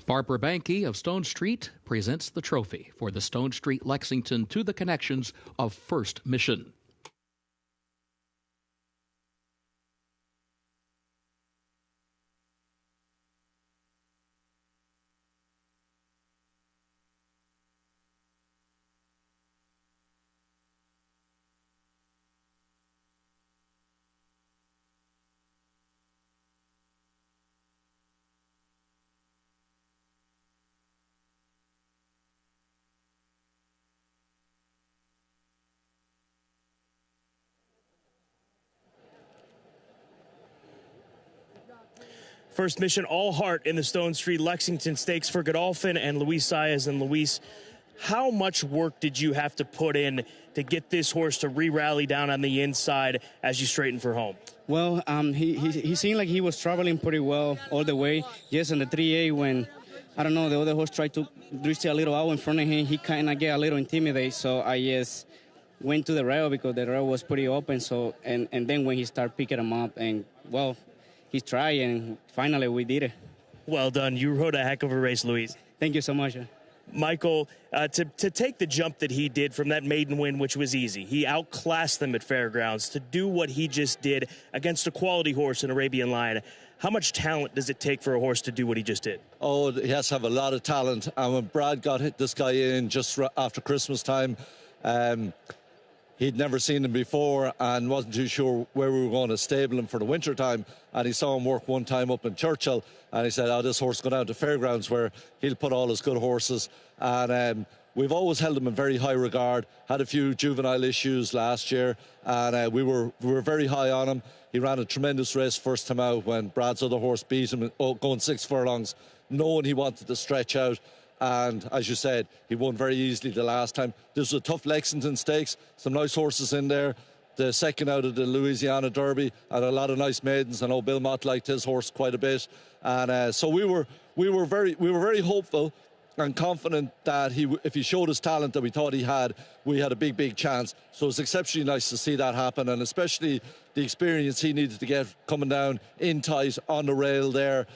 Barbara Banke of Stone Street presents the trophy for the Stone Street Lexington to the connections of First Mission. First Mission, all heart in the Stone Street Lexington Stakes for Godolphin and Luis Saez. And Luis, how much work did you have to put in to get this horse to re-rally down on the inside as you straighten for home? Well, he seemed like he was traveling pretty well all the way. Yes, in the 3A when, I don't know, the other horse tried to reach a little out in front of him, he kind of get a little intimidated. So I just went to the rail because the rail was pretty open. So and then when he started picking him up, and well, he tried, and finally we did it. Well done. You rode a heck of a race, Luis. Thank you so much. Michael, to take the jump that he did from that maiden win, which was easy, he outclassed them at Fairgrounds, to do what he just did against a quality horse in Arabian Lion. How much talent does it take for a horse to do what he just did? Oh, he has to have a lot of talent. And when Brad got this guy in just after Christmas time, he'd never seen him before and wasn't too sure where we were going to stable him for the winter time. And he saw him work one time up in Churchill, and he said, this horse go down to Fairgrounds where he'll put all his good horses. And we've always held him in very high regard. Had a few juvenile issues last year, and we were very high on him. He ran a tremendous race first time out when Brad's other horse beat him, going 6 furlongs, knowing he wanted to stretch out. And as you said, he won very easily the last time. This was a tough Lexington Stakes, some nice horses in there. The second out of the Louisiana Derby, and a lot of nice maidens. I know Bill Mott liked his horse quite a bit, and so we were very hopeful and confident that if he showed his talent that we thought he had, we had a big chance. So it's exceptionally nice to see that happen, and especially the experience he needed to get coming down in tight on the rail there.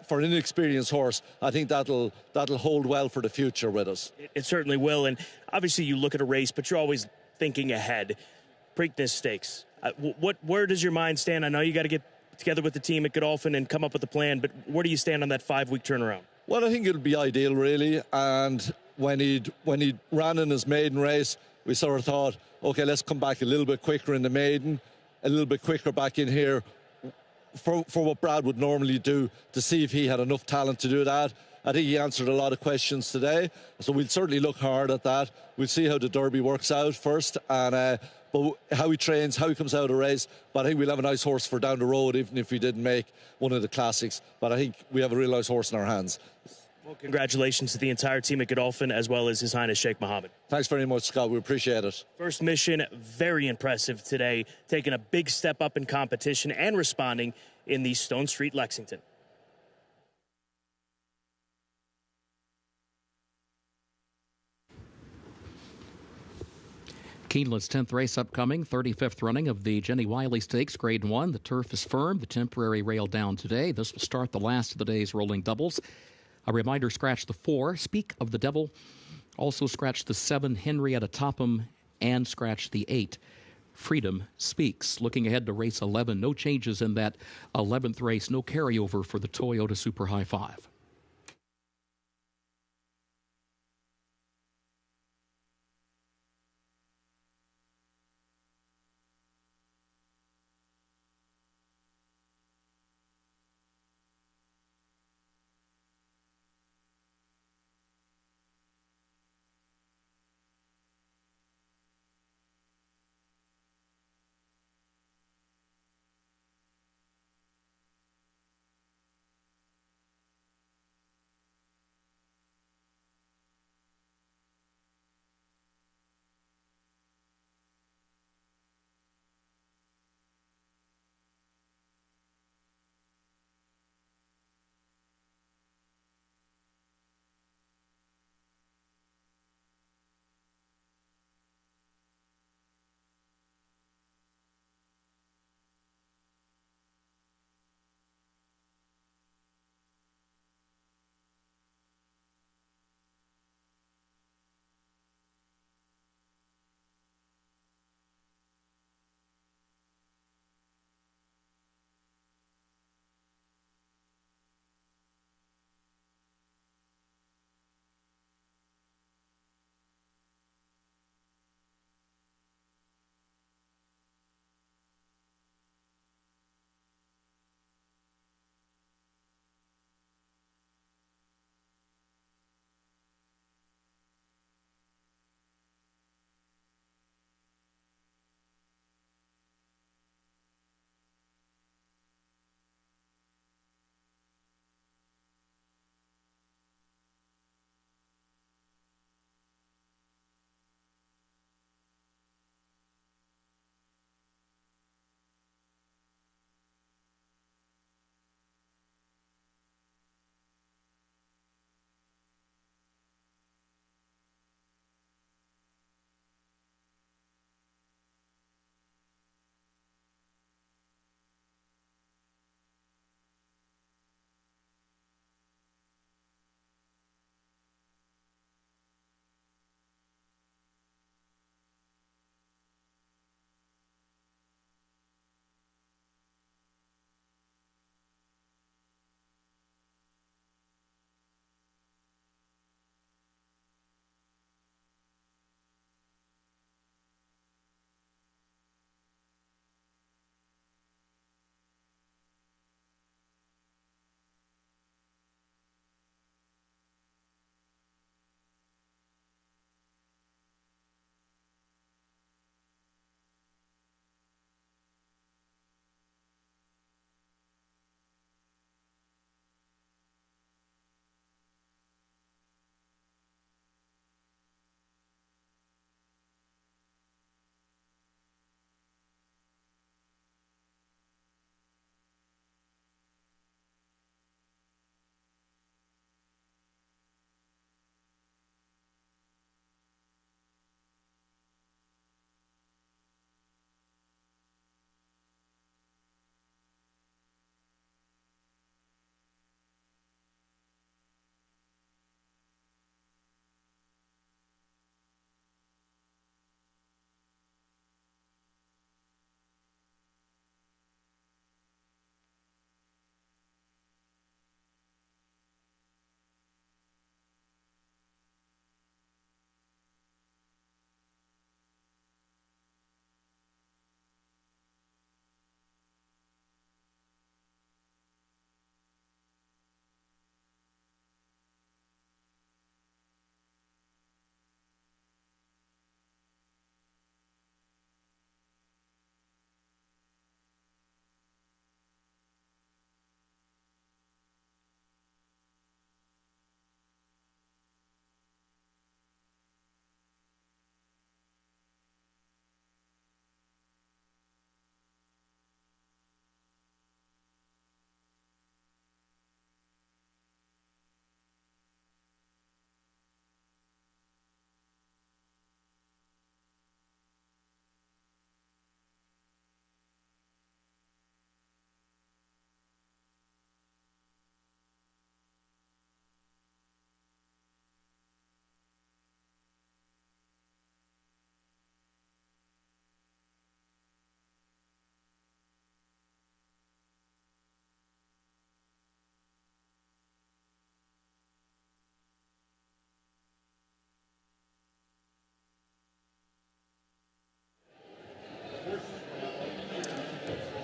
For an inexperienced horse, I think that'll hold well for the future with us. It certainly will, and obviously you look at a race, but you're always thinking ahead. Preakness Stakes. Where does your mind stand? I know you got to get together with the team at Godolphin and come up with a plan, but where do you stand on that 5-week turnaround? Well, I think it'll be ideal, really. And when he ran in his maiden race, we sort of thought, okay, let's come back a little bit quicker in the maiden, a little bit quicker back in here for what Brad would normally do, to see if he had enough talent to do that. I think he answered a lot of questions today, so we'll certainly look hard at that. We'll see how the Derby works out first, and but how he trains, how he comes out of the race. But I think we'll have a nice horse for down the road, even if we didn't make one of the classics. But I think we have a real nice horse in our hands. Well, congratulations to the entire team at Godolphin, as well as His Highness Sheikh Mohammed. Thanks very much, Scott. We appreciate it. First mission, very impressive today, taking a big step up in competition and responding in the Stone Street Lexington. Keeneland's 10th race upcoming, 35th running of the Jenny Wiley Stakes, Grade 1. The turf is firm, the temporary rail down today. This will start the last of the day's rolling doubles. A reminder, scratch the 4, Speak of the Devil. Also scratch the 7, Henrietta Topham, and scratch the 8, Freedom Speaks. Looking ahead to race 11, no changes in that 11th race, no carryover for the Toyota Super High 5.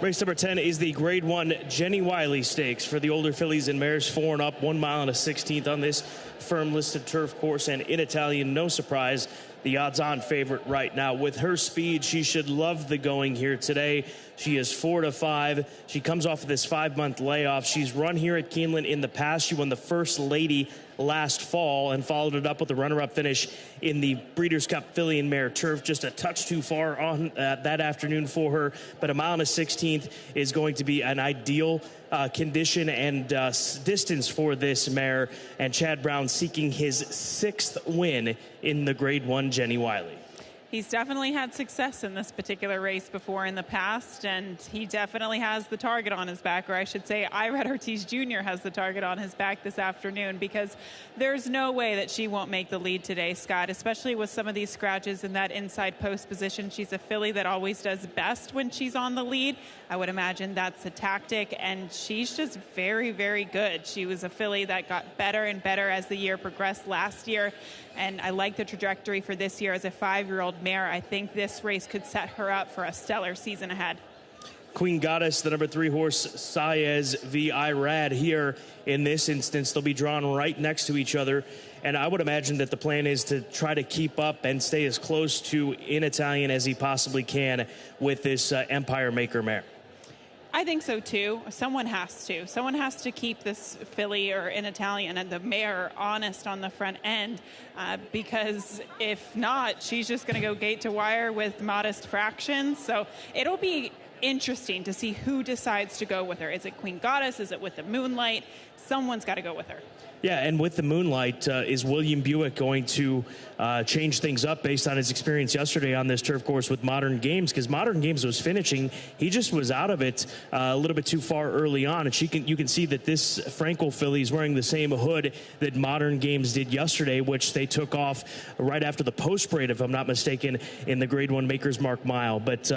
Race number 10 is the Grade 1 Jenny Wiley Stakes for the older fillies and mares 4 and up, 1 mile and a 16th on this firm listed turf course. And in Italian, no surprise, the odds-on favorite right now. With her speed, she should love the going here today. She is 4-5. She comes off of this 5-month layoff. She's run here at Keeneland in the past. She won the First Lady last fall and followed it up with a runner-up finish in the Breeders' Cup filly and mare turf. Just a touch too far on that afternoon for her, but 1 mile and a 16th is going to be an ideal condition and distance for this mare, and Chad Brown seeking his 6th win in the Grade 1 Jenny Wiley. He's definitely had success in this particular race before in the past, and he definitely has the target on his back, or I should say Irad Ortiz Jr. has the target on his back this afternoon, because there's no way that she won't make the lead today, Scott, especially with some of these scratches in that inside post position. She's a filly that always does best when she's on the lead. I would imagine that's a tactic, and she's just very, very good. She was a filly that got better and better as the year progressed last year, and I like the trajectory for this year as a 5-year-old mare. I think this race could set her up for a stellar season ahead. Queen Goddess, the number 3 horse, Saez v. Irad here in this instance. They'll be drawn right next to each other, and I would imagine that the plan is to try to keep up and stay as close to in Italian as he possibly can with this Empire Maker mare. I think so too. Someone has to. Someone has to keep this filly or in Italian and the mare honest on the front end, because if not, she's just going to go gate to wire with modest fractions. So it'll be interesting to see who decides to go with her. Is it Queen Goddess? Is it with the Moonlight? Someone's got to go with her. Yeah, and with the Moonlight, is William Buick going to change things up based on his experience yesterday on this turf course with Modern Games? Because Modern Games was finishing. He just was out of it a little bit too far early on. And you can see that this Frankel filly is wearing the same hood that Modern Games did yesterday, which they took off right after the post parade, if I'm not mistaken, in the Grade 1 Maker's Mark Mile. But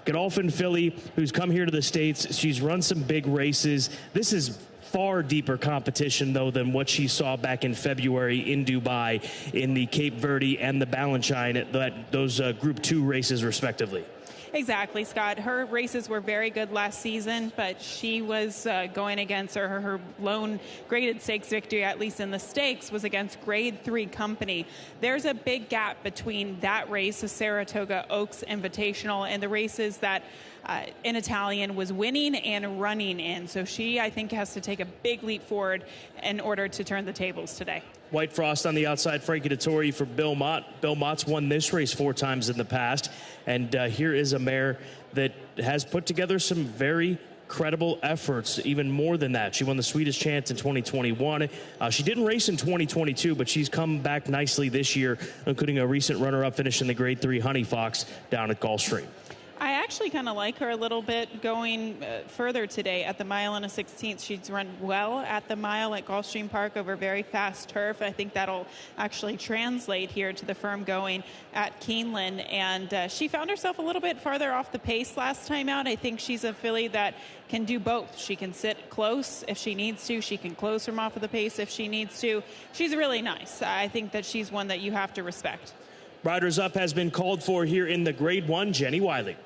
Godolphin filly, who's come here to the States, she's run some big races. This is far deeper competition, though, than what she saw back in February in Dubai in the Cape Verde and the Balanchine, those Group 2 races, respectively. Exactly, Scott. Her races were very good last season, but she was going against her lone graded stakes victory, at least in the stakes, was against Grade 3 company. There's a big gap between that race, the Saratoga Oaks Invitational, and the races that in Italian was winning and running in. So she, I think, has to take a big leap forward in order to turn the tables today. White Frost on the outside, Frankie Dettori for Bill Mott. Bill Mott's won this race 4 times in the past, and here is a mare that has put together some very credible efforts, even more than that. She won the Swedish Chance in 2021. She didn't race in 2022, but she's come back nicely this year, including a recent runner-up finish in the Grade 3 Honey Fox down at Gulfstream. I actually kind of like her a little bit going further today at the mile and a 16th. She's run well at the mile at Gulfstream Park over very fast turf. I think that'll actually translate here to the firm going at Keeneland. And she found herself a little bit farther off the pace last time out. I think she's a filly that can do both. She can sit close if she needs to. She can close from off of the pace if she needs to. She's really nice. I think that she's one that you have to respect. Riders up has been called for here in the Grade 1 Jenny Wiley.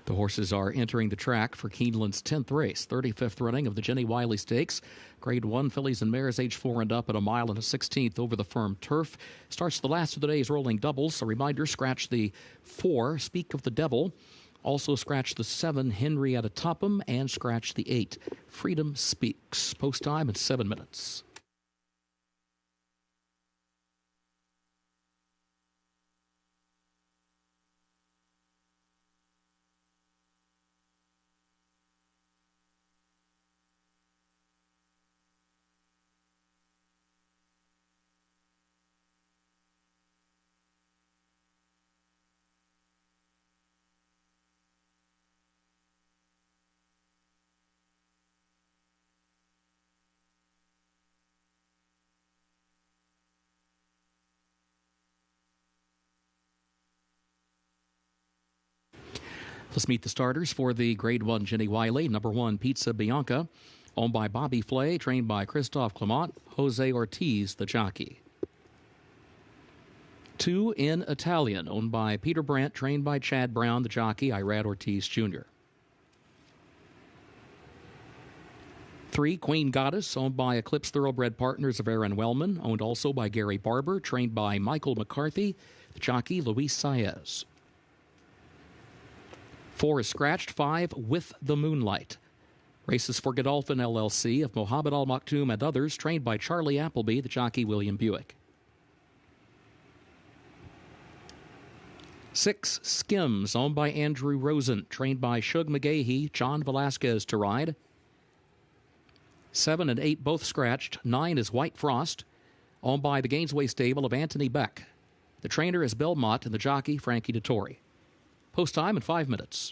The horses are entering the track for Keeneland's 10th race, 35th running of the Jenny Wiley Stakes. Grade 1 fillies and mares age 4 and up at 1 mile and a 16th over the firm turf. Starts the last of the day's rolling doubles. A reminder, scratch the 4, Speak of the Devil. Also scratch the 7, Henrietta Topham, and scratch the 8, Freedom Speaks. Post time in 7 minutes. Let's meet the starters for the Grade 1 Jenny Wiley. Number 1, Pizza Bianca, owned by Bobby Flay, trained by Christophe Clement. Jose Ortiz, the jockey. 2, In Italian, owned by Peter Brandt, trained by Chad Brown, the jockey, Irad Ortiz Jr. 3, Queen Goddess, owned by Eclipse Thoroughbred Partners of Aaron Wellman, owned also by Gary Barber, trained by Michael McCarthy, the jockey, Luis Saez. 4 is scratched. 5, With the Moonlight. Races for Godolphin LLC of Mohammed Al Maktoum and others, trained by Charlie Appleby, the jockey, William Buick. 6, Skims, owned by Andrew Rosen, trained by Shug McGahee, John Velasquez to ride. 7 and 8 both scratched. 9 is White Frost, owned by the Gainesway stable of Anthony Beck. The trainer is Belmont and the jockey, Frankie Dettori. Post time in 5 minutes.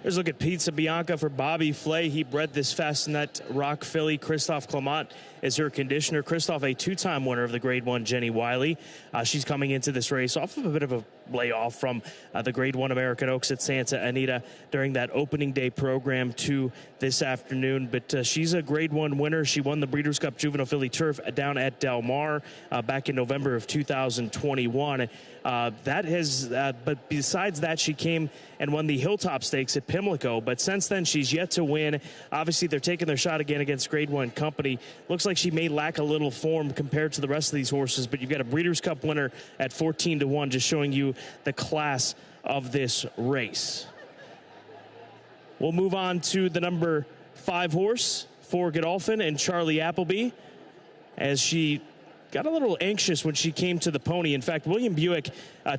Here's a look at Pizza Bianca for Bobby Flay. He bred this Fastinet Rock filly. Christophe Clement is her conditioner. Christophe, a 2-time winner of the Grade 1 Jenny Wiley. She's coming into this race off of a bit of a layoff from the Grade 1 American Oaks at Santa Anita during that opening day program to this afternoon. But she's a Grade 1 winner. She won the Breeders' Cup Juvenile Filly Turf down at Del Mar back in November of 2021. But besides that, she came and won the Hilltop Stakes at Pimlico. But since then, she's yet to win. Obviously, they're taking their shot again against Grade 1 Company. Looks like she may lack a little form compared to the rest of these horses, but you've got a Breeders' Cup winner at 14-1, just showing you the class of this race. We'll move on to the number 5 horse for Godolphin and Charlie Appleby, as she got a little anxious when she came to the pony. In fact, William Buick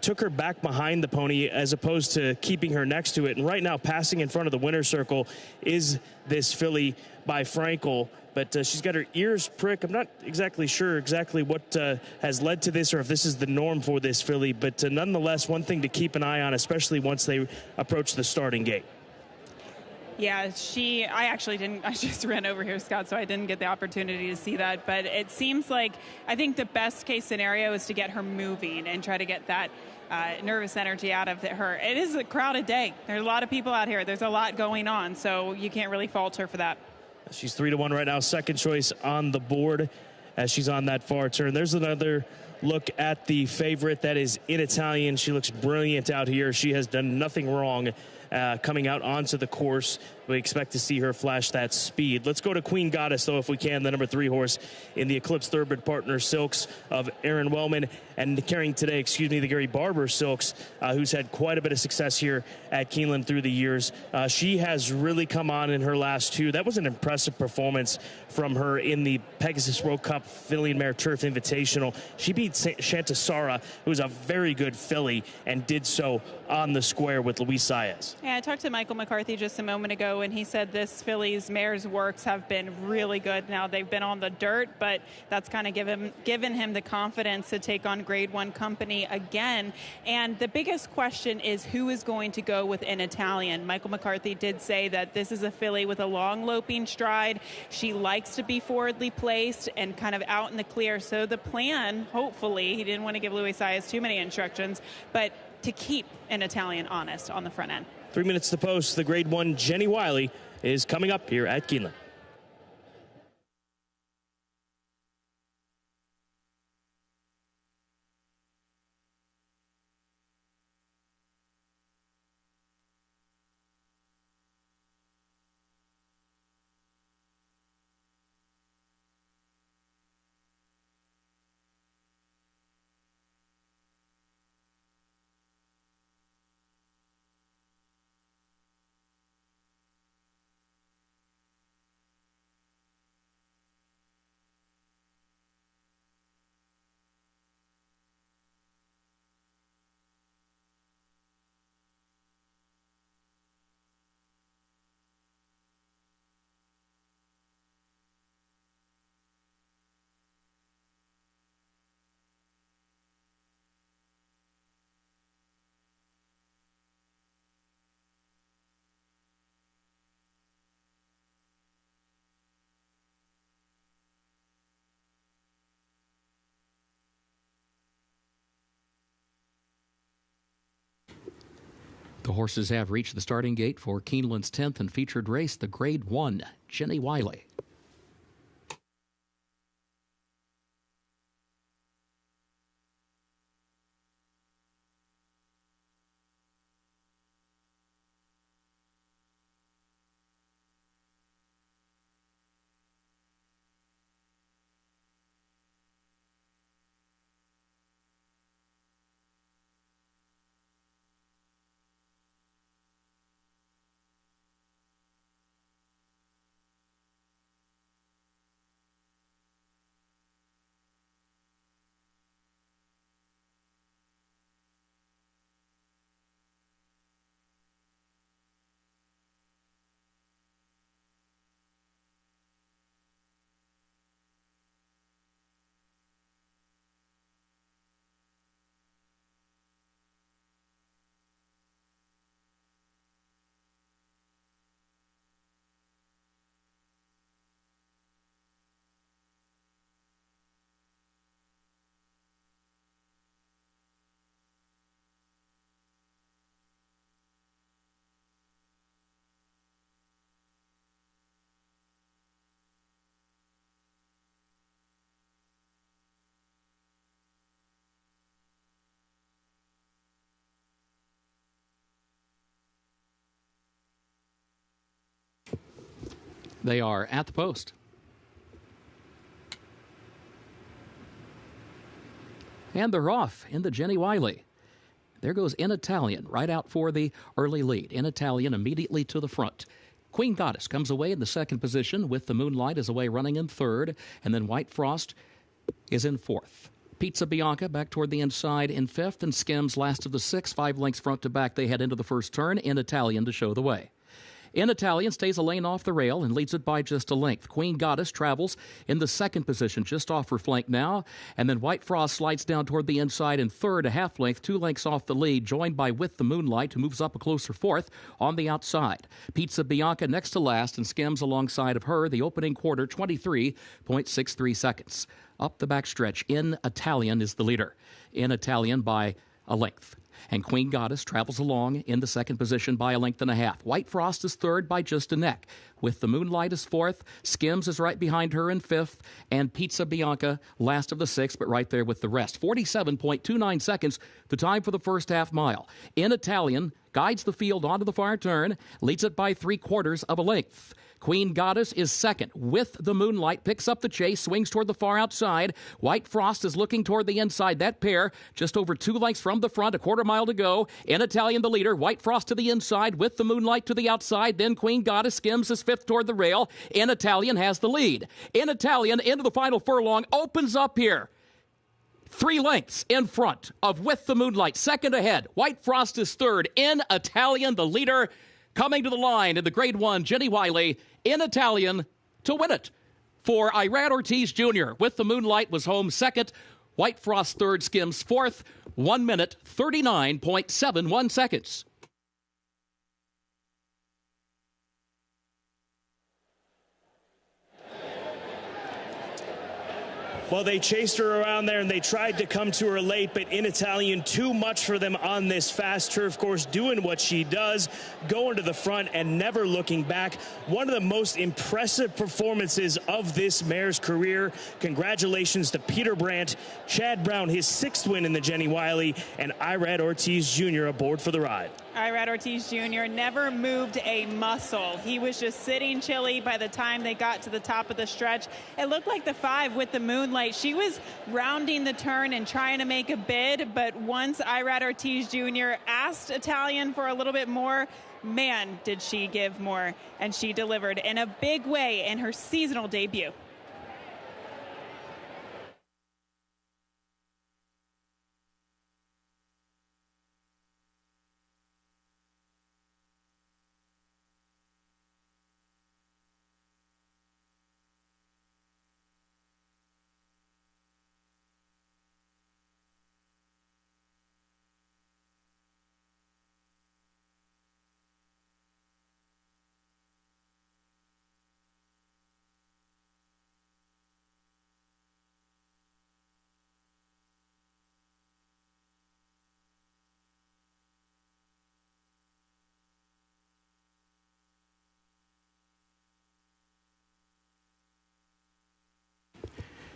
took her back behind the pony as opposed to keeping her next to it. And right now, passing in front of the winner's circle is this filly by Frankel. But she's got her ears pricked. I'm not exactly sure exactly what has led to this or if this is the norm for this filly. But nonetheless, one thing to keep an eye on, especially once they approach the starting gate. Yeah, I actually didn't. I just ran over here, Scott, so I didn't get the opportunity to see that. But it seems like I think the best case scenario is to get her moving and try to get that nervous energy out of her. It is a crowded day. There's a lot of people out here. There's a lot going on, so you can't really fault her for that. She's 3-1 right now, second choice on the board as she's on that far turn. There's another look at the favorite. That is In Italian. She looks brilliant out here. She has done nothing wrong coming out onto the course. We expect to see her flash that speed. Let's go to Queen Goddess, though, if we can, the number 3 horse in the Eclipse Thoroughbred Partner Silks of Aaron Wellman, and carrying today, the Gary Barber Silks, who's had quite a bit of success here at Keeneland through the years. She has really come on in her last 2. That was an impressive performance from her in the Pegasus World Cup Filly and Mare Turf Invitational. She beat Shantasara, who's a very good filly, and did so on the square with Luis Saez. Yeah, I talked to Michael McCarthy just a moment ago, and he said this filly's mare's works have been really good. Now, they've been on the dirt, but that's kind of given him the confidence to take on Grade 1 company again. And the biggest question is who is going to go with In Italian. Michael McCarthy did say that this is a filly with a long loping stride. She likes to be forwardly placed and kind of out in the clear. So the plan, hopefully, he didn't want to give Luis Saez too many instructions, but to keep In Italian honest on the front end. 3 minutes to post. The Grade 1 Jenny Wiley is coming up here at Keeneland. The horses have reached the starting gate for Keeneland's 10th and featured race, the Grade 1 Jenny Wiley. They are at the post. And they're off in the Jenny Wiley. There goes In Italian right out for the early lead. In Italian immediately to the front. Queen Goddess comes away in the second position with the Moonlight is away running in third. And then White Frost is in fourth. Pizza Bianca back toward the inside in fifth. And Skims last of the six. 5 lengths front to back. They head into the first turn. In Italian to show the way. In Italian stays a lane off the rail and leads it by just a length. Queen Goddess travels in the second position, just off her flank now. And then White Frost slides down toward the inside in third, a half length, 2 lengths off the lead, joined by With the Moonlight, who moves up a closer fourth on the outside. Pizza Bianca next to last and Skims alongside of her. The opening quarter, 23.63 seconds. Up the backstretch, In Italian is the leader. In Italian by a length. And Queen Goddess travels along in the second position by a length and a half. White Frost is third by just a neck. With the Moonlight is fourth. Skims is right behind her in fifth. And Pizza Bianca last of the six, but right there with the rest. 47.29 seconds, the time for the first half mile. In Italian guides the field onto the far turn, leads it by 3/4 of a length. Queen Goddess is second. With the Moonlight picks up the chase, swings toward the far outside. White Frost is looking toward the inside. That pair just over 2 lengths from the front, a quarter mile to go. In Italian the leader. White Frost to the inside. With the Moonlight to the outside. Then Queen Goddess. Skims is fifth toward the rail. In Italian has the lead. In Italian into the final furlong. Opens up here. 3 lengths in front of With the Moonlight. Second ahead. White Frost is third. In Italian, the leader, coming to the line in the Grade 1, Jenny Wiley, in Italian to win it. For Irad Ortiz Jr., With the Moonlight was home second. White Frost third, Skims fourth. 1 minute, 39.71 seconds. Well, they chased her around there, and they tried to come to her late, but in Italian, too much for them on this fast turf course, doing what she does, going to the front and never looking back. One of the most impressive performances of this mare's career. Congratulations to Peter Brandt, Chad Brown, his 6th win in the Jenny Wiley, and Irad Ortiz Jr. aboard for the ride. Irad Ortiz Jr. never moved a muscle. He was just sitting chilly by the time they got to the top of the stretch. It looked like the 5 With the Moonlight. She was rounding the turn and trying to make a bid, but once Irad Ortiz Jr. asked Italian for a little bit more, man, did she give more. And she delivered in a big way in her seasonal debut.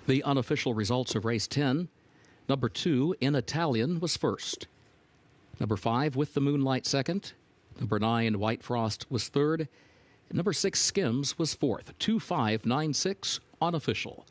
The unofficial results of race 10. Number 2, In Italian, was first. Number 5, With the Moonlight, second. Number 9, White Frost, was third. Number 6, Skims, was fourth. 2-5-9-6, unofficial.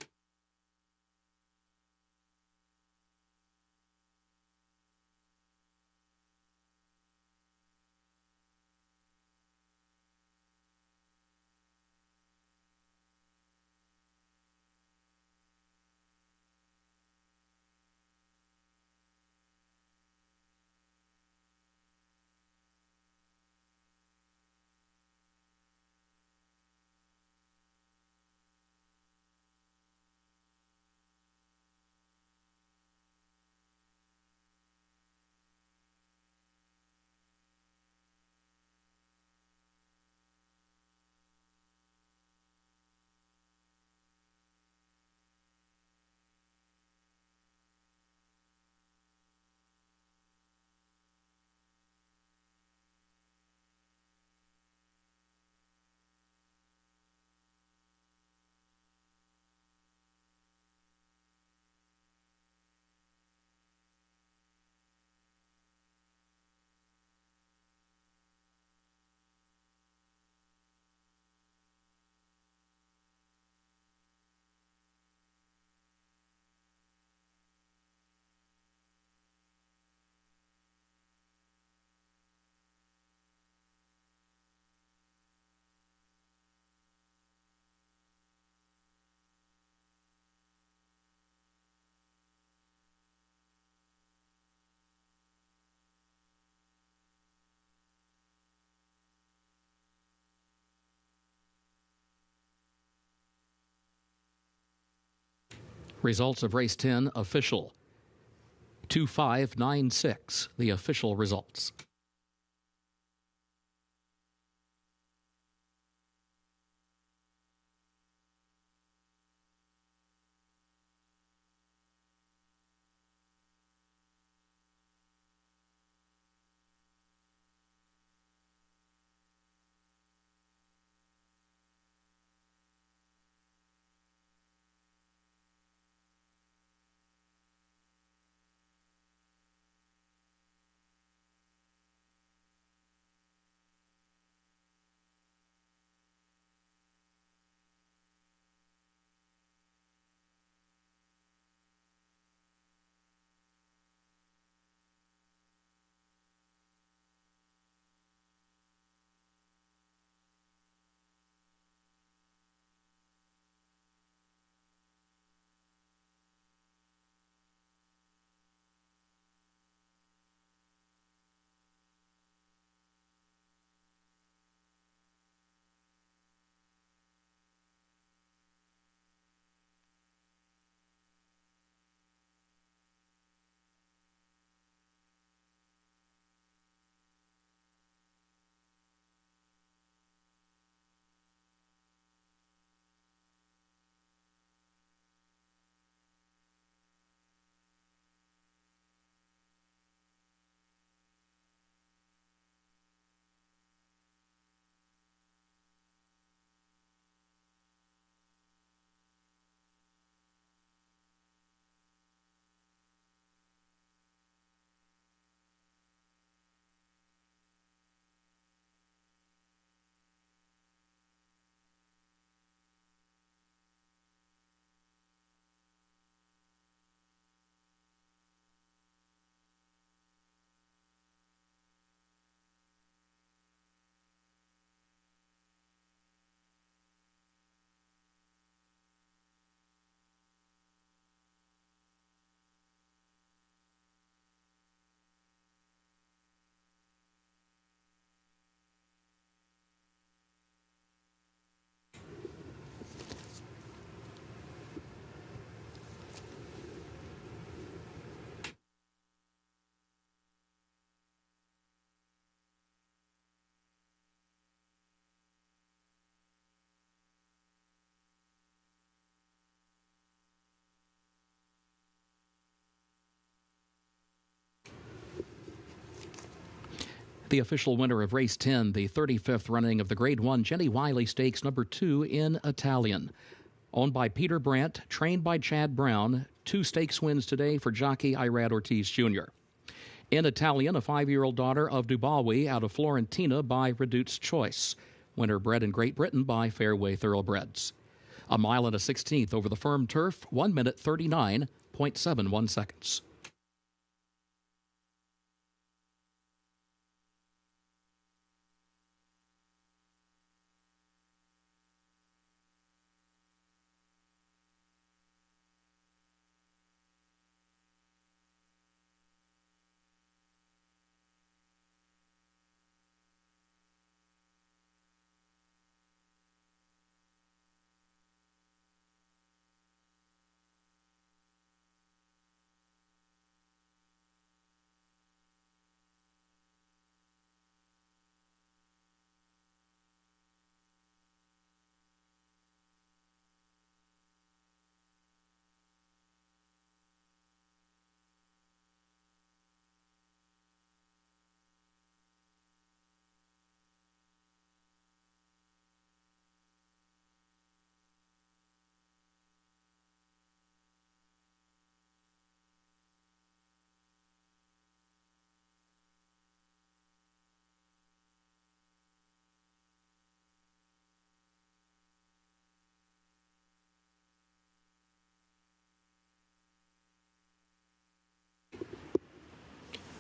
Results of race 10, official. 2-5-9-6, the official results. The official winner of race 10, the 35th running of the Grade 1 Jenny Wiley Stakes number 2 in Italian. Owned by Peter Brandt, trained by Chad Brown. 2 stakes wins today for jockey Irad Ortiz Jr. In Italian, a 5-year-old daughter of Dubawi out of Florentina by Redute's Choice. Winner bred in Great Britain by Fairway Thoroughbreds. A mile and a 16th over the firm turf, 1 minute 39.71 seconds.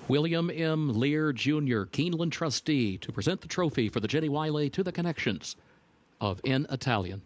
William M. Lear, Jr., Keeneland trustee, to present the trophy for the Jenny Wiley to the connections of In Italian.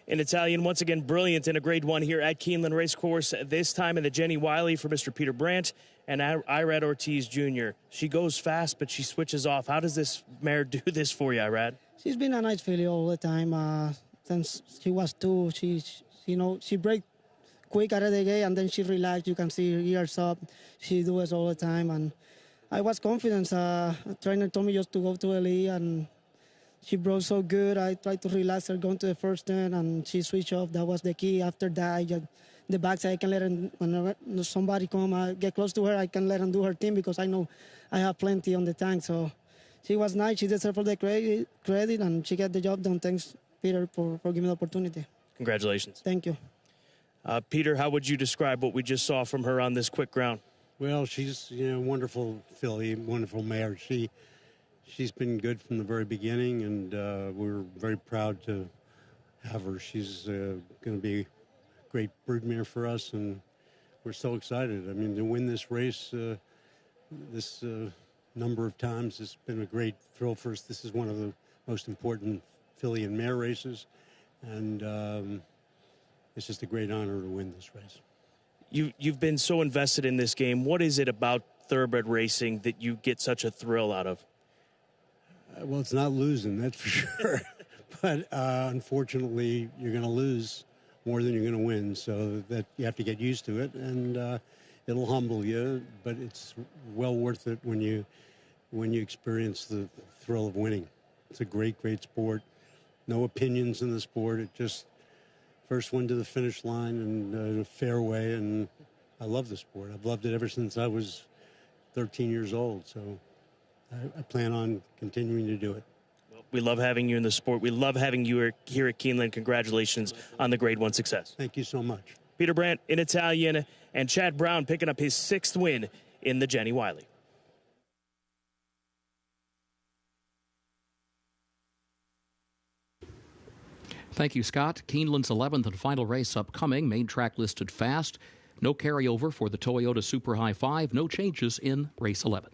In Italian, once again, brilliant in a Grade 1 here at Keeneland Racecourse, this time in the Jenny Wiley for Mr. Peter Brandt and Irad Ortiz Jr. She goes fast, but she switches off. How does this mare do this for you, Irad? She's been a nice filly all the time. Since she was 2, she break quick out of the gate, and then she relaxed. You can see her ears up. She does it all the time, and I was confident. Trainer told me just to go to the lead, and she broke so good. I tried to relax her going to the first turn, and she switched off. That was the key. After that, the backside, I can let her, whenever somebody come get close to her, I can let her do her thing because I know I have plenty on the tank. So she was nice. She deserved all the credit, and she got the job done. Thanks, Peter, for giving me the opportunity. Congratulations. Thank you. Peter, how would you describe what we just saw from her on this quick ground? Well, she's a wonderful filly, wonderful mare. She's been good from the very beginning, and we're very proud to have her. She's going to be a great broodmare for us, and we're so excited. I mean, to win this race this number of times has been a great thrill for us. This is one of the most important filly and mare races, and it's just a great honor to win this race. You've been so invested in this game. What is it about thoroughbred racing that you get such a thrill out of? Well, it's not losing, that's for sure. But unfortunately, you're going to lose more than you're going to win, so that you have to get used to it, and it'll humble you. But it's well worth it when you experience the thrill of winning. It's a great sport. No opinions in the sport. It just first one to the finish line and a fairway, and I love the sport. I've loved it ever since I was 13 years old. So I plan on continuing to do it. Well, we love having you in the sport. We love having you here at Keeneland. Congratulations on the Grade 1 success. Thank you so much. Peter Brandt in Italian, and Chad Brown picking up his 6th win in the Jenny Wiley. Thank you, Scott. Keeneland's 11th and final race upcoming. Main track listed fast. No carryover for the Toyota Super High 5. No changes in race 11.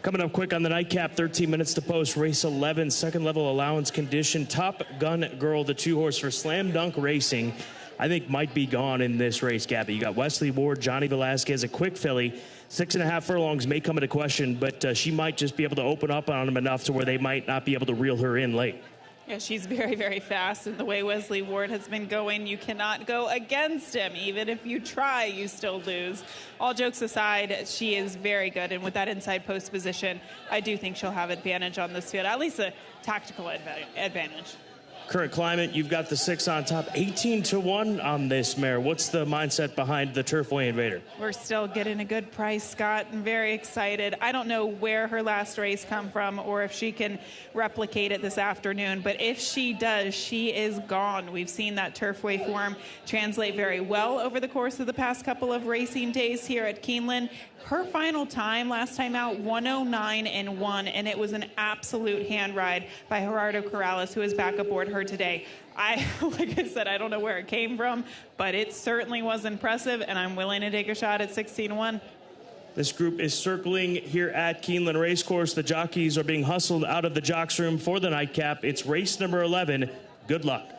Coming up quick on the nightcap, 13 minutes to post, race 11, second level allowance condition. Top Gun Girl, the 2-horse for Slam Dunk Racing, I think might be gone in this race, Gabby. You got Wesley Ward, Johnny Velasquez, a quick filly. 6.5 furlongs may come into question, but she might just be able to open up on them enough to where they might not be able to reel her in late. Yeah, she's very, very fast, and the way Wesley Ward has been going, you cannot go against him. Even if you try, you still lose. All jokes aside, she is very good, and with that inside post position, I do think she'll have advantage on this field, at least a tactical advantage. Current climate, you've got the 6 on top, 18-1 on this mare. What's the mindset behind the Turfway Invader? We're still getting a good price, Scott. I'm very excited. I don't know where her last race come from or if she can replicate it this afternoon, but if she does, she is gone. We've seen that Turfway form translate very well over the course of the past couple of racing days here at Keeneland. Her final time, last time out, 109-1, and it was an absolute hand ride by Gerardo Corrales, who is back aboard her today. Like I said, I don't know where it came from, but it certainly was impressive, and I'm willing to take a shot at 16-1. This group is circling here at Keeneland Racecourse. The jockeys are being hustled out of the jocks room for the nightcap. It's race number 11. Good luck.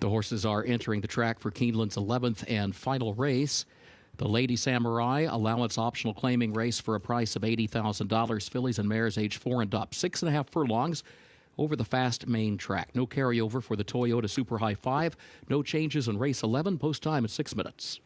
The horses are entering the track for Keeneland's 11th and final race. The Lady Samurai allowance optional claiming race for a price of $80,000. Fillies and mares age 4 and up. 6.5 furlongs over the fast main track. No carryover for the Toyota Super High 5. No changes in race 11. Post time at 6 minutes.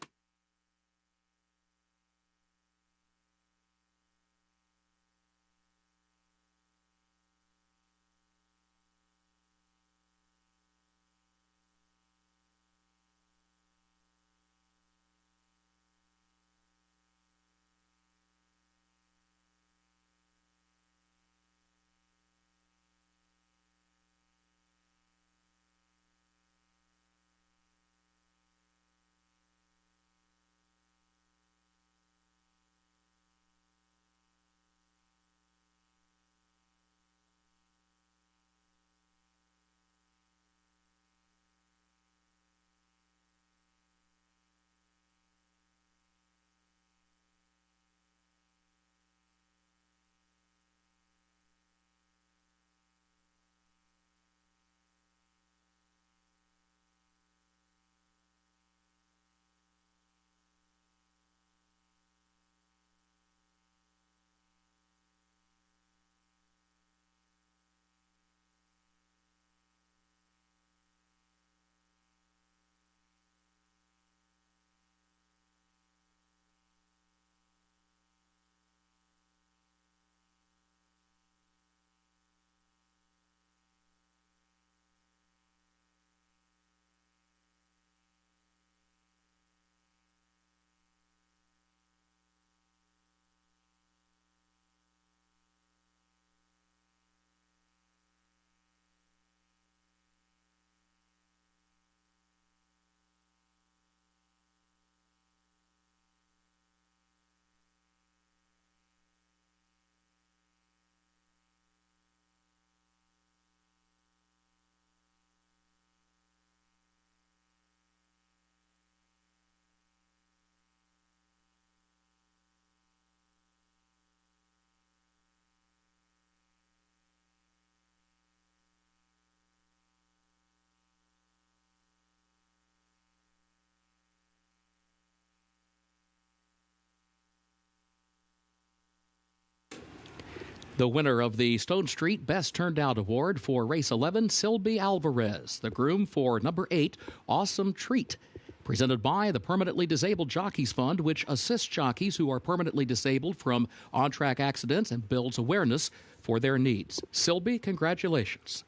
The winner of the Stone Street Best Turned Out Award for Race 11, Silby Alvarez. The groom for number 8, Awesome Treat. Presented by the Permanently Disabled Jockeys Fund, which assists jockeys who are permanently disabled from on-track accidents and builds awareness for their needs. Silby, congratulations.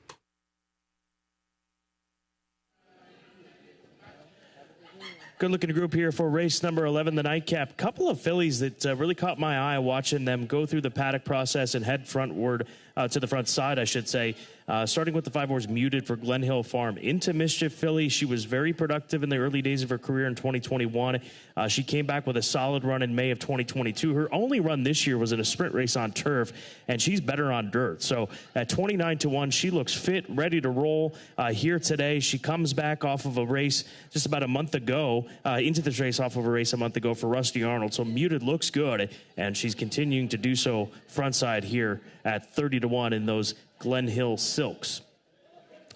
Good-looking group here for race number 11, the nightcap. Couple of fillies that really caught my eye watching them go through the paddock process and head frontward to the front side, I should say. Starting with the 5 horse Muted for Glen Hill Farm. Into Mischief filly. She was very productive in the early days of her career in 2021. She came back with a solid run in May of 2022. Her only run this year was in a sprint race on turf, and she's better on dirt. So at 29-1, she looks fit, ready to roll here today. She comes back off of a race just about a month ago, into this race off of a race a month ago for Rusty Arnold. So Muted looks good, and she's continuing to do so front side here at 30-1 in those Glen Hill Silks.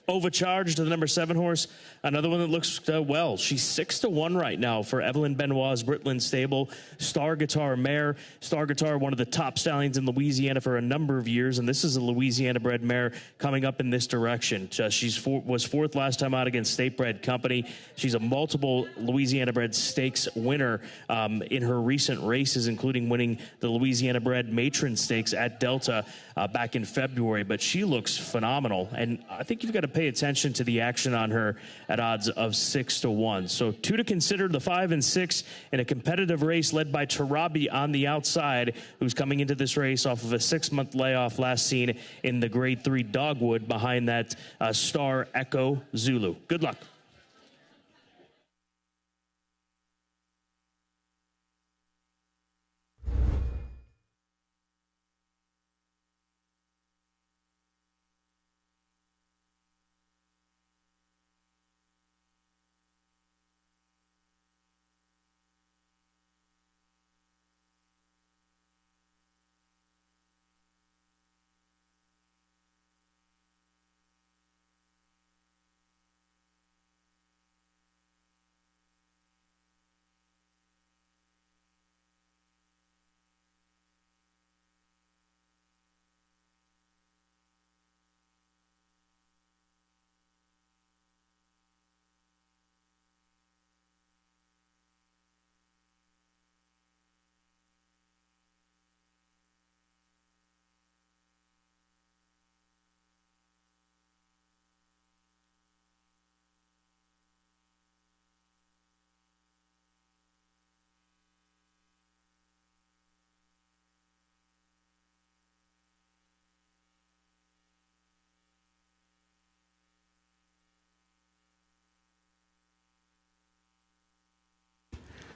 Overcharged to the number 7 horse, another one that looks well. She's 6-1 right now for Evelyn Benoit's Britland stable. Star Guitar mare. Star Guitar, one of the top stallions in Louisiana for a number of years, and this is a Louisiana-bred mare coming up in this direction. Was 4th last time out against State-bred Company. She's a multiple Louisiana-bred stakes winner in her recent races, including winning the Louisiana-bred Matron Stakes at Delta back in February. But she looks phenomenal, and I think you've got to pay attention to the action on her at odds of 6-1. So 2 to consider, the 5 and 6 in a competitive race led by Tarabi on the outside, who's coming into this race off of a 6-month layoff last seen in the Grade 3 Dogwood behind that Star Echo Zulu. Good luck.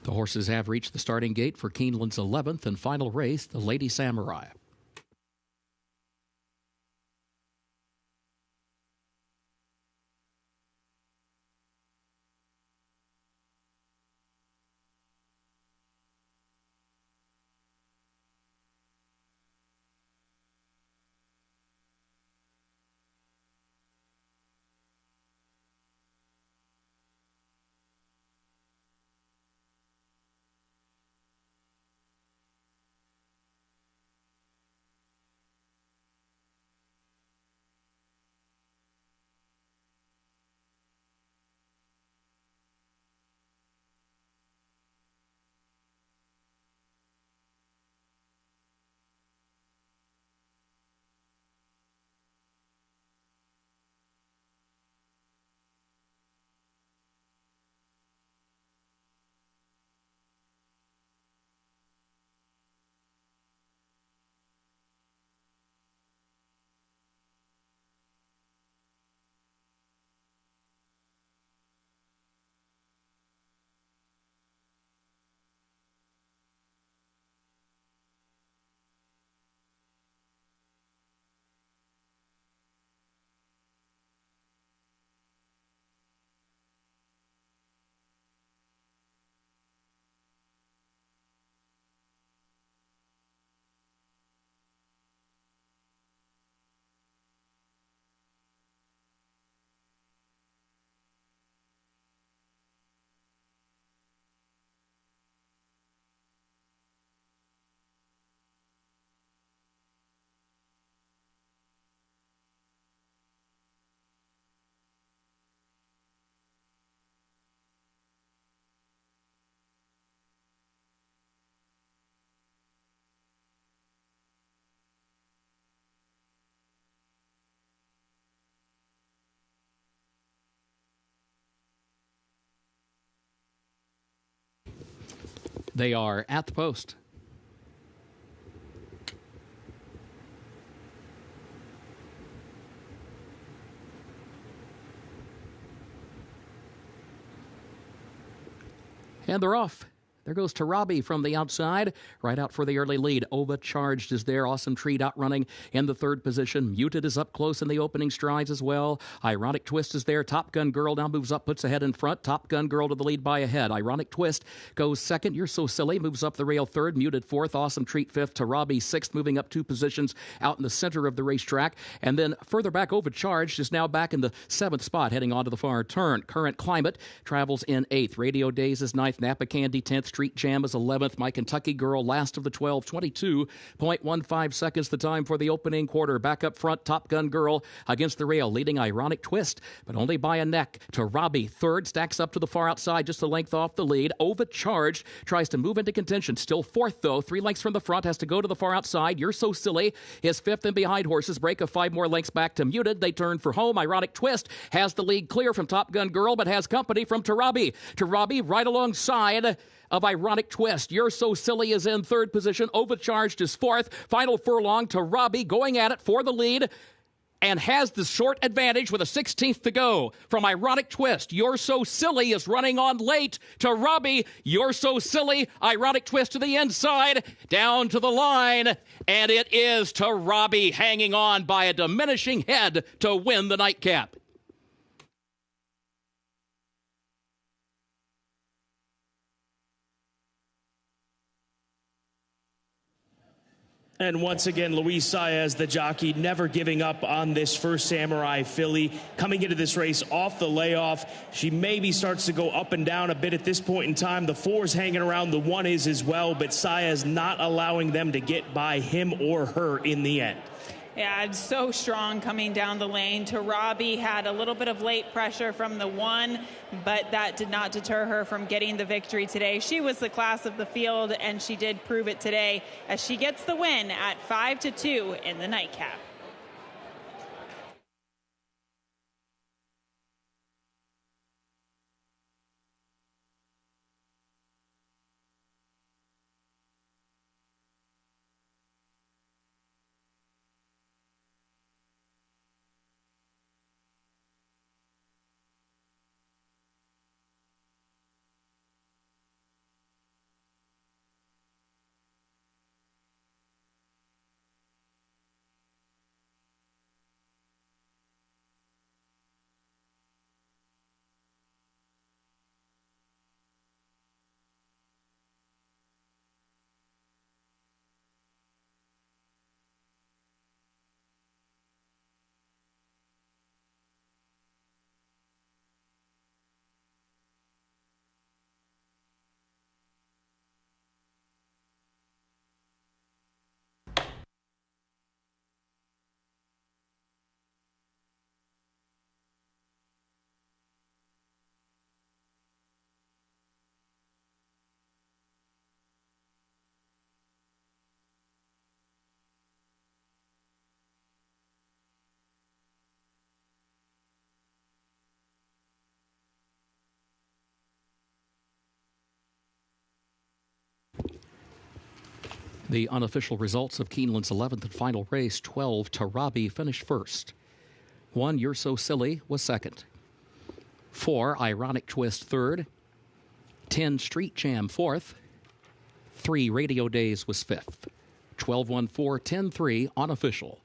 The horses have reached the starting gate for Keeneland's 11th and final race, the Lady Samurai. They are at the post. And they're off. There goes Tarabi from the outside, right out for the early lead. Overcharged is there. Awesome Treat outrunning in the third position. Muted is up close in the opening strides as well. Ironic Twist is there. Top Gun Girl now moves up, puts ahead in front. Top Gun Girl to the lead by a head. Ironic Twist goes second. You're So Silly moves up the rail third. Muted fourth. Awesome Treat fifth. Tarabi sixth, moving up 2 positions out in the center of the racetrack. And then further back, Overcharged is now back in the 7th spot, heading onto the far turn. Current Climate travels in 8th. Radio Days is 9th. Napa Candy 10th. Street Jam is 11th. My Kentucky Girl last of the 12, 22.15 seconds the time for the opening quarter. Back up front, Top Gun Girl against the rail, leading Ironic Twist, but only by a neck. Tarabi third, stacks up to the far outside, just a length off the lead. Overcharged tries to move into contention, still fourth though, 3 lengths from the front, has to go to the far outside. You're So Silly is fifth and behind horses. Break of 5 more lengths back to Muted. They turn for home. Ironic Twist has the lead clear from Top Gun Girl, but has company from Tarabi. Tarabi right alongside of Ironic Twist. You're So Silly is in third position. Overcharged is fourth. Final furlong to Robbie going at it for the lead and has the short advantage with a 16th to go from Ironic Twist. You're So Silly is running on late to Robbie. You're So Silly. Ironic Twist to the inside, down to the line, and it is to Robbie hanging on by a diminishing head to win the nightcap. And once again, Luis Saez, the jockey, never giving up on this first Samurai filly. Coming into this race off the layoff, she maybe starts to go up and down a bit at this point in time. The 4's hanging around, the 1 is as well, but Saez not allowing them to get by him or her in the end. Yeah, it's so strong coming down the lane. Tarabi had a little bit of late pressure from the 1, but that did not deter her from getting the victory today. She was the class of the field, and she did prove it today as she gets the win at 5-2 in the nightcap. The unofficial results of Keeneland's 11th and final race, 12, Tarabi finished first. 1, You're So Silly was second. 4, Ironic Twist third. 10, Street Jam fourth. 3, Radio Days was fifth. 12-1-4, 10-3, unofficial.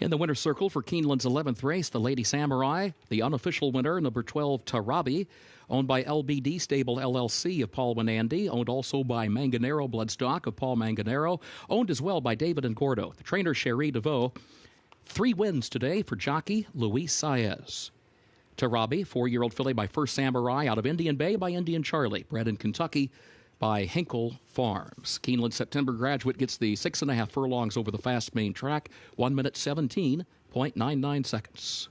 In the winner's circle for Keeneland's 11th race, the Lady Samurai, the unofficial winner, number 12, Tarabi, owned by LBD Stable LLC of Paul Winandy, owned also by Manganero Bloodstock of Paul Manganero, owned as well by David and Gordo. The trainer, Cherie DeVoe. 3 wins today for jockey Luis Saez. Tarabi, 4-year-old filly by First Samurai out of Indian Bay by Indian Charlie, bred in Kentucky by Hinkle Farms. Keeneland September graduate gets the 6.5 furlongs over the fast main track, 1 minute 17.99 seconds.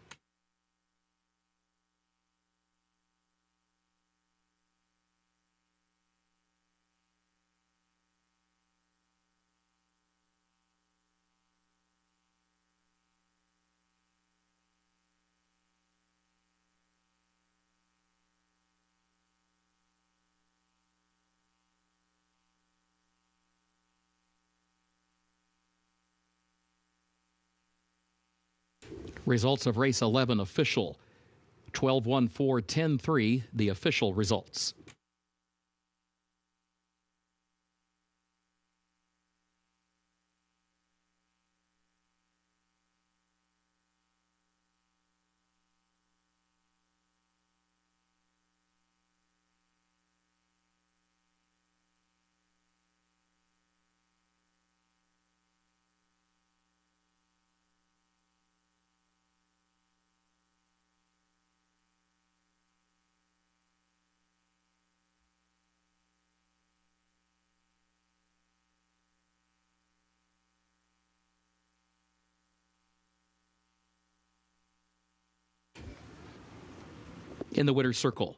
Results of race 11 official. 12-1-4, 10-3, the official results. In the winner's circle,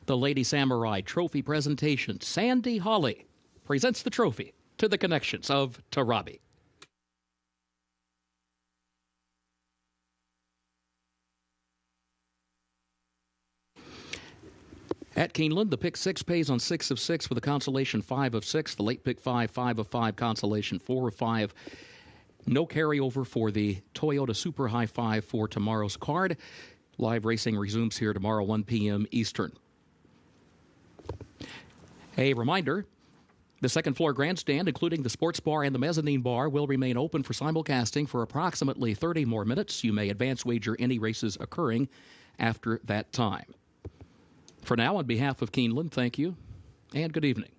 the Lady Samurai Trophy presentation. Sandy Hawley presents the trophy to the connections of Tarabi. At Keeneland, the pick 6 pays on 6 of 6 with a consolation 5 of 6. The late pick 5, 5 of 5, consolation 4 of 5. No carryover for the Toyota Super High 5 for tomorrow's card. Live racing resumes here tomorrow, 1 p.m. Eastern. A reminder, the second floor grandstand, including the sports bar and the mezzanine bar, will remain open for simulcasting for approximately 30 more minutes. You may advance wager any races occurring after that time. For now, on behalf of Keeneland, thank you and good evening.